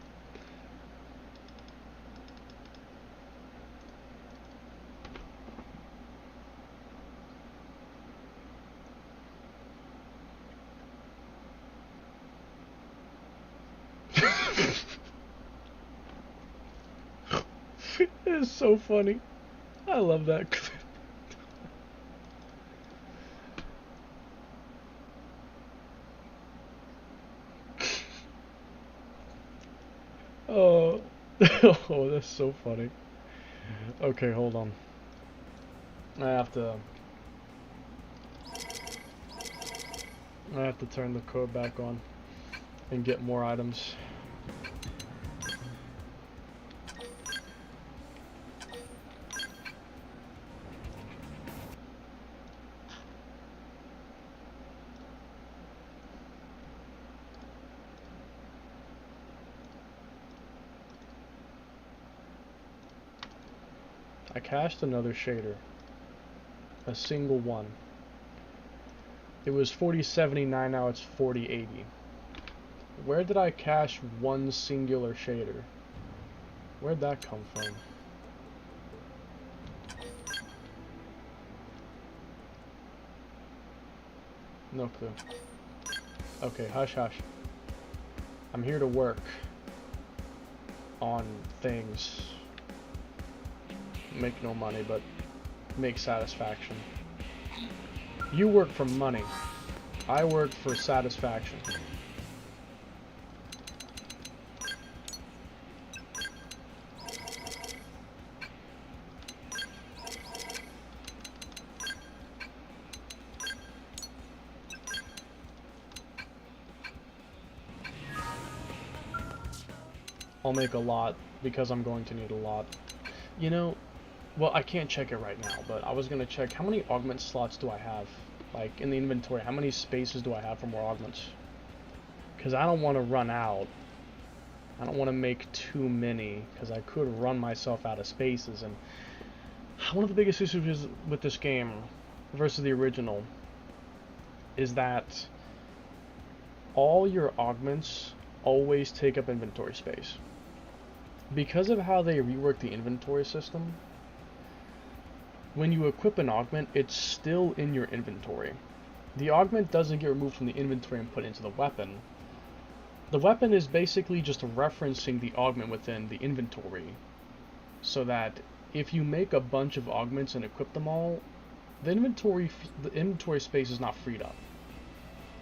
It is so funny. I love that clip. Oh, oh, that's so funny. Okay, hold on. I have to turn the code back on and get more items. I cached another shader. A single one. It was 4079, now it's 4080. Where did I cache one singular shader? Where'd that come from? No clue. Okay, hush hush. I'm here to work on things. Make no money, but make satisfaction. You work for money. I work for satisfaction. I'll make a lot because I'm going to need a lot. You know, well, I can't check it right now, but I was gonna check how many augment slots do I have, like in the inventory. How many spaces do I have for more augments? Because I don't want to run out. I don't want to make too many because I could run myself out of spaces. And one of the biggest issues with this game versus the original is that all your augments always take up inventory space. Because of how they rework the inventory system, when you equip an augment, it's still in your inventory. The augment doesn't get removed from the inventory and put into the weapon. The weapon is basically just referencing the augment within the inventory, so that if you make a bunch of augments and equip them all, the inventory space is not freed up.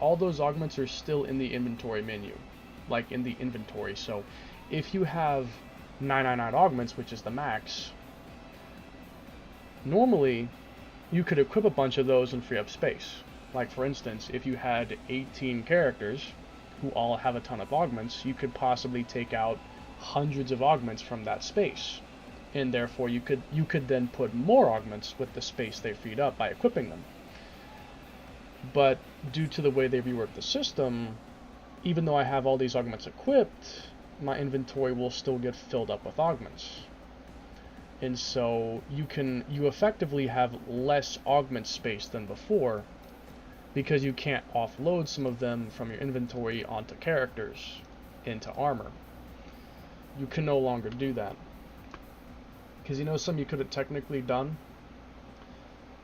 All those augments are still in the inventory menu, like in the inventory. So if you have 999 augments, which is the max, normally you could equip a bunch of those and free up space. Like for instance, if you had 18 characters who all have a ton of augments, you could possibly take out hundreds of augments from that space, and therefore you could then put more augments with the space they freed up by equipping them. But due to the way they rework the system, even though I have all these augments equipped, my inventory will still get filled up with augments. And so you effectively have less augment space than before, because you can't offload some of them from your inventory onto characters, into armor. You can no longer do that. Because you know something you could have technically done?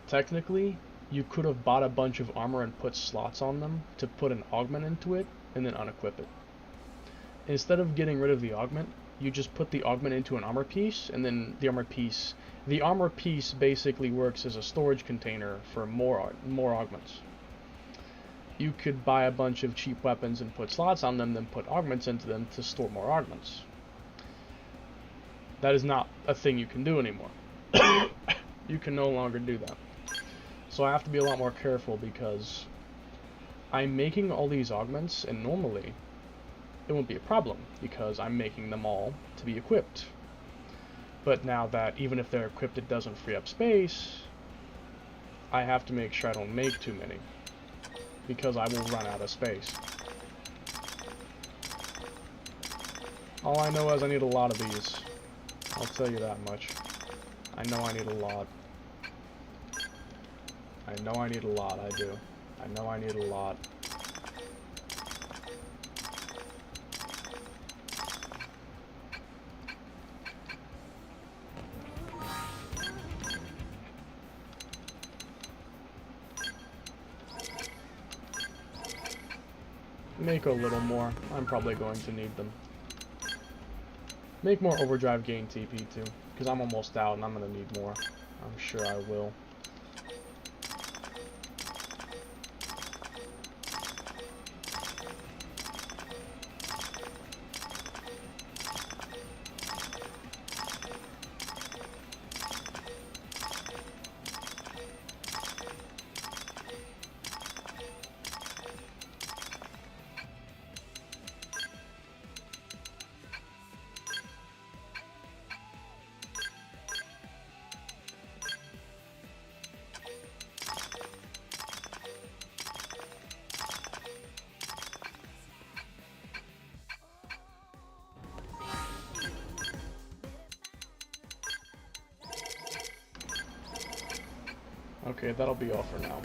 Technically, you could have bought a bunch of armor and put slots on them to put an augment into it, and then unequip it. Instead of getting rid of the augment, you just put the augment into an armor piece, and then the armor piece basically works as a storage container for more augments. You could buy a bunch of cheap weapons and put slots on them, then put augments into them to store more augments. That is not a thing you can do anymore. You can no longer do that. So I have to be a lot more careful, because I'm making all these augments, and normally it won't be a problem because I'm making them all to be equipped. But now that even if they're equipped it doesn't free up space, I have to make sure I don't make too many, because I will run out of space. All I know is I need a lot of these. I'll tell you that much. I know I need a lot. I know I need a lot, I do. I know I need a lot. Make a little more. I'm probably going to need them. Make more overdrive gain TP too, because I'm almost out and I'm going to need more. I'm sure I will. Okay, that'll be all for now.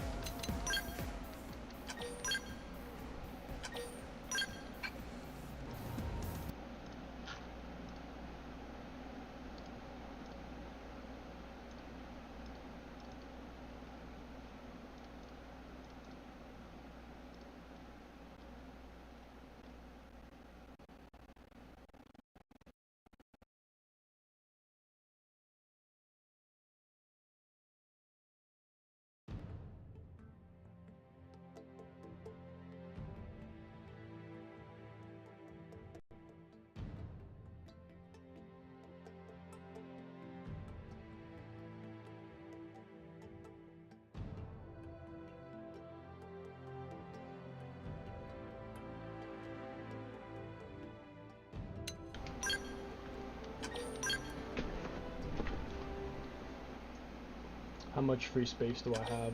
How much free space do I have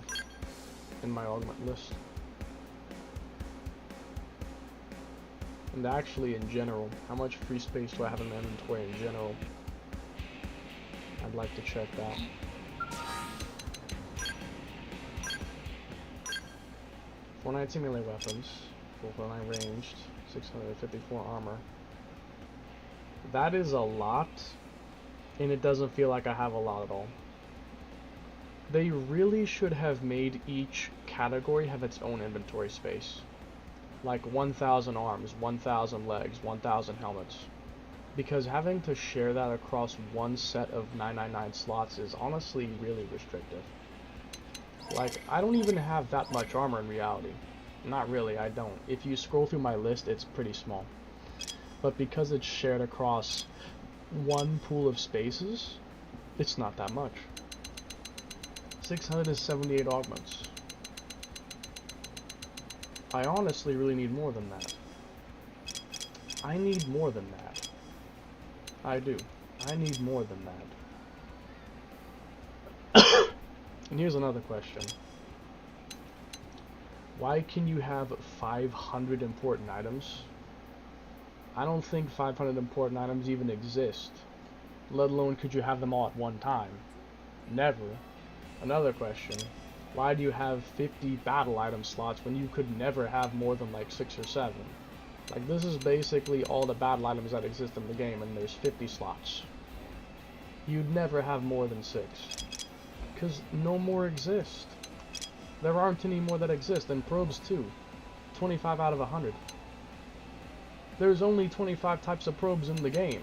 in my augment list? And actually, in general, how much free space do I have in my inventory in general? I'd like to check that. 419 melee weapons, 449 ranged, 654 armor. That is a lot, and it doesn't feel like I have a lot at all. They really should have made each category have its own inventory space. Like 1,000 arms, 1,000 legs, 1,000 helmets. Because having to share that across one set of 999 slots is honestly really restrictive. Like, I don't even have that much armor in reality. Not really, I don't. If you scroll through my list, it's pretty small. But because it's shared across one pool of spaces, it's not that much. 678 augments. I honestly really need more than that. I need more than that. I do. I need more than that. And here's another question. Why can you have 500 important items? I don't think 500 important items even exist. Let alone could you have them all at one time? Never. Another question. Why do you have 50 battle item slots when you could never have more than like 6 or 7? Like, this is basically all the battle items that exist in the game, and there's 50 slots. You'd never have more than 6. Because no more exist. There aren't any more that exist, and probes too. 25 out of 100. There's only 25 types of probes in the game.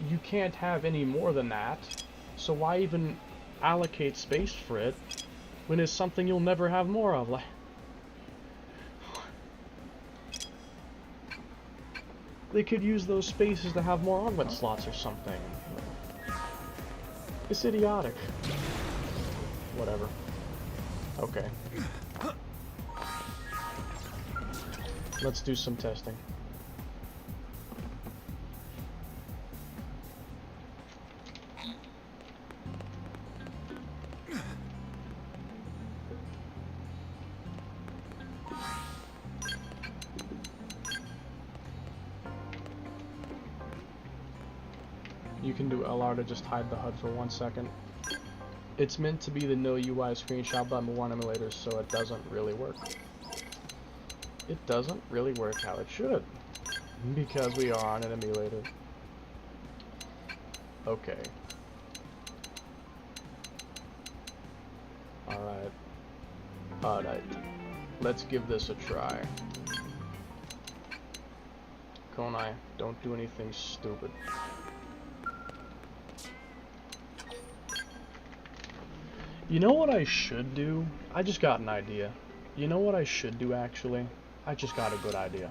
You can't have any more than that, so why even allocate space for it when it's something you'll never have more of? Like, they could use those spaces to have more augment slots or something. It's idiotic. Whatever. Okay. Let's do some testing. You can do LR to just hide the HUD for 1 second. It's meant to be the no UI screenshot button on emulators, so it doesn't really work. It doesn't really work how it should, because we are on an emulator. Okay. Alright. Alright. Let's give this a try. Konai, don't do anything stupid. You know what I should do? I just got an idea. You know what I should do, actually? I just got a good idea.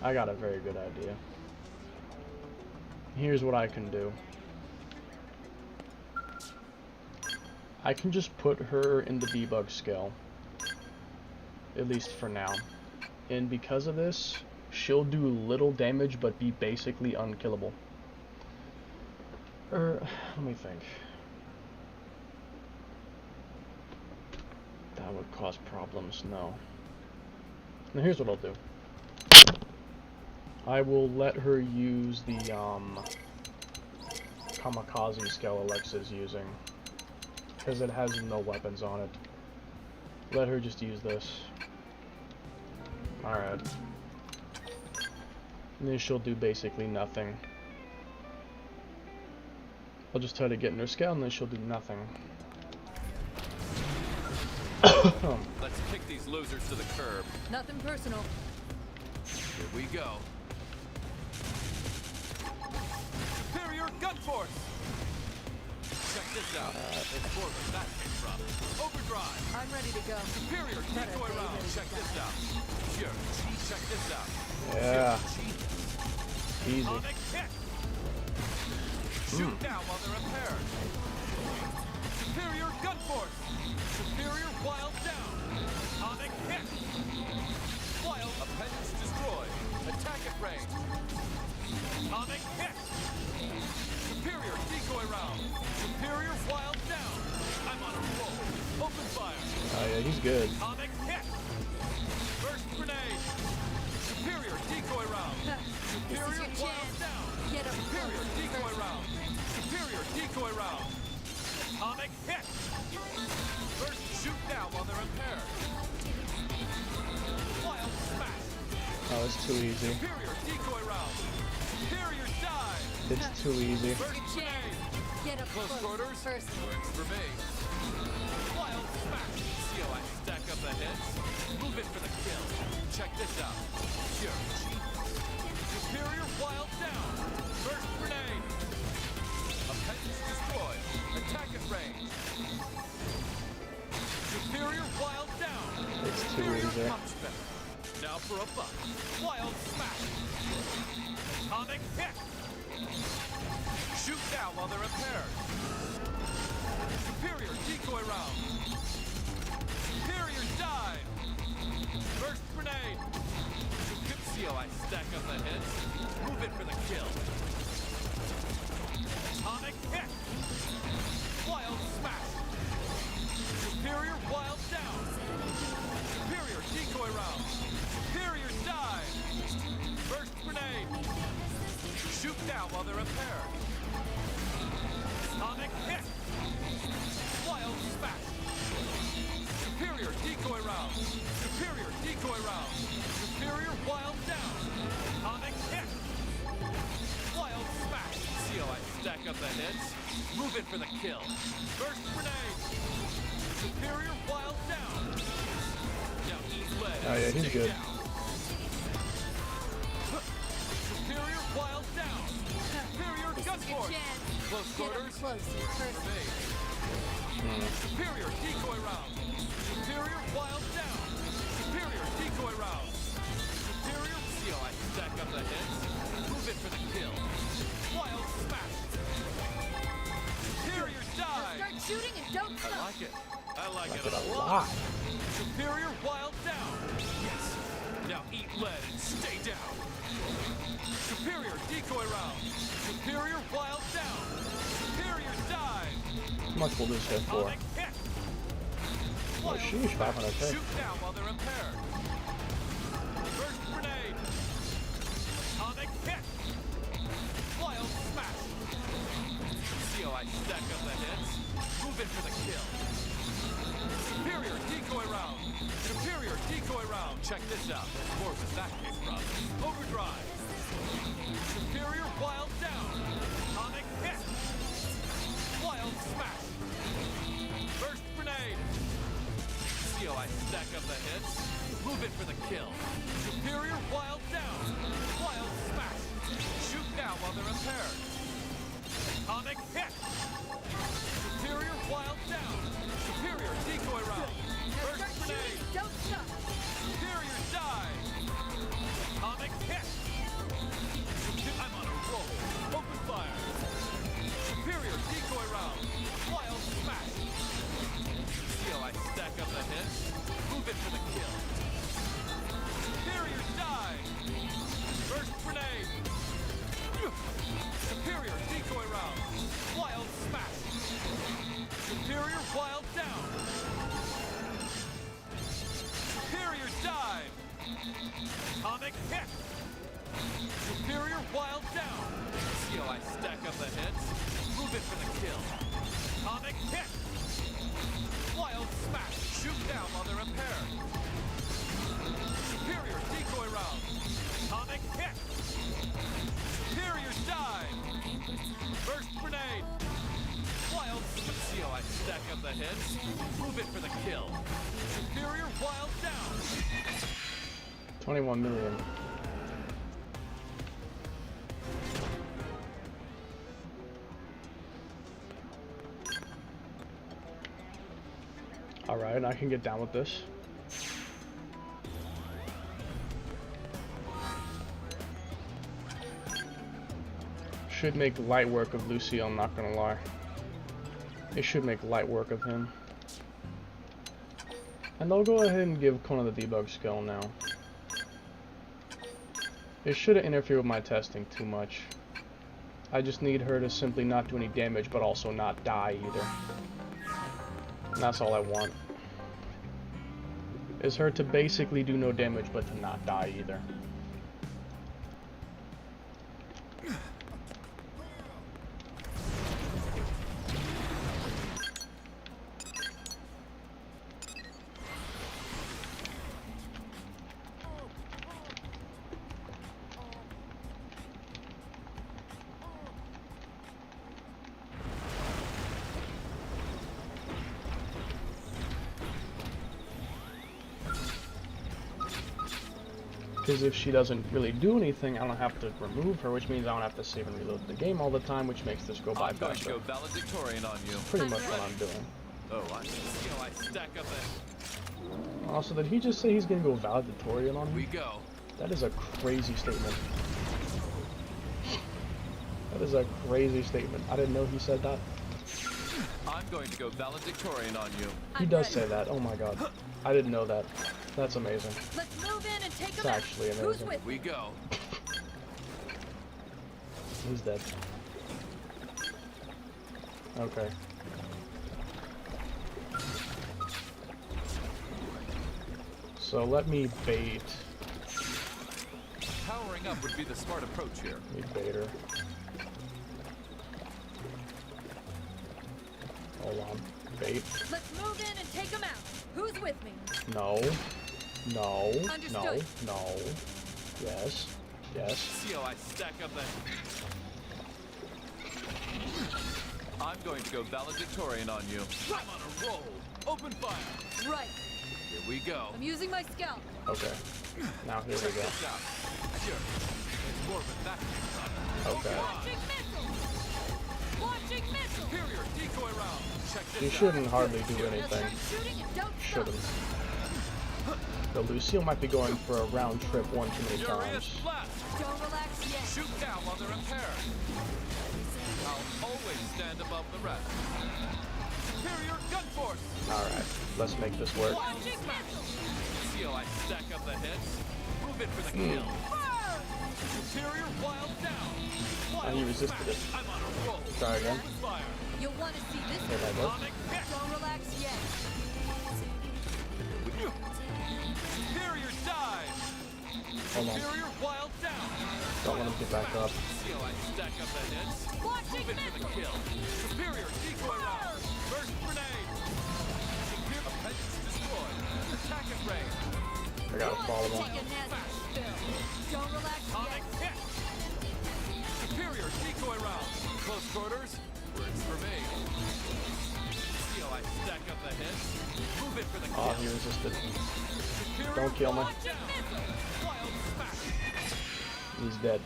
I got a very good idea. Here's what I can do. I can just put her in the debug scale. At least for now. And because of this, she'll do little damage but be basically unkillable. Let me think. That would cause problems, no. Now here's what I'll do. I will let her use the kamikaze scale Alexa's using, because it has no weapons on it. Let her just use this. Alright. And then she'll do basically nothing. I'll just try to get in her scale and then she'll do nothing. Let's kick these losers to the curb. Nothing personal. Here we go. Superior gun force! Check this out. It's more than that came from. Overdrive! I'm ready to go. Superior decoy round. Check this out. Sure. Check this out. Yeah. Easy. Atomic kick! Shoot now while they're impaired. Superior gun force! Superior wild down! Atomic kick! Wild appendage destroyed! Attack at range! Atomic kick! Superior decoy round! Superior wild down! yeah, he's good. Atomic hit. First grenade. Superior decoy round. Superior wild down. Get up Superior close. decoy round. Superior decoy round. Atomic hit. First shoot down while they're impaired. Wild smash. Oh, it's too easy. Superior decoy round. Superior dive. It's too easy. First grenade. Get up Close quarters. First. Works for me. Wild smash. See how I stack up the hits? Move it for the kill. Check this out. Pure genius. Superior wild down. First grenade. Appendix destroyed. Attack at range. Superior wild down. It's too Superior easy. much better. Now for a buck. Wild smash. Atomic hit. Shoot down while they're impaired. Superior decoy round. Superior dive. First grenade. See how I stack up the hits? Move it for the kill. Atomic hit. Wild smash. Superior wild down. Superior decoy round. Superior dive. First grenade. Shoot down while they're impaired. Atomic hit. Wild smash. Superior decoy round. Superior decoy round. Superior wild down. Atomic hit. Wild smash. See how I stack up the hits? Move it for the kill. First grenade. Superior wild down. Now eat lead. Oh, yeah, he's Stay good. down. Superior wild down. Superior gun force. Close Get up quarters. close. First. For me. Superior decoy round. Superior wild down. Superior decoy round. Superior. See how I stack up the hits? Move it for the kill. Wild smash. Superior dive. Start shooting and don't I stop. like it. I like it But a a lot. lot. Superior wild down. Yes. Now eat lead and stay down. Superior decoy round. Superior wild down. Superior dive. How much will this hit for? Atomic hit. Oh, Wild sheesh, smash. 500K. Shoot down while they're impaired. First grenade. Atomic hit. Wild smash. See how I stack up the hits? Move it for the kill. Superior decoy round. Superior decoy round. Check this out. More with that case problem. Overdrive. Superior wild down. Atomic hit. Wild smash. First grenade. See how I stack up the hits? Move it for the kill. Superior wild down. Wild smash. Shoot down while they're impaired. Atomic hit. Superior wild down. Superior decoy round. Now First start grenade. shooting and don't stop. Superior dive. Atomic hit. I'm on a roll. Open fire. Superior decoy round. Wild smash. See how I stack up the hits? Move it for the kill. Superior dive. First grenade. Superior decoy round. Wild smash. Superior wild down. Superior dive. Atomic hit. Superior wild down. See how I stack up the hits? Move it for the kill. Atomic hit. Wild smash. Shoot down while they're impaired. Superior decoy round. Atomic hit. Superior dive. First grenade. Wild. See how I stack up the hits? Move it for the kill. Superior wild down. 21 million. Alright, I can get down with this. Should make light work of Lucio, I'm not gonna lie. It should make light work of him. And they'll go ahead and give Kona the debug skill now. It shouldn't interfere with my testing too much. I just need her to simply not do any damage, but also not die either. And that's all I want. is her to basically do no damage but to not die either. Because if she doesn't really do anything, I don't have to remove her, which means I don't have to save and reload the game all the time, which makes this go by I'm going to faster. go valedictorian on you. Pretty much what I'm doing. Oh, I see how I stack up the... Also, did he just say he's gonna go valedictorian on We me? go. That is a crazy statement. That is a crazy statement. I didn't know he said that. I'm going to go valedictorian on you. He does say that. Oh my god. I didn't know that. That's amazing. Let's move in and take It's them out. actually Who's amazing. with We me? go. He's dead. Okay. So let me bait. Powering up would be the smart approach here. Let me bait her. Hold on. Bait. Let's move in and take them out. Who's with me? No. No. Understood. No. No. Yes. Yes. See how I stack up that... I'm going to go valedictorian on you. I'm on a roll. Open fire. Right. Here we go. I'm using my scalp. Okay. Now here we Check go. this out. Sure. It's more of a vacuum. Okay. Launching missile. Launching missile. Superior decoy round. Check this You out. shouldn't hardly do Now anything. start shooting and don't stop. Shouldn't. The Lucille might be going for a round trip one too many Furious times. blast. Don't relax yet. Shoot down while they're impaired. I'll always stand above the rest. Superior gun force. Alright, let's make this work. Launching missile. See how I stack up the hits? Move in for the kill. Superior wild down. Wild he resisted smash. it. I'm on a roll. Try again. Fire. You'll want to see this. Okay, that works. Atomic hit. Don't relax yet. Superior dive. Hold on. Superior wild down. Don't let him get back up. See how I stack up the hits? Launching Move in for the missile. kill. Superior decoy round. Burst grenade. Superior appendix destroyed. Attack at range. I gotta follow him. Take a nasty spill. Don't relax Atomic yet. hit. Superior decoy round. Close quarters. Works for me. See how I stack up the hits? Move in for the kill. Oh, he resisted. Superior Don't kill me. wild down. Wild smash. He's dead.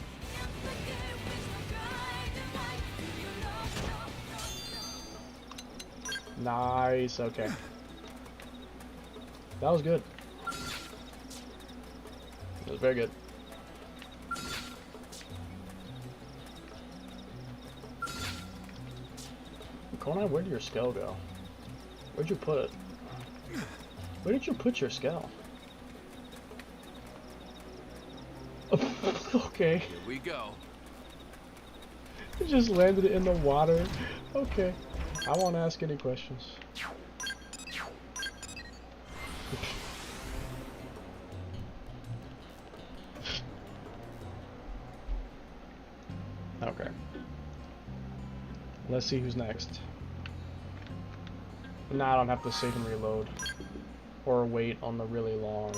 Nice, okay. That was good. It was very good. Conan, where did your skull go? Where'd you put it? Where did you put your skull? Okay. Here we go. It just landed in the water. Okay. I won't ask any questions. Okay. Let's see who's next. Now I don't have to save and reload. Or wait on the really long,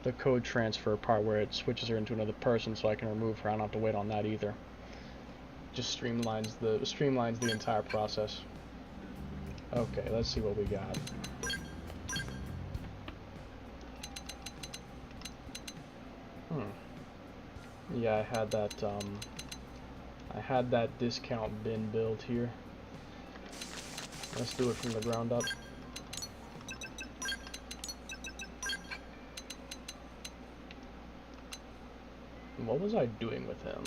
the code transfer part where it switches her into another person so I can remove her. I don't have to wait on that either. Just streamlines the entire process. Okay, let's see what we got. Yeah, I had that discount bin build here. Let's do it from the ground up. What was I doing with him?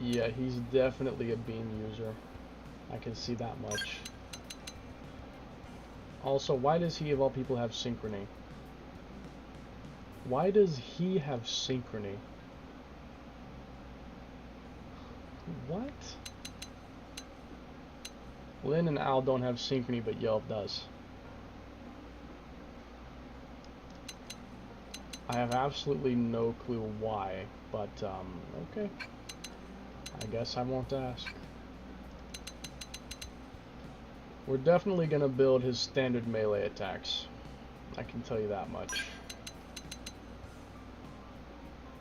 Yeah, he's definitely a beam user. I can see that much. Also, why does he of all people have synchrony? Why does he have synchrony? What? Lynn and Al don't have synchrony, but Yelp does. I have absolutely no clue why, but, okay. I guess I won't ask. We're definitely gonna build his standard melee attacks. I can tell you that much.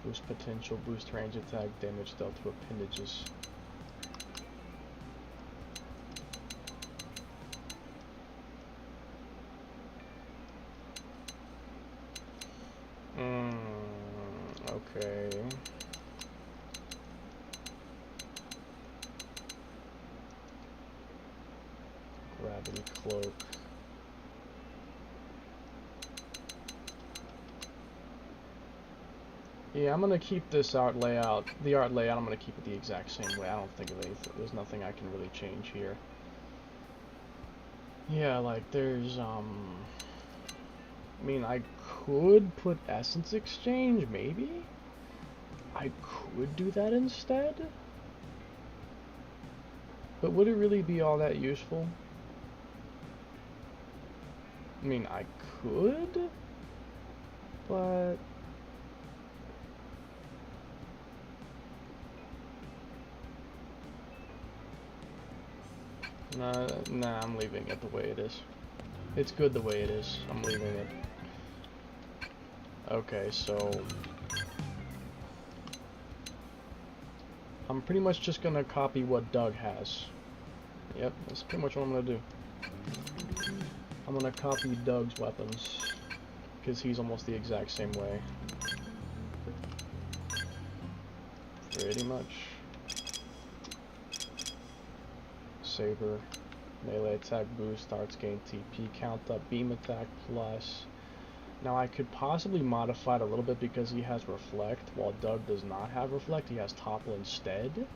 Boost potential, boost range attack, damage dealt to appendages. Okay. Gravity cloak. Yeah, I'm gonna keep this art layout. The art layout, I'm gonna keep it the exact same way. I don't think of anything. There's nothing I can really change here. Yeah, like there's I mean, I could put essence exchange, maybe? I could do that instead? But would it really be all that useful? I mean, I could, but... Nah, I'm leaving it the way it is. It's good the way it is. I'm leaving it. Okay, so... I'm pretty much just gonna copy what Doug has. Yep, that's pretty much what I'm gonna do. I'm gonna copy Doug's weapons, because he's almost the exact same way. Pretty much. Saber, melee attack boost, starts gain TP, count up, beam attack plus. Now I could possibly modify it a little bit because he has reflect, while Doug does not have reflect, he has topple instead.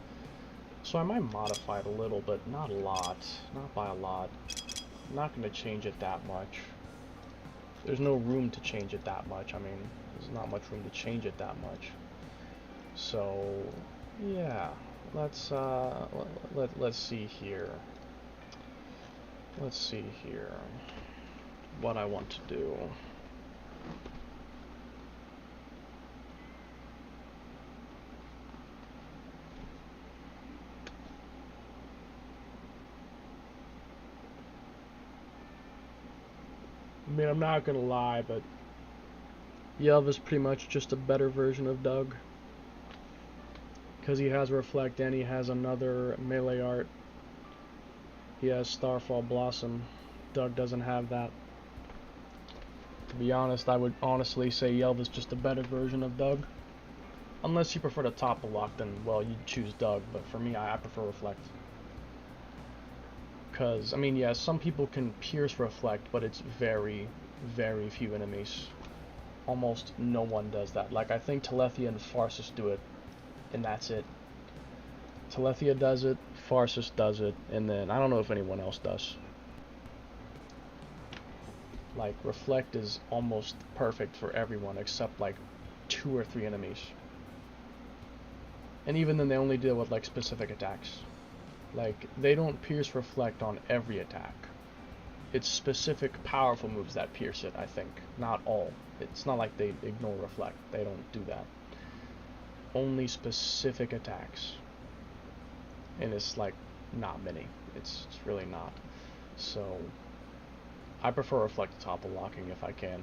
So I might modify it a little, but not a lot, not by a lot. I'm not going to change it that much. There's no room to change it that much. I mean, there's not much room to change it that much. So, yeah. Let's see here. Let's see here. What I want to do. I mean, I'm not gonna lie, but Yelv is pretty much just a better version of Doug. Because he has Reflect and he has another melee art. He has Starfall Blossom. Doug doesn't have that. To be honest, I would honestly say Yelv is just a better version of Doug. Unless you prefer to topple lock, then, well, you'd choose Doug. But for me, I prefer Reflect. Because, I mean, yeah, some people can pierce Reflect, but it's very, very few enemies. Almost no one does that. Like, I think Telethia and Farsus do it, and that's it. Telethia does it, Farsus does it, and then I don't know if anyone else does. Like, Reflect is almost perfect for everyone, except, like, 2 or 3 enemies. And even then, they only deal with, like, specific attacks. Like, they don't pierce Reflect on every attack. It's specific powerful moves that pierce it, I think. Not all. It's not like they ignore Reflect. They don't do that. Only specific attacks. And it's, like, not many. It's really not. So, I prefer Reflect to topple locking if I can.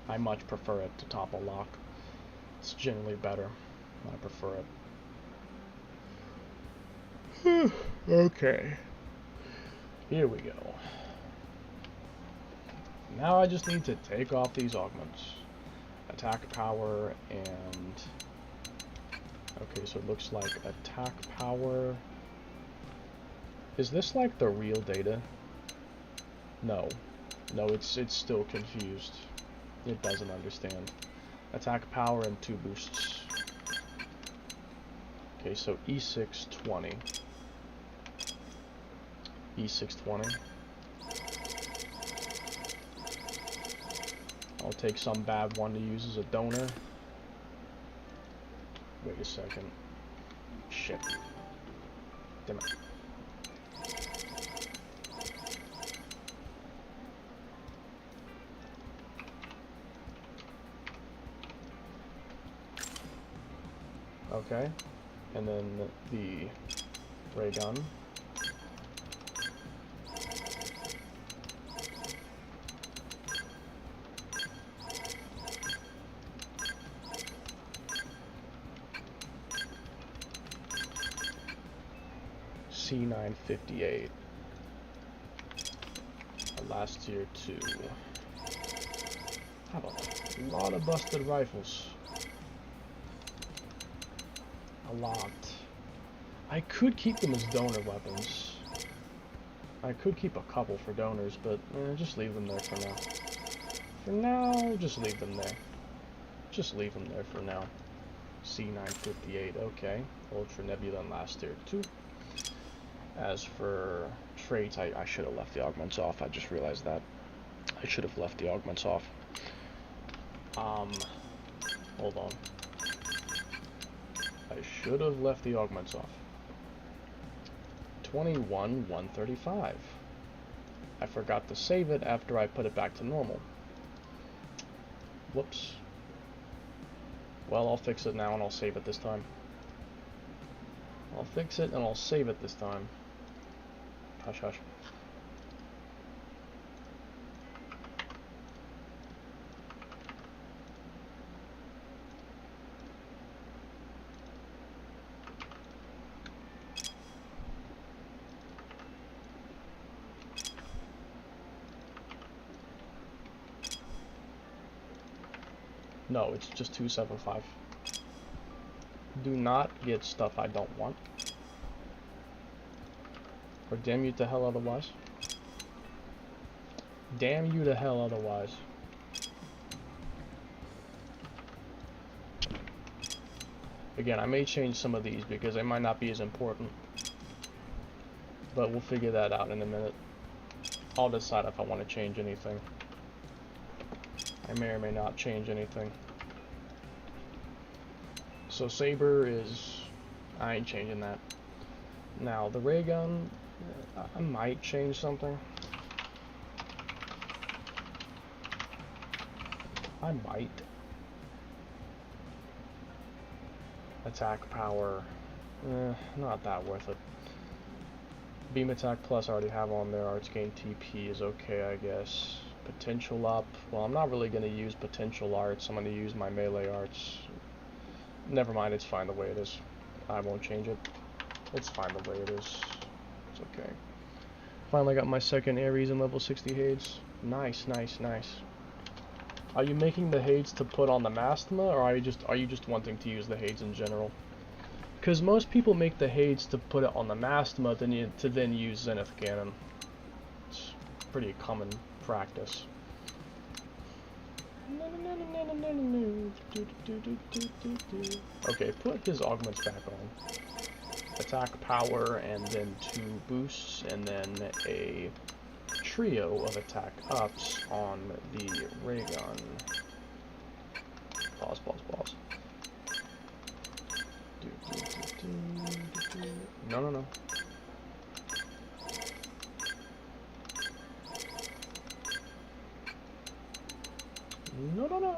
I much prefer it to topple lock. It's generally better. I prefer it. Okay. Here we go. Now I just need to take off these augments. Attack power and... Okay, so it looks like attack power... Is this like the real data? No. No, it's still confused. It doesn't understand. Attack power and 2 boosts. Okay, so E620. E620. I'll take some bad one to use as a donor. Wait a second. Shit. Damn it. Okay. And then the ray gun. C958. Last tier 2. Have a lot of busted rifles. A lot. I could keep them as donor weapons. I could keep a couple for donors, but just leave them there for now. For now, just leave them there. Just leave them there for now. C958, okay. Ultra Nebula and last tier 2. As for traits, I should have left the augments off. I just realized that. I should have left the augments off. Hold on. I should have left the augments off. 21,135. I forgot to save it after I put it back to normal. Whoops. Well, I'll fix it now and I'll save it this time. I'll fix it and I'll save it this time. Hush, hush. No, it's just 275. Do not get stuff I don't want. Or damn you to hell otherwise. Damn you to hell otherwise. Again, I may change some of these because they might not be as important. But we'll figure that out in a minute. I'll decide if I want to change anything. I may or may not change anything. So Saber is... I ain't changing that. Now, the ray gun, I might change something. I might. Attack power, not that worth it. Beam attack plus I already have on there. Arts gain TP is okay, I guess. Potential up, well, I'm not really going to use potential arts. I'm going to use my melee arts. Never mind, it's fine the way it is. I won't change it. It's fine the way it is. It's okay. Finally got my second Ares in level 60 Hades. Nice, nice, nice. Are you making the Hades to put on the Mastema, or are you just wanting to use the Hades in general? Because most people make the Hades to put it on the Mastema to then use Zenith Cannon. It's pretty common practice. Okay, put his augments back on. Attack power, and then 2 boosts, and then a trio of attack ups on the ray gun. Pause, pause, pause. No, no, no. No, no, no.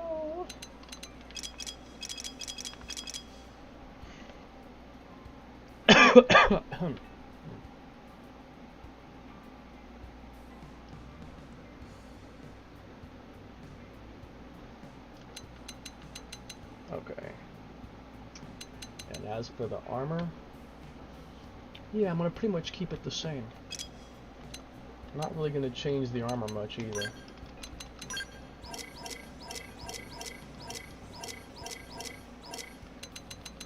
Okay. And as for the armor, yeah, I'm gonna pretty much keep it the same. I'm not really gonna change the armor much either.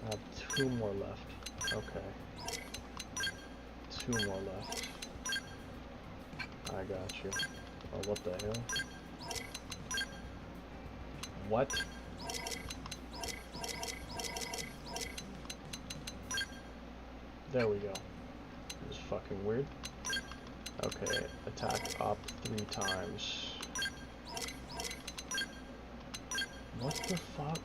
I have 2 more left. Okay. 2 more left. I got you. Oh, what the hell? What? There we go. This is fucking weird. Okay, attack up 3 times. What the fuck?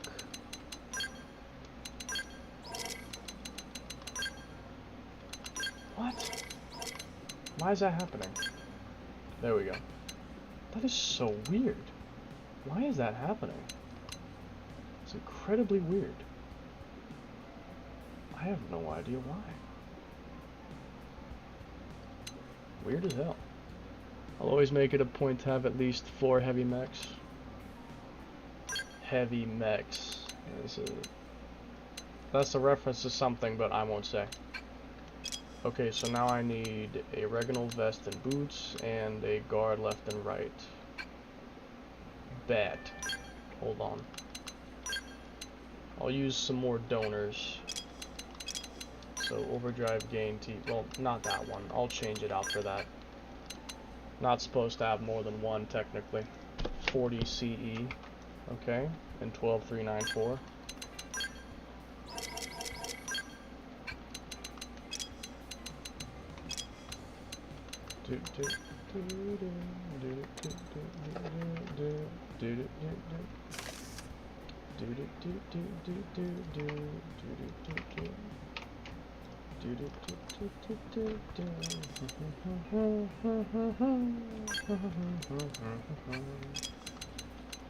What? Why is that happening? There we go. That is so weird. Why is that happening? It's incredibly weird. I have no idea why. Weird as hell. I'll always make it a point to have at least 4 heavy mechs. Heavy mechs. That's a reference to something, but I won't say. Okay, so now I need a Reginald vest and boots, and a guard left and right. Bet. Hold on. I'll use some more donors. So overdrive gain T. Well, not that one. I'll change it out for that. Not supposed to have more than one technically. 40 CE. Okay, and 12394.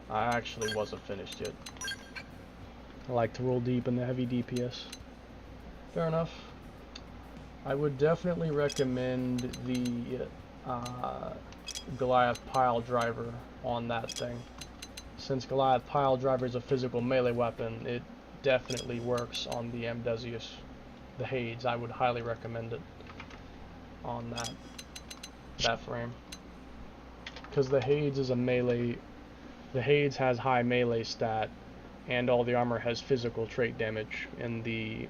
I actually wasn't finished yet. I like to roll deep in the heavy DPS. Fair enough. I would definitely recommend the Goliath pile driver on that thing. Since Goliath pile driver is a physical melee weapon, it definitely works on the Amdesius. The Hades, I would highly recommend it on that frame. Because the Hades is a melee. The Hades has high melee stat, and all the armor has physical trait damage, and the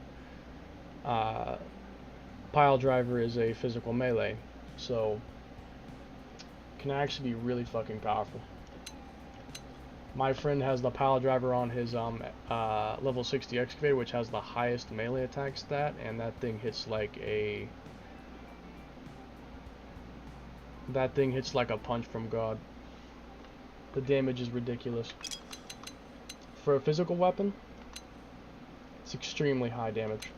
pile driver is a physical melee, so it can actually be really fucking powerful. My friend has the pile driver on his level 60 excavator, which has the highest melee attack stat, and that thing hits like a punch from God. The damage is ridiculous. For a physical weapon, it's extremely high damage.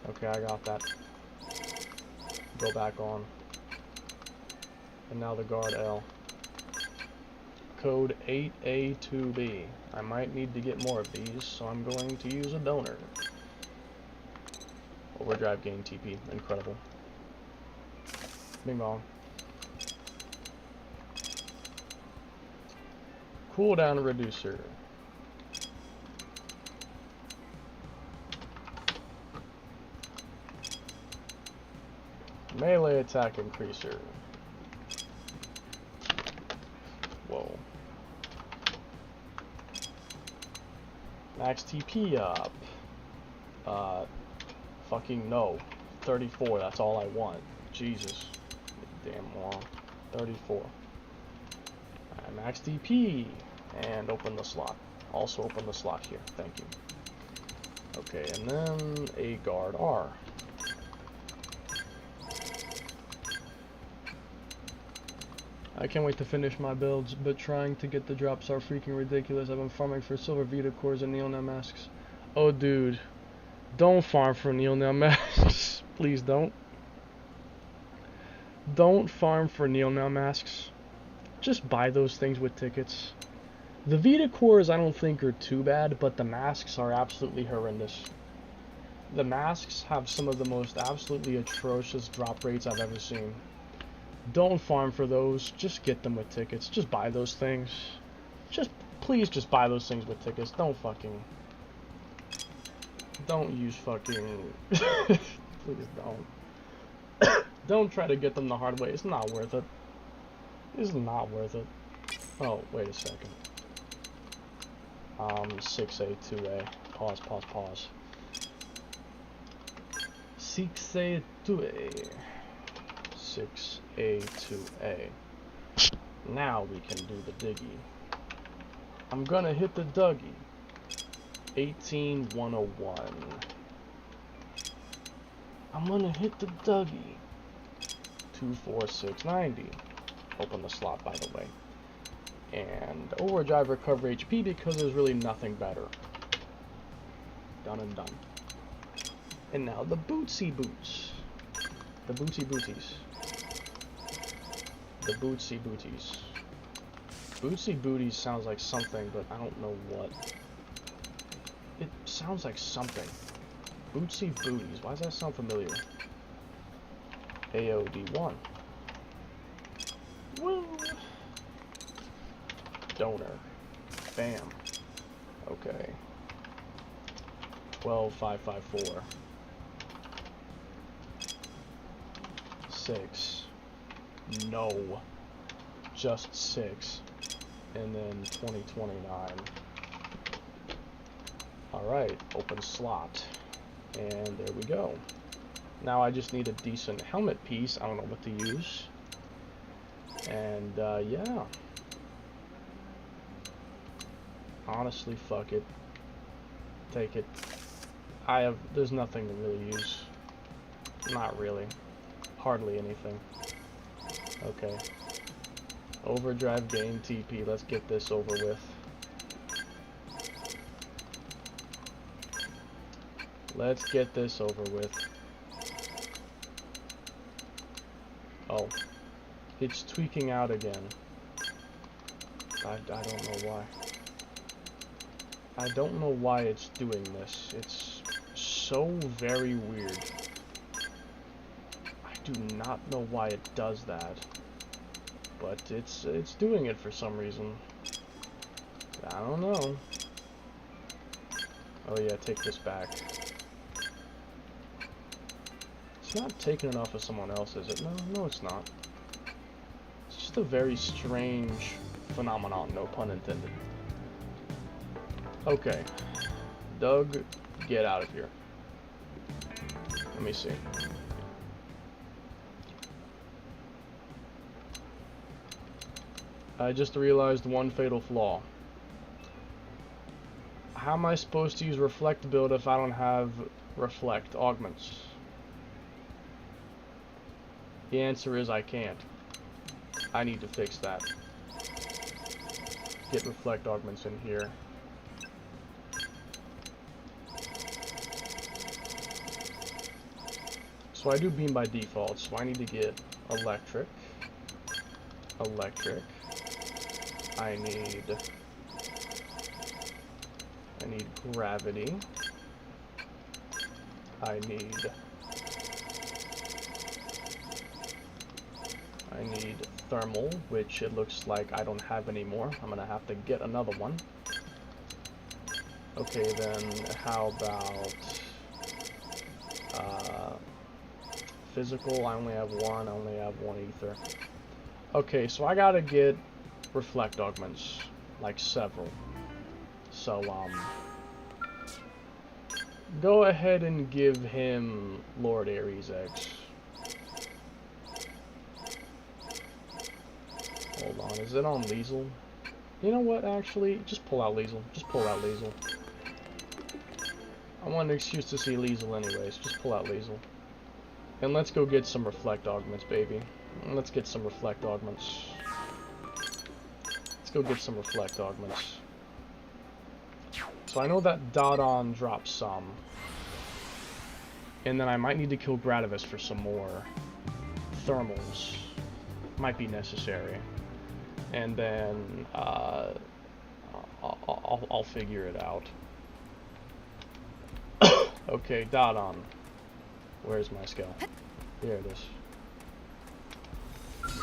Okay, I got that. Go back on. And now the guard L. Code 8A2B. I might need to get more of these, so I'm going to use a donor. Overdrive gain TP. Incredible. Bing bong. Cooldown reducer. Melee attack increaser. Whoa. Max TP up. Fucking no. 34, that's all I want. Jesus. Damn long. 34. Alright, max TP. And open the slot. Also open the slot here. Thank you. Okay, and then a guard R. I can't wait to finish my builds, but trying to get the drops are freaking ridiculous. I've been farming for silver Vita cores and neon masks. Oh dude, don't farm for neon masks. Please don't. Don't farm for neon masks. Just buy those things with tickets. The Vita cores I don't think are too bad, but the masks are absolutely horrendous. The masks have some of the most absolutely atrocious drop rates I've ever seen. Don't farm for those, just get them with tickets. Just buy those things. Please just buy those things with tickets. Don't use fucking... Please don't. Don't try to get them the hard way. It's not worth it. It's not worth it. Oh, wait a second. 6A, 2A. Pause. 6A, 2A. 6A, 2A. Now we can do the diggy. I'm gonna hit the Dougie. 18101. I'm gonna hit the Dougie. 24690. Open the slot, by the way. And overdrive recover HP because there's really nothing better. Done and done. And now the bootsy boots. The bootsy booties. The bootsy booties. Bootsy booties sounds like something, but I don't know what. It sounds like something. Bootsy booties. Why does that sound familiar? AOD1. Woo! Donor. Bam. Okay. 12554. 6. No. Just 6. And then 2029. Alright, open slot. And there we go. Now I just need a decent helmet piece. I don't know what to use. And yeah. Honestly, fuck it. Take it. There's nothing to really use. Not really. Hardly anything. Okay. Overdrive gain TP. Let's get this over with. Let's get this over with. Oh. It's tweaking out again. I don't know why. I don't know why it's doing this. It's so very weird. I do not know why it does that. But it's doing it for some reason. I don't know. Oh yeah, take this back. It's not taking it off of someone else, is it? No, it's not. It's just a very strange phenomenon, no pun intended. Okay. Doug, get out of here. Let me see. I just realized one fatal flaw. How am I supposed to use Reflect build if I don't have Reflect augments? The answer is I can't. I need to fix that. Get Reflect augments in here. So I do beam by default, so I need to get electric. Electric. I need gravity. I need thermal, which it looks like I don't have anymore. I'm gonna have to get another one. Okay, then how about physical? I only have one. I only have one ether. Okay, so I gotta get reflect augments, like several. So go ahead and give him Lord Ares X. Hold on, is it on Liesel? You know what, actually, just pull out Liesel. Just pull out Liesel. I want an excuse to see Liesel anyways. Just pull out Liesel. And let's go get some reflect augments, baby. Let's get some reflect augments. Let's go get some reflect augments. So I know that Dodon drops some. And then I might need to kill Gradivis for some more thermals. Might be necessary. And then I'll figure it out. Okay, Dodon. Where's my skill? Here it is.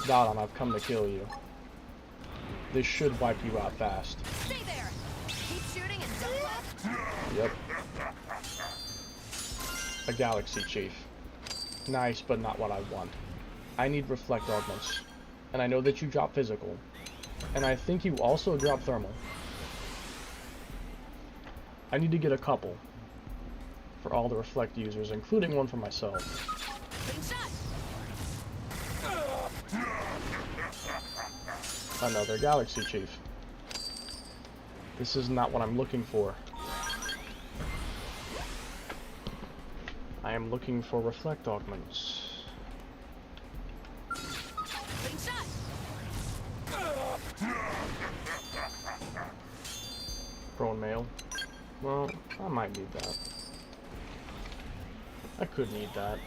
Dodon, I've come to kill you. This should wipe you out fast. Stay there. Keep shooting and don't left. Yep. A Galaxy Chief. Nice, but not what I want. I need reflect augments. And I know that you drop physical. And I think you also drop thermal. I need to get a couple. For all the reflect users, including one for myself. Another Galaxy Chief. This is not what I'm looking for. I am looking for reflect augments. Slingshot! Prone mail. Well, I might need that. I could need that.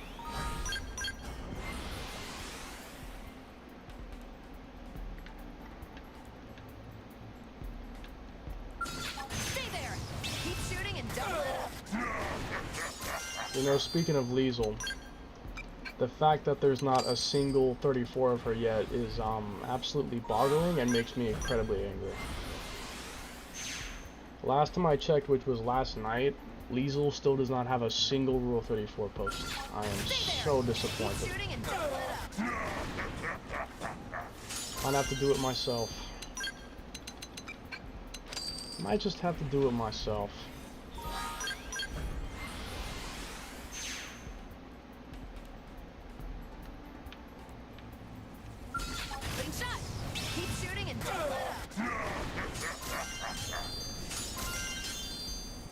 Stay there! Keep shooting and double it up. You know, speaking of Liesel, the fact that there's not a single 34 of her yet is absolutely boggling and makes me incredibly angry. Last time I checked, which was last night, Liesel still does not have a single Rule 34 post. I am so disappointed. Keep shooting and double it up. Might have to do it myself. Might just have to do it myself. Slingshot! Keep shooting and double it up.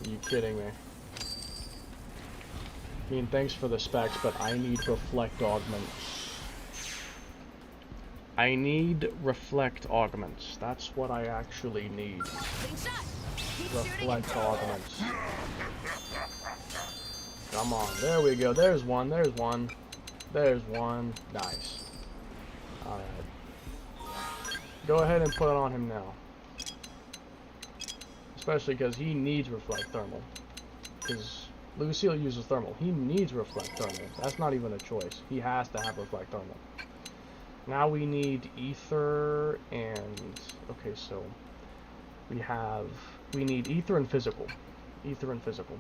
Are you kidding me? I mean, thanks for the specs, but I need reflect augments. I need reflect augments. That's what I actually need. Slingshot! Keep shooting and Reflect double it up. augments. Come on, there we go. There's one, there's one. There's one. Nice. Alright. Go ahead and put it on him now. Especially because he needs reflect thermal. Because Lucille uses thermal. He needs reflect thermal. That's not even a choice. He has to have reflect thermal. Now we need ether and... Okay, so... We need ether and physical. Ether and physical.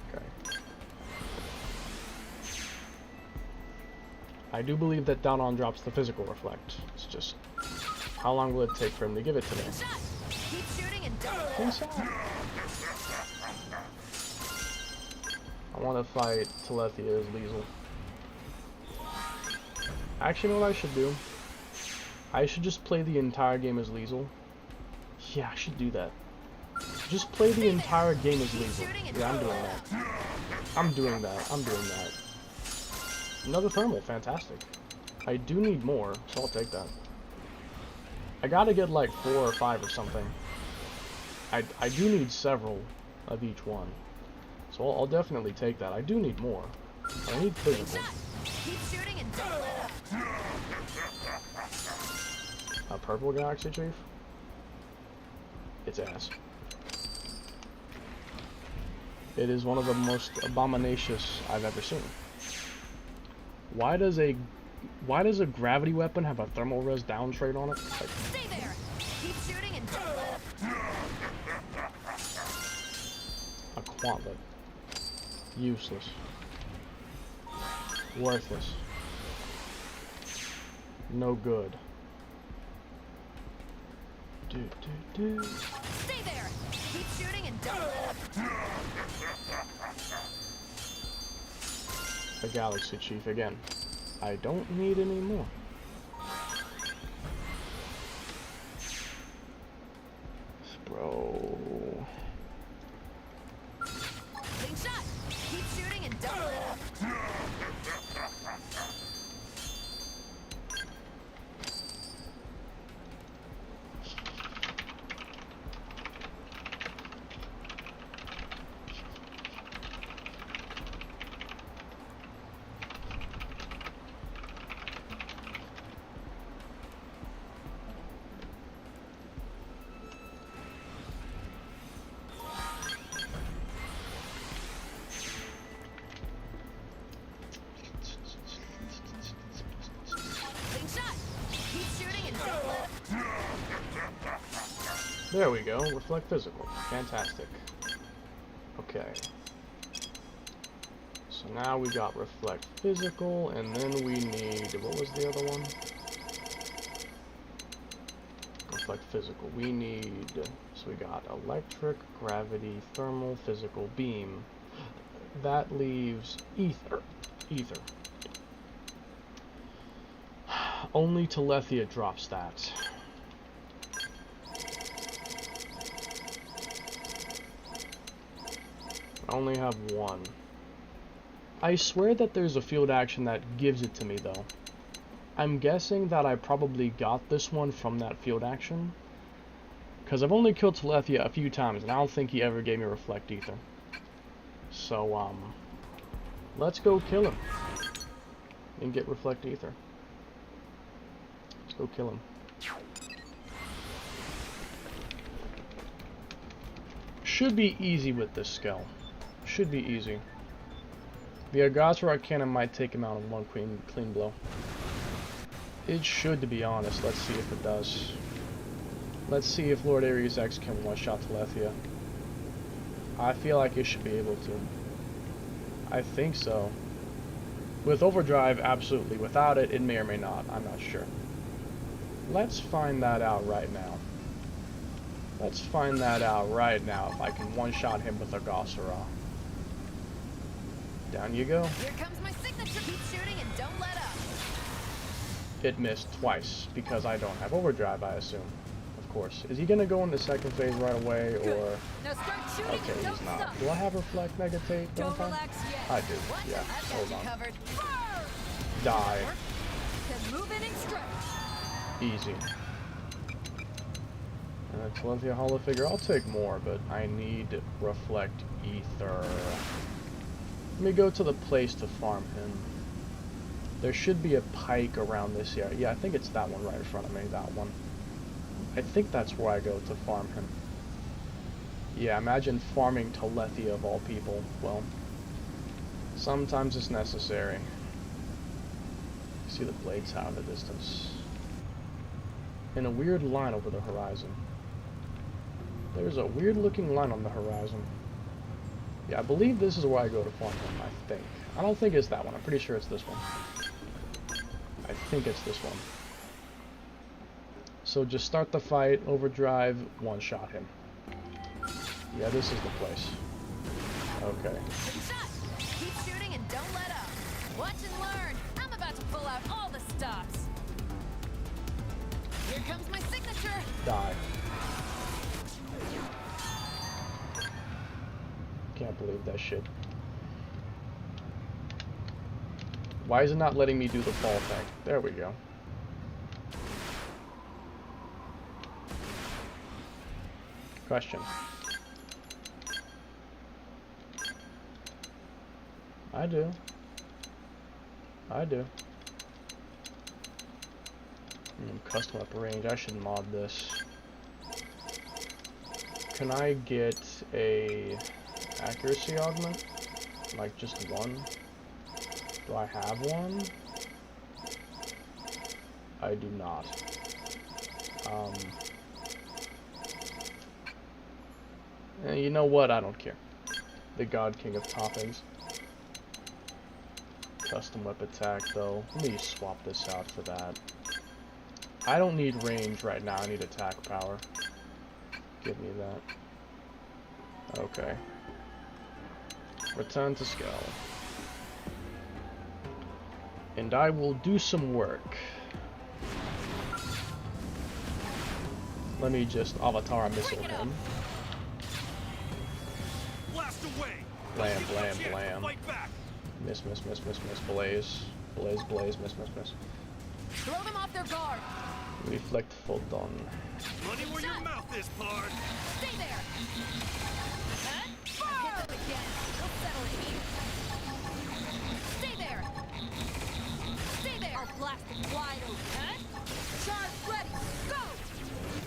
Okay. I do believe that down on drops the physical reflect. It's just... How long will it take for him to give it to me? Slingshot! Keep shooting and double it up. Peace out. I want to fight Telethia as Liesel. Actually, you know what I should do? I should just play the entire game as Liesel. Yeah, I should do that. Just play the entire game as Liesel. Yeah, I'm doing that. I'm doing that. I'm doing that. Another thermal, fantastic. I do need more, so I'll take that. I gotta get like 4 or 5 or something. I do need several of each one. So I'll definitely take that. I do need more. I need physical. Slingshot! Keep shooting and double it up. A purple Galaxy Chief? It's ass. It is one of the most abominacious I've ever seen. Why does a gravity weapon have a thermal res down trait on it? Like, Stay there! Keep shooting and double it up. a quantlet. Useless. Worthless. No good. Stay there! Keep shooting and double it up. A Galaxy Chief again. I don't need any more. Bro. Slingshot! Keep shooting and double it up. Slingshot! Keep shooting and double it up. There we go. Reflect physical. Fantastic. Okay. So now we got reflect physical, and then we need... What was the other one? Reflect physical. We need... So we got electric, gravity, thermal, physical, beam. That leaves ether. Ether. Only Telethia drops that. I only have one. I swear that there's a field action that gives it to me, though. I'm guessing that I probably got this one from that field action. Because I've only killed Telethia a few times, and I don't think he ever gave me Reflect Ether. So, let's go kill him. And get Reflect Ether. Let's go kill him. Should be easy with this skill. Should be easy. The Agasra Cannon might take him out in one clean blow. It should, to be honest. Let's see if it does. Let's see if Lord Ares X can one-shot Telethia. I feel like it should be able to. I think so. With Overdrive, absolutely. Without it, it may or may not. I'm not sure. Let's find that out right now. Let's find that out right now if I can one-shot him with Agasra. Down you go. Here comes my signature. Keep shooting and don't let up. It missed twice because I don't have Overdrive, I assume. Of course. Is he gonna go in the second phase right away, or... Now start shooting Okay, and don't he's not. stop. Do I have Reflect Negatate? Don't relax yet. I do. What? Yeah, I've got hold you on. covered. Die. Then move in and stretch. Easy. Telethia Hollow Figure. I'll take more, but I need Reflect Ether. Let me go to the place to farm him. There should be a pike around this area. Yeah, I think it's that one right in front of me. That one. I think that's where I go to farm him. Yeah, imagine farming Telethia of all people. Well, sometimes it's necessary. See the blades out in the distance. In a weird line over the horizon. There's a weird looking line on the horizon. Yeah, I believe this is where I go to farm him, I think. I don't think it's that one. I'm pretty sure it's this one. I think it's this one. So just start the fight, Overdrive, one-shot him. Yeah, this is the place. Okay. Good shot. Keep shooting and don't let up. Watch and learn. I'm about to pull out all the stops. Here comes my signature. Die. Can't believe that shit. Why is it not letting me do the fall thing? There we go. Question. I do. Custom weapon range. I should mod this. Can I get a accuracy augment? Like just one? Do I have one? I do not. You know what? I don't care. The God King of toppings. Custom whip attack, though. Let me swap this out for that. I don't need range right now. I need attack power. Give me that. Okay. Return to scale. And I will do some work. Let me just Avatar missile him. Blast away. Blam, blam, blam. Fight back. Miss, blaze. Blaze, blaze, miss. Throw them off their guard. Reflect Photon. Money where your mouth is, pard. Stay there. Hit them again. We'll settle it here. Stay there. Stay there. Our blast is wide open. Charge ready. Go.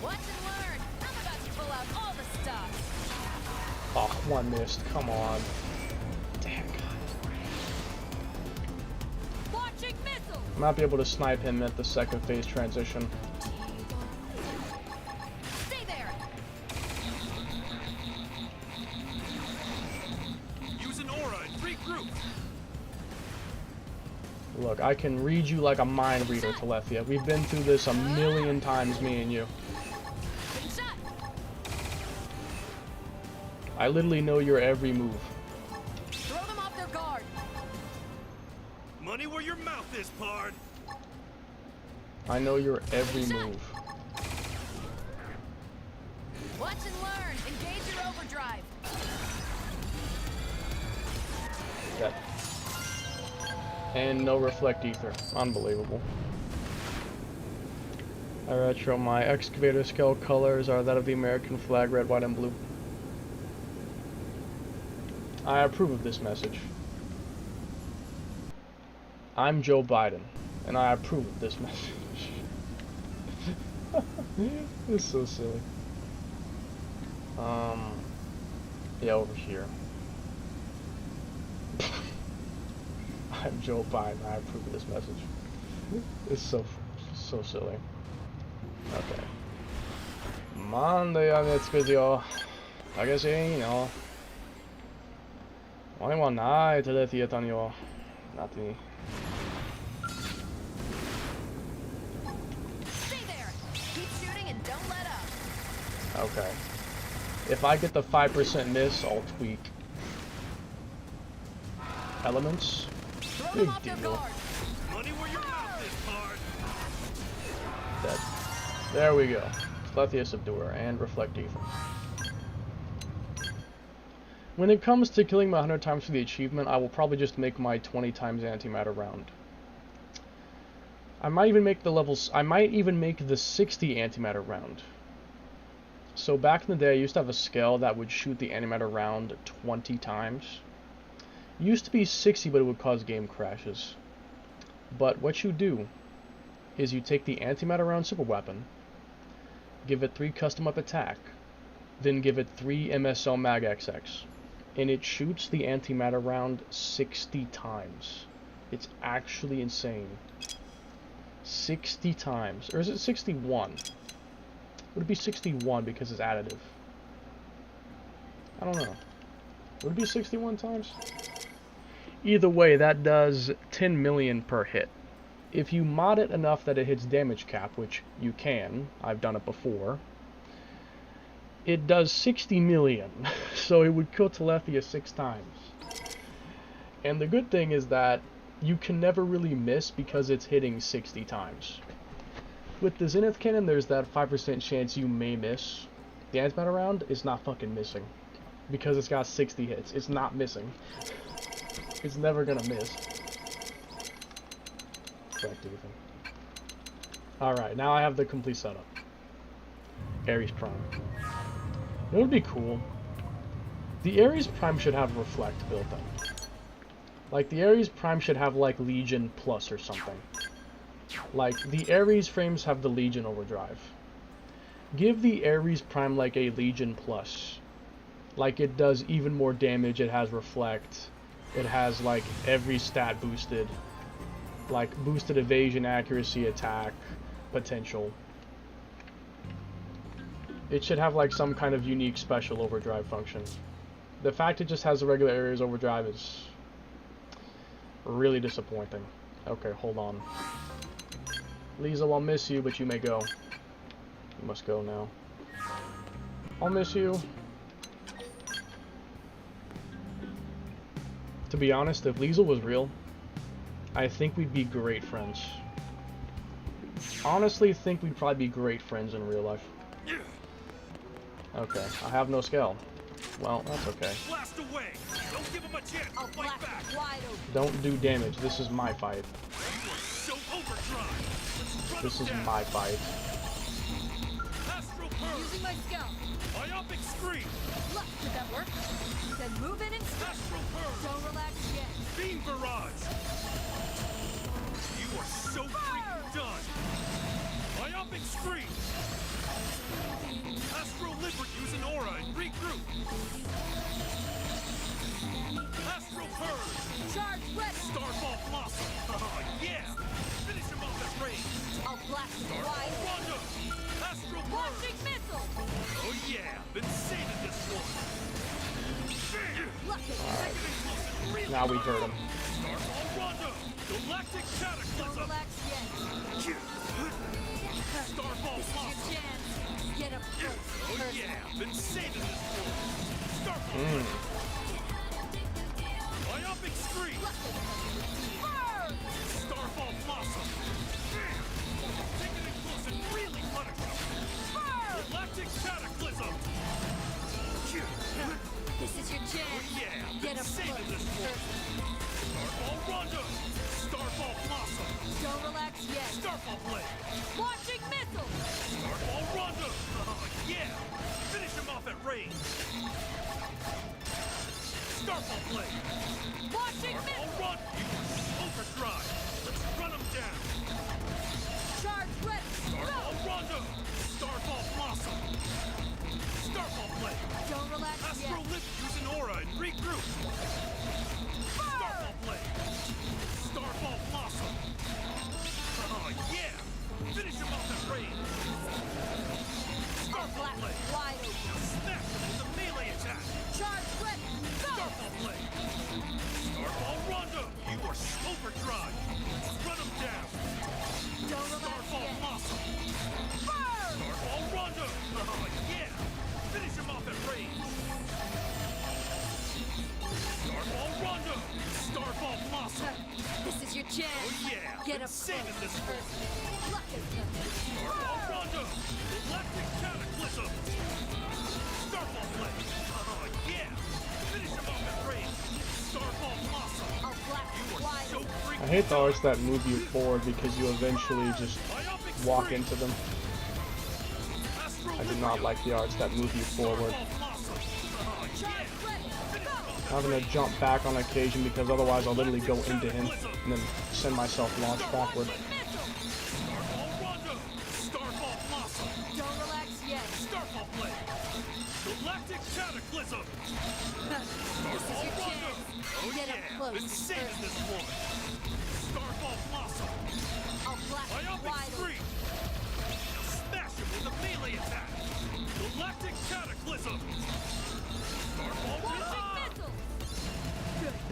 Watch and learn. I'm about to pull out all the stops. Oh, one missed. Come on. Damn God. Launching missile. Might be able to snipe him at the second phase transition. Stay there. Use an aura and regroup. Look, I can read you like a mind reader, Telethia. We've been through this a million times, me and you. Good shot. I literally know your every move. Throw them off their guard. Money where your mouth is, pard. I know your every move. Watch and learn. Engage your overdrive. That And no reflect ether. Unbelievable. I retro, my excavator scale colors are that of the American flag, red, white, and blue. I approve of this message. I'm Joe Biden, and I approve of this message. It's so silly. Yeah, over here. I'm Joe Biden, I approve of this message. It's so silly. Okay. Monday on this video. I guess you know. Only one night to the theater, you. Not me. Stay there. Keep shooting and don't let up. Okay. If I get the 5% miss, I'll tweak. Elements. Throw Big them off their deal. guard. Money where your mouth is, Bard. Dead. There we go. Lethia Subduer and Reflect Ether. When it comes to killing my 100 times for the achievement, I will probably just make my 20 times antimatter round. I might even make the levels. I might even make the 60 antimatter round. So back in the day, I used to have a scale that would shoot the antimatter round 20 times. It used to be 60, but it would cause game crashes. But what you do is you take the antimatter round super weapon, give it 3 custom up attack, then give it 3 MSL mag XX, and it shoots the antimatter round 60 times. It's actually insane. 60 times. Or is it 61? Would it be 61 because it's additive? I don't know. Would it be 61 times? Either way, that does 10 million per hit. If you mod it enough that it hits damage cap, which you can, I've done it before, it does 60 million. So it would kill Telethia 6 times. And the good thing is that you can never really miss because it's hitting 60 times. With the Zenith Cannon, there's that 5% chance you may miss. The antimatter round is not fucking missing. Because it's got 60 hits. It's not missing. It's never gonna miss. Correct, Ethan. Alright, now I have the complete setup. Ares Prime. It would be cool. The Ares Prime should have Reflect built in. Like, the Ares Prime should have, like, Legion Plus or something. Like, the Ares frames have the Legion Overdrive. Give the Ares Prime, like, a Legion Plus. Like, it does even more damage, it has Reflect. It has, like, every stat boosted. Like, boosted evasion, accuracy, attack, potential. It should have, like, some kind of unique special overdrive function. The fact it just has the regular Ares Overdrive is really disappointing. Okay, hold on. Liesel, I'll miss you, but you may go. You must go now. I'll miss you. To be honest, if Liesel was real, I think we'd be great friends. Honestly, think we'd probably be great friends in real life. Okay, I have no scale. Well, that's okay. Blast away! Don't give him a chance to I'll fight blast back! it wide open. Don't do damage. This is my fight. You are so overdrive! Let's run This him is down. my fight. Astral Purge! Using my scout. Myopic Scream! Look, did that work? Then move in and stop. Astral Purge! Don't relax yet. Beam Barrage! You are so freaking done! Myopic Scream! Astral Liberate, use an aura and regroup! Astral Purge! Charge ready. Starfall Blossom! Oh yeah! Finish him off at range! I'll blast it Starfall wide. Rondo! Astral Purge! Launching missile. Oh yeah! Been saving this one! Look, Really Now we hurt him. Starfall Rondo! Galactic don't Cataclysm! relax yet. Starfall This is your Blossom! chance. Get up close. Oh yeah! Been saving this one! Starfall! Mm. Myopic Scream! Burn! Starfall Blossom! Taking it close and really punish him! Burn! Galactic Cataclysm! This is your chance. Oh yeah! Get Been up saving close. this one! Starfall Rondo! Starfall Blossom! Don't relax yet. Starfall Blade! Launching missile. Starfall Rondo! Oh, yeah! Finish him off at range! Starfall Blade! Launching Starfall missile. Run! Overdrive! Let's run him down! Charge ready. Starfall Go. Rondo! Starfall Blossom! Starfall Blade! Don't relax Astro yet. Lift using aura and regroup! Starfall Blade! Starfall Blossom! Oh, yeah! Finish him off at range! Starfall Black Blade! wide open. Smash him with a melee attack! Charge ready. Go. Starfall Blade! Starfall Rondo! You are overdrive! Let's run him down! Don't relax Starfall yet. Blossom! Burn. Starfall Rondo! Oh, yeah! Finish him off at range! Starfall Rondo! Starfall Blossom! This is your chance. Oh, yeah! Get Been up saving close. this one! Look at them. Starfall Rondo! Electric Cataclysm! Starfall Blade! Oh, yeah! Finish him off at range! Starfall Blossom! I'll black You are wide so open. I freaking hate the arts that move you forward because you eventually just Myopic walk Spree! into them. Astro I do not like the arts that move you forward. Starfall Blossom! Oh, yeah! Charge ready. Finish him off at I'm gonna range! jump back on occasion because otherwise I'll literally go into him and then send myself launch backward. Missile. Starfall Rondo! Starfall Blossom! Don't relax yet. Starfall Blade! Galactic Cataclysm! This is your chance. Oh Get up yeah! close. Been saving this one! Starfall Blossom! I'll black Myopic wide open. Spree! Smash him with a melee attack! Galactic Cataclysm! Starfall Launching Blossom! missile.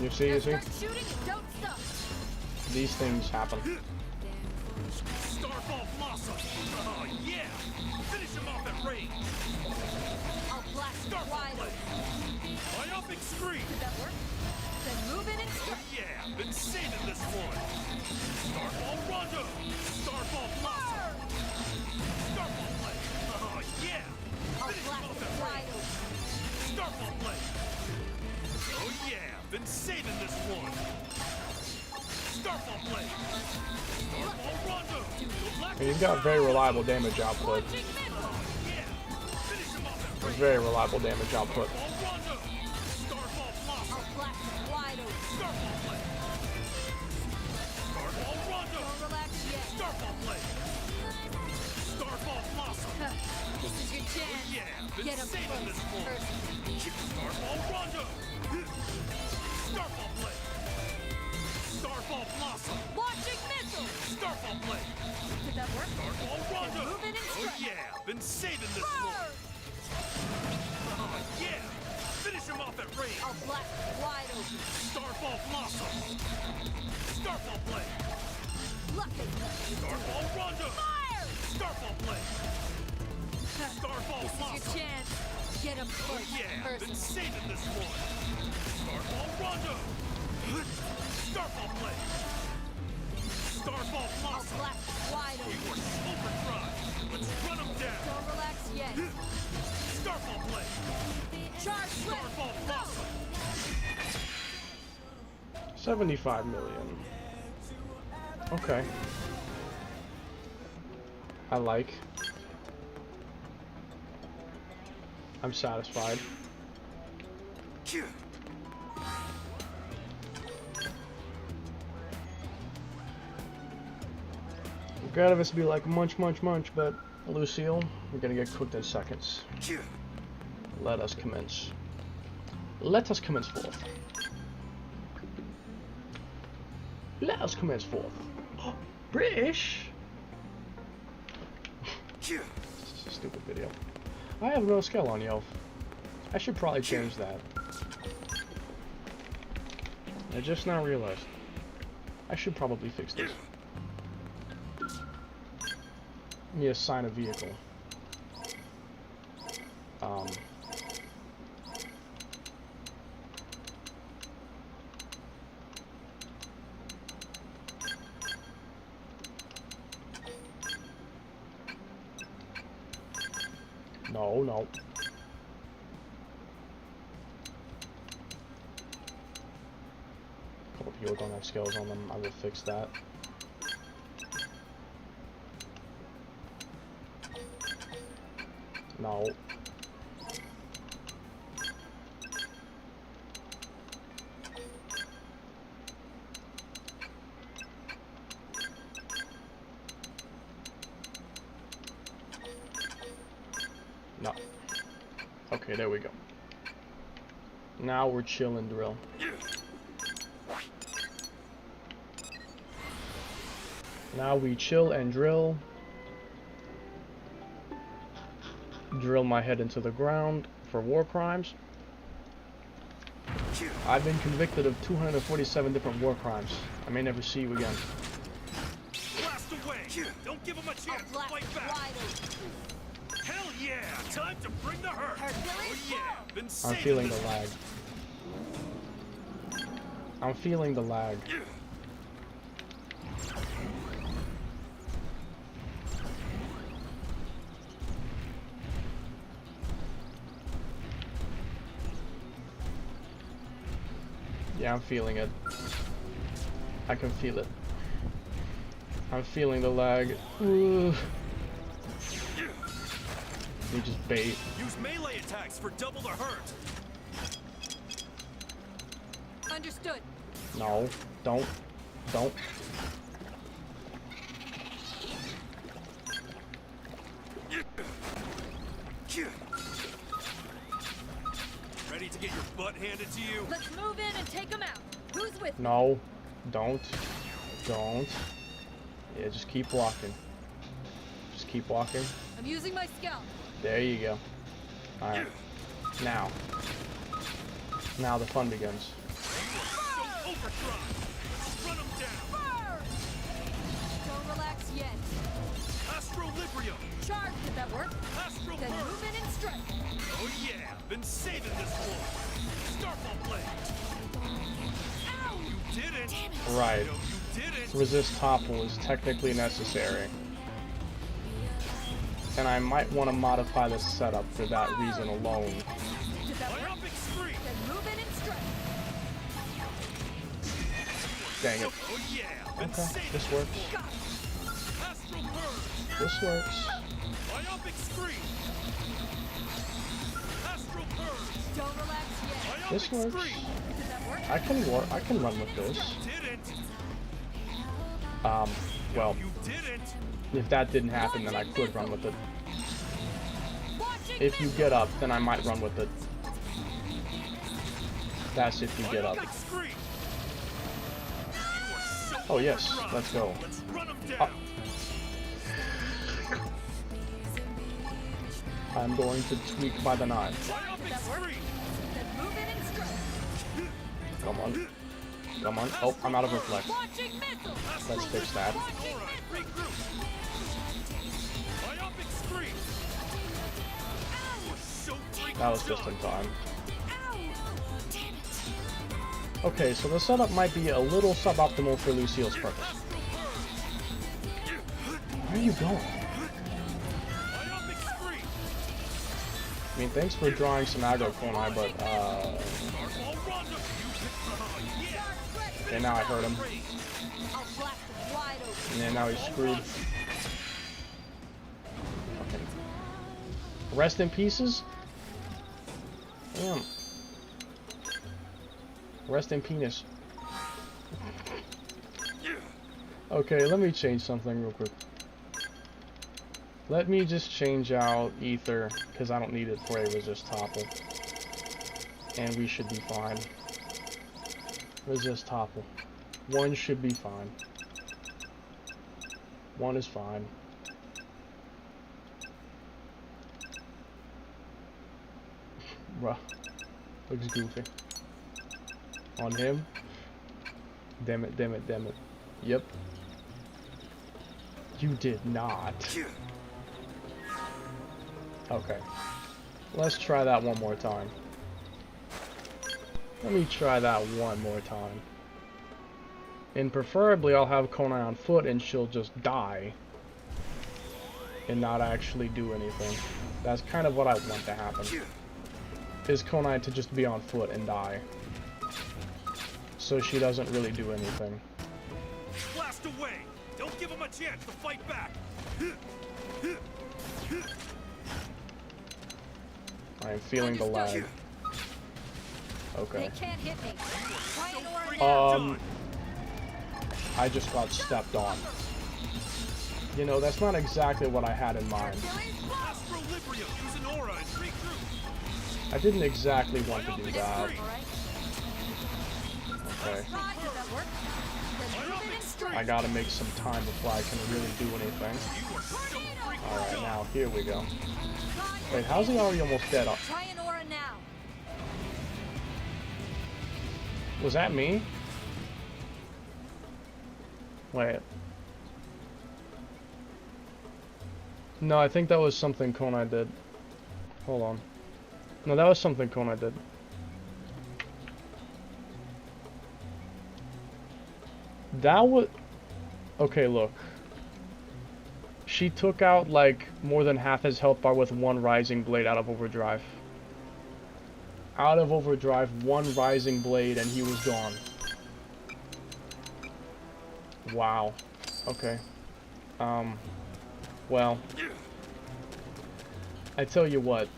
You see, Now you see? start shooting and don't stop. These things happen. Starfall Blossom! Oh yeah! Finish him off at range! I'll black Starfall wide Blade! open. Myopic Scream! Did that work? Then move in and Oh strike. yeah! Been saving this one! Starfall Rondo! Starfall Blossom! Starfall Blade! Oh yeah! I'll Finish him black off at wide range! open. Starfall Blade! Oh yeah! Been saving this one! Starfall Blade! Starfall Rondo! Galactic He's got very reliable damage output. Launching missile. Oh yeah! Finish him off at range! Very reliable damage output. Starfall Rondo! Starfall Blossom! I'll black wide open. Starfall Blade! Starfall Rondo! Don't relax yet. Starfall Blade! Starfall Blossom! This is your chance. Yeah! Been Get up saving close. this one! First. Starfall Rondo! Starfall Blade! Starfall Blossom! Launching missile. Starfall Blade! Did that work? Starfall Rondo! Then move in and Oh strike. yeah! Been saving this one! Burn. Oh yeah! Finish him off at range! I'll black wide open. Starfall Blossom! Starfall Blade! Look at them. Starfall Rondo! Fire. Starfall Blade! Starfall This is your Blossom! chance. Get up Oh close. yeah! Been First. saving this one! Starfall Rondo! Starfall Blade! Starfall I'll Blossom! black wide You open. are overdrive! Let's run him down! Don't relax yet. Starfall Blade! Charge ready. Starfall Go. Blossom! 75 million. Okay. I like. I'm satisfied. Glad of us to be like munch, munch, munch, but Lucille, we're gonna get cooked in seconds. Let us commence. Let us commence forth. Let us commence forth. British. This is a stupid video. I have no skill on Yelp. I should probably change that. I just now realized. I should probably fix this. Let me assign a vehicle. No, no. people don't have scales on them. I will fix that. No. No. Okay, there we go. Now we're chilling, drill. Now we chill and drill. Drill my head into the ground for war crimes. I've been convicted of 247 different war crimes. I may never see you again. Blast away! Don't give him a chance to Blast fight back! wide open. Hell yeah! Time to bring the hurt! Oh yeah! Been I'm saving feeling the this- lag. I'm feeling the lag. Yeah, I'm feeling it. I can feel it. I'm feeling the lag. Ooh. You just bait. Use melee attacks for double the hurt! Understood. No, don't. Ready to get your butt handed to you? Let's move in and take them out. Who's with me? No, don't. Yeah, just keep walking. Just keep walking. I'm using my scalp. There you go. Alright. Now the fun begins. Overdrive! Run him down! Don't relax yet. Astro Librio! Charge, did that work? Astro Then move Burst! in and strike. Oh yeah! Been saving this war! Starfall Blade! Ow! You didn't! Right. No, you didn't! Resist topple is technically necessary. And I might want to modify the setup for that reason alone. Did that work? Myopic Scream! Then move in and strike. Dang it. Oh yeah! Been Okay, saving this works. Got it. Astro Burst! This works. Myopic Scream! Astro Burst! Don't relax yet. Myopic This works. Scream! Did that work? I can run with this. Didn't! Well, You didn't! if that didn't happen, then I could run with it. Watching If you get up, then I might run with it. That's if you get up. Myopic Scream! Oh yes, let's go. Let's run him down! I'm going to tweak by the knife. Myopic Scream! Then move in and strike. Come on. Come on. Oh, I'm out of reflect. Launching missile. Let's fix that. Alright, regroup! Myopic Scream! We're so freaking That was just done. in time. Ow! Damn it. Okay, so the setup might be a little suboptimal for Lucille's purpose. Where are you going? Myopic Scream! I mean, thanks for drawing some aggro Konai, but, Starfall Rondo! Yeah! okay, now I hurt him. I'll blast it wide open. And now he's screwed. Okay. Rest in pieces? Damn. Rest in penis. Okay, let me change something real quick. Let me just change out Ether, because I don't need it for a resist topple. And we should be fine. Resist topple. One should be fine. One is fine. Bruh. Looks goofy. On him? Damn it, damn it, damn it. Yep. You did not. Okay. Let's try that one more time. Let me try that one more time. And preferably I'll have Konai on foot and she'll just die. And not actually do anything. That's kind of what I want to happen. Is Konai to just be on foot and die. so she doesn't really do anything. Blast away! Don't give him a chance to fight back! I am feeling the lag. Okay. They can't hit me. Try an aura now. I just got stepped on. You know, that's not exactly what I had in mind. Astro Librio, use an aura and regroup! I didn't exactly want to do that. All right. Okay. Try. Does that work? Then move it in straight. I gotta make some time before I can really do anything. You are so freaking Alright, done! now, here we go. Try Wait, how's he already almost dead? Try an aura now. Was that me? Wait. No, I think that was something Konai did. Hold on. No, that was something Konai did. That was... Okay, look. She took out, like, more than half his health bar with one Rising Blade out of Overdrive. Out of Overdrive, one Rising Blade, and he was gone. Wow. Okay. Well. I tell you what.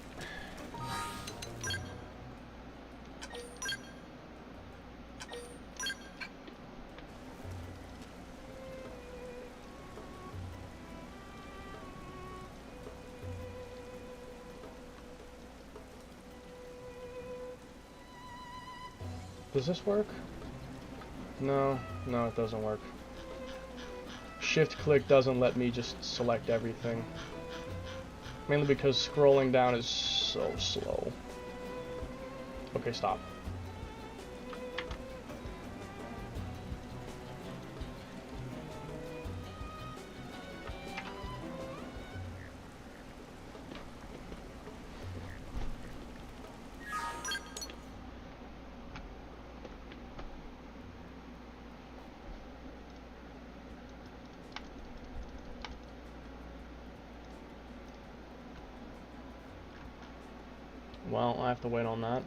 Does this work? No, no, it doesn't work. Shift click doesn't let me just select everything. Mainly because scrolling down is so slow. Okay, stop. Well, I have to wait on that.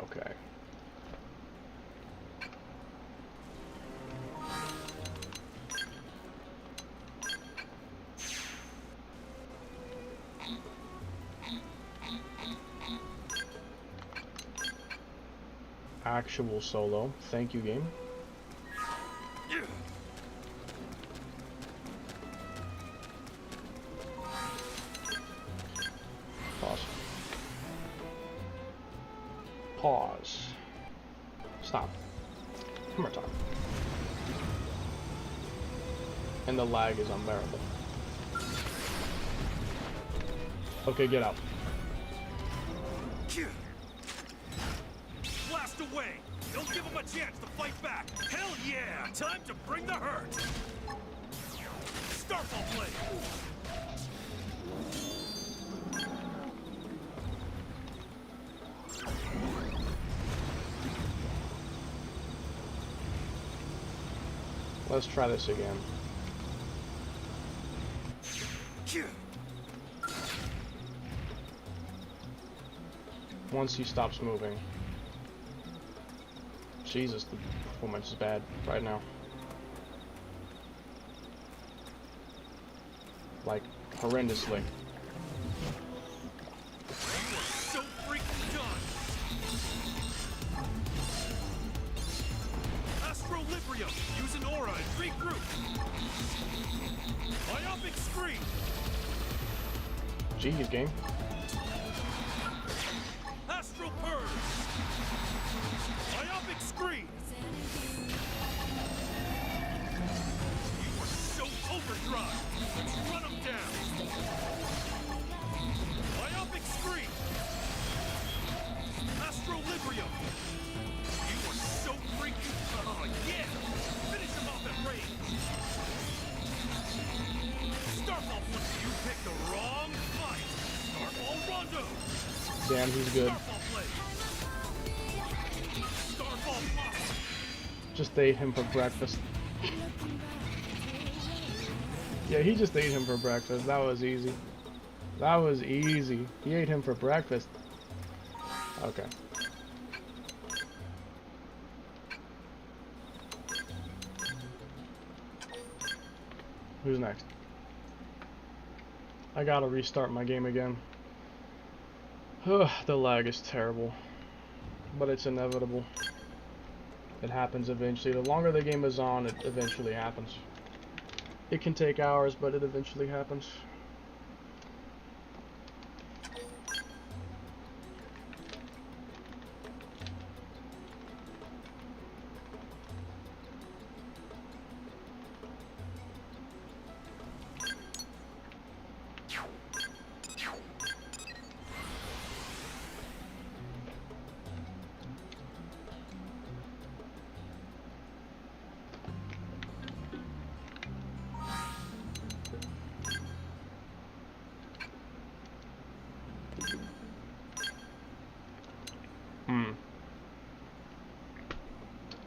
Okay. Actual solo. Thank you, game. Pause. Pause. Stop. One more time. And the lag is unbearable. Okay, get out. Blast away! Don't give him a chance to fight back! Hell yeah! Time to bring the hurt! Starfall Blade! Let's try this again. Once he stops moving. Jesus, the performance is bad right now. Like, horrendously. So freaking done! Astrolibrio, use an aura and regroup! Myopic screen! Jeez, game. Astral purge! Myopic screen! You are so overdrive! Let's run them down! Myopic screen! Astrolibrio! You are so freaking... Oh, yeah! Finish him off at range! Starfall, you picked the wrong fight! Starfall Rondo! Damn, he's good. Starfall blade! Starfall pop! Just ate him for breakfast. Yeah, he just ate him for breakfast. That was easy. That was easy. He ate him for breakfast. Okay. Who's next? I gotta restart my game again. Ugh, the lag is terrible. But it's inevitable. It happens eventually. The longer the game is on, it eventually happens. It can take hours, but it eventually happens.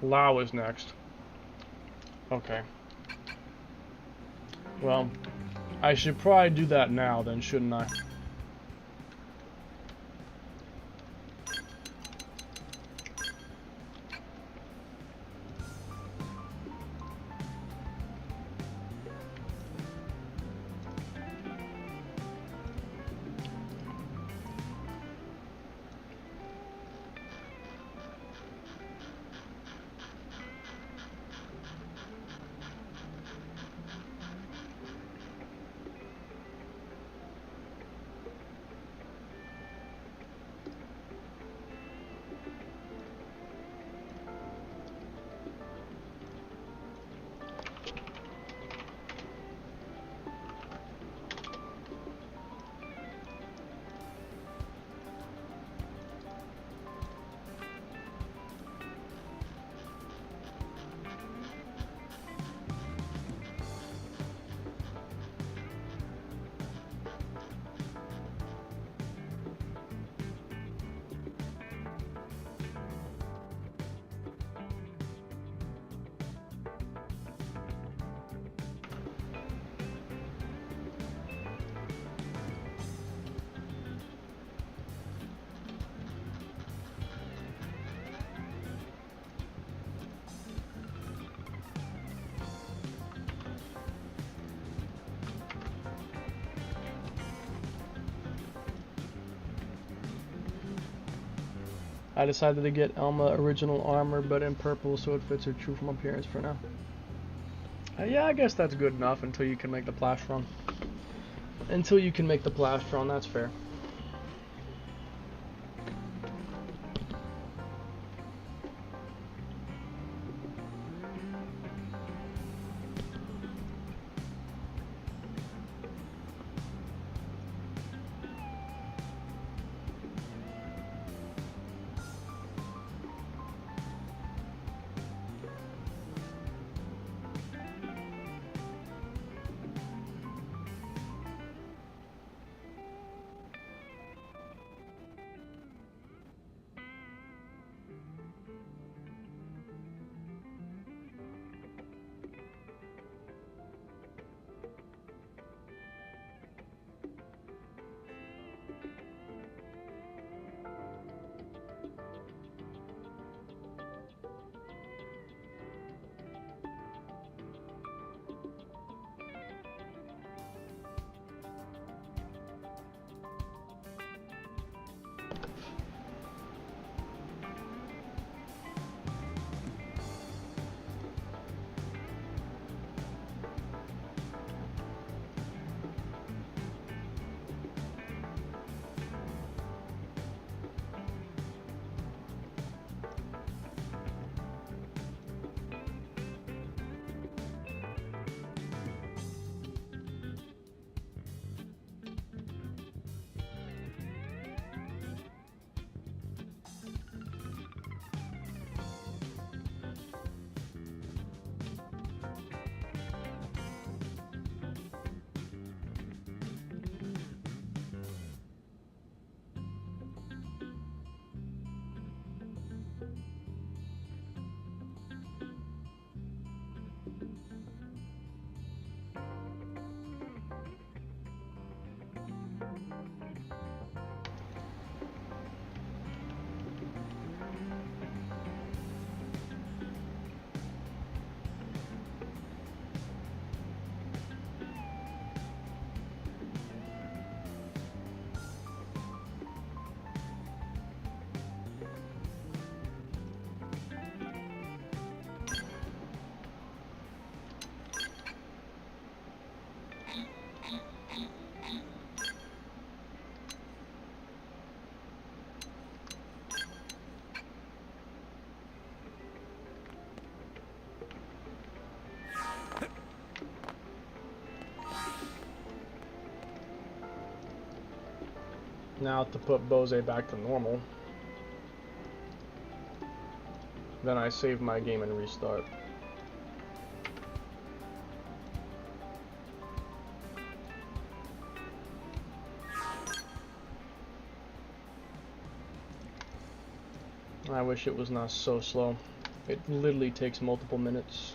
Lao is next. Okay. Well, I should probably do that now then, shouldn't I? I decided to get Elma original armor, but in purple, so it fits her true from appearance for now. Yeah, I guess that's good enough until you can make the plastron. Until you can make the plastron, that's fair. Now to put Bose back to normal. Then I save my game and restart. I wish it was not so slow. It literally takes multiple minutes.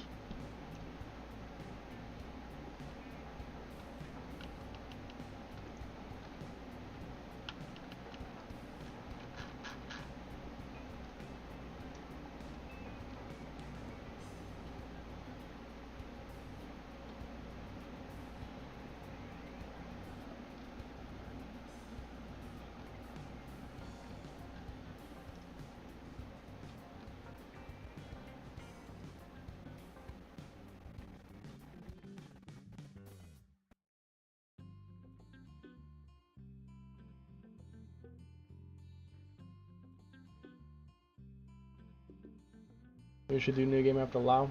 We should do new game after Lao.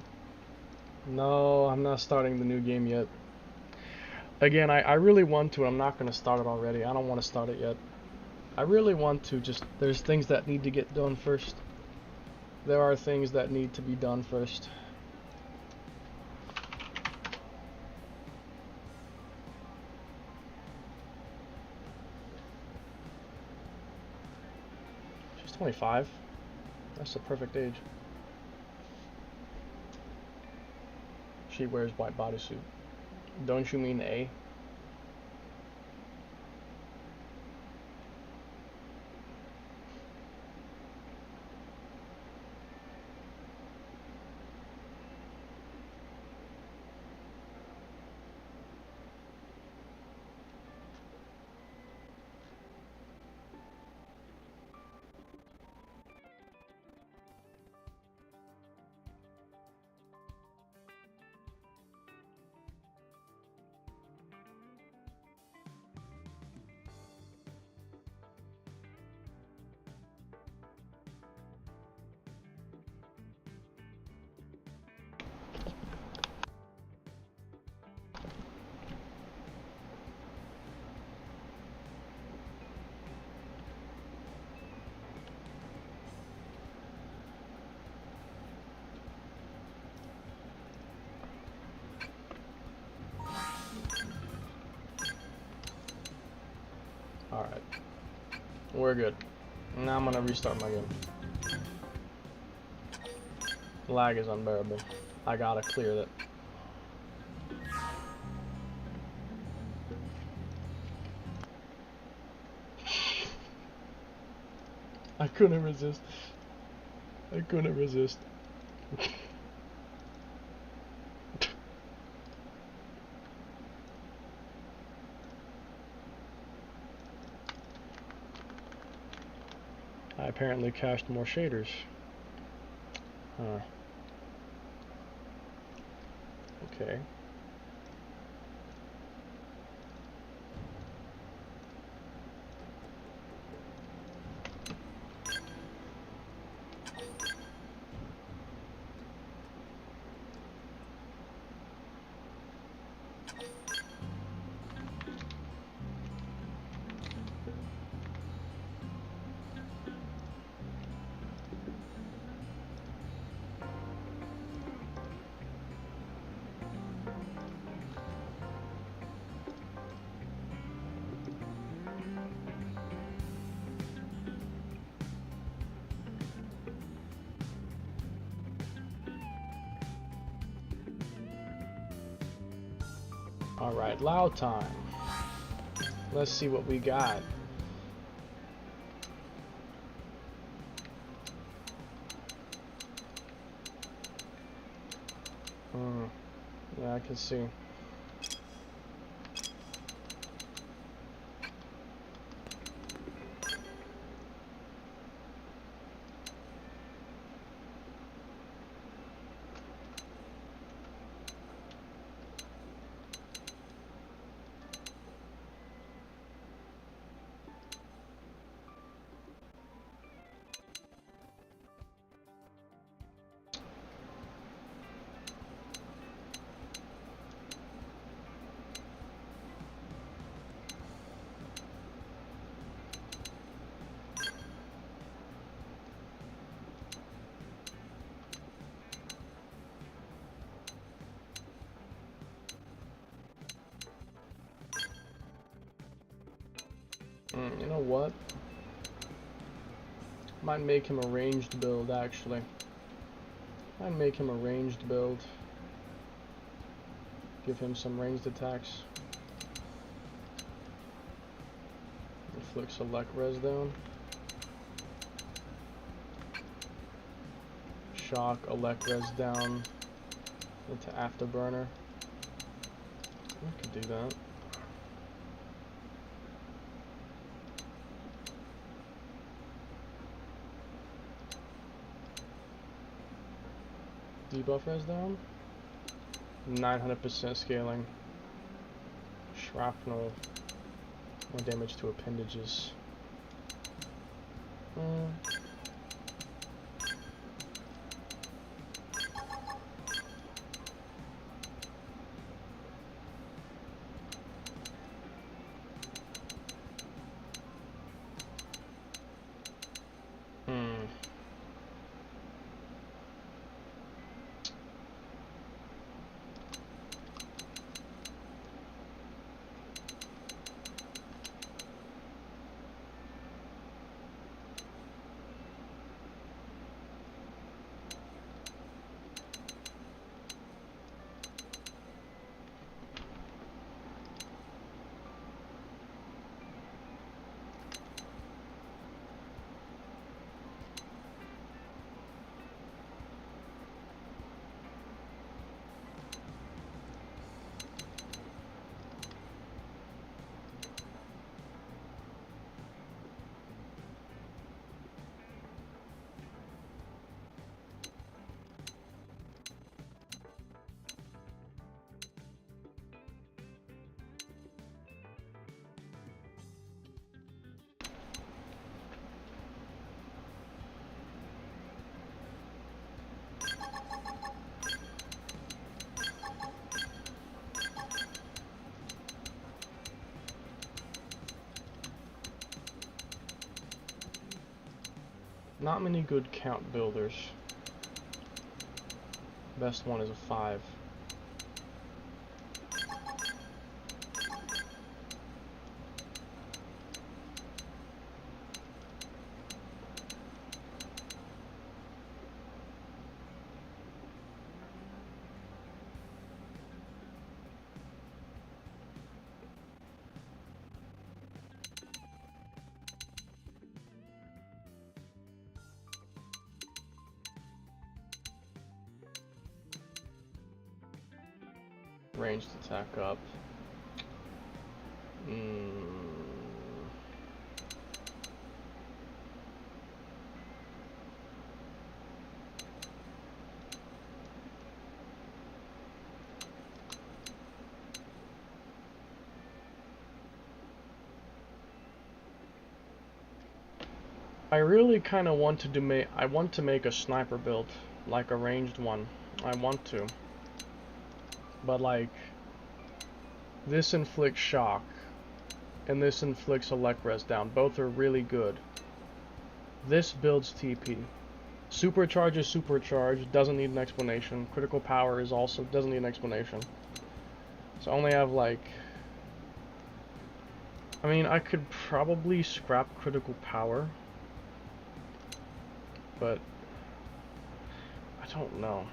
No, I'm not starting the new game yet. Again, I really want to. I'm not going to start it already. I don't want to start it yet. I really want to, just there's things that need to get done first. There are things that need to be done first. She's 25. That's the perfect age. She wears white bodysuit. Don't you mean A? Alright. We're good. Now I'm gonna restart my game. Lag is unbearable. I gotta clear that. I couldn't resist. I couldn't resist. I apparently cached more shaders. Huh. Okay. Alright, loud time. Let's see what we got. Yeah, I can see. You know what? Might make him a ranged build, actually. Might make him a ranged build. Give him some ranged attacks. Inflict select res down. Shock, elect res down into afterburner. I could do that. Debuff res down. 900% scaling. Shrapnel. More damage to appendages. Not many good count builders. Best one is a 5. Ranged attack up. I really kind of wanted to make. I want to make a sniper build, like a ranged one. I want to. But like, this inflicts shock, and this inflicts elect res down. Both are really good. This builds TP. Supercharge is supercharge, doesn't need an explanation. Critical power is also doesn't need an explanation. So I only have like, I mean, I could probably scrap critical power, but I don't know.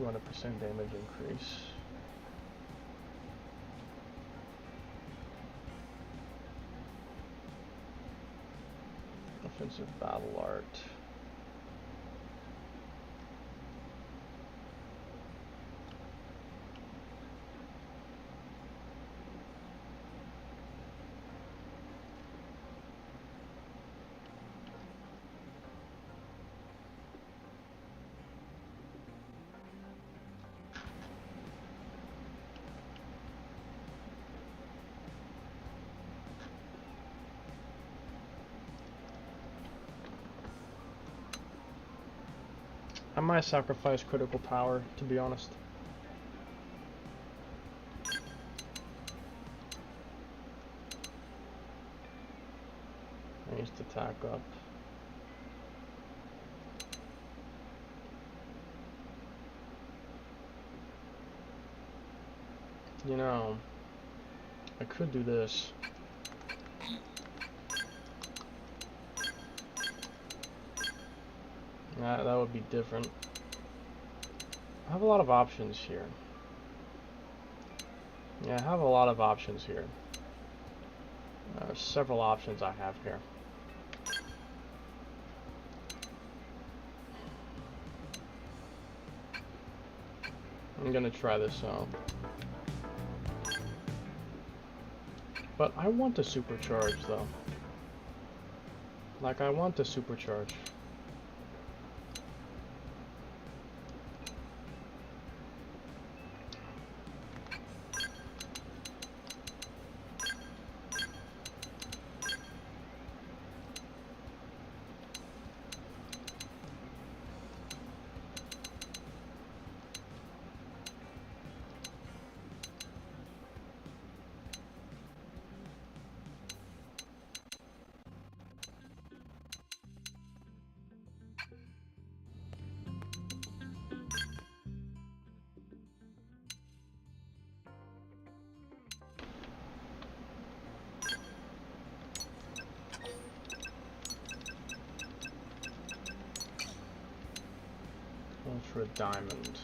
%200 damage increase. Offensive battle art. I might sacrifice critical power, to be honest. Ranged attack up. You know, I could do this. That would be different. I have a lot of options here. Yeah, I have a lot of options here. There are several options I have here. I'm gonna try this out. But I want to supercharge though. Like, I want to supercharge. Ultra Diamond.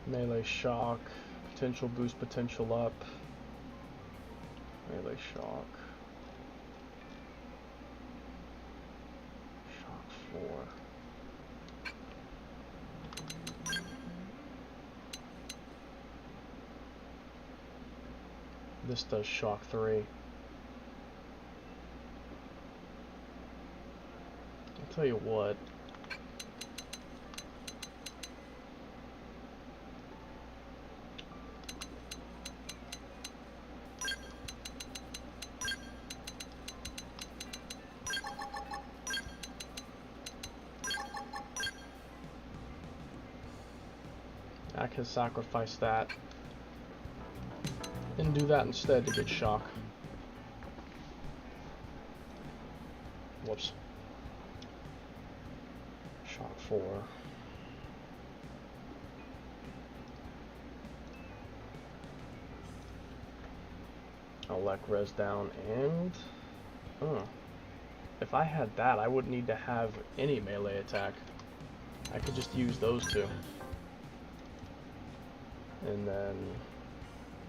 Melee Shock. Potential boost, potential up. Melee Shock. Shock 4. This does Shock 3. I'll tell you what. I can sacrifice that and do that instead to get shock. Whoops. Shock 4. I'll let res down and... if I had that, I wouldn't need to have any melee attack. I could just use those two. And then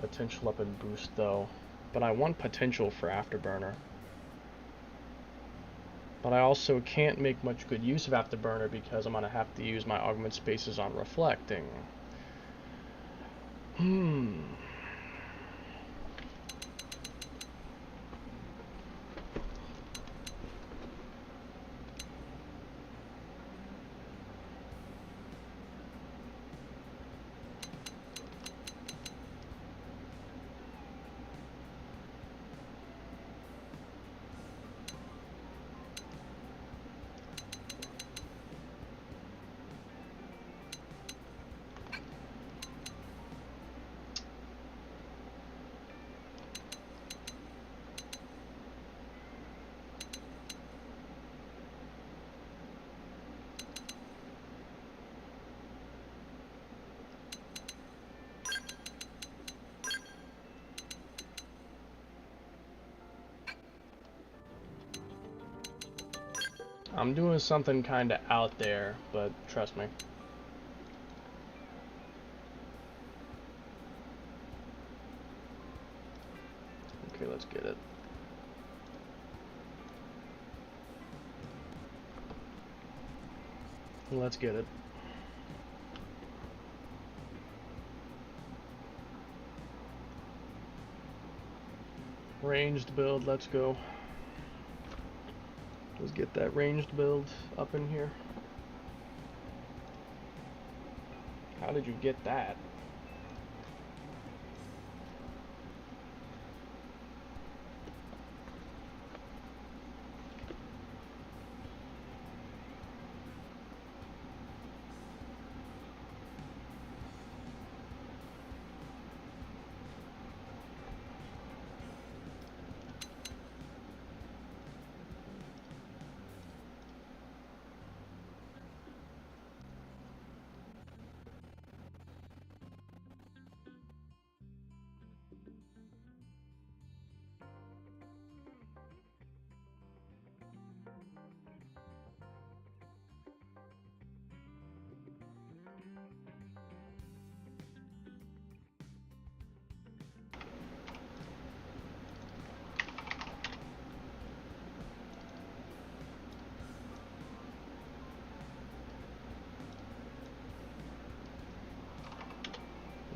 potential up and boost though. But I want potential for Afterburner. But I also can't make much good use of Afterburner because I'm going to have to use my augment spaces on reflecting. I'm doing something kind of out there, but trust me. Okay, let's get it. Let's get it. Ranged build, let's go. Let's get that ranged build up in here. How did you get that?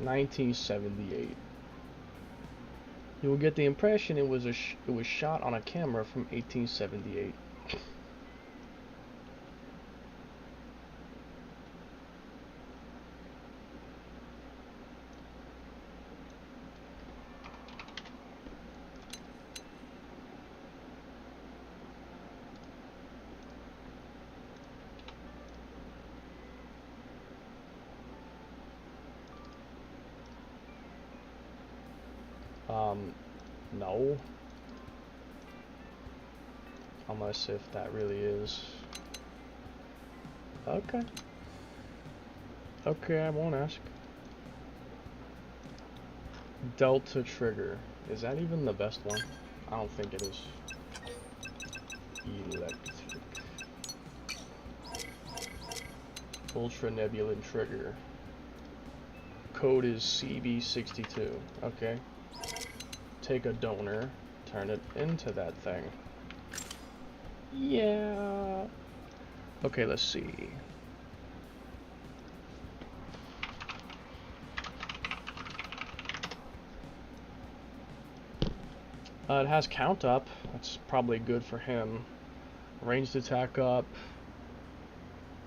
1978. You will get the impression it was it was shot on a camera from 1878. No. Unless if that really is. Okay. Okay, I won't ask. Delta trigger. Is that even the best one? I don't think it is. Electric. Ultra Nebulan trigger. Code is CB62. Okay. Take a donor, turn it into that thing. Yeah. Okay, let's see. It has count up. That's probably good for him. Ranged attack up.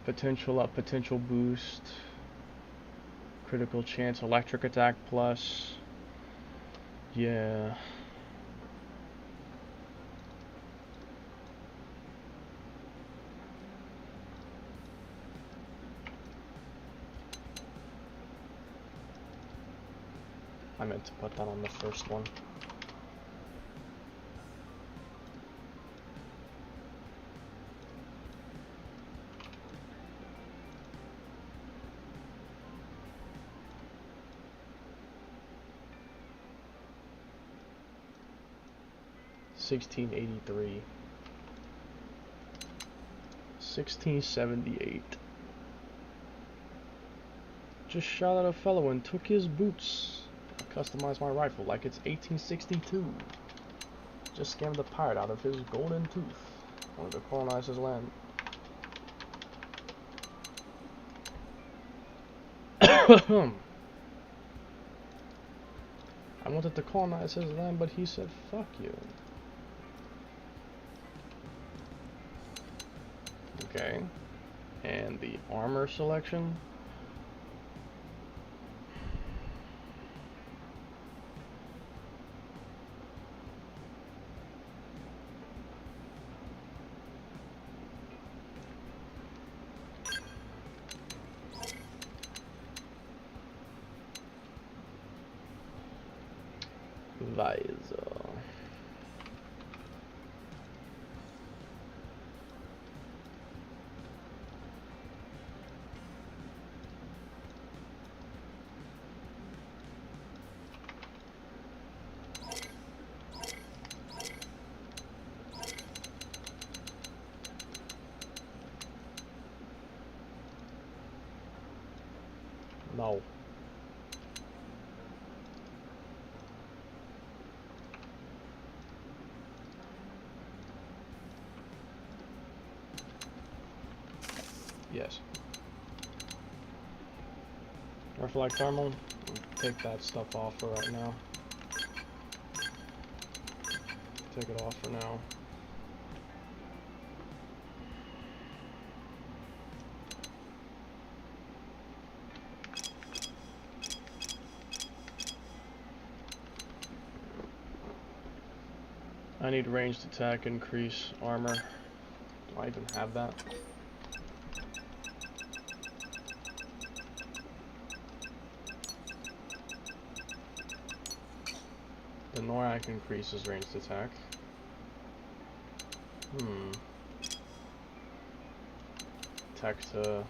Potential up, potential boost. Critical chance, electric attack plus. Yeah. I meant to put that on the first one. $16.83. 1678. Just shot at a fellow and took his boots. I customized my rifle like it's 1862. Just scammed the pirate out of his golden tooth. Wanted to colonize his land. I wanted to colonize his land, but he said, fuck you. Okay. And the armor selection. Visor. No. Yes. Reflect thermal. Take that stuff off for right now. Take it off for now. I need ranged attack, increase armor. Do I even have that? The Norak increases ranged attack. Tech to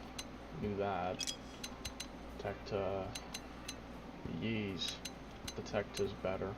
do that. Tech to Yeez. The tech is better.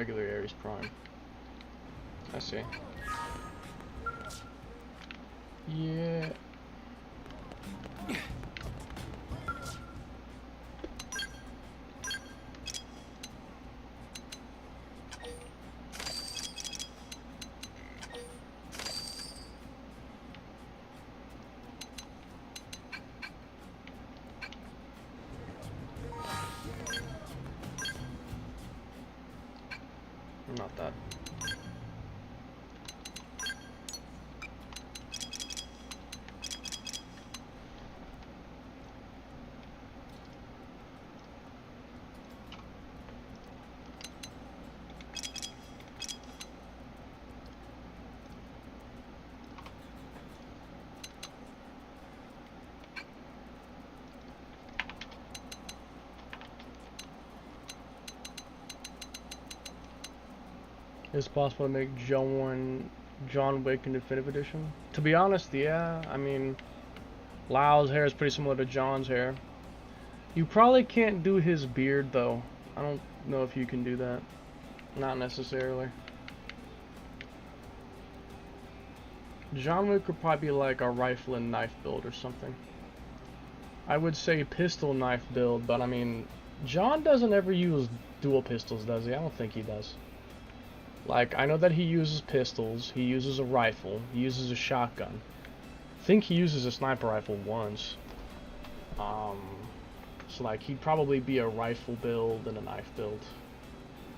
regular Ares Prime. I see. Yeah. Not that. Is it possible to make John Wick in Definitive Edition? To be honest, yeah. I mean, Lau's hair is pretty similar to John's hair. You probably can't do his beard, though. I don't know if you can do that. Not necessarily. John Wick would probably be like a rifle and knife build or something. I would say pistol knife build, but I mean, John doesn't ever use dual pistols, does he? I don't think he does. Like, I know that he uses pistols, he uses a rifle, he uses a shotgun. I think he uses a sniper rifle once. So like, he'd probably be a rifle build and a knife build.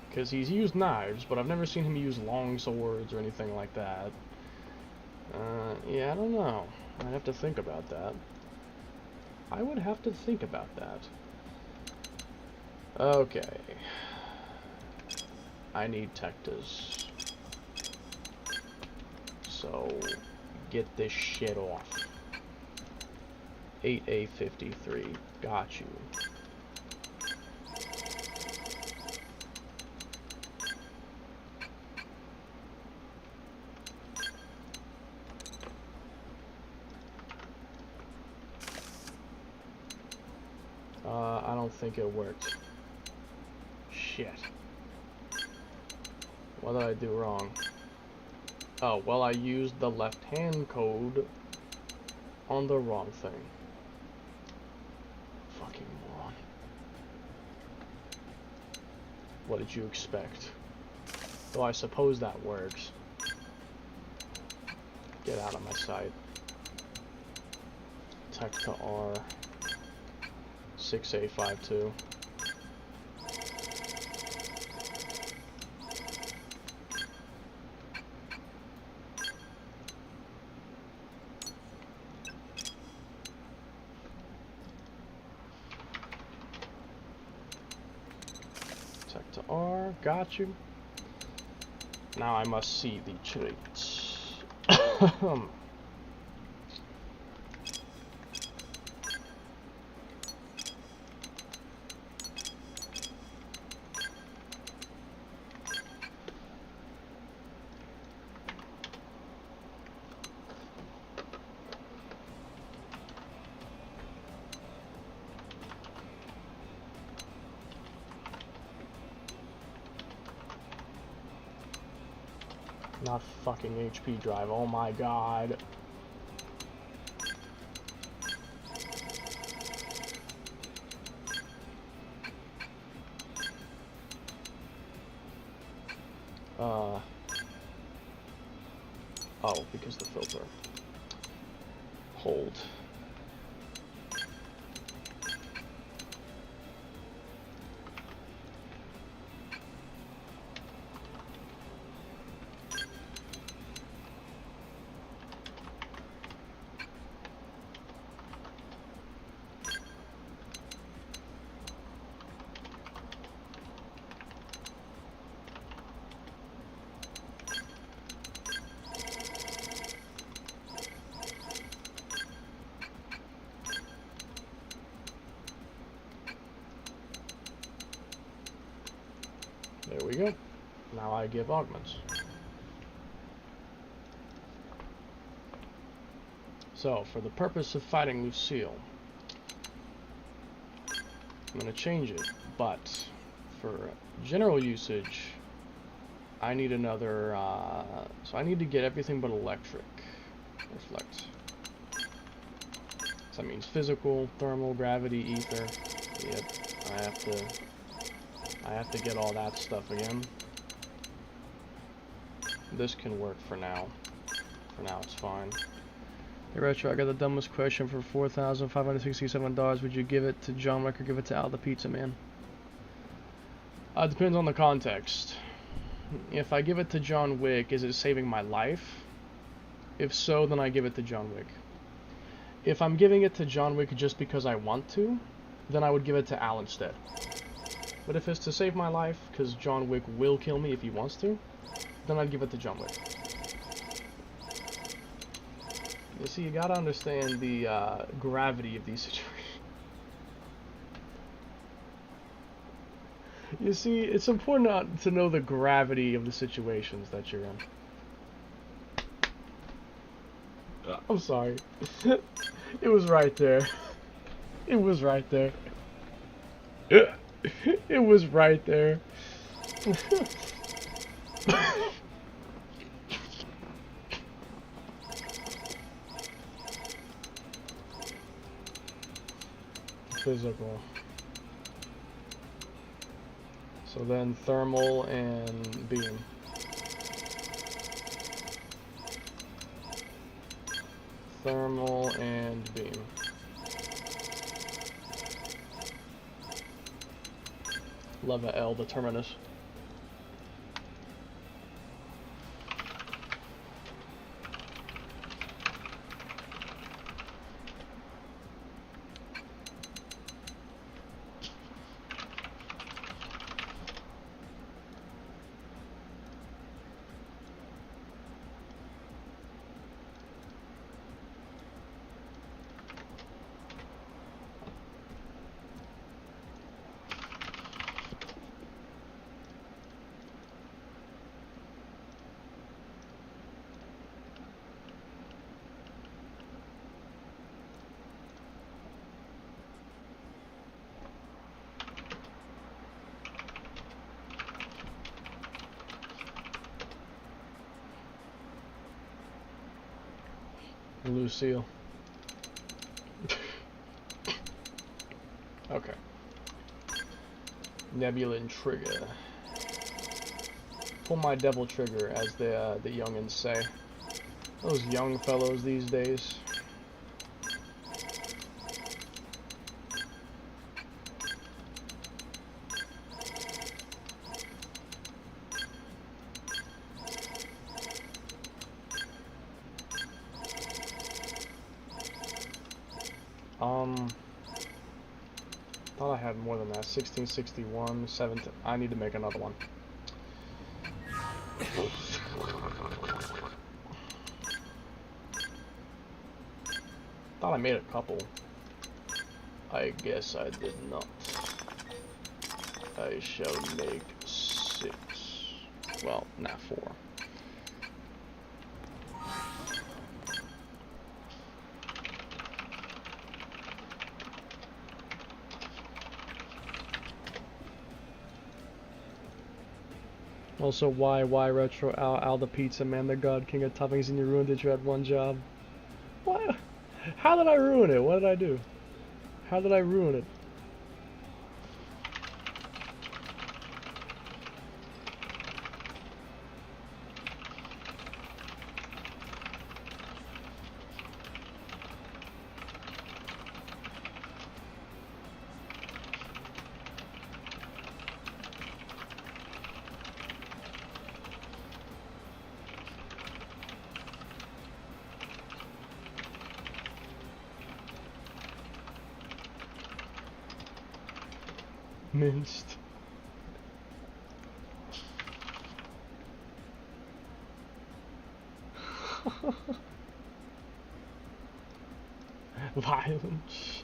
Because he's used knives, but I've never seen him use long swords or anything like that. Yeah, I don't know. I'd have to think about that. I would have to think about that. Okay. I need Tectas. So, get this shit off. 8A53. Got you. I don't think it worked. Shit. What did I do wrong? Oh, well, I used the left-hand code on the wrong thing. Fucking moron. What did you expect? Though I suppose that works. Get out of my sight. Tech to R. 6A52. Tech to R, got you. Now I must see the traits. Not fucking HP drive, oh my god. Oh, because the filter. Hold. There we go. Now I give augments. So, for the purpose of fighting Lucille, I'm going to change it, but for general usage, I need another, so I need to get everything but electric. Reflect. So that means physical, thermal, gravity, ether. Yep, I have to get all that stuff again. This can work for now. For now, it's fine. Hey Retro, I got the dumbest question for $4,567. Would you give it to John Wick or give it to Al the Pizza Man? Depends on the context. If I give it to John Wick, is it saving my life? If so, then I give it to John Wick. If I'm giving it to John Wick just because I want to, then I would give it to Al instead. But if it's to save my life, because John Wick will kill me if he wants to, then I'd give it to John Wick. You see, you gotta understand the gravity of these situations. You see, it's important to know the gravity of the situations that you're in. I'm sorry. It was right there. It was right there. It was right there. Physical. So then thermal and beam. Thermal and beam. Leva L, the terminus. Lucille. Okay. Nebula and trigger. Pull my devil trigger, as the youngins say. Those young fellows these days. Thought I had more than that. 1661, 17. I need to make another one. Thought I made a couple. I guess I did not. I shall make 6. Well, not 4. Also, why Retro Al the Pizza Man, the God King of Toppings, and you ruined it. You had one job. What? How did I ruin it? What did I do? How did I ruin it? Minced. Violence.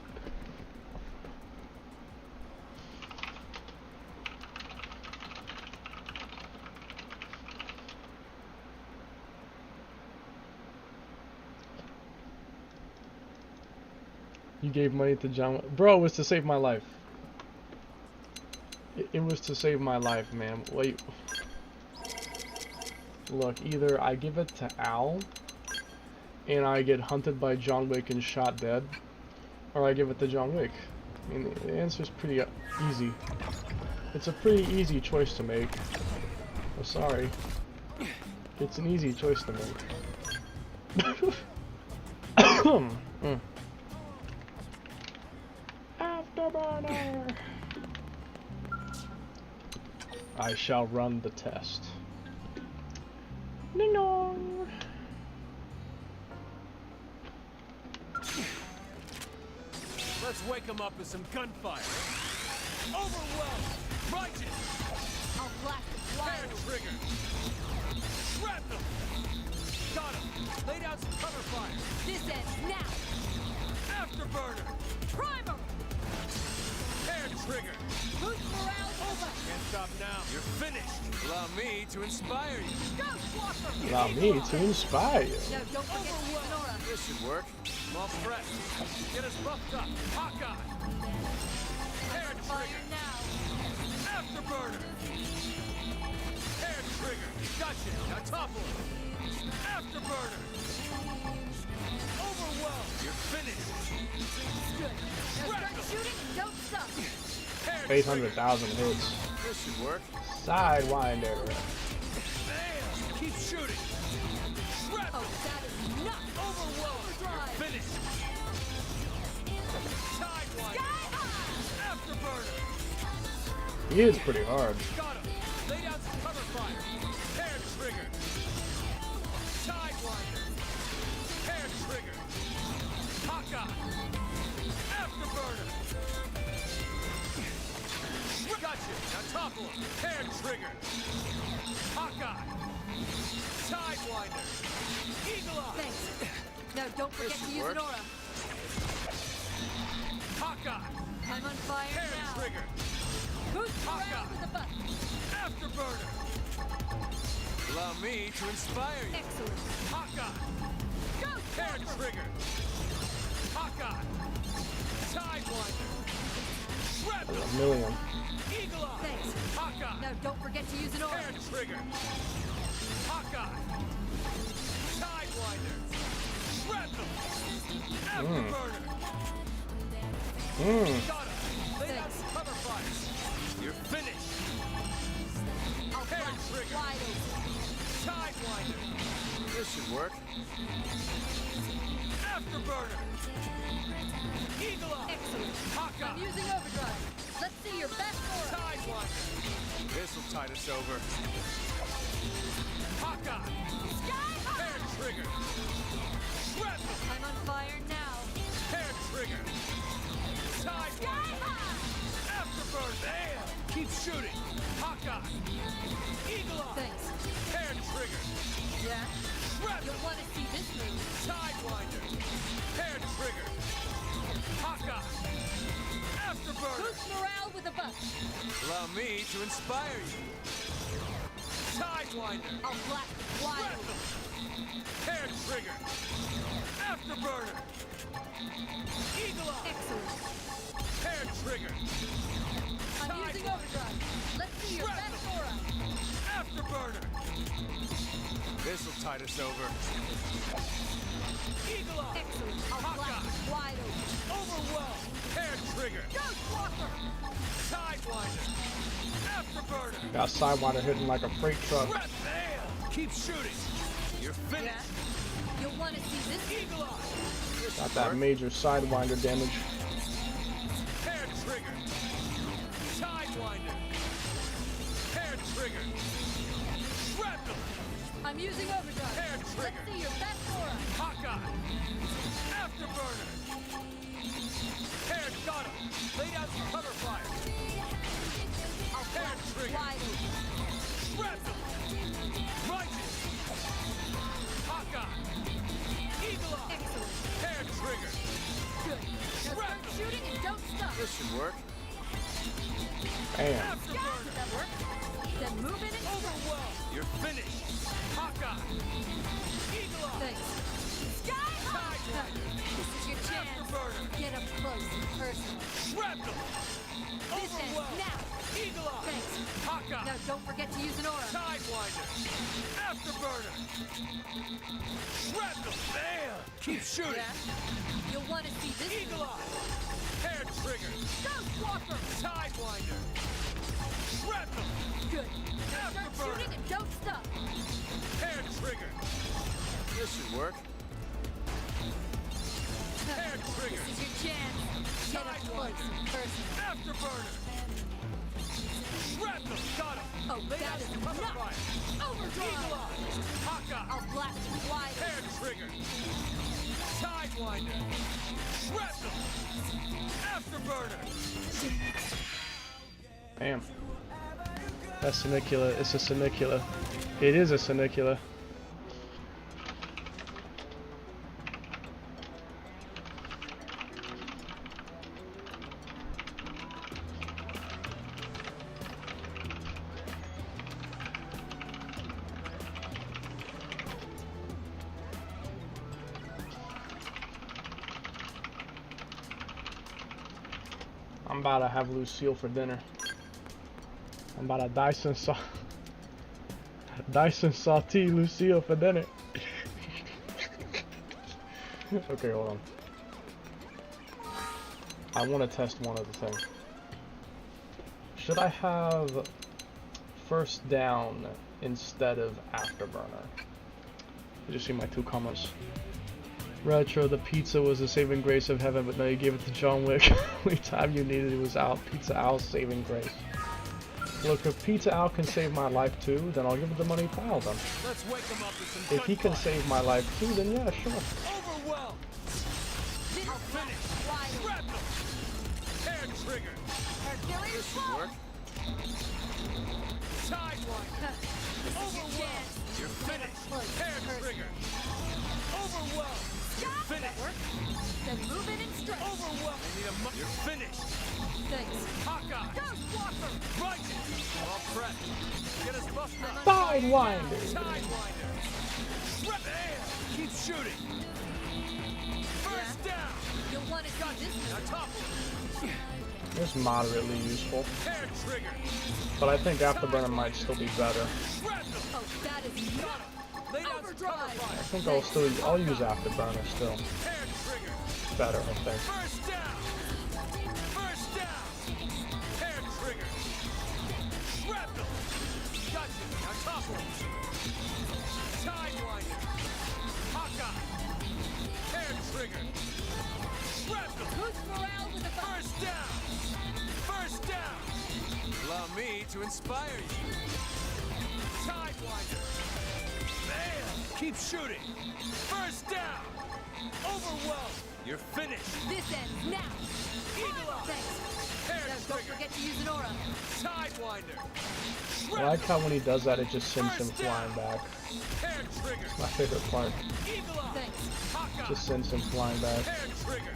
You gave money to John. Bro, it was to save my life. It was to save my life, man. Wait. look, either I give it to Al, and I get hunted by John Wick and shot dead, or I give it to John Wick. I mean, the answer's pretty easy. It's a pretty easy choice to make. I'm sorry. It's an easy choice to make. Afterburner! I shall run the test. Ding dong! Let's wake them up with some gunfire. Overwhelmed! Righteous! I'll blast it Hair wide. trigger! Shrapnel! Got him! Lay down some cover fire! This ends now. Afterburner! Primer. Hair trigger! Boost morale over. Can't stop now. You're finished! Allow me to inspire you. Ghost Walker. Allow me to inspire you. No, don't forget to use Nora. This should work. I'm all fresh. Get us buffed up. Hawkeye! Hair Fire trigger! now. Afterburner! Hair trigger! Gotcha! Now topple him! Afterburner! Overwhelmed! You're finished! Good. Now start shooting and don't stop. Hair 800,000 hits. trigger. This should work. Sidewinder. Bam! Keep shooting! Shrapnel! Oh, that is nuts. Overwhelmed! You're Overdrive. finished! Sidewinder! Sky high. Afterburner! He is pretty hard. Got him! Lay down some cover fire! Hair trigger! Sidewinder! Hair trigger! Hawkeye! Afterburner! Gotcha! Now topple him! Hair trigger! Hawkeye! Sidewinder! Eagle eye! Thanks. Now don't forget This to should use work. Nora. Hawkeye! I'm on fire Hair now. trigger! Boost morale Hawkeye. with a butt. Afterburner! Allow me to inspire you! Excellent. Hawkeye! Ghost Hair Walker. trigger! Hawkeye! Sidewinder! Shrapnel! A million. Eagle eye! Thanks. Hawkeye! Now don't forget to use Nora. Hair trigger! Hawkeye! Sidewinder! Shrapnel! Afterburner! Mmm. Got him! Lay down Thanks. some cover fire! You're finished! I'll Hair blast it trigger. wide open. Sidewinder! This should work. Afterburner! Eagle eye! Excellent. Hawkeye! I'm using overdrive. Let's see your best Nora. Sidewinder! This'll tide us over. Hawkeye! Sky high. Hair trigger! Shrapnel! I'm on fire now. Hair trigger! Sky Sidewinder! high. Afterburn! Bam! Keep shooting! Hawkeye! Eagle eye! Thanks. Hair trigger! Yeah? Shrapnel! You'll want to see this move. Sidewinder! Hair trigger! Hawkeye! Afterburner! Boost morale with a butt. Allow me to inspire you! Sidewinder! I'll blast it wide open. Shrapnel! Hair trigger! Afterburner! Eagle eye! Excellent. Hair trigger! I'm using overdrive. Let's see your best Nora. Afterburner! This'll tide us over. Eagle eye! Excellent. I'll blast Hawkeye! it wide open. Overwhelmed! Hair trigger! Ghost Walker. Sidewinder! Afterburner! Got Sidewinder hitting like a freight truck. Bam! Keep shooting! You're Yeah? finished! You'll want to see this. Eagle eye! This Got should that work. major Sidewinder damage. Hair trigger! Sidewinder! Hair trigger! Shrapnel! I'm using overdrive. Hair Let's trigger! see your best Nora. Hawkeye! Afterburner! Hair got him! Lay down some cover fire! I'll Hair blast it trigger! wide open. Shrapnel! Righteous! Hawkeye! Eagle eye! Excellent. Hair trigger! Good. Now start Shrapnel! shooting and don't stop. This should work. Bam. Does Afterburner! that work? Then move in and Overwhelmed! You're finished! Hawkeye! Eagle eye! thanks. Sky high. Sidewinder! This is your chance. Afterburner! Get up close and personal. Shrapnel! This ends Overwhelmed! now. Eagle Eye. Thanks. Hawkeye. Now don't forget to use an aura. Sidewinder. Afterburner. Shrapnel. Bam. Keep shooting. Yeah? You'll want to see this. Eagle Eye. Hair trigger. Ghost Walker. Sidewinder. Shrapnel. Good. Now start Afterburner. shooting and don't stop. Hair trigger. This should work. Hair trigger. This is your chance. Get up close in person. Afterburner. Shrapnel. Got him. Oh, Lay that out is some cover enough. fire. Eagle Overdrive. Eye. Hawkeye. I'll blast you wide. Hair trigger. Sidewinder. Shrapnel. Afterburner. Damn. That's Sinicula. It's a Sinicula. It is a Sinicula. I'm about to have Lucille for dinner. I'm about to Dyson saute Lucille for dinner. Okay, hold on. I want to test one other thing. Should I have first down instead of afterburner? Did you see my 2 comments? Retro, the pizza was the saving grace of heaven, but no, you gave it to John Wick. Only time you needed it was out. Pizza Al's saving grace. Look, if Pizza Al can save my life too, then I'll give it the money to Al then. Let's wake them up with some If he can save my life too, then yeah, sure. Overwhelm. This I'll finish. wide. Shrapnel. Hair trigger. Hercules This should Fall. work. Sidewinder. This is your Overwhelm. chance. You're finished. Close. Hair trigger. Overwhelm. You're Stop. finished. Work. Then move in and strike. Overwhelm. I need a You're finished. Thanks. Hawkeye. Ghost Walker. Righteous. All prep. Get us busted up. Sidewinder. Sidewinder. Bam. Keep shooting. First down. You'll want to see this. Now topple. It's moderately useful, Hair trigger. but I think afterburner might still be better. Shrapnel. Oh, that is not. Lay down some cover Overdrive. fire. I think I'll use afterburner still. Hair trigger. Better, I think. First down. First down. Hair trigger. Shrapnel. Gotcha. Now topple. Sidewinder. Hawkeye. Hair trigger. Shrapnel. Boost morale with a First down. First down. Allow me to inspire you. Sidewinder. Bam. Keep shooting. First down. Overwhelm. You're finished. This ends now. Eagle Eye. Thanks. Hair Now don't trigger. forget to use an aura. Sidewinder. I like how when he does that, it just sends him flying back. Hair trigger. My favorite part. Eagle Eye. Thanks. Hawkeye. Just sends him flying back. Hair trigger.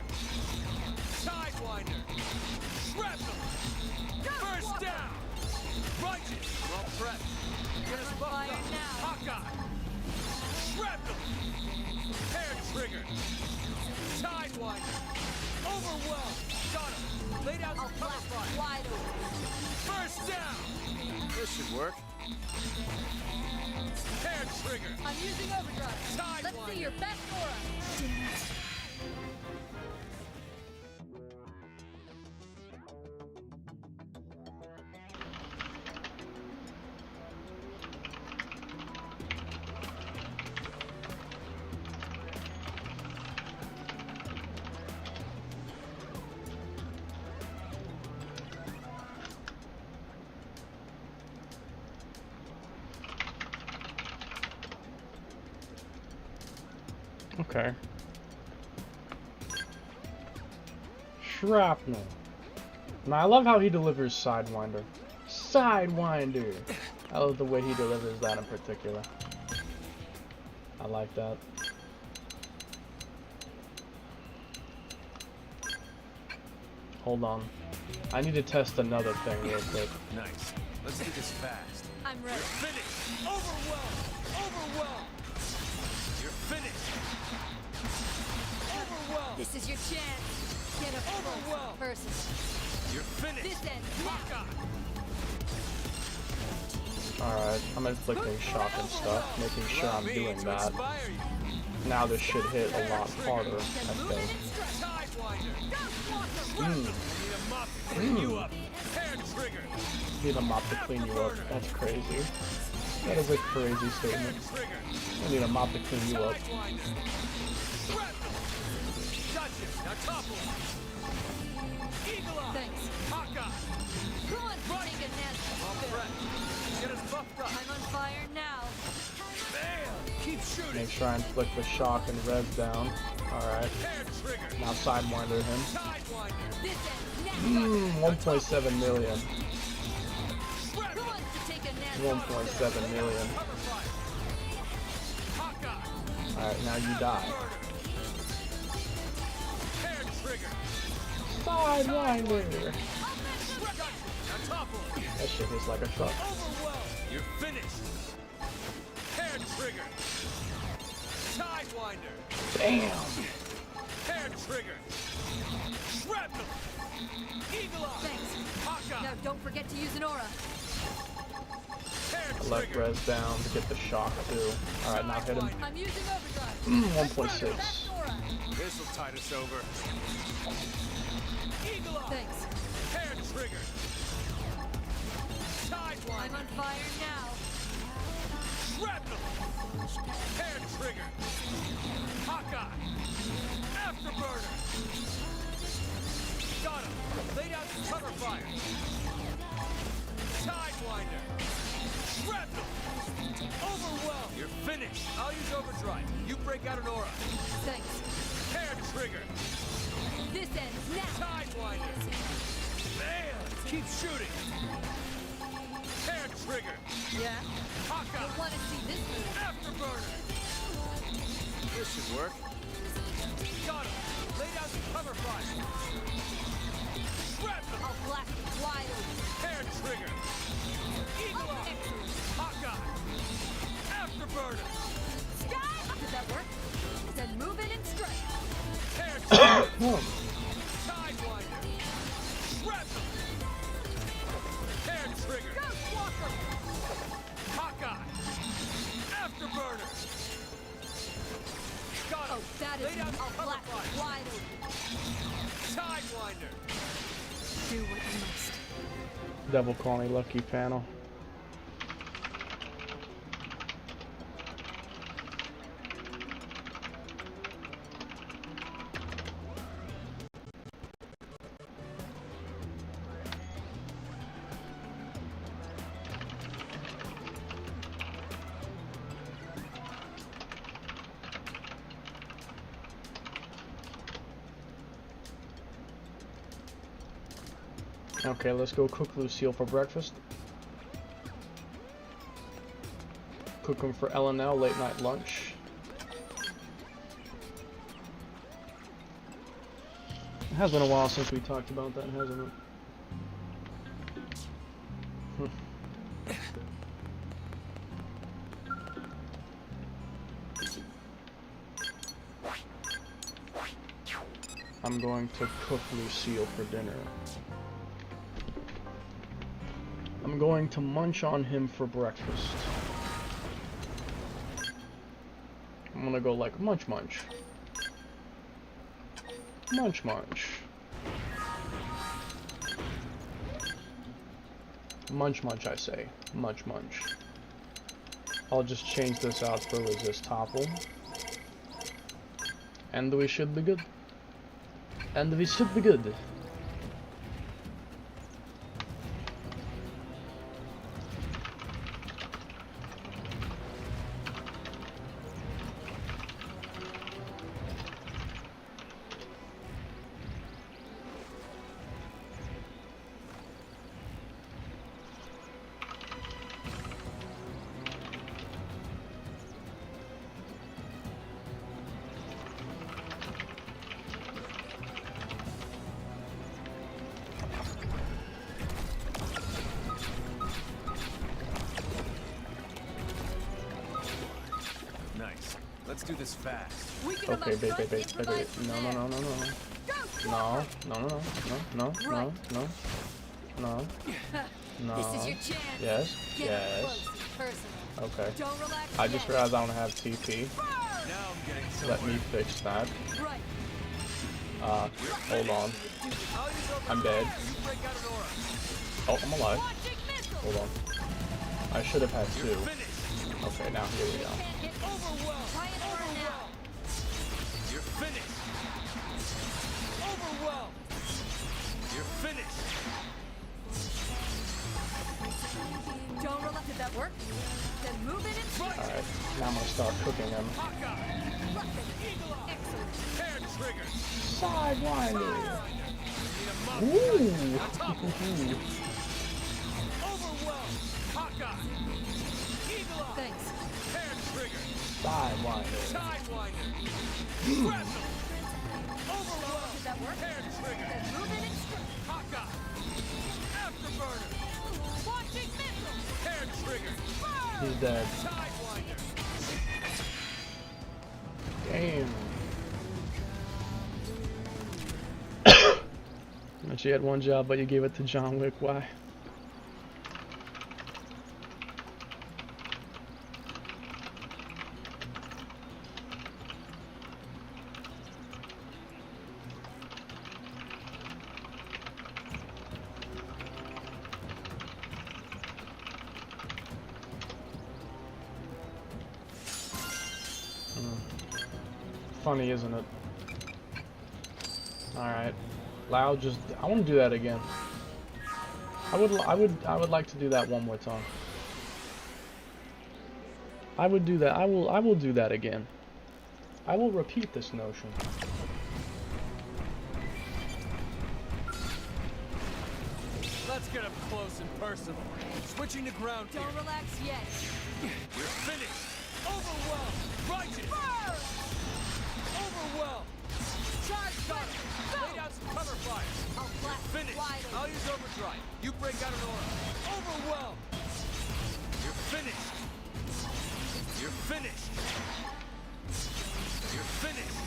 Sidewinder. Shrapnel. First down. Righteous. Well prepped. Get us buffed Fire up. now. Hawkeye. Shrapnel. Hair trigger. Sidewinder. Overwhelm. Got him. Laid out I'll some cover blast fire. wide open. First down. This should work. Hair trigger. I'm using overdrive. Let's Sidewinder. see your best aura. Okay. Shrapnel. Now I love how he delivers Sidewinder. Sidewinder! I love the way he delivers that in particular. I like that. Hold on. I need to test another thing real quick. Nice. Let's do this fast. I'm ready. Finish. Overwhelm. Overwhelm. You're finished. Overwhelm. This is your chance. Get a Overwhelm. person. You're finished. This ends now. Hawkeye. Alright, I'm inflicting shock and stuff, making sure I'm doing to that. inspire you. Now this should hit a lot harder, I think. Sidewinder. Need a mop to clean you up. Hair trigger. Need a mop to clean you up. That's crazy. That is a crazy statement. Trigger. I need a mop to clean you up. Sidewinder. Shrapnel. Gotcha. Now topple. Eagle eye. Thanks. Hawkeye. Who wants to take a nasty All spill? prep. Get us buffed up. I'm on fire now. Bam. Keep shooting. Make sure I inflict the shock and res down. Alright. Hair trigger. Now sidewinder him. Sidewinder. This ends now. 1.7 million. Who wants to take a nasty 1.7 million. Cover fire. Hawkeye. Alright, now you die. Hair trigger. Sidewinder. Gotcha. Now topple. That shit is like a truck. Overwhelm. You're finished. Hair trigger. Sidewinder. Damn. Hair trigger. Shrapnel. Eagle eye. Thanks. Hawkeye. Now don't forget to use an aura. Hair Left trigger. res down to get the shock too. Alright, now hit him. I'm using overdrive. 1.6. Aura. This'll tide us over. Eagle eye. Thanks. Hair trigger. I'm Sidewinder. on fire now. Shrapnel. Hair trigger. Hawkeye. Afterburner. Got him. Lay down some cover fire. Sidewinder. Shrapnel. Overwhelm. You're finished. I'll use overdrive. You break out an aura. Thanks. Hair trigger. This ends now. Sidewinder. Man, keep shooting. Hair trigger. Yeah? Hawkeye. You'll want to see this move. Afterburner. This should work. Got him. Lay down some cover fire. Shrapnel. I'll blast it wide open. Hair trigger. Eagle eye. Excellent. Hawkeye. Afterburner. Sky! Did that work? Then move in and strike. Hair trigger. Oh, Sidewinder. Shrapnel. Hair trigger. Ghost Walker! Hawkeye. Afterburner. Got him. Oh, that Lay is down I'll some cover blast it fire. wide open. Sidewinder. Do what you must. Devil Colony Lucky panel. Okay, let's go cook Lucille for breakfast. Cook him for L&L late night lunch. It has been a while since we talked about that, hasn't it? I'm going to cook Lucille for dinner. I'm going to munch on him for breakfast. I'm gonna go like munch munch. Munch munch. Munch munch, I say. Munch munch. I'll just change this out for resist topple. And we should be good. And we should be good. Nice. Let's do this fast. We can Okay, almost wait. improvise from No. there. No. Ghost No. Walker! No. Right. No. No. This is your chance. Yes. Get Yes. close and personal. Okay. Don't relax I yet. just realized I don't have TP. Now I'm getting Let somewhere. me fix that. Right. Hold on. I'll use over. I'm dead. You break out an aura. Oh, I'm alive. Launching missile. Hold on. I should have had You're 2. finished. Okay, now here we go. Can't hit Overwhelmed. Try and burn now. You're finished. Overwhelmed. You're finished. Don't relax. Did that work? Then move in and strike. Alright, now I'm gonna start cooking him. Hawkeye. Eagle Eye. Excellent. Hair trigger. Sidewinder! Need a mop. Ooh! Overwhelmed. Hawkeye. Eagle Eye. Thanks. Hair trigger. Sidewinder. Sidewinder. Shrapnel. Overwhelmed. Did that work? Hair trigger. Then move in and strike. Hawkeye. Afterburner. Launching missile. Hair trigger. He's dead. Sidewinder. Damn. And she had one job, but you gave it to John Wick. Why? Funny, isn't it? Alright. Loud, just I want to do that again. I would like to do that one more time. I would do that. I will do that again. I will repeat this notion. Let's get up close and personal. Switching to ground gear. Don't relax yet. You're finished. Overwhelmed. Righteous. Overwhelmed. Charge ready. Lay down some cover fire. I'll blast Finished. wide I'll open. use overdrive. You break out an aura. Overwhelmed. You're finished. You're finished. You're finished.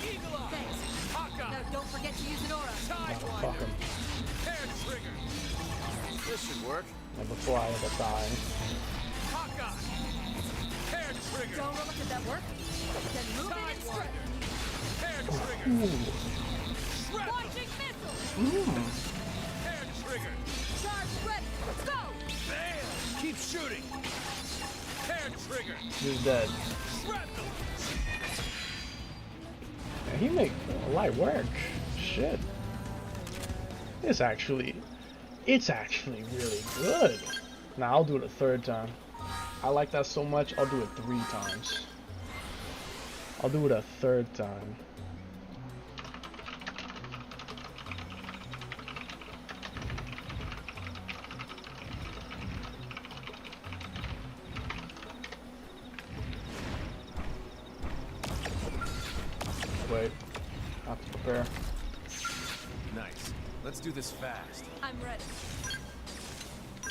Eagle Eye. Thanks. Hawkeye. Now don't forget to use an aura. Fuck Sidewinder. him. Hair trigger. This should work. And before I end up dying. Hawkeye. Hair trigger. Don't relax. Did that work? Then move in and strike. Sidewinder. Hair trigger. Ooh. Shrapnel. Launching missile. Hair trigger. Charge ready. Go. Bam. Keep shooting. Hair trigger. He's dead. Shrapnel. Yeah, he make light work. Shit. It's actually really good. Now I'll do it a 3rd time. I like that so much, I'll do it 3 times. I'll do it a 3rd time. Wait, I have to prepare. Nice. Let's do this fast. I'm ready.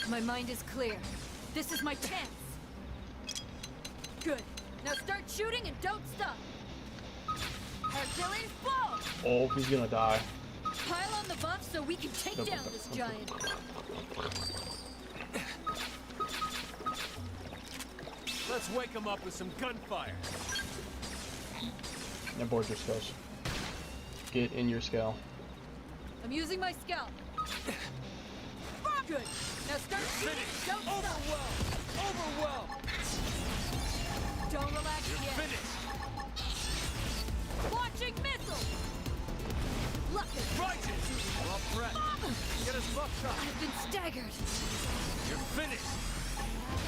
My mind is clear. This is my chance. Good. Now start shooting and don't stop. Hercules, blow! Oh, he's gonna die. Pile on the buffs so we can take down this giant. Let's wake him up with some gunfire. And board your skills. Get in your scale. I'm using my scalp. Good. Now start shooting. Finished. Don't stop. Overwhelmed. Don't relax You're yet. finished. Launching missile. Luck it. Righteous. Well, Brett. Get us buffed up. I've been staggered. You're finished.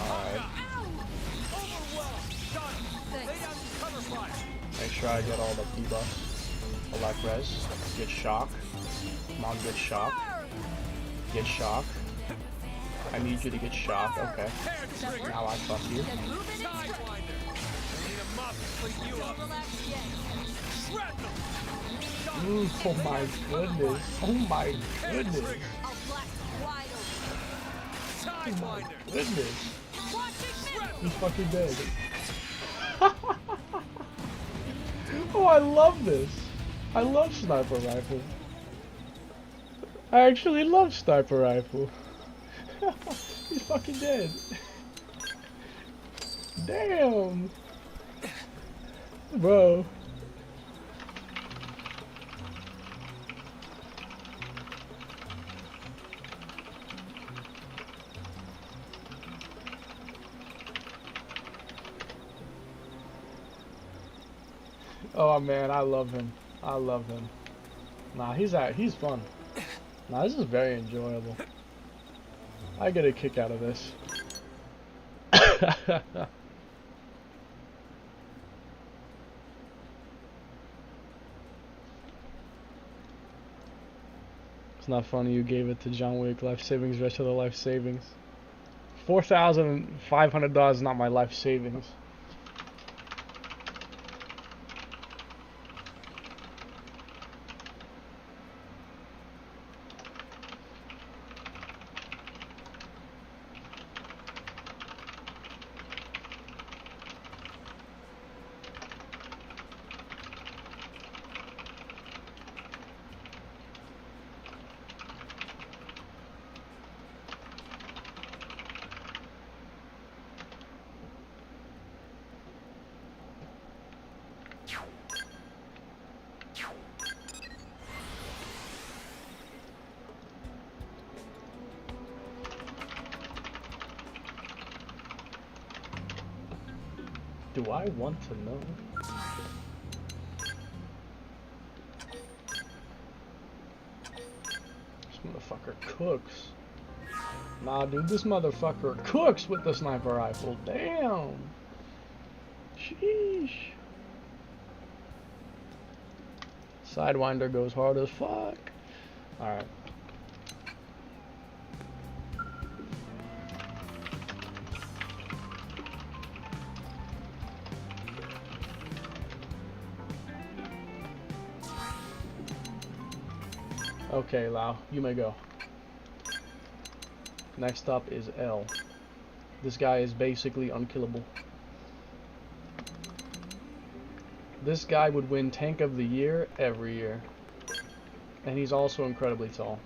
Alright. Ow! Overwhelmed. Got him. Thanks. Lay down some cover fire. Make sure I get all the debuffs. Black res. Get shock. Come on, get shock. Get shock. I need you to get shock. Okay. Hair trigger. Now I fuck you. Then move in and strike. Sidewinder. I need a mop to clean you up. Don't relax yet. Shrapnel. Got him. Oh my goodness. Oh my Hair goodness. trigger. I'll blast wide open. Sidewinder. Goodness. Launching missile. He's fucking dead. Oh, I love this. I love sniper rifle. I actually love sniper rifle. He's fucking dead. Damn. Bro. Oh man, I love him. I love him. Nah, he's fun. Nah, this is very enjoyable. I get a kick out of this. It's not funny you gave it to John Wick. Life savings, rest of the life savings. $4,500 is not my life savings. Do I want to know? This motherfucker cooks. Nah, dude, this motherfucker cooks with the sniper rifle. Damn. Sheesh. Sidewinder goes hard as fuck. Alright. Okay, Lau, you may go. Next up is L. This guy is basically unkillable. This guy would win Tank of the Year every year. And he's also incredibly tall.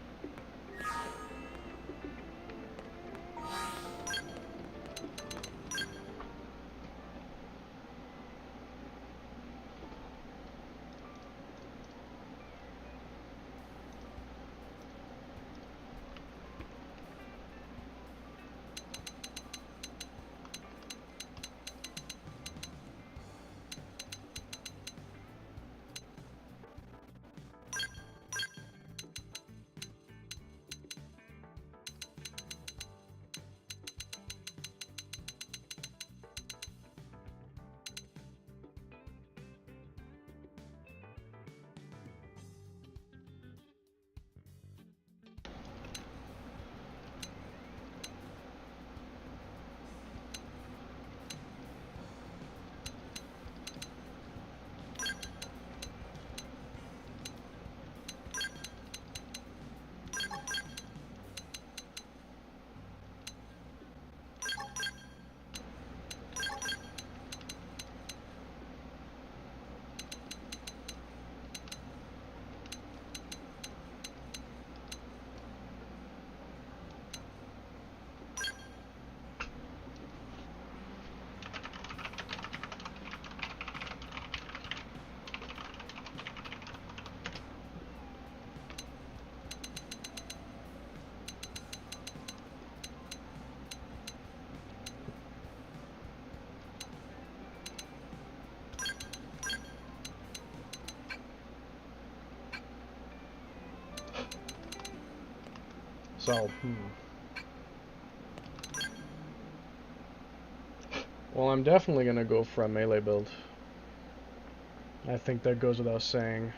So, well, I'm definitely gonna go for a melee build. I think that goes without saying.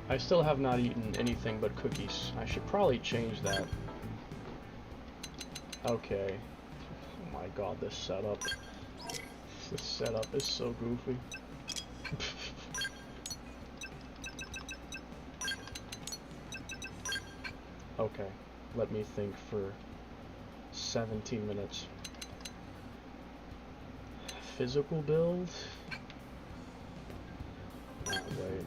I still have not eaten anything but cookies. I should probably change that. Okay. Oh my god, this setup. This setup is so goofy. Okay, let me think for 17 minutes. Physical build? Oh, wait.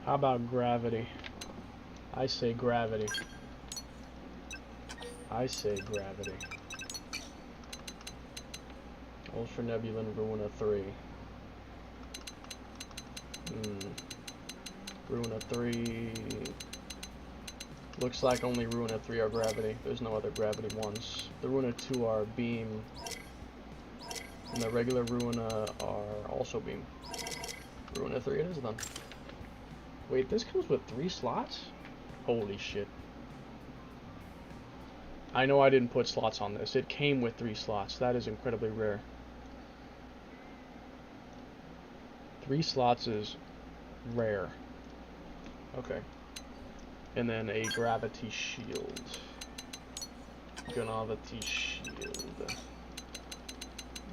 How about gravity? I say gravity. I say gravity. Ultra Nebulan Ruina 3. Ruina 3... Looks like only Ruina 3 are gravity. There's no other gravity ones. The Ruina 2 are beam. And the regular Ruina are also beam. Ruina 3 it is then. Wait, this comes with 3 slots? Holy shit. I know I didn't put slots on this. It came with 3 slots. That is incredibly rare. 3 slots is rare. Okay. And then a gravity shield. Gravity shield.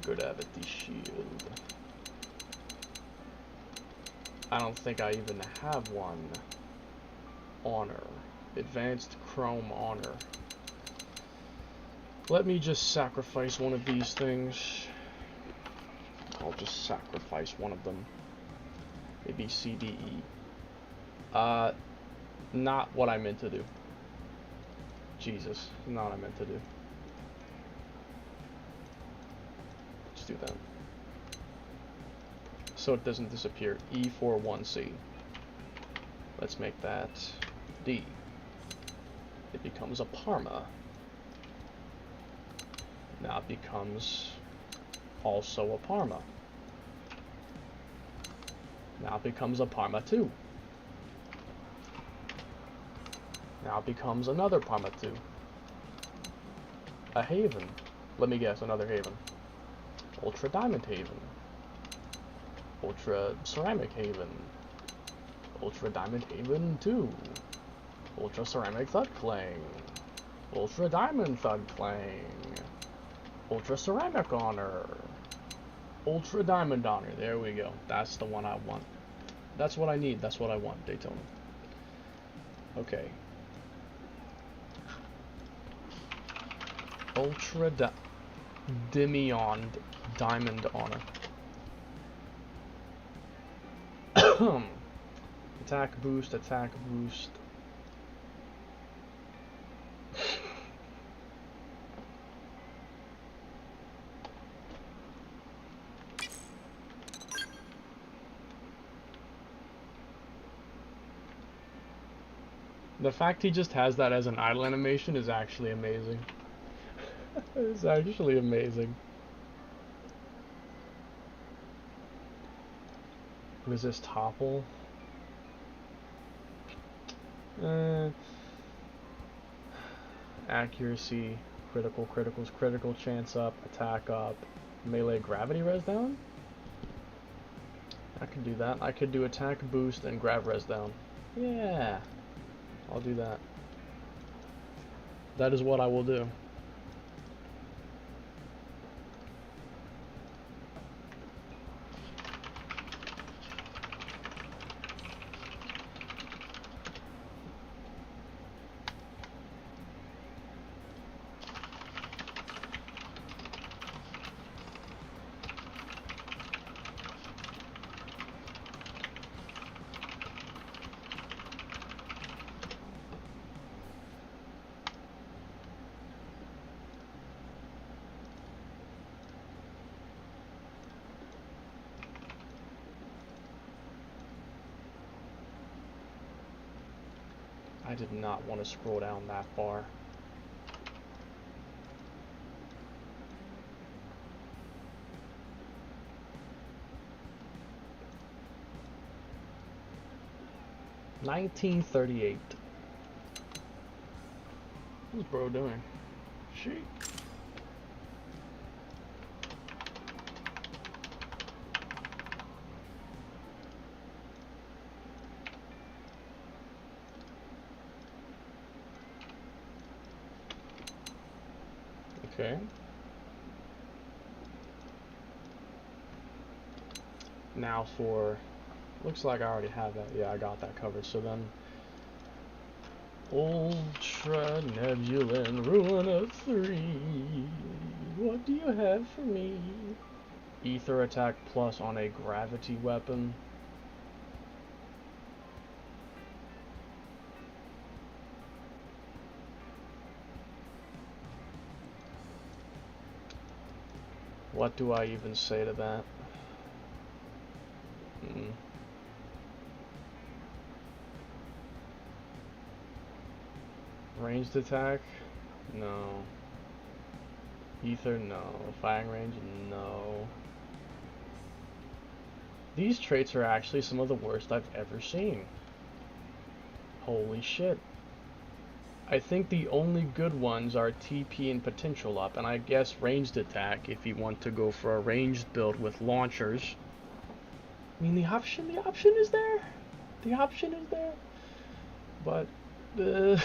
Gravity shield. I don't think I even have one. Honor. Advanced Chrome Honor. Let me just sacrifice one of these things. I'll just sacrifice one of them. A, B, C, D, E. Not what I meant to do. Jesus, not what I meant to do. Let's do that. So it doesn't disappear. E for 1C. Let's make that D. It becomes a Parma. Now it becomes also a Parma. Now it becomes a Parma 2. Now it becomes another Parma 2. A Haven. Let me guess, another Haven. Ultra Diamond Haven. Ultra Ceramic Haven. Ultra Diamond Haven 2. Ultra Ceramic Thud Clang. Ultra Diamond Thud Clang. Ultra Ceramic Honor. Ultra Diamond Honor. There we go. That's the one I want. That's what I need. That's what I want, Daytona. Okay. Ultra Demion Diamond Honor. Attack boost, attack boost. The fact he just has that as an idle animation is actually amazing. It's actually amazing. Resist topple. Accuracy, critical, criticals, critical chance up, attack up, melee gravity res down? I could do that. I could do attack boost and grav res down. Yeah, I'll do that. That is what I will do. I did not want to scroll down that far. $19.38. What's bro doing? She. Okay. Now for, looks like I already have that. Yeah, I got that covered. So then, Ultra Nebulan Ruin of 3. What do you have for me? Ether attack plus on a gravity weapon. What do I even say to that? Ranged attack? No. Ether? No. Firing range? No. These traits are actually some of the worst I've ever seen. Holy shit. I think the only good ones are TP and potential up, and I guess ranged attack if you want to go for a ranged build with launchers. I mean, the option is there. The option is there. But, yeah,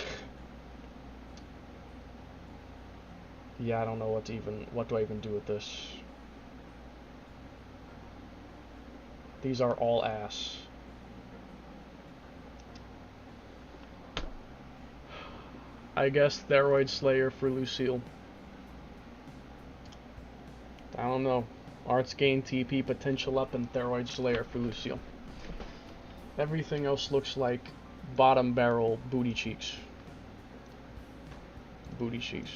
I don't know what do I even do with this. These are all ass. I guess Steroid Slayer for Lucille. I don't know. Arts gain TP, potential up, and Steroid Slayer for Lucille. Everything else looks like bottom barrel booty cheeks. Booty cheeks.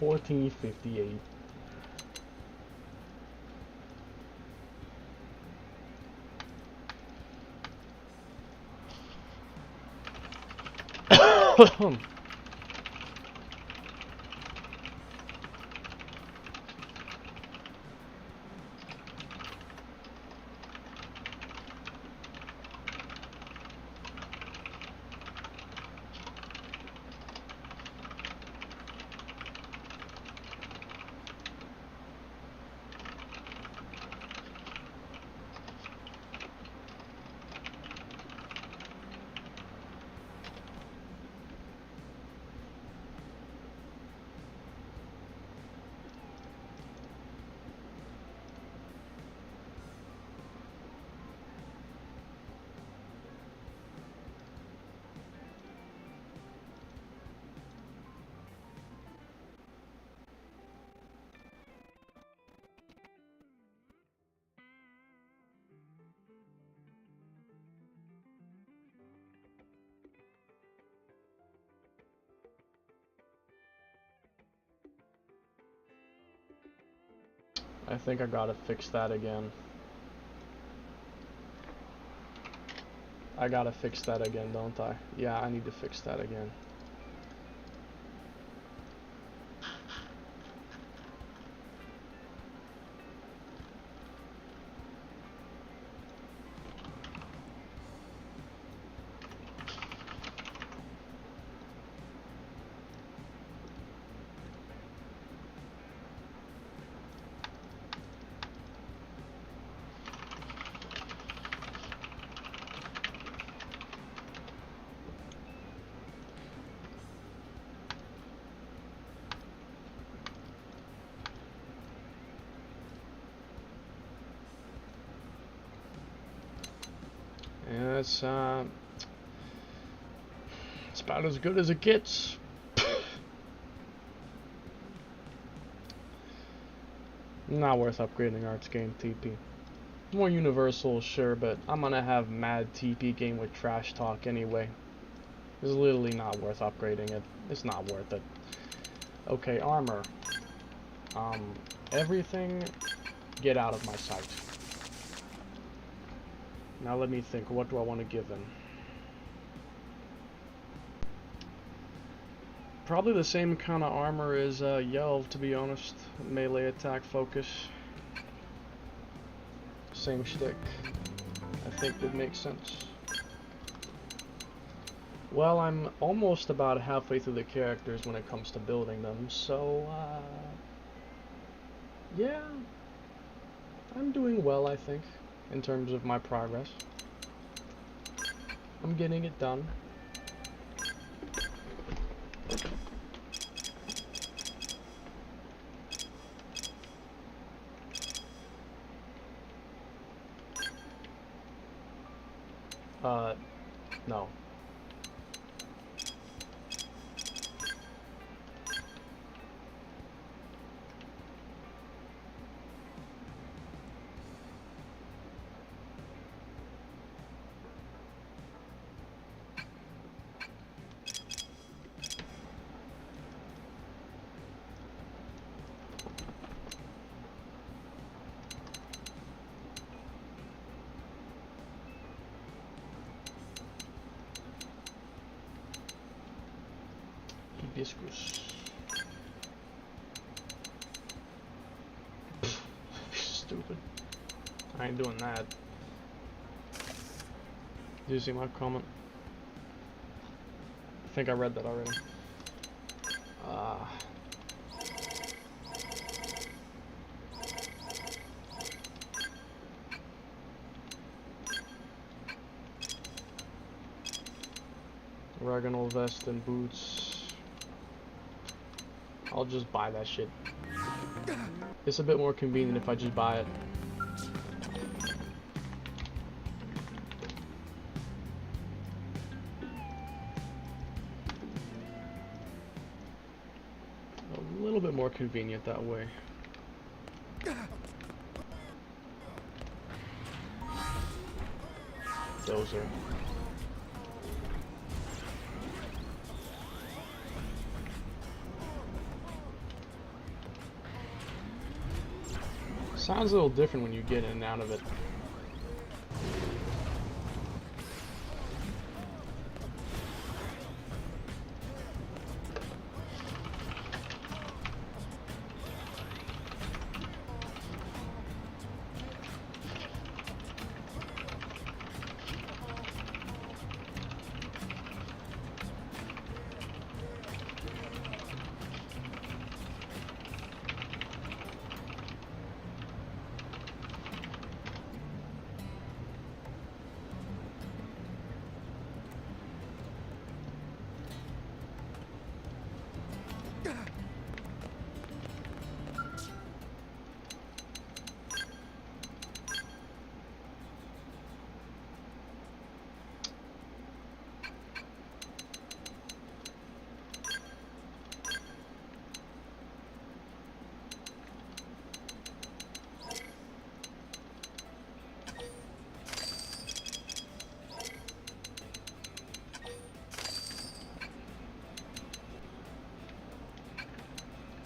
$14.58. I think I gotta fix that again. I gotta fix that again, don't I? Yeah, I need to fix that again. Yeah, it's about as good as it gets. Not worth upgrading Arts game TP. More universal, sure, but I'm gonna have mad TP game with trash talk anyway. It's literally not worth upgrading it. It's not worth it. Okay, armor. Everything, get out of my sight. Now let me think, what do I want to give him? Probably the same kind of armor as Yelv, to be honest. Melee attack focus. Same shtick. I think would make sense. Well, I'm almost about halfway through the characters when it comes to building them, so, yeah. I'm doing well, I think, in terms of my progress. I'm getting it done. No. Hibiscus. Stupid. I ain't doing that. Did you see my comment? I think I read that already. Oregano vest and boots. I'll just buy that shit. It's a bit more convenient if I just buy it. A little bit more convenient that way. Those are. Sounds a little different when you get in and out of it.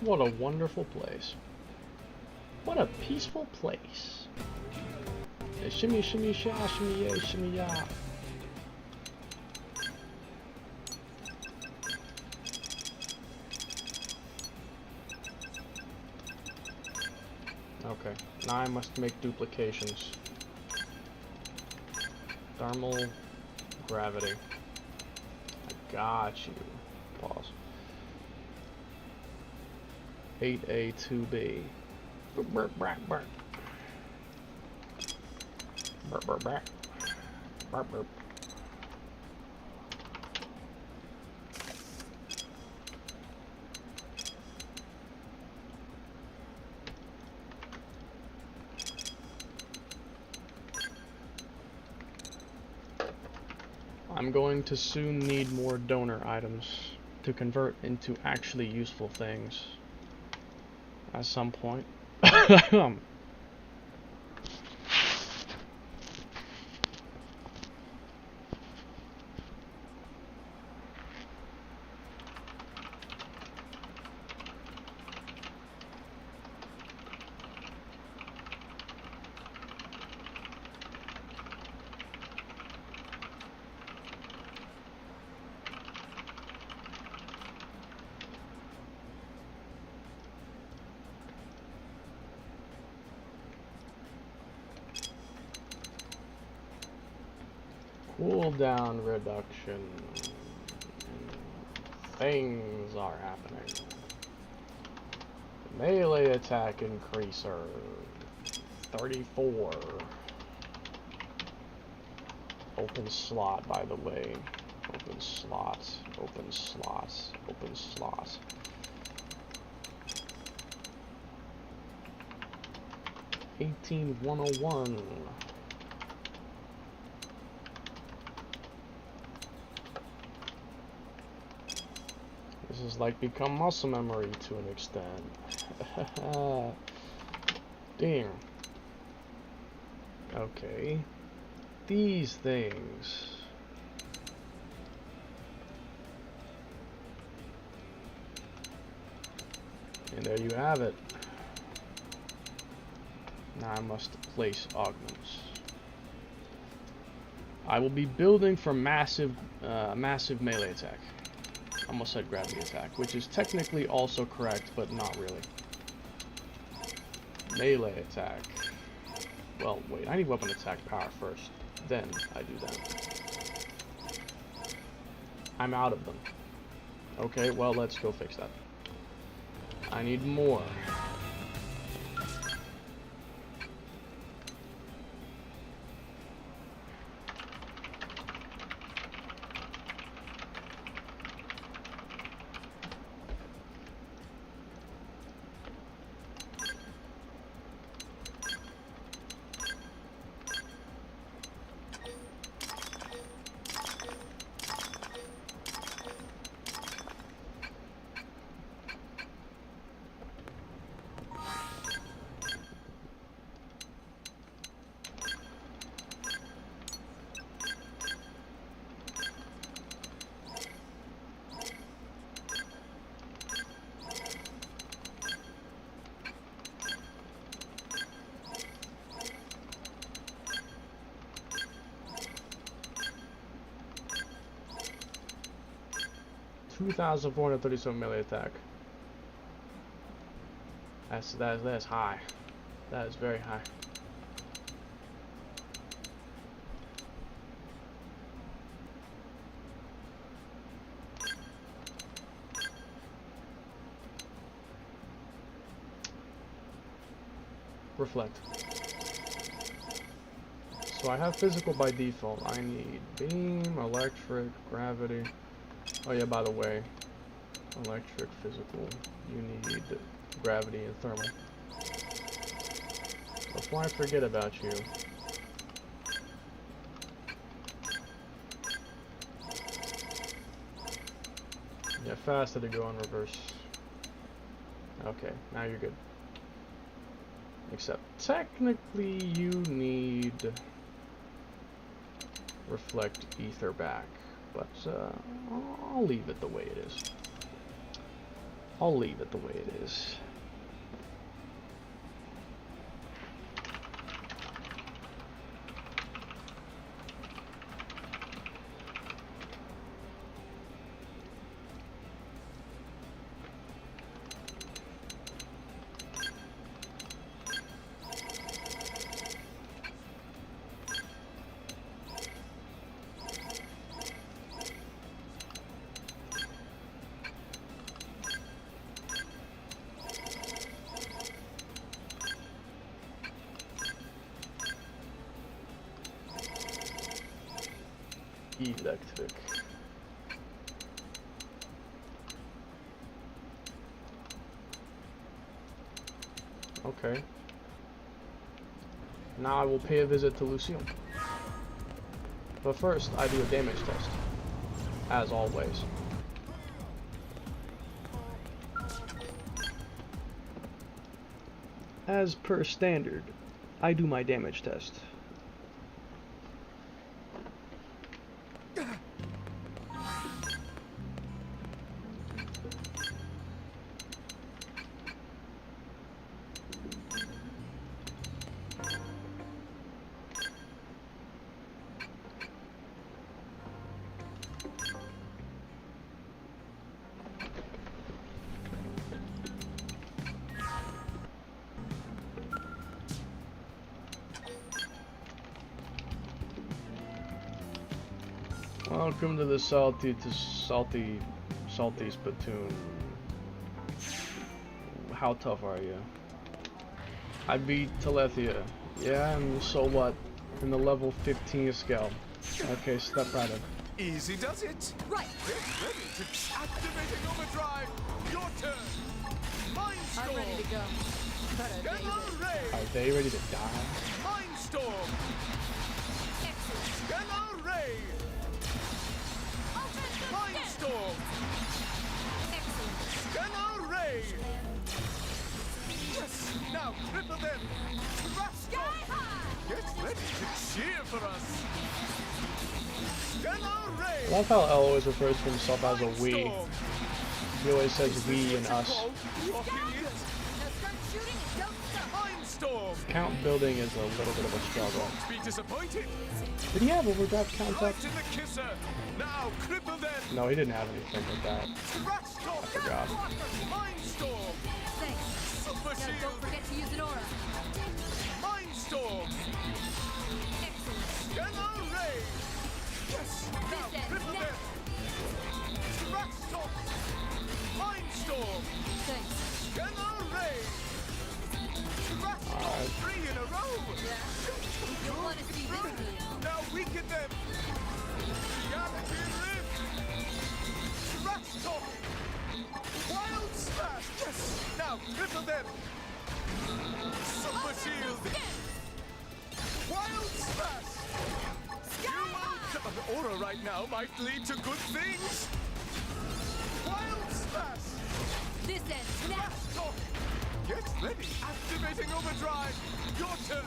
What a wonderful place. What a peaceful place. Yeah, shimmy, shimmy, sha, shimmy, yeah, shimmy, yeah. Okay, now I must make duplications. Thermal gravity. I got you. Pause. 8A, 2B. Burp, burp, burp. Burp, burp, burp. Burp, burp. I'm going to soon need more donor items to convert into actually useful things at some point. Cooldown reduction. Things are happening. Melee attack increaser. 34. Open slot, by the way. Open slot. Open slot. Open slot. $18,101. This is like become muscle memory to an extent. Damn. Okay. These things. And there you have it. Now I must place augments. I will be building for massive melee attack. Almost said gravity attack, which is technically also correct, but not really. Melee attack. Well, wait, I need weapon attack power first. Then I do that. I'm out of them. Okay, well, let's go fix that. I need more. 2,437 melee attack. That's high. That is very high. Reflect. So I have physical by default. I need beam, electric, gravity. Oh yeah, by the way, electric, physical, you need gravity and thermal. Before I forget about you, yeah, faster to go in reverse. Okay, now you're good. Except technically you need reflect ether back. But I'll leave it the way it is. I'll leave it the way it is. Electric. Okay. Now I will pay a visit to Lucille. But first, I do a damage test. As always. As per standard, I do my damage test. Welcome to the salty spittoon. How tough are you? I beat Telethia. Yeah, and so what? In the level 15 scale. Okay, step right up. Easy does it. Right. Get ready to activating overdrive. Your turn. Mind storm. I'm ready to go. But a Yellow ray. Are they ready to die? Mind storm. excellent. Yellow ray. Mind storm. Excellent. Yellow ray. Yes. Now cripple them. Thrust Sky off. high. Get ready to cheer for us. Yellow ray. I love how L always refers to himself as a Mind we. storm. He always says we and us. Rocking it. Now start shooting and don't stop. Mind storm. Count building is a little bit of a struggle. Be disappointed. Did he have overdrive count up? Right in the kisser. Now cripple them. No, he didn't have anything with that. Thrust off. I forgot. Mind storm. Thanks. Super Now don't shield. forget to use an aura. Mind storm. Excellent. Yellow ray. Yes. Now This end, cripple now. them. Thrust off. Mind storm. Thanks. Yellow ray. Thrust off. 3 in a row. You'll want to see this move. Now weaken them. Reality live. Thrust off. Wild smash. Yes. Now cripple them. Super shield. Wild smash. An aura right now might lead to good things. Wild smash. This end, now. Thrust off. Get ready. Activating overdrive. Your turn.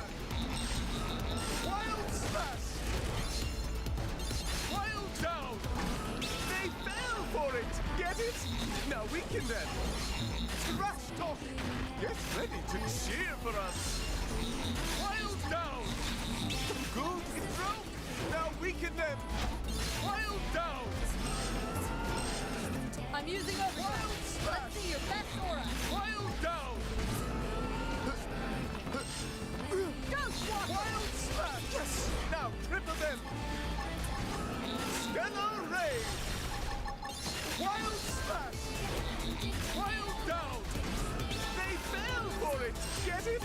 Wild smash. Wild down. They fell for it. Get it? Now weaken them. Thrust off. Get ready to cheer for us. Wild down. Good throw. Now weaken them. Wild down. I'm using overdrive. Let's see your best aura. Wild down. Ghost walker. Wild smash. Yes. Now cripple them. Yellow ray. Wild smash. Wild down. They fell for it. Get it?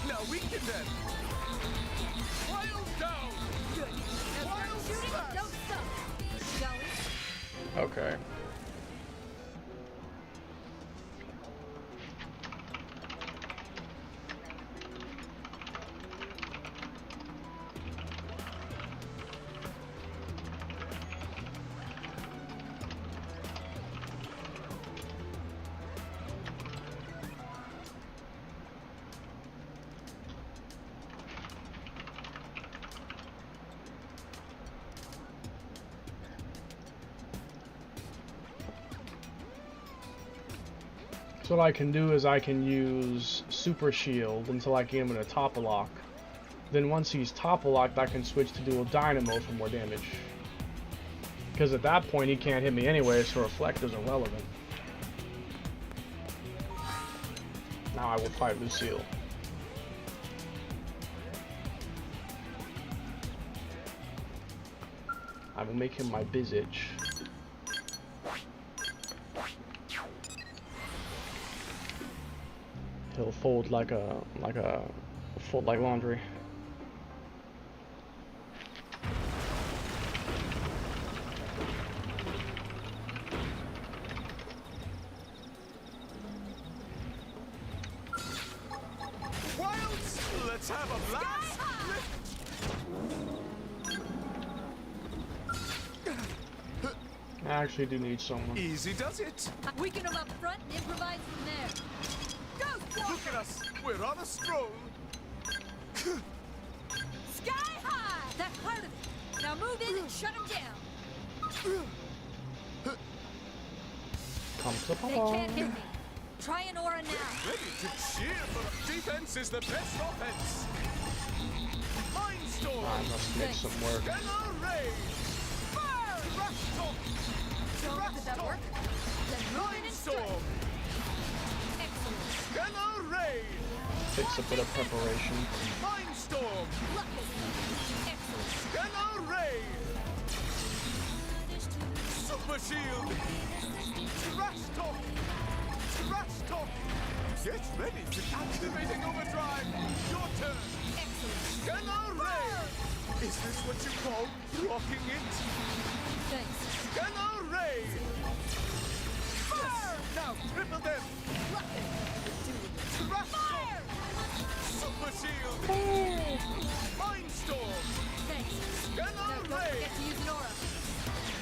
Now weaken them. Wild down. Good. Now start Wild shooting smash. and don't stop. Shall we? Okay. So what I can do is I can use Super Shield until I get him in a topple lock. Then once he's topple locked, I can switch to Dual Dynamo for more damage. Because at that point he can't hit me anyway, so Reflect is irrelevant. Now I will fight Lucille. I will make him my Visage. He'll fold like laundry. Wilds. Let's have a blast. I actually do need someone. Easy does it. Weaken them up front and improvise from there. Ghost Look at us! We're on a stroll! Sky high! That's part of it. Now move in and shut him down. Come to They can't Papa. hit me. Try an aura now. Ready to cheer for defense is the best offense! Mind Storm! I must make some work. Hello, Ray! Fire! Rush Talk! Don't did that work? Then move in Mind and strike. Storm! Excellent. Hello, Ray! Takes a bit of preparation. Mind Storm! Lucky. Excellent. Hello, Ray! Super Shield! Trash Talk! Trash Talk! Get ready to activating overdrive! Your turn! Excellent. Hello, Ray! Is this what you call rocking it? Thanks. Hello, Ray! Fire! Now triple them! Lucky. Trash Talk! Super Shield! Mind Storm! Thanks. Hello, Now don't Ray! forget to use an aura.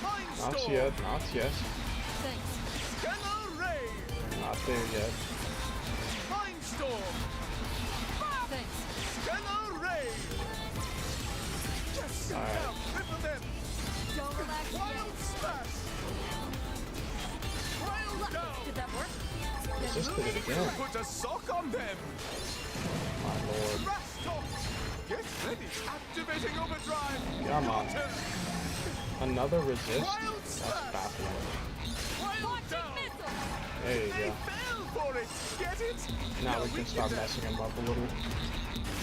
Mind Not Storm! yet, not yet. Thanks. Hello, Ray! Not there yet. Mind Storm! Thanks. Hello, Ray! Yes! All right. Now triple them! Don't relax Wild yet. Smash! Wild Lucky. Down! Did that work? Then Just move did in it and again. strike. Put a sock on them! My lord. Trash Talk! Get ready! Activating overdrive! Come Your on. turn. Another resist? Wild That's Smash! baffling. Wild Launching Down! missile. There you They go. fell for it! Get it? Now we can start that. messing him up a little.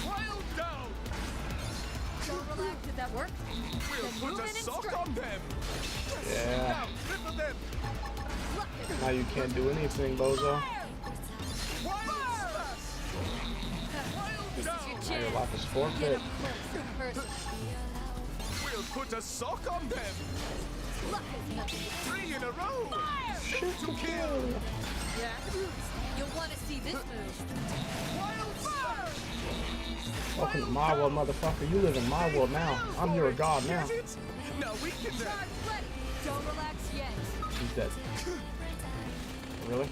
Wild Down! Don't relax. Did that work? We'll Then put move a in and sock strike. on them! Yeah. Now triple them! Lucky. Now you can't do anything, Bozo. Fire. Wild Smash! This is your Down! Now your chance. life is Get forfeit. up close in person. We'll put a sock on them! Lucky. 3 in a row! Fire. Shoot to kill! Yeah. You'll want to see this move. Wild Smash! Welcome to my world, motherfucker. You live in my world now. I'm your god now. Get it? Now we can Charge ready. Don't relax yet. He's dead. Really?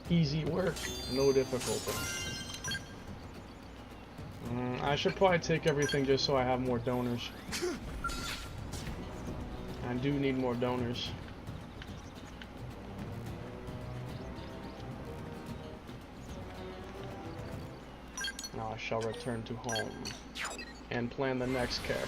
Easy work, no difficulty. I should probably take everything just so I have more donors. I do need more donors. Now I shall return to home and plan the next character.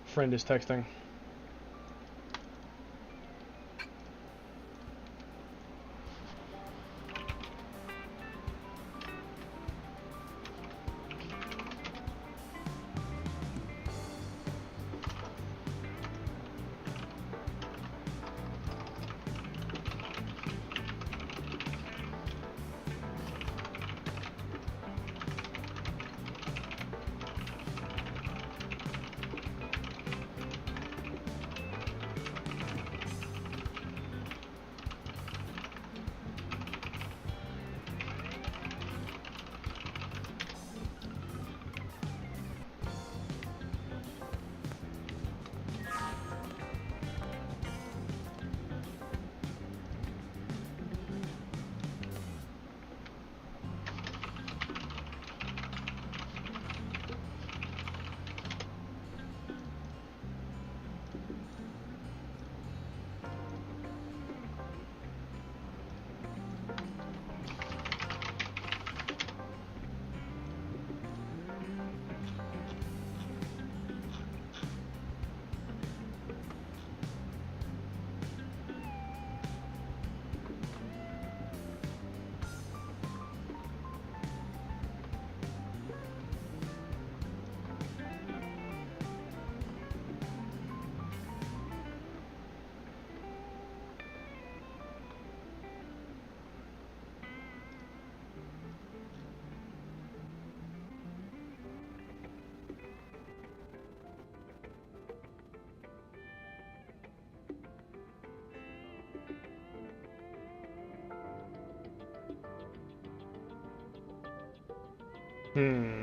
Friend is texting. Hmm.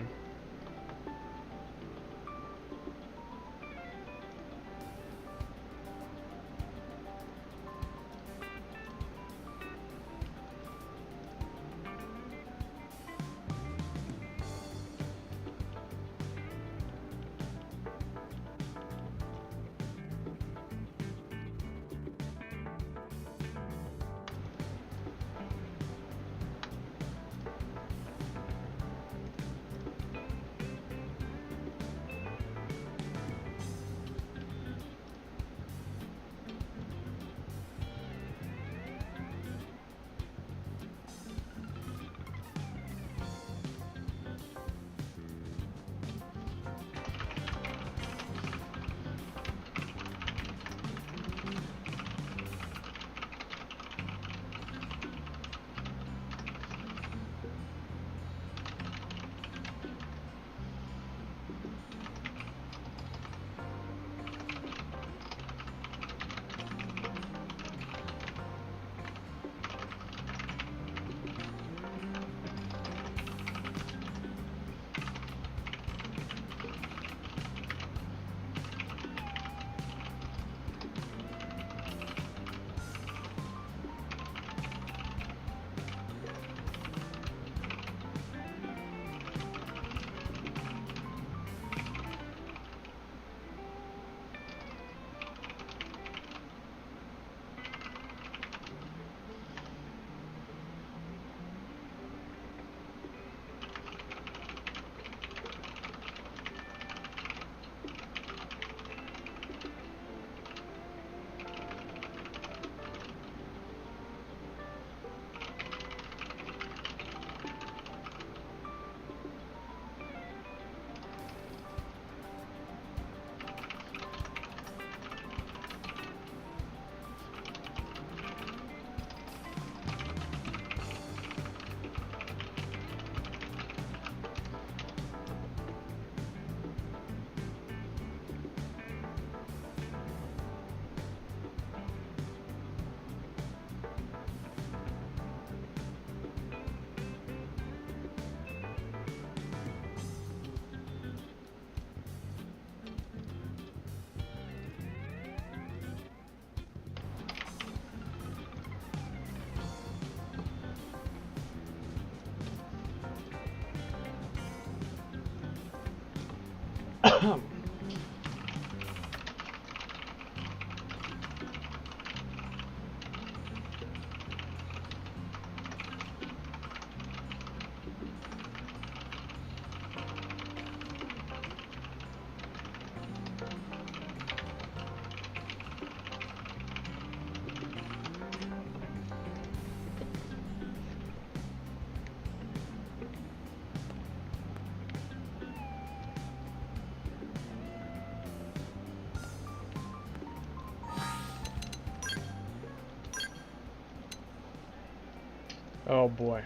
Oh boy.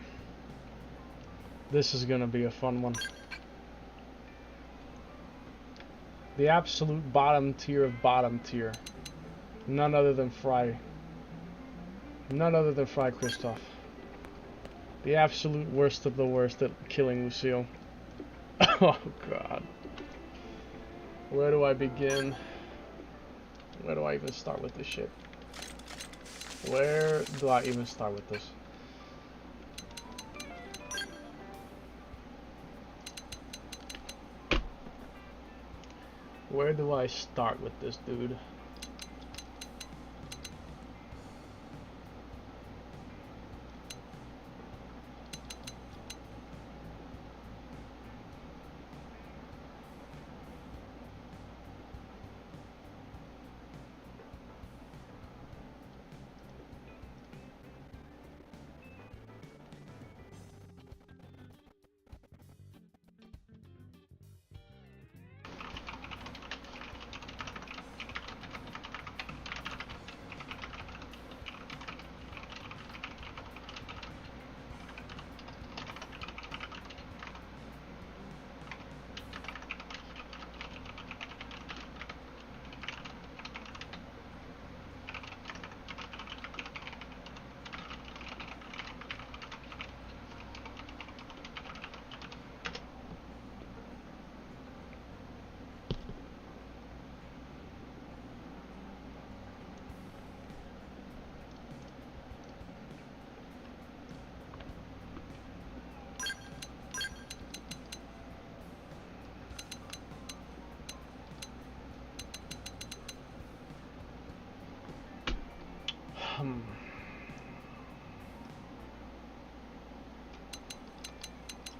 This is gonna be a fun one. The absolute bottom tier of bottom tier. None other than Fry. None other than Fry Christoph. The absolute worst of the worst at killing Lucille. Oh god. Where do I begin? Where do I even start with this shit? Where do I even start with this? Where do I start with this dude?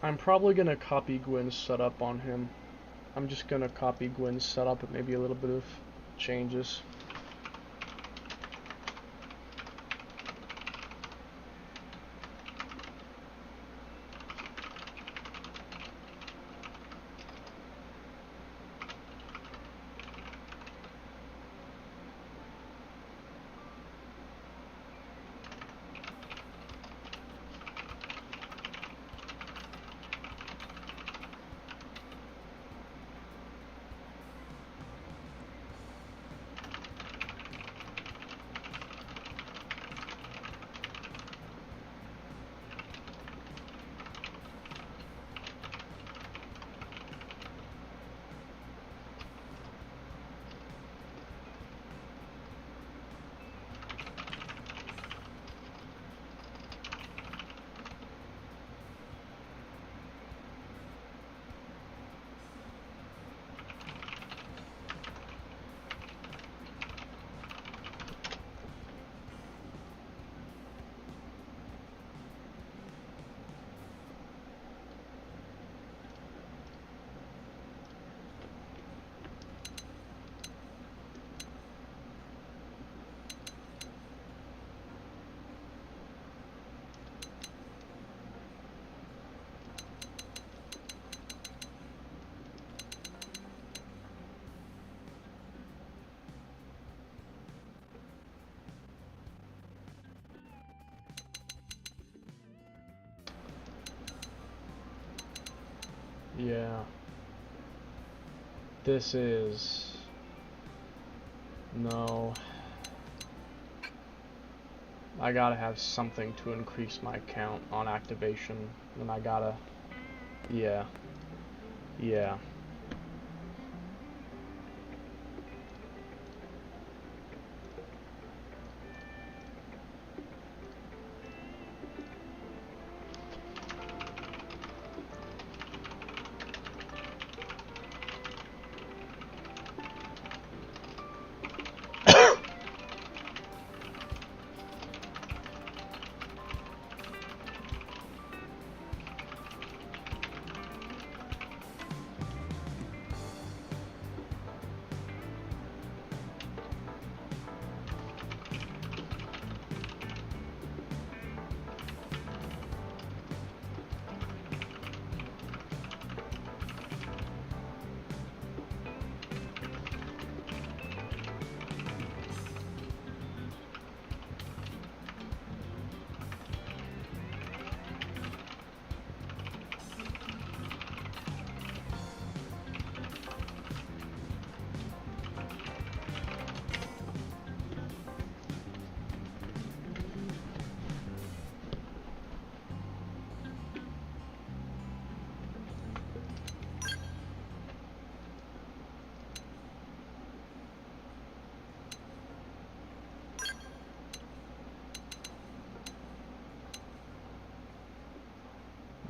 I'm probably gonna copy Gwen's setup on him. I'm just gonna copy Gwen's setup with maybe a little bit of changes. Yeah. This is... No. I gotta have something to increase my count on activation. And I gotta... Yeah. Yeah.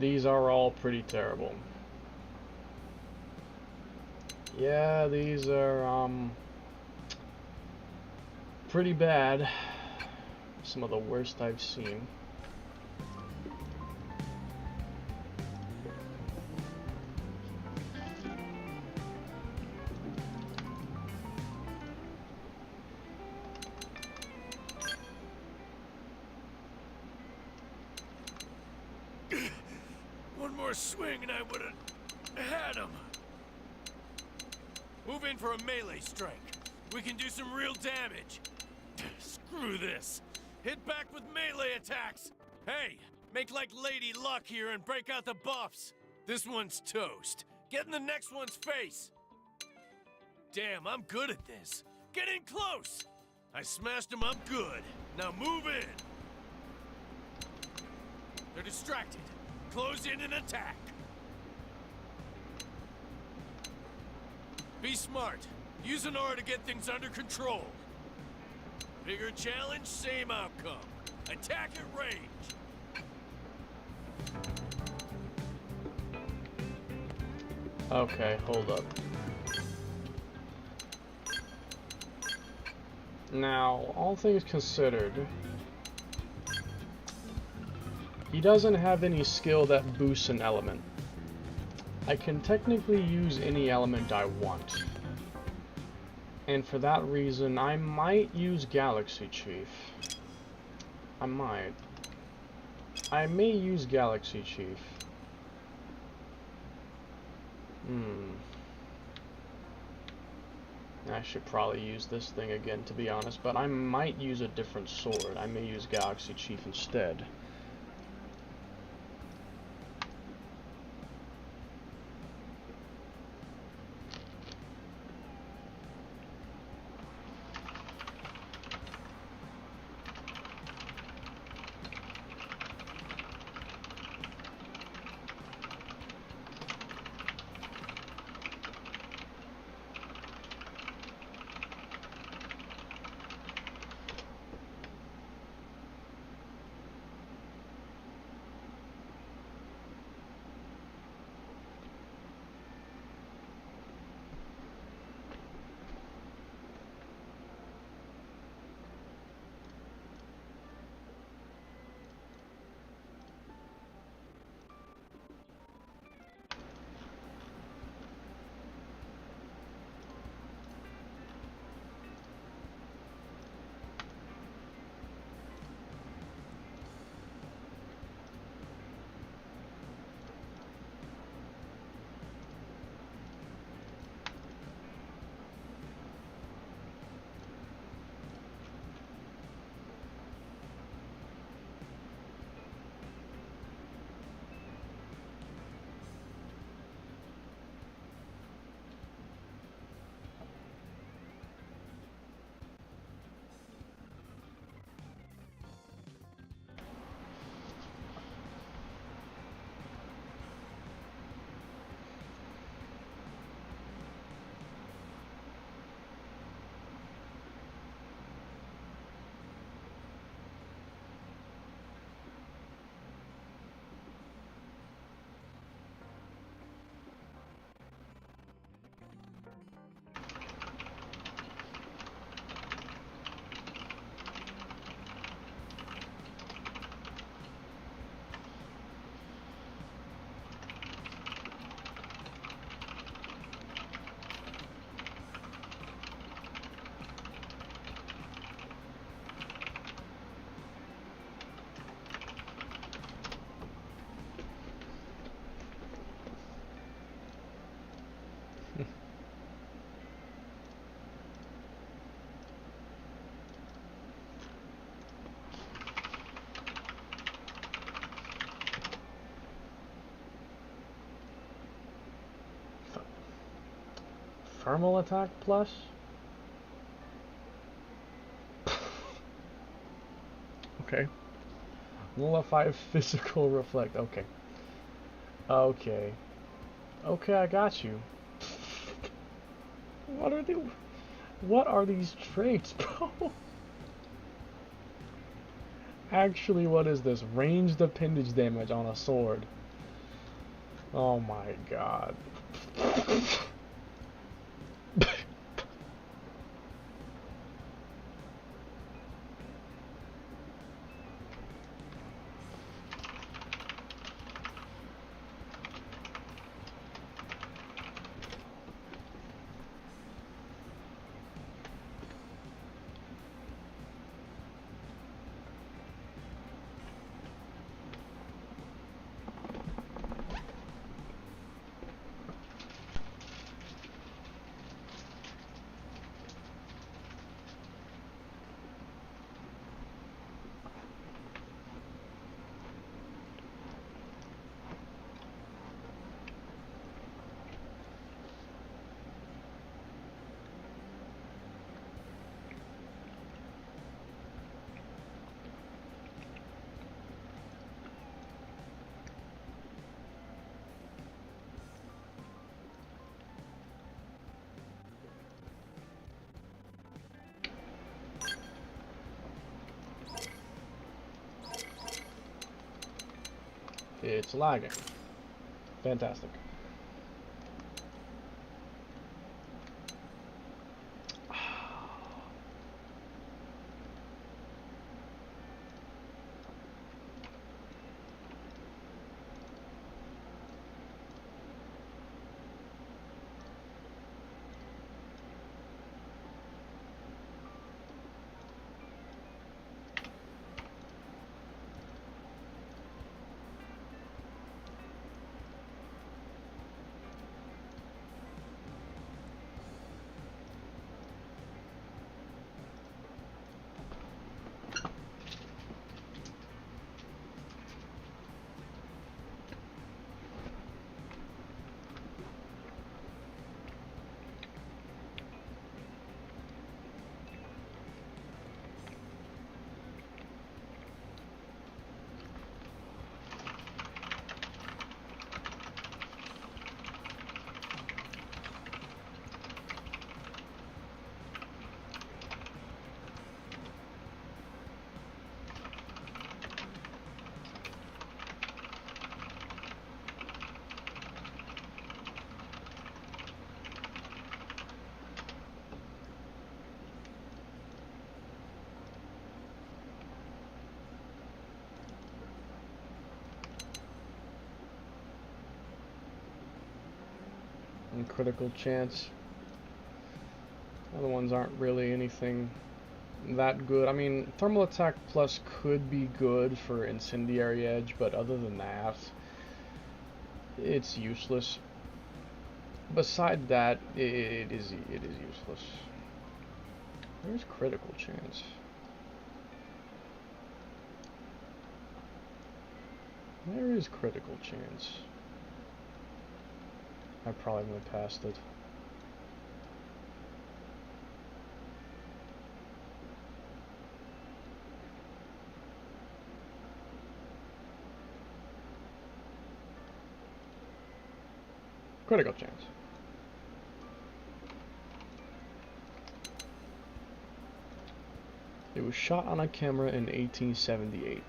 These are all pretty terrible. Yeah, these are pretty bad. Some of the worst I've seen. One more swing and I would have had him. Move in for a melee strike. We can do some real damage. Screw this. Hit back with melee attacks. Hey, make like Lady Luck here and break out the buffs. This one's toast. Get in the next one's face. Damn, I'm good at this. Get in close. I smashed him up good. Now move in. They're distracted. Close in and attack. Be smart. Use an aura to get things under control. Bigger challenge, same outcome. Attack at range. Okay, hold up. Now, all things considered, he doesn't have any skill that boosts an element. I can technically use any element I want. And for that reason, I might use Galaxy Chief. I might. I may use Galaxy Chief. I should probably use this thing again, to be honest, but I might use a different sword. I may use Galaxy Chief instead. Thermal attack plus? Okay. Nullify physical reflect. Okay. Okay. Okay, I got you. What are these traits, bro? Actually, what is this? Ranged appendage damage on a sword. Oh my god. It's lagging. Fantastic. And critical chance. Other ones aren't really anything that good. I mean, thermal attack plus could be good for incendiary edge, but other than that, it's useless. Beside that, it is useless. There's critical chance. There is critical chance. I probably went past it. Critical chance. It was shot on a camera in 1878.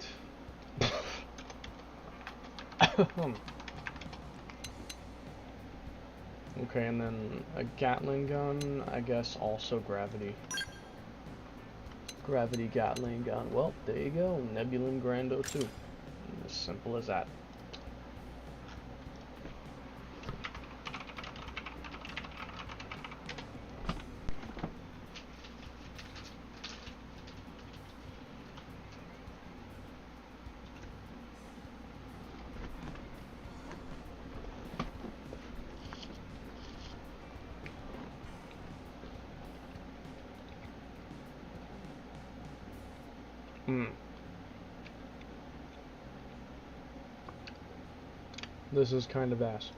Okay, and then a Gatling gun, I guess also gravity. Gravity Gatling gun. Well, there you go. Nebulin Grando 2. As simple as that. This is kind of ass.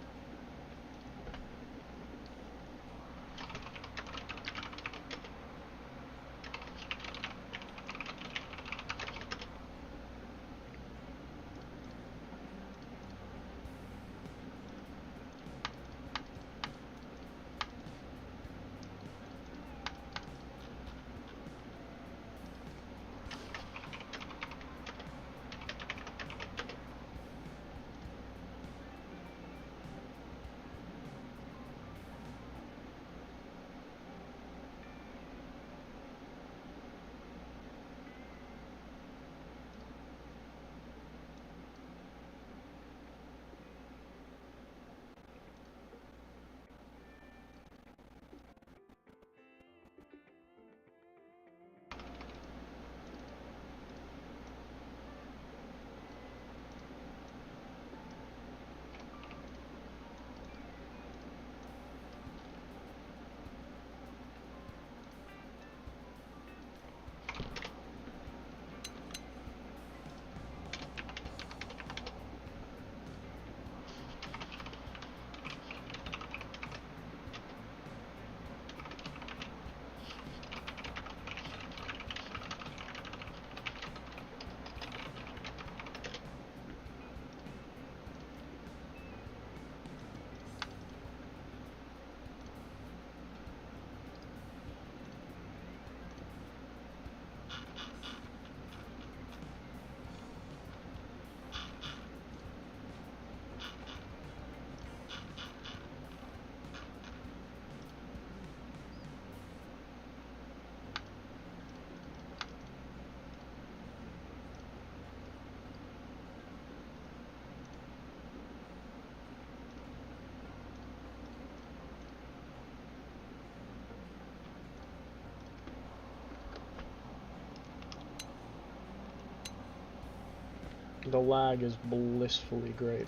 The lag is blissfully great.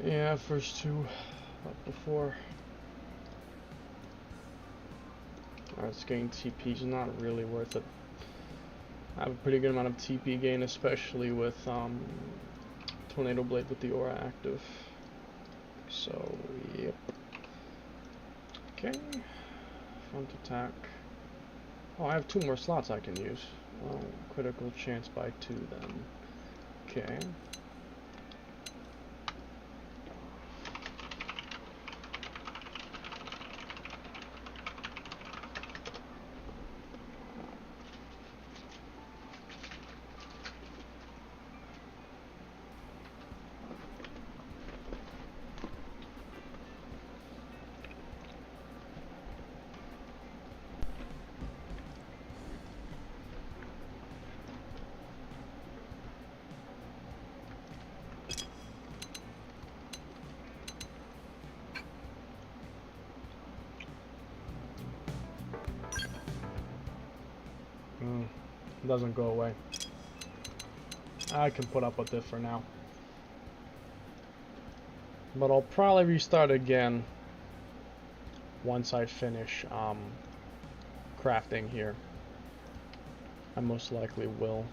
Yeah, first two up before. Alright, it's getting TP is not really worth it. I have a pretty good amount of TP gain, especially with Tornado Blade with the aura active. So, yep. Okay. Front attack. Oh, I have 2 more slots I can use. Well, critical chance by 2 then. Okay. Doesn't go away. I can put up with it for now. But I'll probably restart again once I finish crafting here. I most likely will.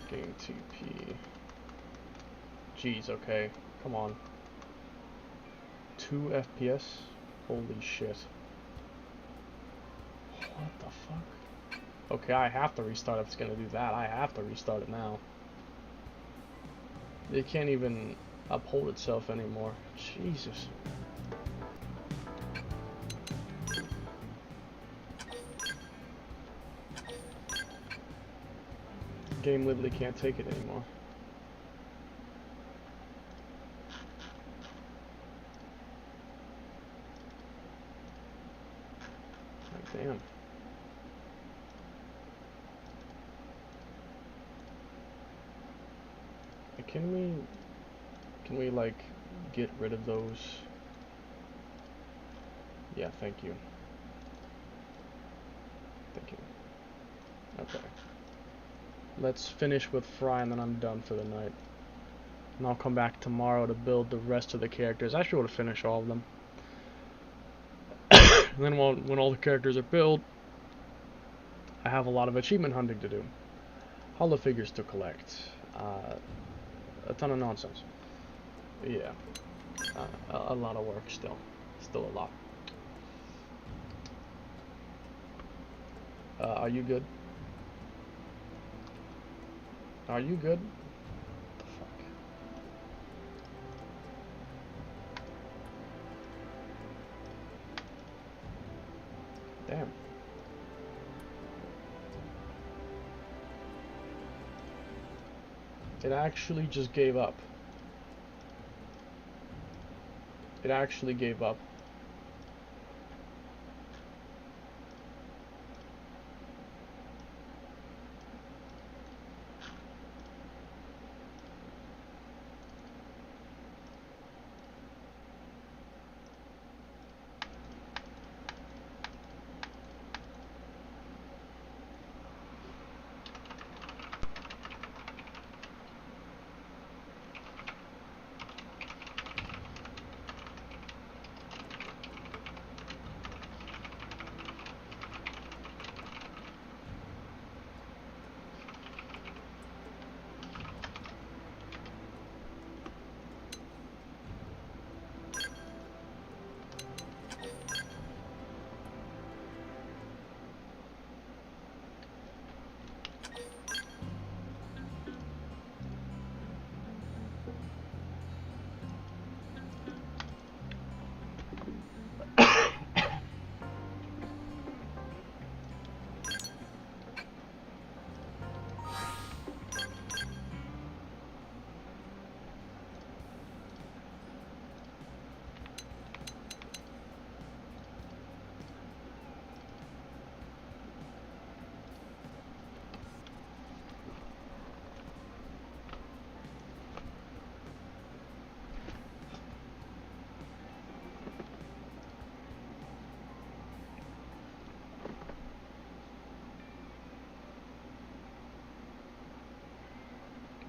Game TP. Jeez, okay. Come on. 2 FPS? Holy shit. What the fuck? Okay, I have to restart if it's gonna do that. I have to restart it now. It can't even uphold itself anymore. Jesus. Game literally can't take it anymore. Like, damn. Can we like get rid of those? Yeah, thank you. Thank you. Okay. Let's finish with Fry and then I'm done for the night. And I'll come back tomorrow to build the rest of the characters. I should be able to finish all of them. And then when all the characters are built, I have a lot of achievement hunting to do. Hollow figures to collect. A ton of nonsense. Yeah. A lot of work still. Still a lot. Are you good? Are you good? What the fuck? Damn. It actually just gave up. It actually gave up.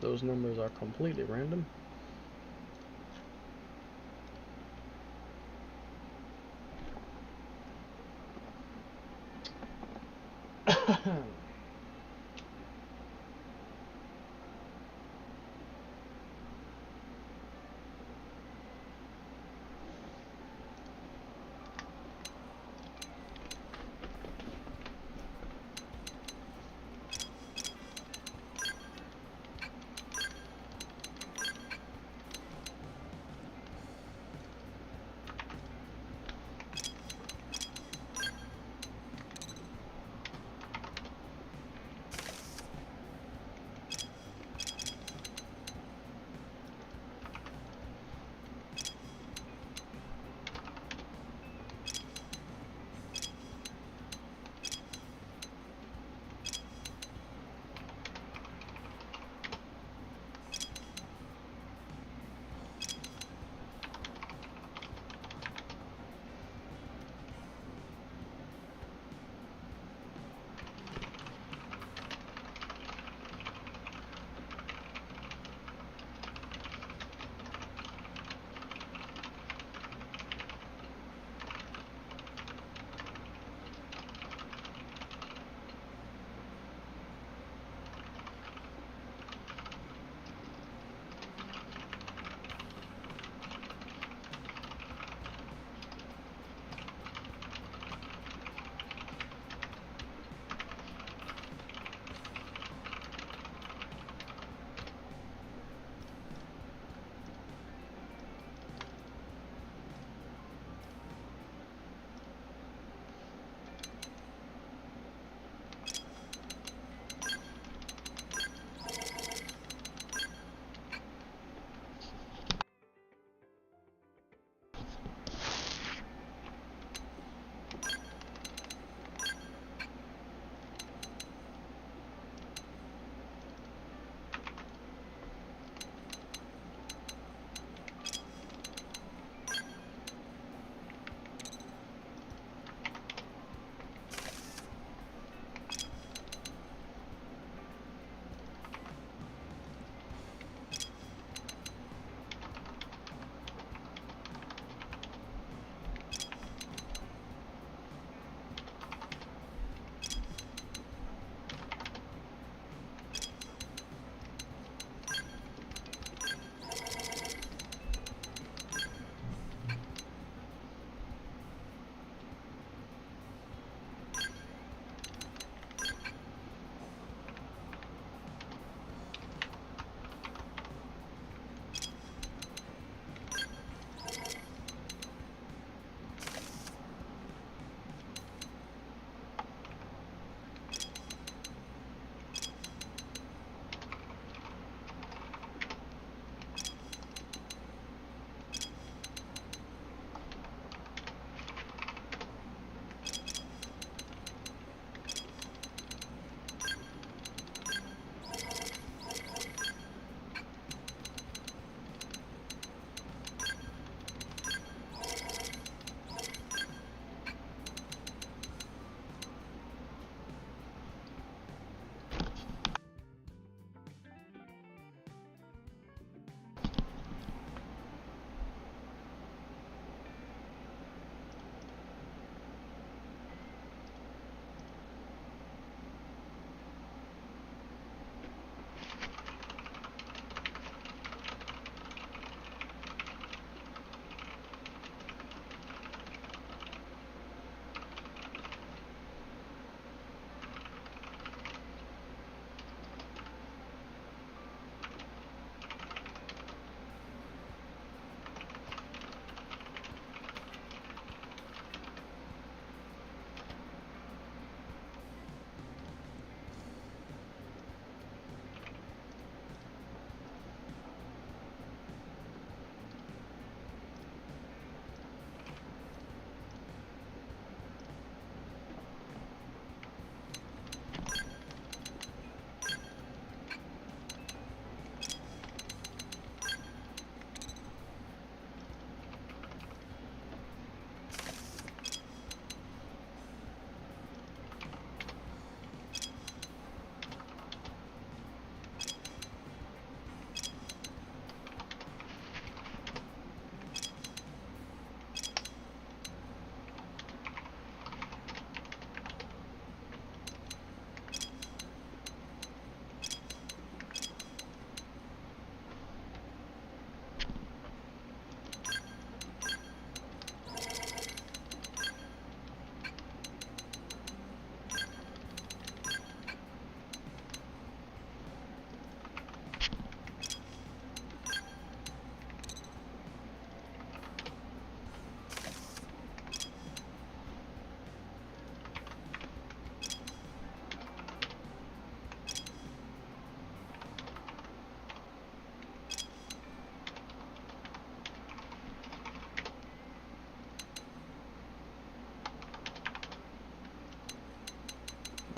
those numbers are completely random.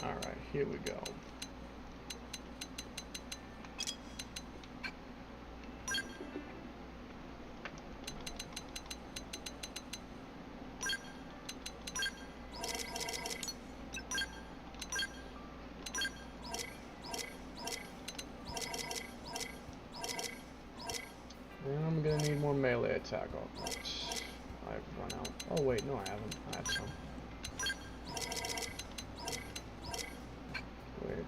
Alright, here we go. And I'm gonna need more melee attack. Oh, I've run out. Oh wait, no I haven't. I have some. Wait.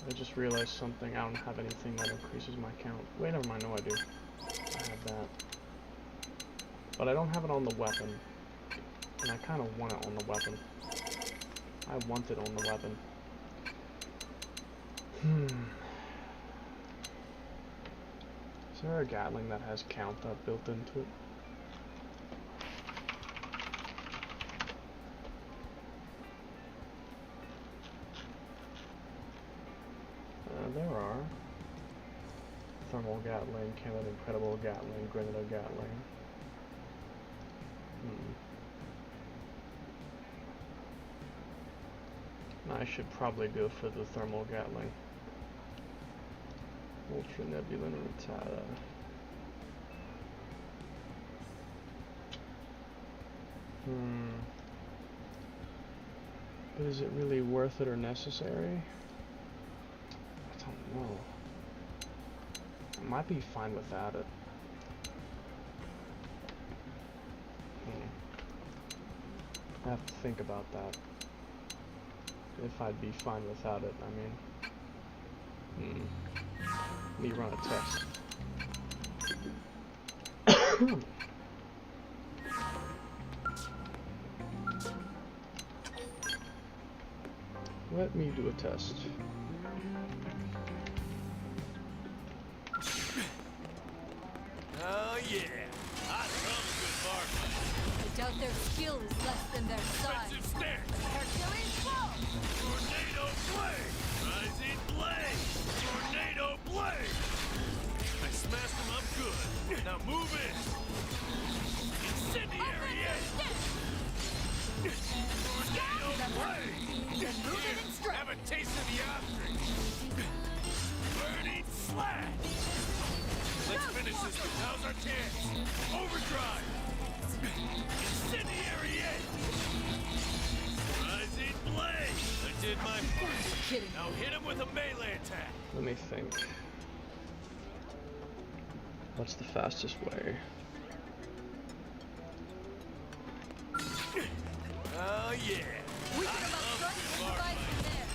I just realized something. I don't have anything that increases my count. Wait, never mind. No, I do. I have that. But I don't have it on the weapon. And I kind of want it on the weapon. I want it on the weapon. Is there a Gatling that has count up built into it? There are. Thermal Gatling, Cannon Incredible Gatling, Grenadier Gatling. I should probably go for the Thermal Gatling. Ultra Nebula Rattata. But is it really worth it or necessary? I don't know. I might be fine without it. I have to think about that. If I'd be fine without it, I mean. Let me run a test. Let me do a test. Oh yeah, I love a good bar fight. I doubt their skill is less than their size. Defensive stance. Hercules flow! Tornado blade. Rising blade. Tornado blade. I smashed them up good. Now move in. Incendiary edge. Tornado blade. Then move it and strike. Have a taste of the ostrich. Burning slash. Let's finish this. Now's our chance. Overdrive. Incendiary edge. Rising blade. I did my part. Kidding. Now hit him with a melee attack. Let me think. What's the fastest way? Oh yeah. We can about strike and divide from there.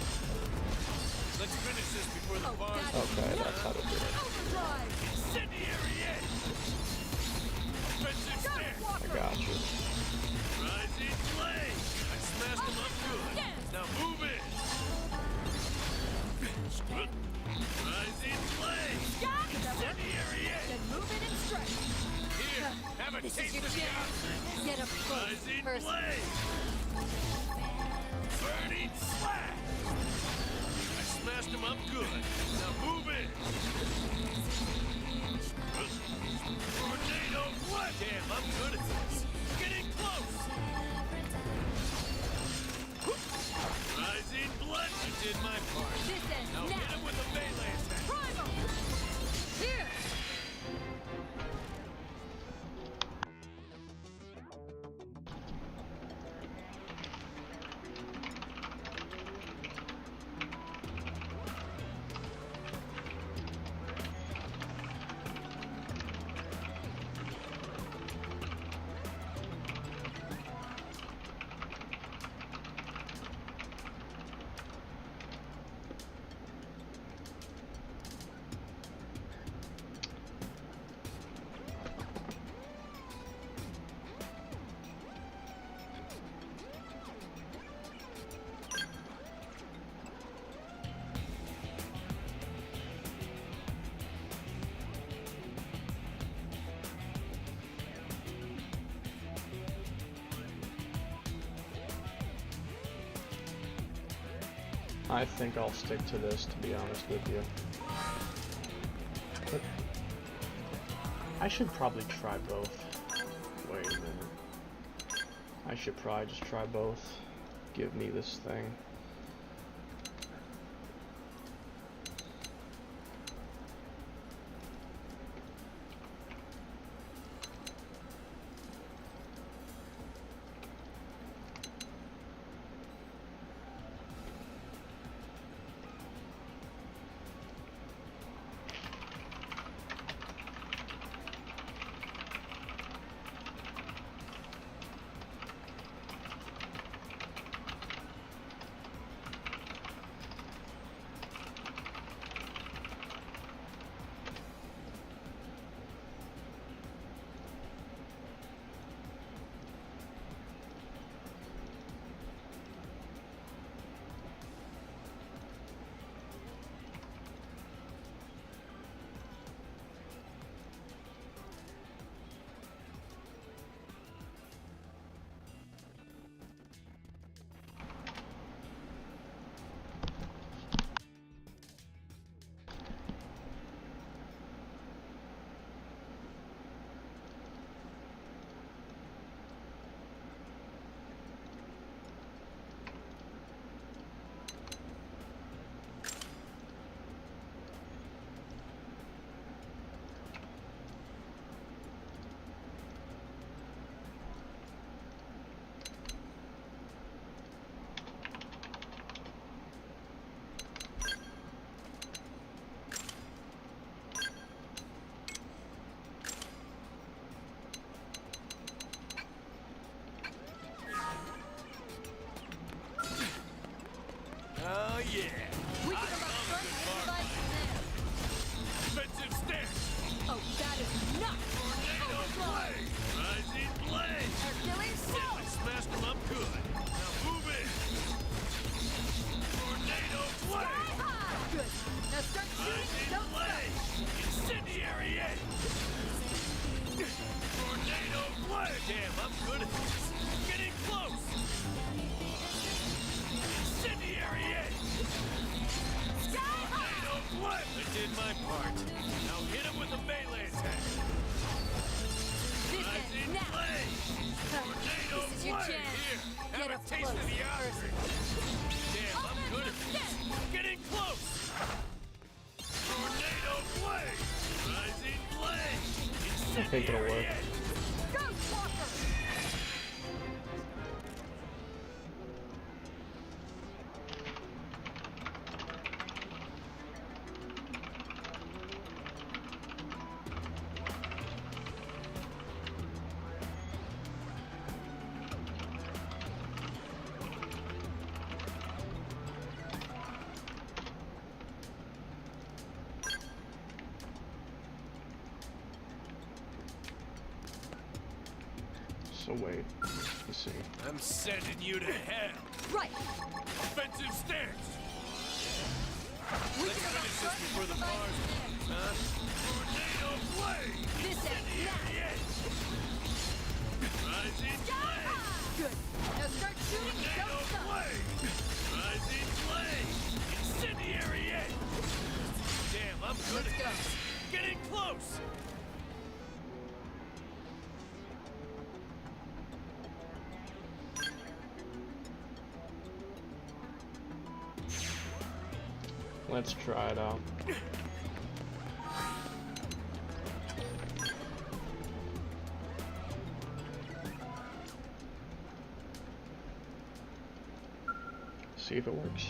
Let's finish this before the barn. Okay, that's how to do it. Overdrive! Incendiary edge. Offensive stance. I got you. Rising blade. I smashed him up good. Now move it. Rising blade. Incendiary edge. Then move it and strike. Here, have a This is taste your of the chance. ostrich. Get up close, Rising person. blade. Burning slash. I smashed him up good. Now move it. Tornado blade. Damn, I'm good at this. Get in close. I think I'll stick to this, to be honest with you. But I should probably try both. Wait a minute. I should probably just try both. Give me this thing. Oh yeah. We can come up front and divide from there. Defensive stance. Oh, that is not Tornado blade. Rising blade. Hercules Yeah, Soul! we smashed them up good. Now move in. Tornado blade. High! Good. Now start shooting and Rising don't blade. stop. Incendiary edge. Tornado blade. Damn, I'm good at this. Getting close. Incendiary edge. Tornado blade. I did my part. Now hit him with a melee attack. This Rising ends now. blade. Tornado This is your blade. chance. Here, have Get a up taste close of the first. ostrich. Damn, I'm good at this. Getting close. Tornado blade. Rising blade. I think it'll work. Incendiary edge. Ghost Walker! So wait, let's see. I'm sending you to hell. Right! Offensive stance. We Let's can come up finish this front before and the divide bars. from there. Huh? Tornado blade. This ends Incendiary now. edge. Rising Sky blade. high! Good. Now start shooting and Tornado don't stop. blade. Rising blade. Incendiary edge. Damn, I'm good Let's at go. this. Getting close. Let's try it out. See if it works.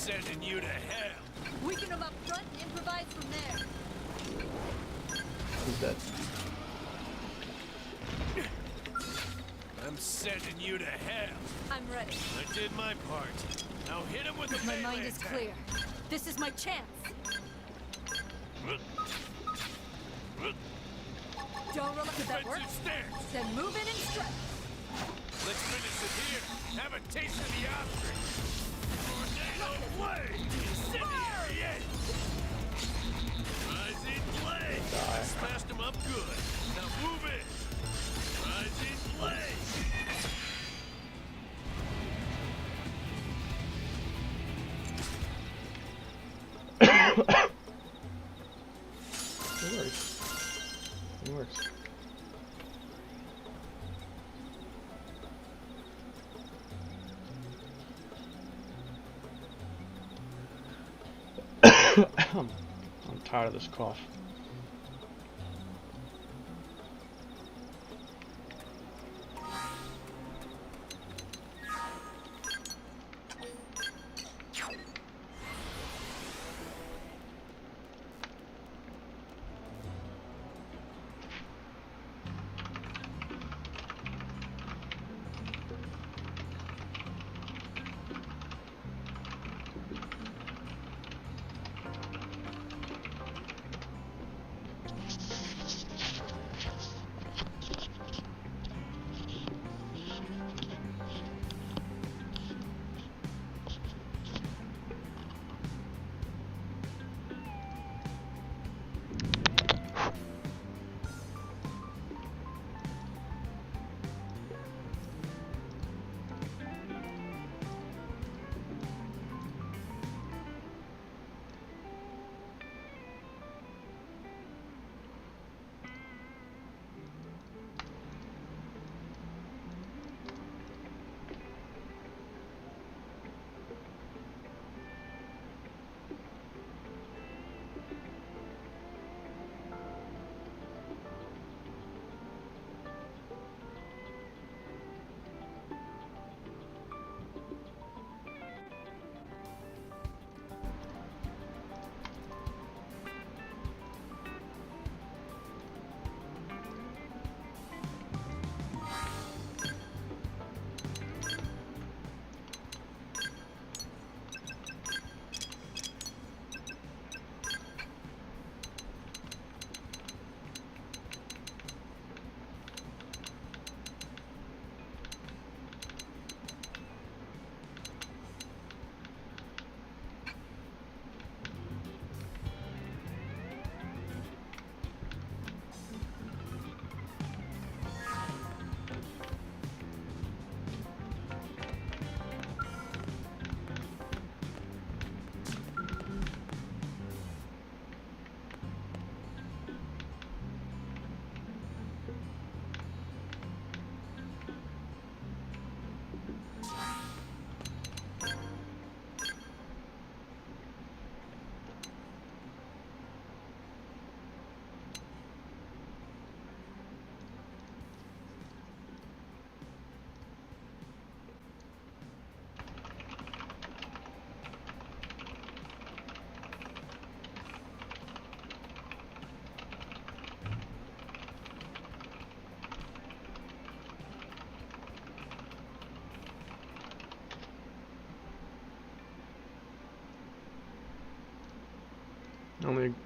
sending you to hell. Weaken them up front and improvise from there. He's dead. I'm sending you to hell. I'm ready. I did my part. Now hit him with a My melee mind is attack. clear. This is my chance. Don't roll up. Did that work? Defensive stance. Then move in and strike. Let's finish it here. Have a taste of the ostrich. Tornado blade. Incendiary edge. Rising blade. Smashed him up good. Now move it. Rising blade. It works. It works. I'm tired of this cough.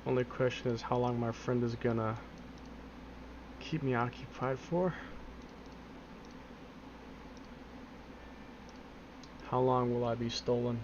Only question is how long my friend is gonna keep me occupied for. How long will I be stolen?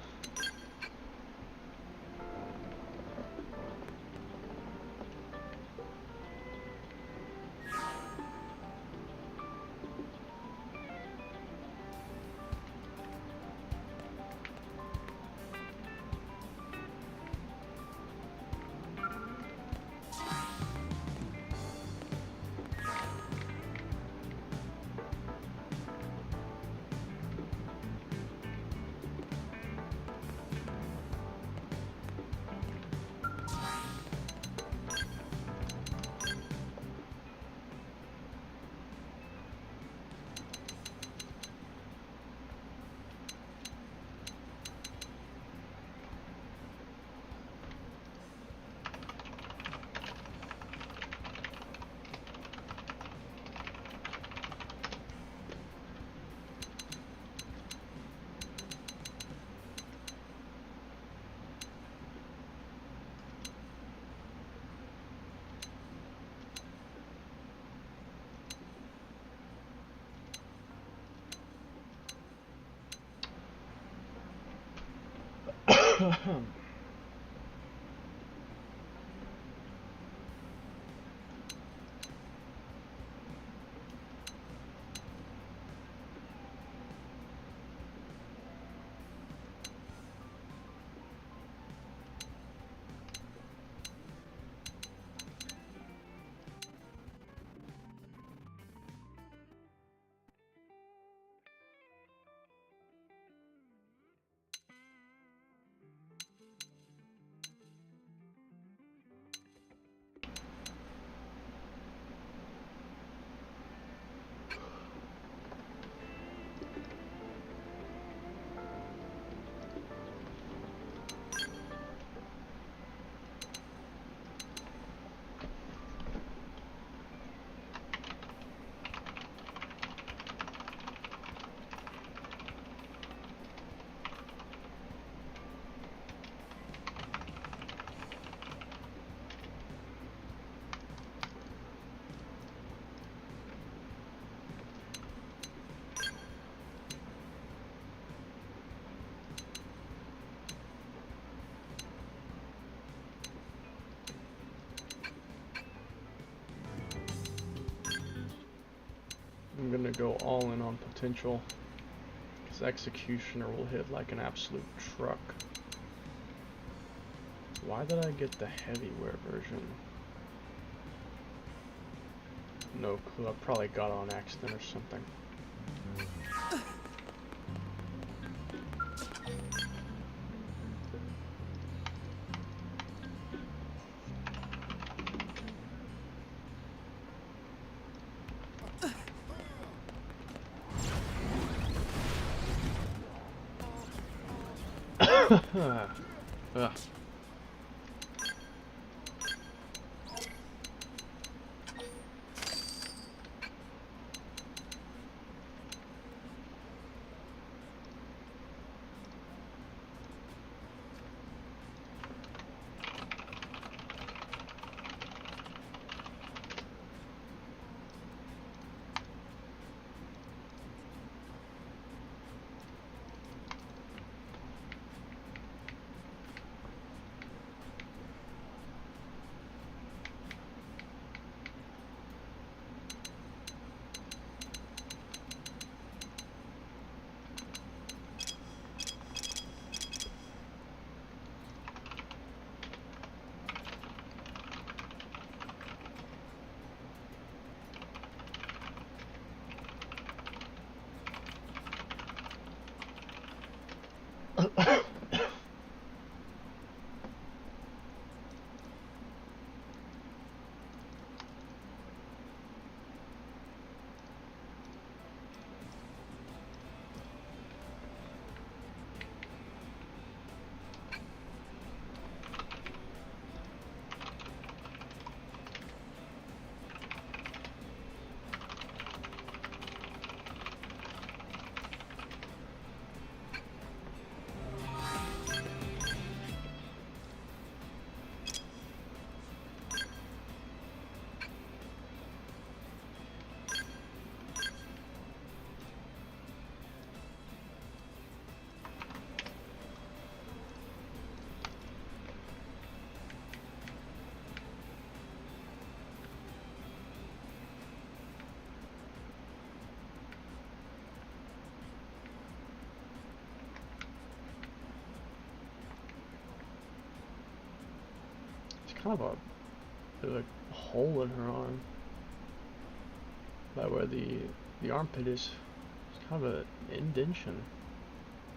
I'm gonna go all in on potential, because Executioner will hit like an absolute truck. Why did I get the heavyware version? No clue, I probably got it on accident or something. Ugh. Kind of there's a hole in her arm, by where the armpit is. It's kind of an indentation.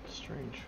Strange.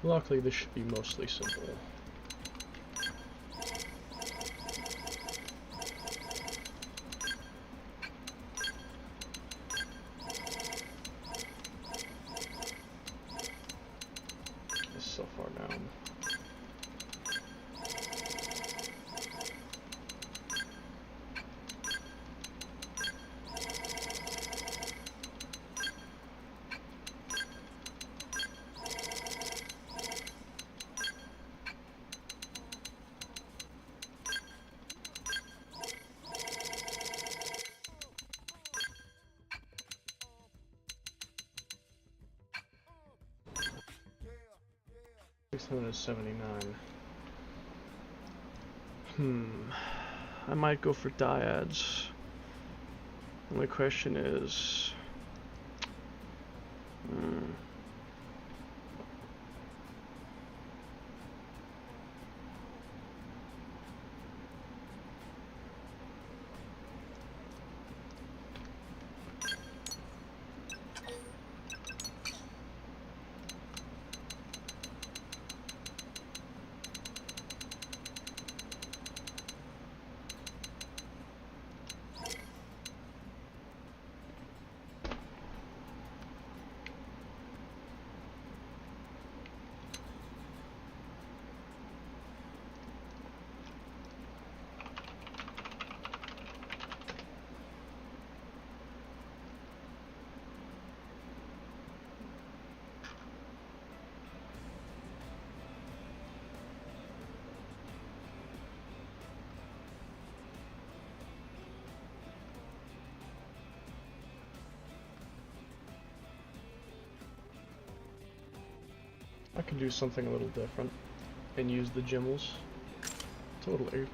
Luckily, this should be mostly simple. It's so far down. $679. I might go for dyads. And the question is, I can do something a little different and use the Gimmels. Totally.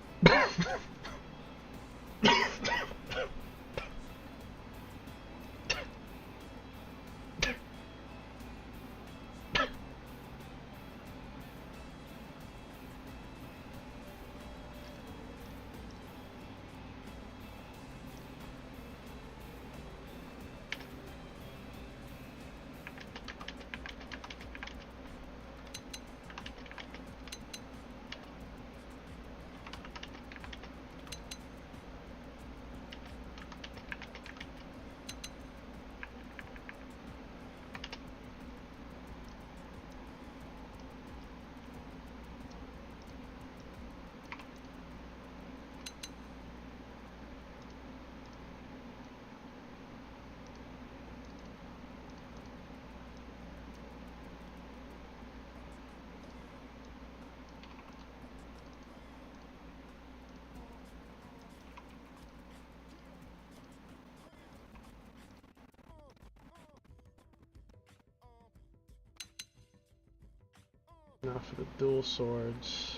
Now for the dual swords.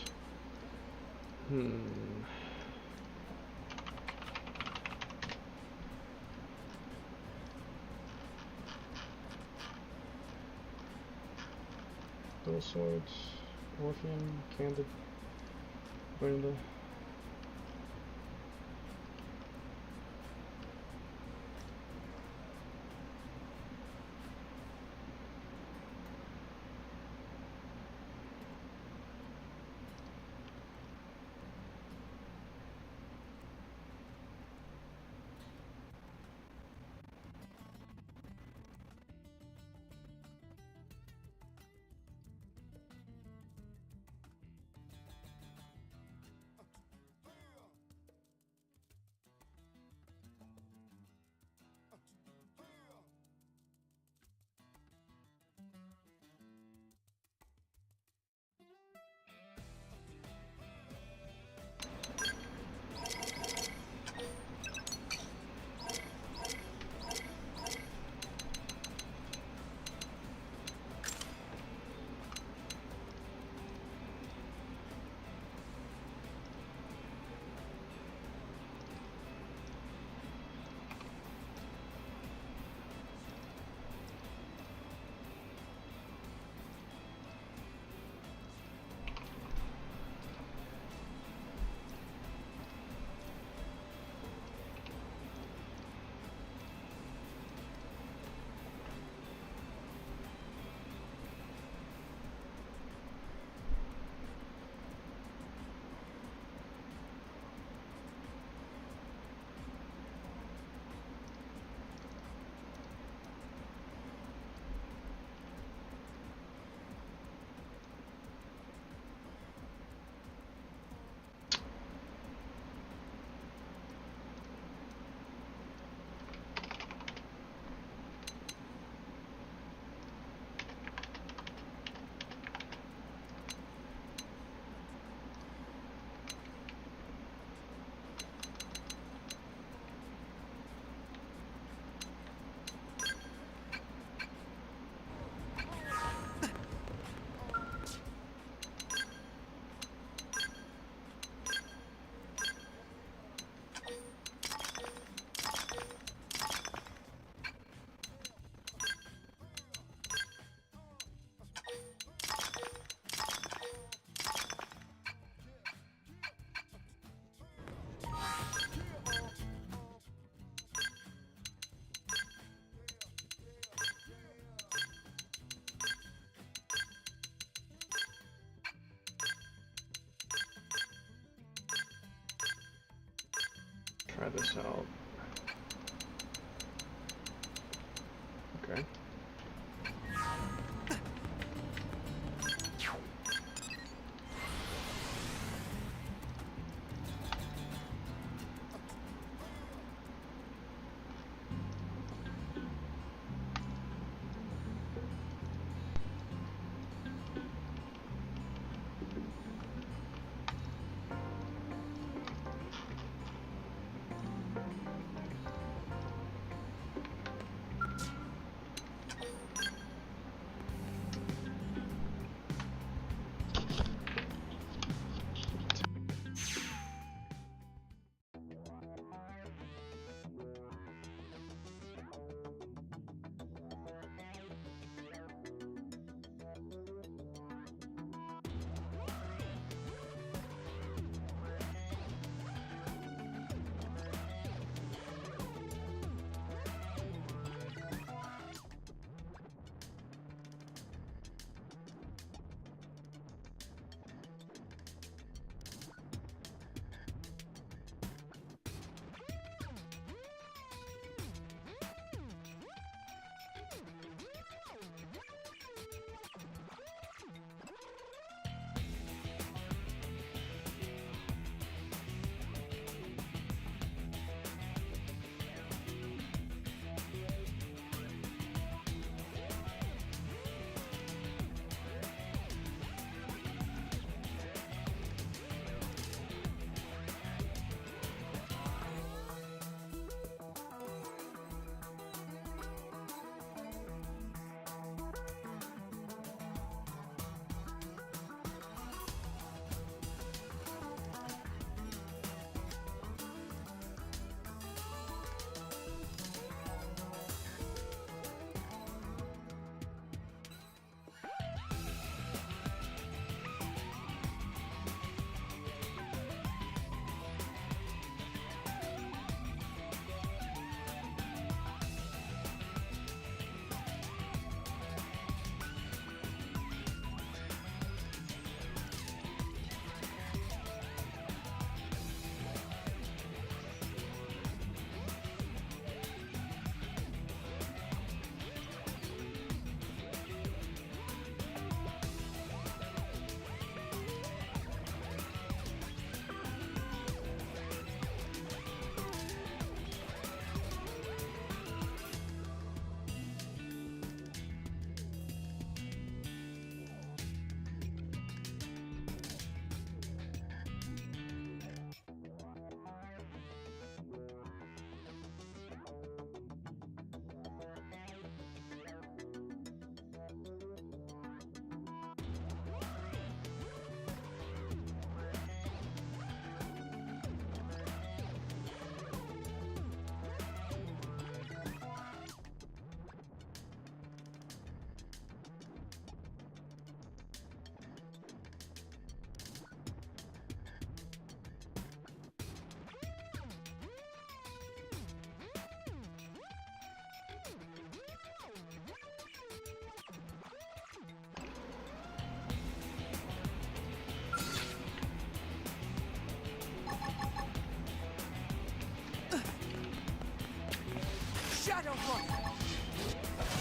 Dual swords, Orpheum, Candid, Brenda. Try this out. Okay.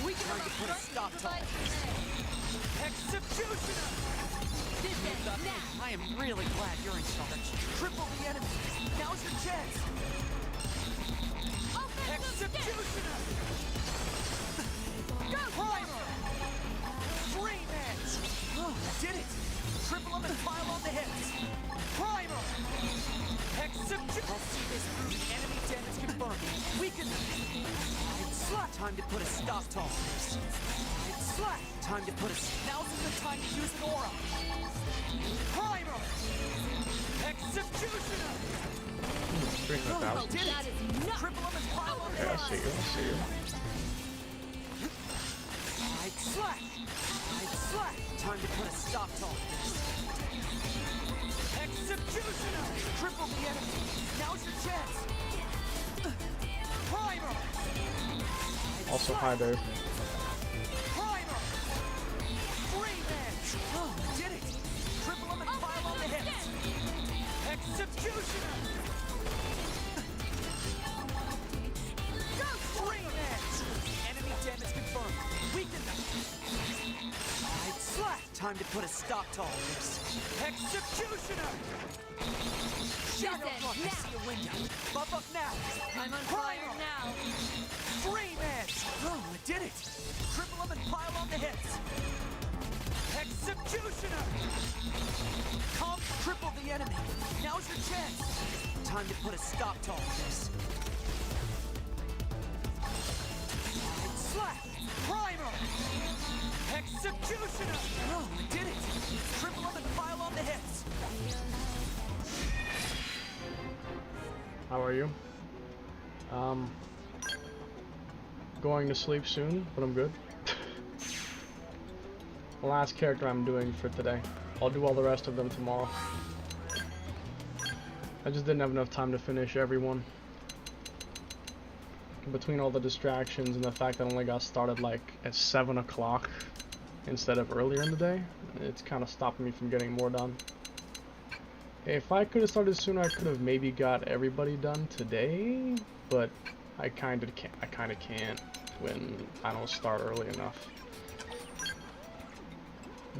We can put a stop to all this. Executioner! This ends now! I am really glad you're in charge. Triple the enemy. Now's your chance. Executioner! Go Primer! Free match! Oh, did it! Triple him and pile on the hits. Primer! Executioner! I'll see this through. The enemy damage confirmed. Weaken them. Slap! Time to put a stop to all this. Slap! Time to put a... Now's the time to use an aura. Primer! Executioner! Bring that out. Did That it! is not... Triple him and pile on the Okay, I hits. see you, I see you. I'd slap! I'd slap! Time to put a stop to all this. Executioner! Triple the enemy. Now's your chance. Primer! Also, hi there. Primer! Free match! Oh, did it! Triple him and pile on the hits. Executioner! Time to put a stop to all this. Executioner! Shadow Listen, Block, I now. see a window. Buff up now. I'm on fire Primal. now. Dream Edge! Oh, I did it! Triple them and pile on the hits. Executioner! Come triple the enemy. Now's your chance. Time to put a stop to all this. Slash! Primer! Executioner! Oh, I did it! Triple them and pile on the hits. How are you? Going to sleep soon, but I'm good. The last character I'm doing for today. I'll do all the rest of them tomorrow. I just didn't have enough time to finish everyone. Between all the distractions and the fact that I only got started like at 7 o'clock instead of earlier in the day, it's kind of stopping me from getting more done. If I could have started sooner, I could have maybe got everybody done today, but I kind of can't when I don't start early enough.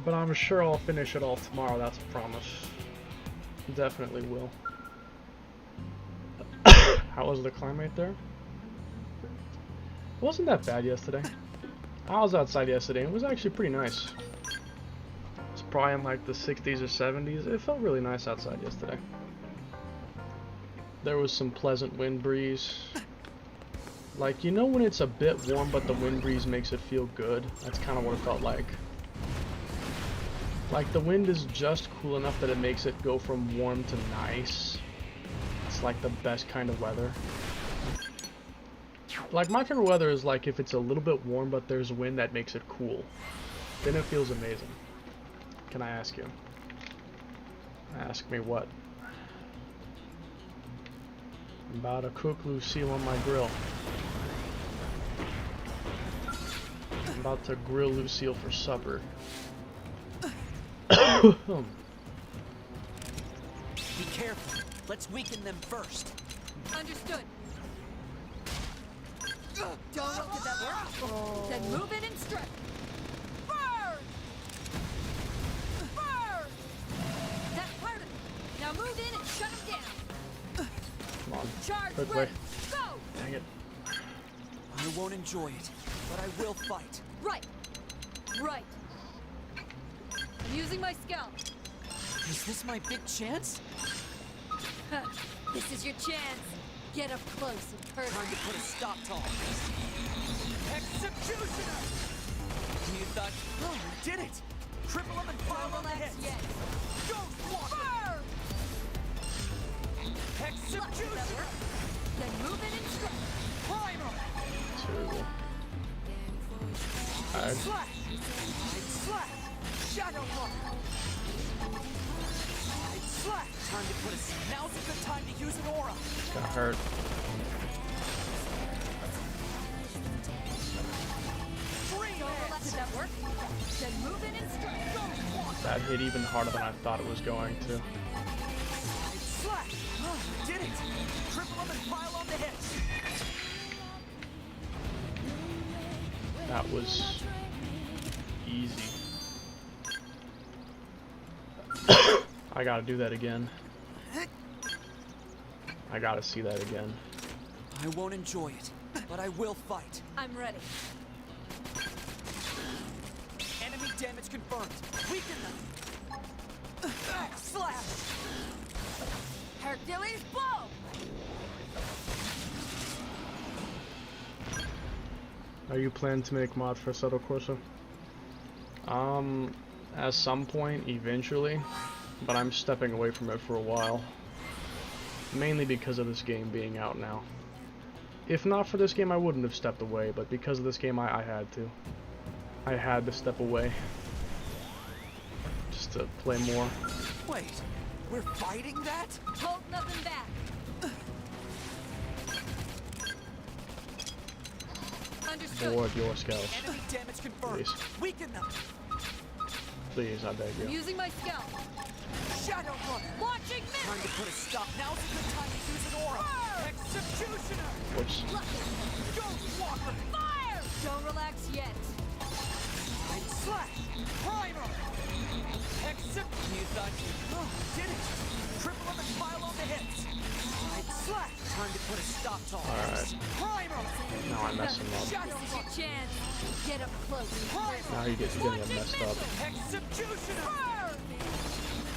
But I'm sure I'll finish it all tomorrow, that's a promise. Definitely will. How was the climate there? It wasn't that bad yesterday. I was outside yesterday and it was actually pretty nice. It's probably in like the 60s or 70s. It felt really nice outside yesterday. There was some pleasant wind breeze. Like, you know when it's a bit warm but the wind breeze makes it feel good? That's kind of what it felt like. Like, the wind is just cool enough that it makes it go from warm to nice. It's like the best kind of weather. Like, my favorite weather is like if it's a little bit warm but there's wind that makes it cool. Then it feels amazing. Can I ask you? Ask me what? I'm about to cook Lucille on my grill. I'm about to grill Lucille for supper. Be careful. Let's weaken them first. Understood. Don't look at that work. Then move in and strike. Burn! Burn! That's part of it. Now move in and shut him down. Come on. Charge Quick way. ready. Go! Dang it. I won't enjoy it, but I will fight. Right. Right. I'm using my scout. Is this my big chance? Huh. This is your chance. Get up close and hurt. Time to put a stop to all this. Executioner! You thought, oh, I did it! Triple them and pile on the hits. Yes. Ghost Walker! Executioner! Then move in and strike. Primal! Terrible. Alright. Slash! Slash! Shadow Block! Slash! Time to put a... Now's a good time to use an aura! It's gonna hurt. Did that work? Then move in and strike. That hit even harder than I thought it was going to. Slash! Oh, I did it! Triple them and pile on the hits! That was easy. I gotta do that again. I gotta see that again. I won't enjoy it, but I will fight. I'm ready. Enemy damage confirmed. Weaken them. Slash! Hercules blow! Are you planning to make mod for Assetto Corsa? At some point, eventually, but I'm stepping away from it for a while. Mainly because of this game being out now. If not for this game, I wouldn't have stepped away, but because of this game, I had to. I had to step away. Just to play more. Wait, we're fighting that? Hold nothing back. Understood. Board your scouts. Enemy damage confirmed. Please. Weaken them. Please, I beg I'm you. using my scout. Shadow Runner. Launching Time missile. to put a stop. Now's a good time to use an aura. Executioner. Whoops. Ghost Walker. Fire! Don't relax yet. slash! Primer! Except you thought you did it! Triple them and pile on the hits! Right slash! Time to put a stop to all this. Primer! Now I'm messing up. Shadow This is your chance. Get up close. Now you're getting messed up. Executioner!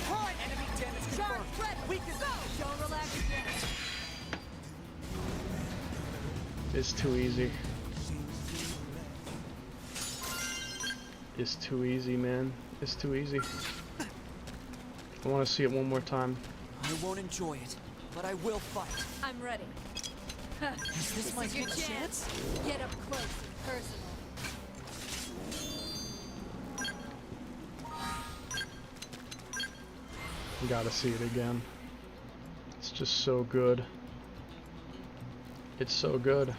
Prime enemy damage Charge confirmed. ready. We can Go. Don't relax again. It's too easy. It's too easy, man. It's too easy. I want to see it one more time. I won't enjoy it, but I will fight. I'm ready. Is this my This is your good chance. Get up close and personal. Gotta see it again. It's just so good. It's so good.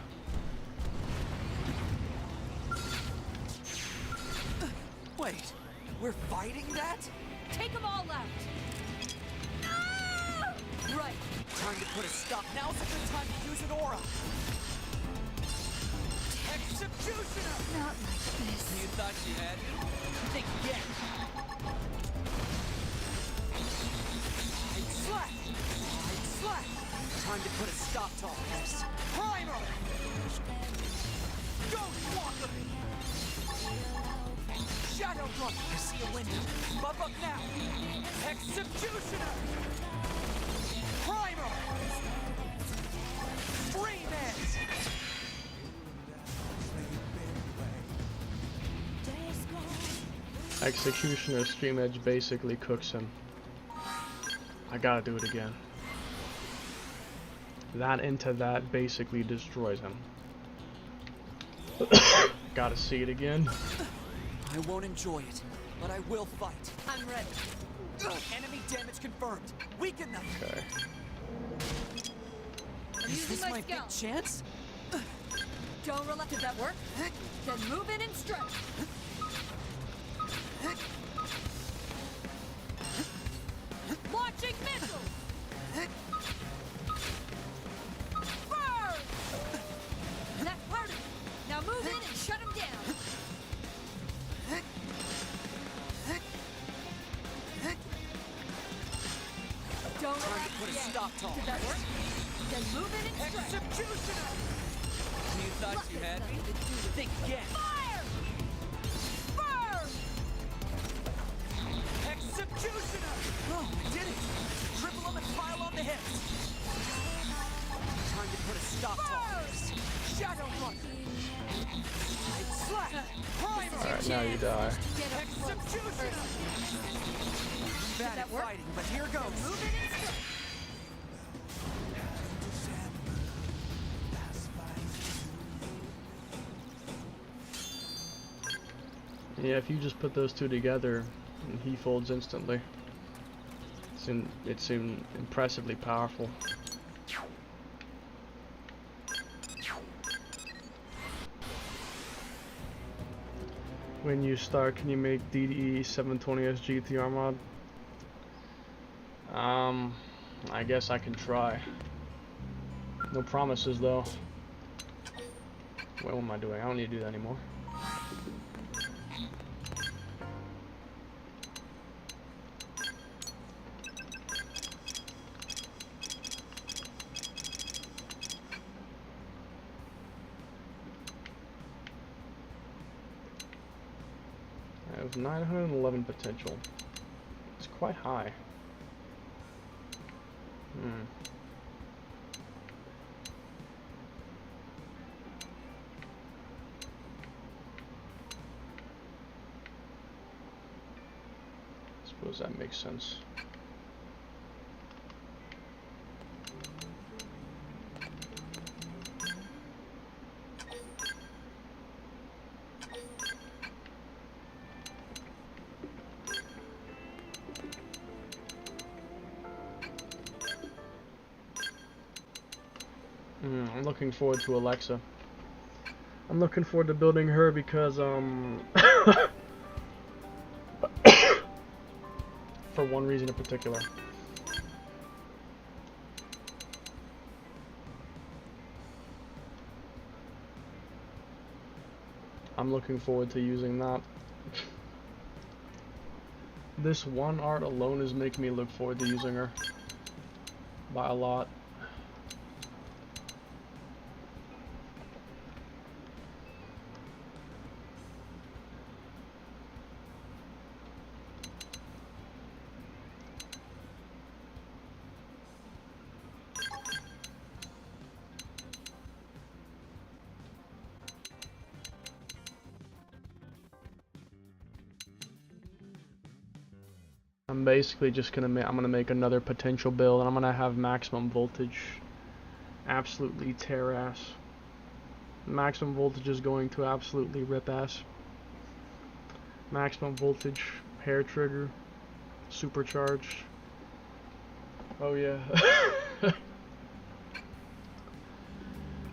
Wait, we're fighting that? Take them all out. Right. Time to put a stop. Now's a good time to use an aura. Executioner! Not like this. You thought you had me? Think again. Right slash! Right slash! Time to put a stop to all this. Primer! Ghostwalker! Shadow Run! I see a window. Buff up now! Executioner! Primer! Stream Edge! Executioner Stream Edge basically cooks him. I gotta do it again. That into that basically destroys him. Gotta see it again. I won't enjoy it, but I will fight. I'm ready. Enemy damage confirmed. Weaken them. Okay. I'm Is using this my my big scalp. chance? Don't relax. Did that work? Then move in and strike. Launching missile. Burn! That's part of it. Now move in and shut him down. Don't Time relax to put a again. stop to all Did that work? Then move in and strike. Executioner! You thought you had me? Think again. Fire! Burn! Executioner! Oh, I did it! Triple them and pile on the hits. Time to put a stop to all this. Shadow Run! Right slash! Primer! Alright, now you die. Get up close. Executioner! I'm bad at work? fighting, but here goes. Move in and strike. Yeah, if you just put those two together, he folds instantly. It's impressively powerful. When you start, can you make DDE 720S GTR mod? I guess I can try. No promises though. What am I doing? I don't need to do that anymore. I have 911 potential. It's quite high. Suppose that makes sense. I'm looking forward to Alexa. I'm looking forward to building her because, for one reason in particular. I'm looking forward to using that. This one art alone is making me look forward to using her by a lot. I'm basically just gonna I'm gonna make another potential build, and I'm gonna have maximum voltage absolutely tear ass. Maximum voltage is going to absolutely rip ass. Maximum voltage hair trigger supercharged. Oh yeah.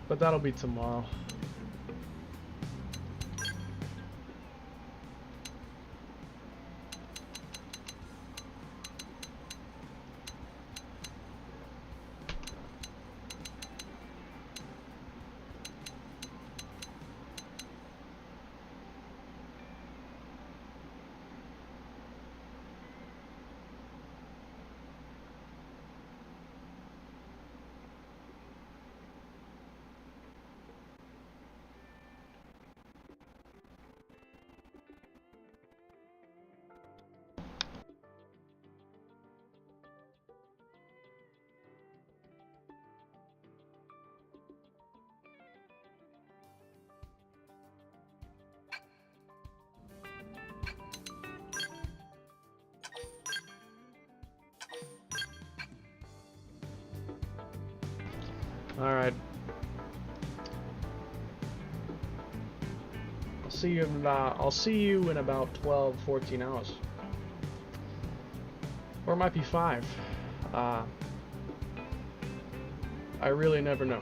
But that'll be tomorrow. Alright. I'll see you in about 12, 14 hours. Or it might be 5. I really never know.